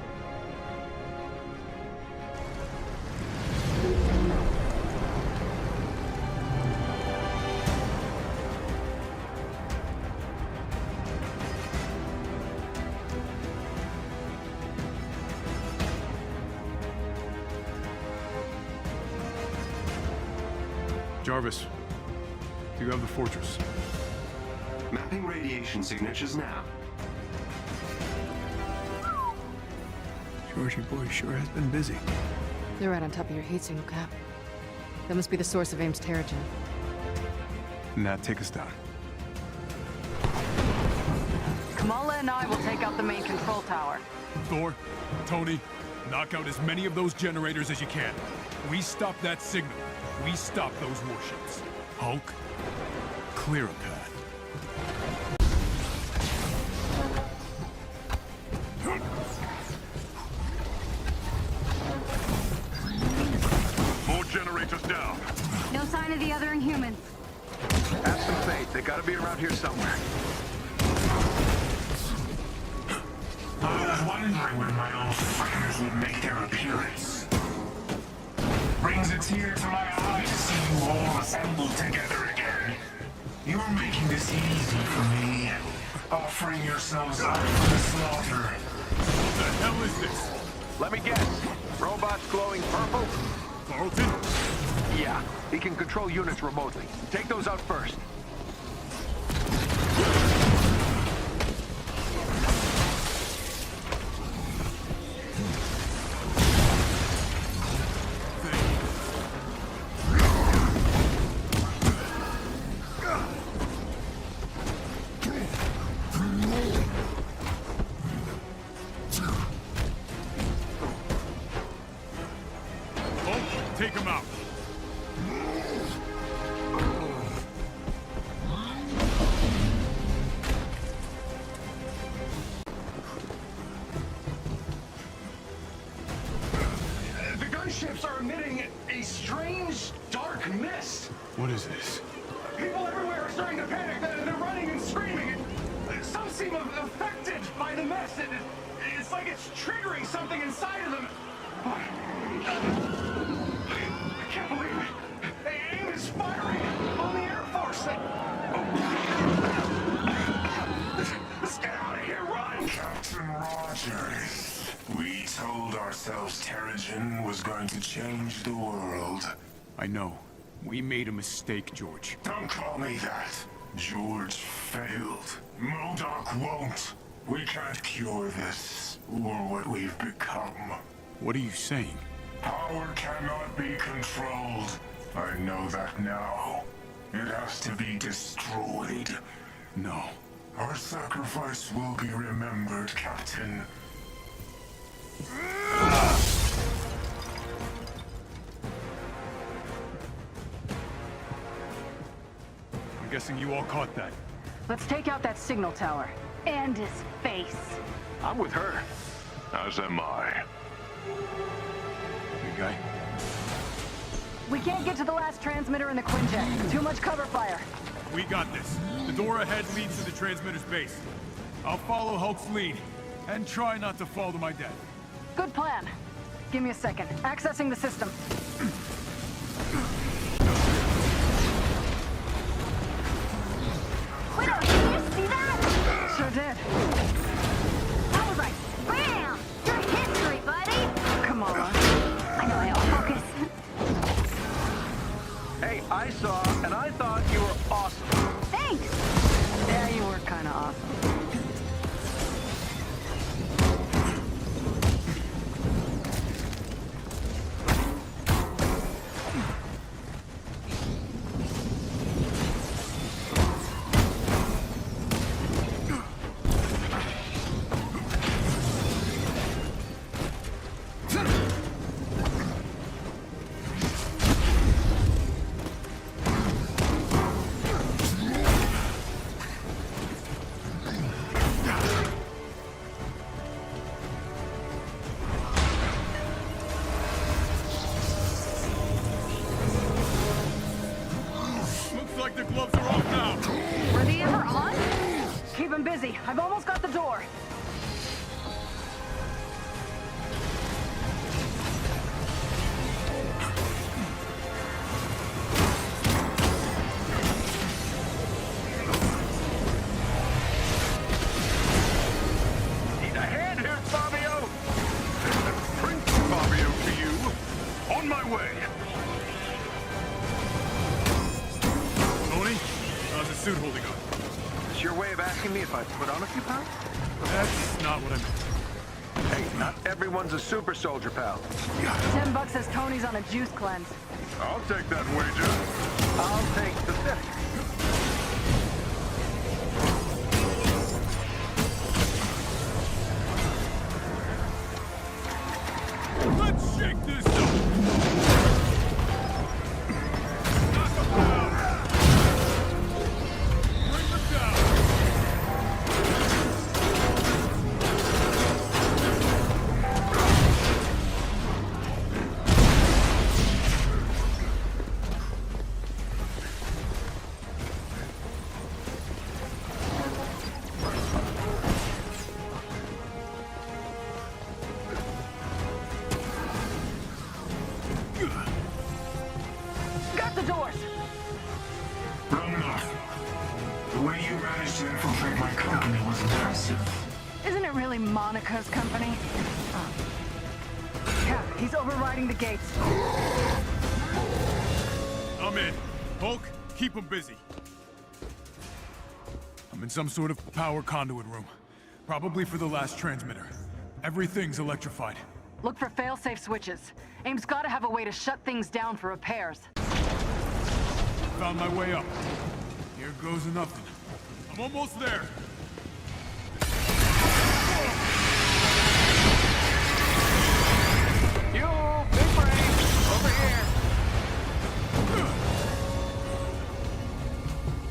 Jarvis, do you have the fortress? Mapping radiation signatures now. Georgie boy sure has been busy. They're right on top of your heat signal, Cap. That must be the source of AIM's Terrigen. Nat, take us down. Kamala and I will take out the main control tower. Thor, Tony, knock out as many of those generators as you can. We stop that signal. We stop those warships. Hulk, clear a path. More generators down. No sign of the other Inhumans. Have some faith. They gotta be around here somewhere. I was wondering when my old friends would make their appearance. Brings a tear to my eye to see you all assembled together again. You're making this easy for me, offering yourselves up for the slaughter. What the hell is this? Let me guess. Robots glowing purple? Tarleton? Yeah. He can control units remotely. Take those out first. Take him out. The gunships are emitting a strange, dark mist. What is this? People everywhere are starting to panic. They're running and screaming. affected by the mess. It's like it's triggering something inside of them. I can't believe it. AIM is firing on the Air Force. Let's get out of here, run! Captain Rogers, we told ourselves Terrigen was going to change the world. I know. We made a mistake, George. Don't call me that. George failed. MODOK won't. We can't cure this, or what we've become. What are you saying? Power cannot be controlled. I know that now. It has to be destroyed. No. Our sacrifice will be remembered, Captain. I'm guessing you all caught that. Let's take out that signal tower. And his face. I'm with her. As am I. Big guy. We can't get to the last transmitter in the Quinjet. Too much cover fire. We got this. The door ahead leads to the transmitter's base. I'll follow Hulk's lead, and try not to fall to my death. Good plan. Give me a second. Accessing the system. Widow, did you see that? Sure did. That was like, bam! You're history, buddy! Come on. I know I don't focus. Hey, I saw, and I thought you were awesome. Thanks! Yeah, you were kinda awesome. Looks like the gloves are off now. Were they ever on? Keep him busy. I've almost got the door. Need a hand here, Fabio! Prince Fabio to you. On my way. Tony, how's the suit holding up? Is this your way of asking me if I put on a few pounds? That's not what I meant. Hey, not everyone's a super soldier, pal. $10 says Tony's on a juice cleanse. I'll take that wager. I'll take the 50. Let's shake this up! Knock him down! Bring him down! Got the doors! Wrong enough. The way you managed to infiltrate my company was impressive. Isn't it really Monica's company? Cap, he's overriding the gates. I'm in. Hulk, keep him busy. I'm in some sort of power conduit room. Probably for the last transmitter. Everything's electrified. Look for fail-safe switches. AIM's gotta have a way to shut things down for repairs. Found my way up. Here goes nothing. I'm almost there. You, big brain, over here.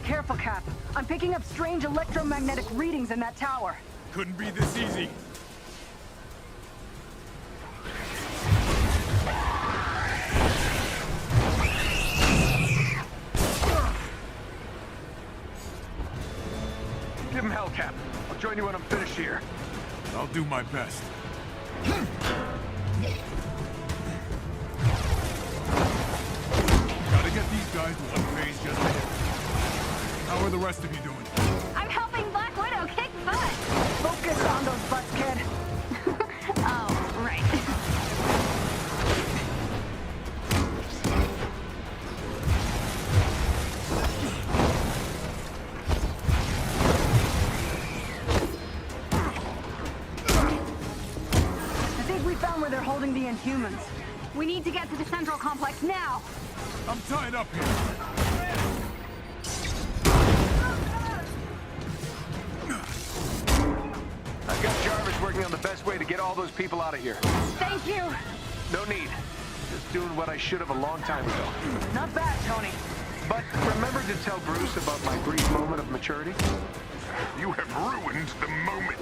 Careful, Cap. I'm picking up strange electromagnetic readings in that tower. Couldn't be this easy. Give him hell, Cap. I'll join you when I'm finished here. I'll do my best. Gotta get these guys to one phase just ahead. How are the rest of you doing? I'm helping Black Widow kick butt. Focus on those butts, kid. Oh, right. I think we found where they're holding the Inhumans. We need to get to the central complex now. I'm tied up here. I've got Jarvis working on the best way to get all those people out of here. Thank you. No need. Just doing what I should have a long time ago. Not bad, Tony. But remember to tell Bruce about my brief moment of maturity? You have ruined the moment.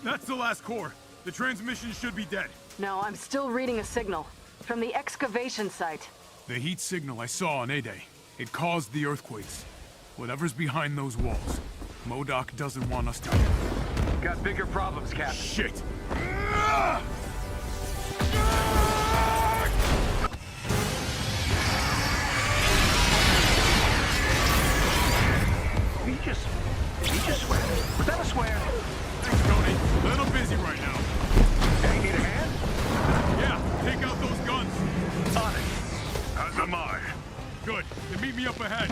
That's the last core. The transmission should be dead. No, I'm still reading a signal. From the excavation site. The heat signal I saw on A-Day. It caused the earthquakes. Whatever's behind those walls, MODOK doesn't want us to... Got bigger problems, Captain. Shit! You just swear. Was that a swear? Thanks, Tony. Little busy right now. Hey, need a hand? Yeah, take out those guns. On it. As am I. Good. Then meet me up ahead.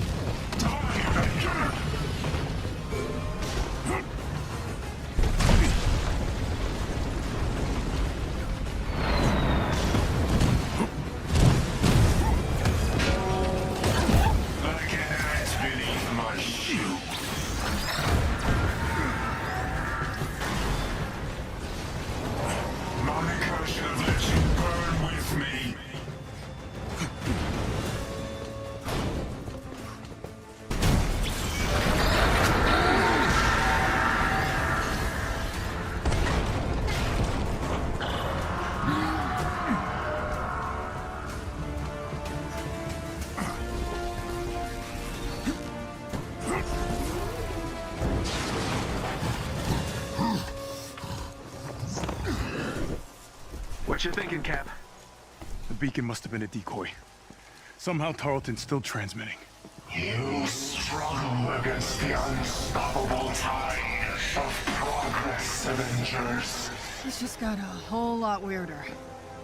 Like an ant beneath my shoe. Monica should have let you burn with me. What you thinking, Cap? The beacon must have been a decoy. Somehow Tarleton's still transmitting. You struggle against the unstoppable tide of progress, Avengers. This just got a whole lot weirder.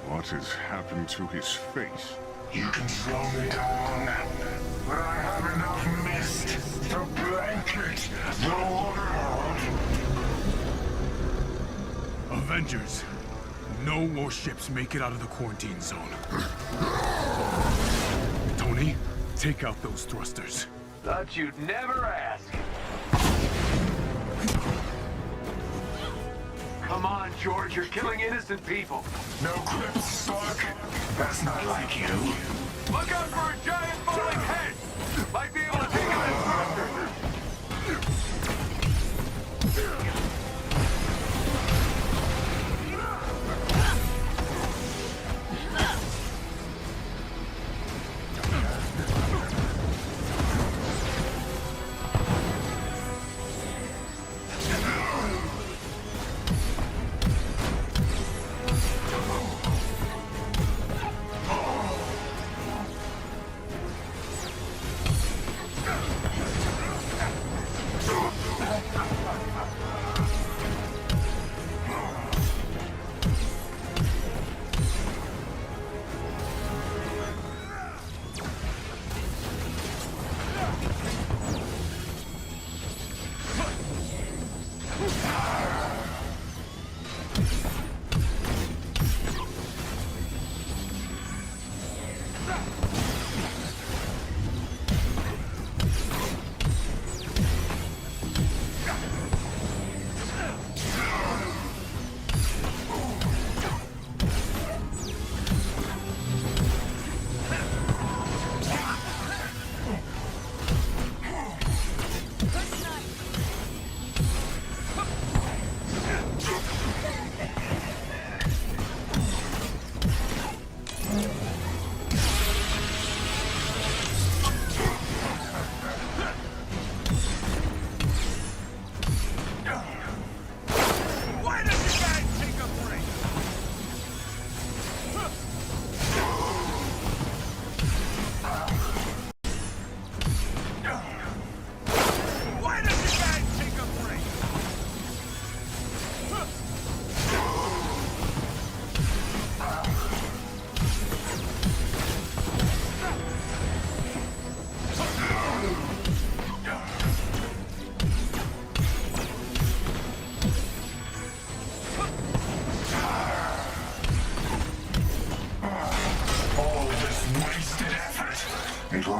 What has happened to his face? You can slow me down, but I have enough mist to blanket the world. Avengers. No warships make it out of the quarantine zone. Tony, take out those thrusters. Thought you'd never ask. Come on, George, you're killing innocent people. No clips, Stark. That's not like you. Look out for a giant falling head! Might be able to take out his thruster.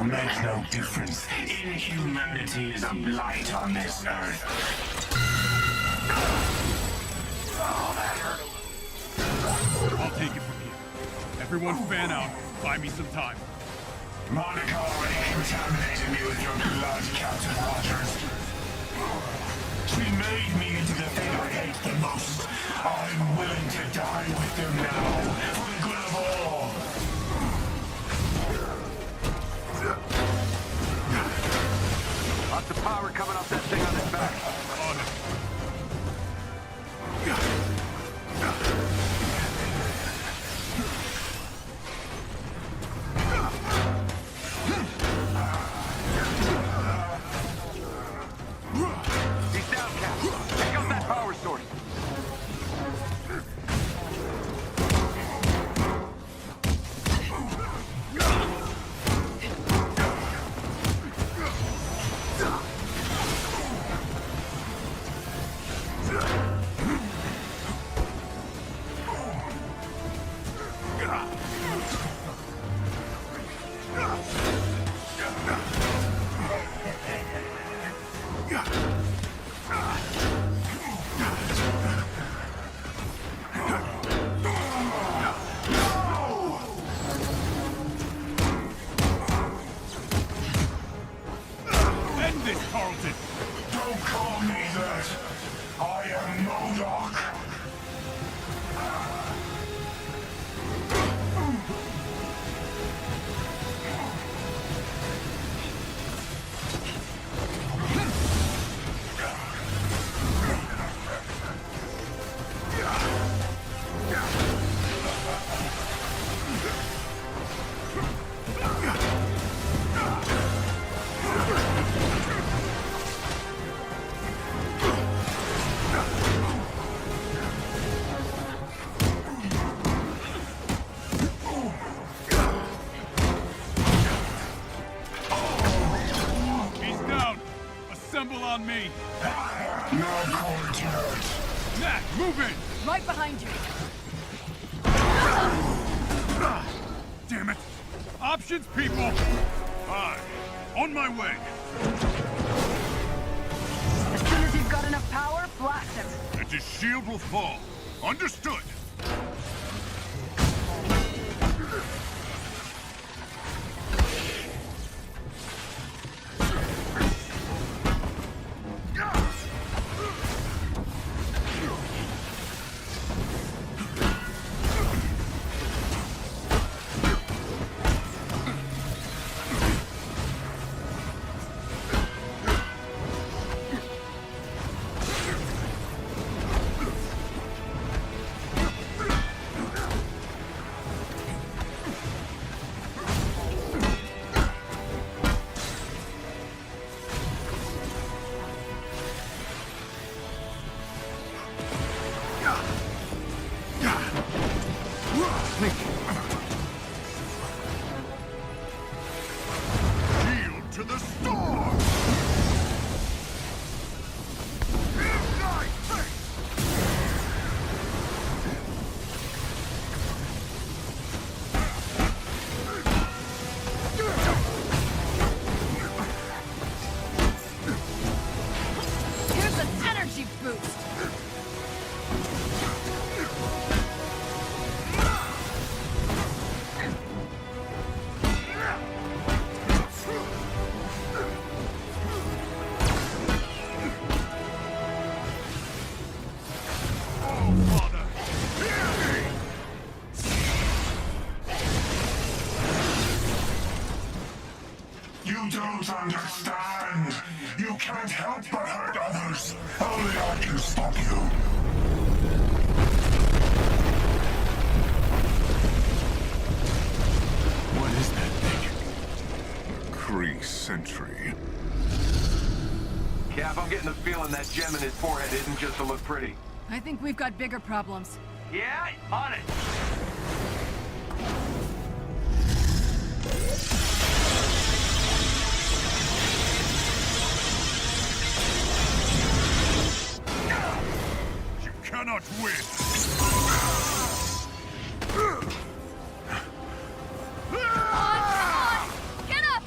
make no difference. Inhumanity is a blight on this earth. Oh, that hurt. I'll take it from here. Everyone fan out. Buy me some time. Monica already contaminated me with your blood, Captain Rogers. She made me into the thing I hate the most. I'm willing to die with them now, for the good of all. Lots of power coming off that thing on his back. On it. He's down, Cap. Take out that power source. End this, Carlton! Don't call me that. I am MODOK. He's down! Assemble on me! No courtiers. Nat, move in! Right behind you. Damn it! Options, people! Aye. On my way! As soon as you've got enough power, blast him. And his shield will fall. Understood! Shield to the storm! Here's an energy boost. You don't understand. You can't help but hurt others. Only I can stop you. What is that thing? Kree sentry. Cap, I'm getting the feeling that gem in his forehead isn't just to look pretty. I think we've got bigger problems. Yeah, on it. You cannot win! Come on! Get up!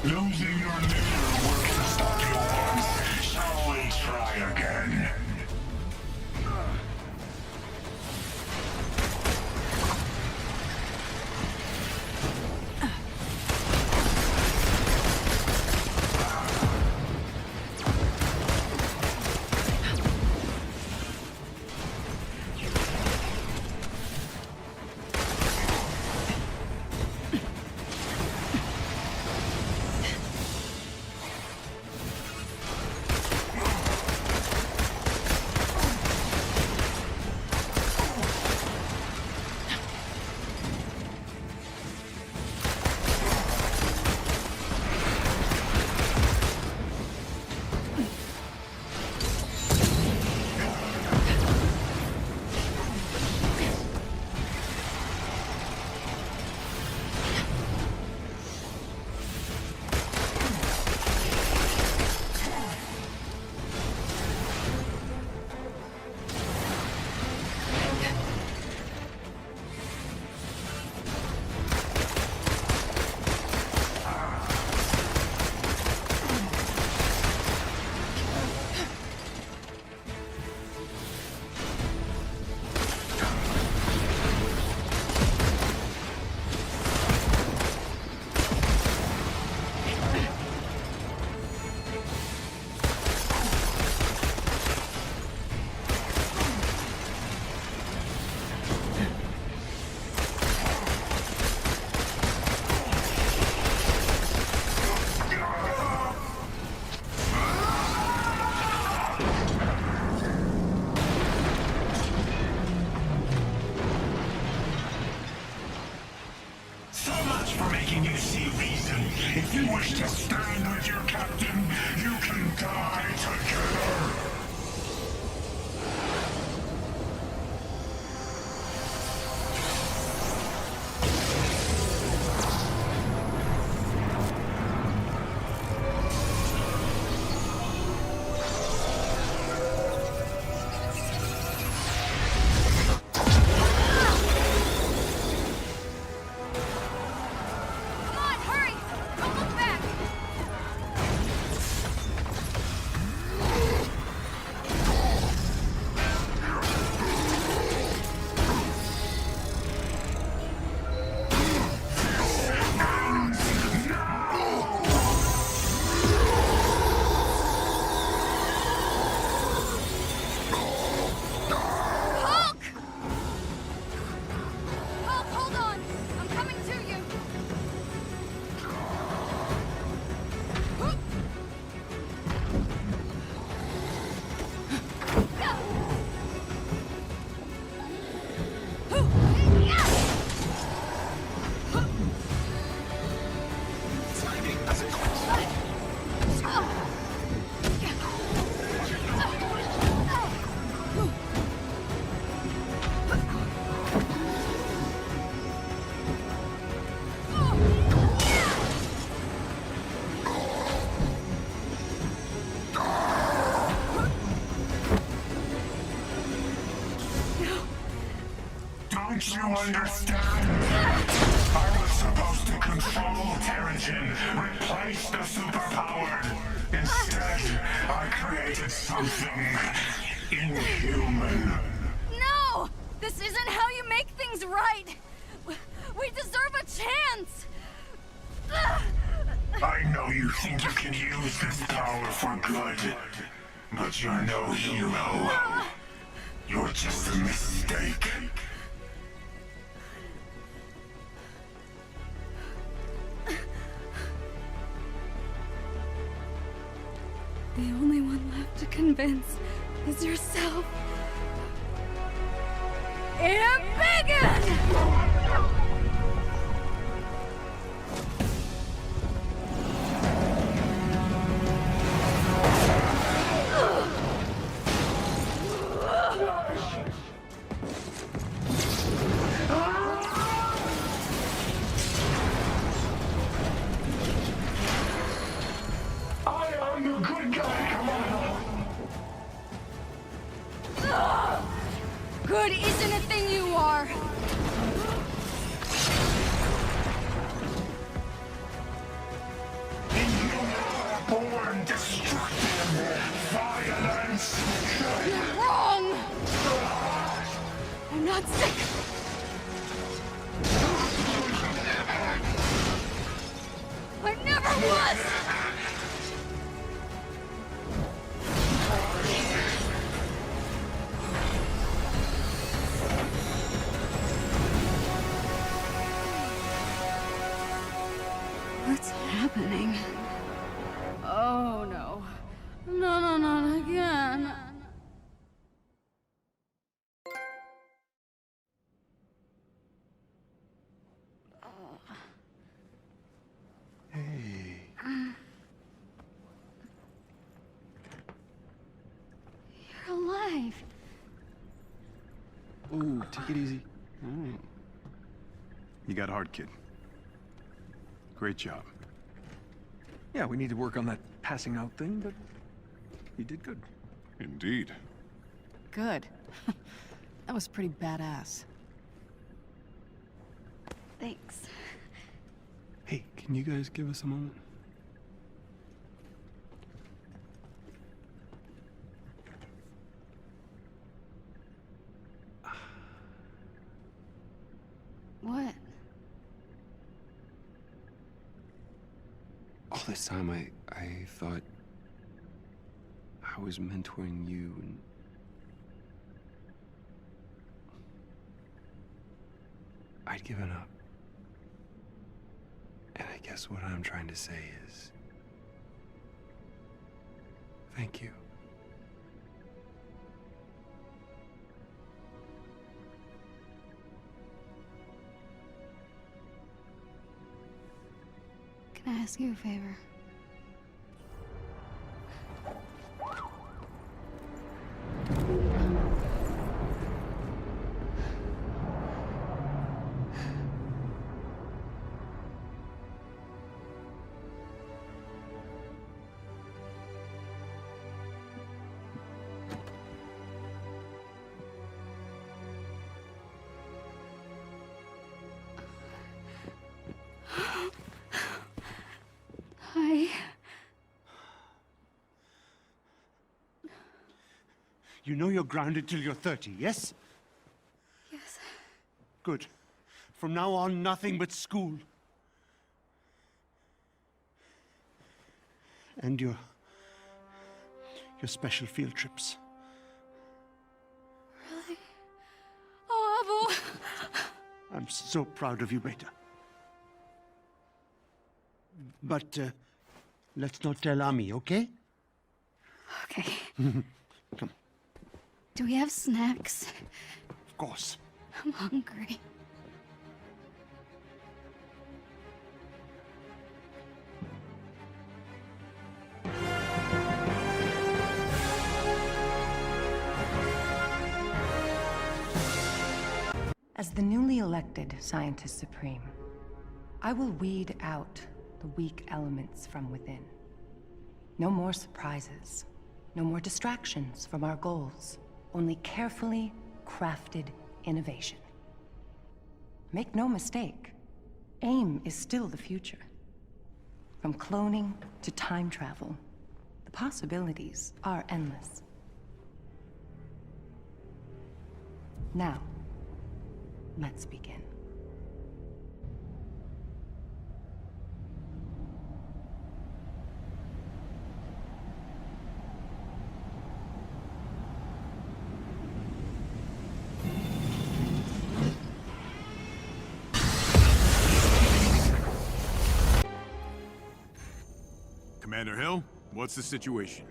Losing your liver worked to stop you once. Shall we try again? If you wish to stand with your captain, you can die together. Don't you understand? I was supposed to control Terrigen, replace the superpowered. Instead, I created something inhuman. No! This isn't how you make things right! We deserve a chance! I know you think you can use this power for good, but you're no hero. You're just a mistake. The only one left to convince is yourself. Embiggen! I am the good guy, Commander. Good isn't a thing you are. Born destructive, violence. You're wrong! I'm not sick. I never was! What's happening? Oh no. No, not again. Hey. You're alive. Ooh, take it easy. You got hard, kid. Great job. Yeah, we need to work on that passing out thing, but you did good. Indeed. Good. That was pretty badass. Thanks. Hey, can you guys give us a moment? What? All this time, I thought I was mentoring you, and I'd given up. And I guess what I'm trying to say is, thank you. Can I ask you a favor? Hi. You know you're grounded till you're 30, yes? Yes. Good. From now on, nothing but school. And your special field trips. Really? Oh, Abu. I'm so proud of you, Beta. But let's not tell Ami, okay? Okay. Come. Do we have snacks? Of course. I'm hungry. As the newly elected Scientist Supreme, I will weed out the weak elements from within. No more surprises. No more distractions from our goals. Only carefully crafted innovation. Make no mistake, AIM is still the future. From cloning to time travel, the possibilities are endless. Now, let's begin. Commander Hill, what's the situation?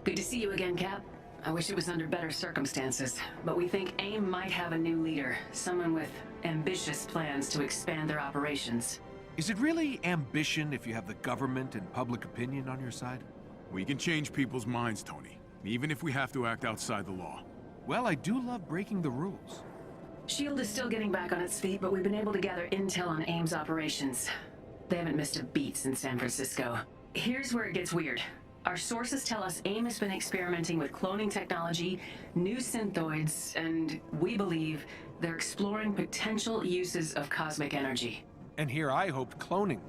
Good to see you again, Cap. I wish it was under better circumstances, but we think AIM might have a new leader, someone with ambitious plans to expand their operations. Is it really ambition if you have the government and public opinion on your side? We can change people's minds, Tony, even if we have to act outside the law. Well, I do love breaking the rules. SHIELD is still getting back on its feet, but we've been able to gather intel on AIM's operations. They haven't missed a beat since San Francisco. Here's where it gets weird. Our sources tell us AIM has been experimenting with cloning technology, new synthoids, and we believe they're exploring potential uses of cosmic energy. And here I hoped cloning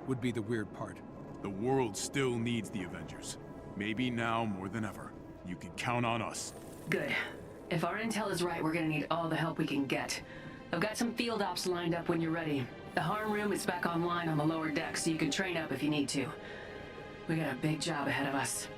would be the weird part. The world still needs the Avengers. Maybe now more than ever. You can count on us. Good. If our intel is right, we're gonna need all the help we can get. I've got some field ops lined up when you're ready. The harm room is back online on the lower deck, so you can train up if you need to. We got a big job ahead of us.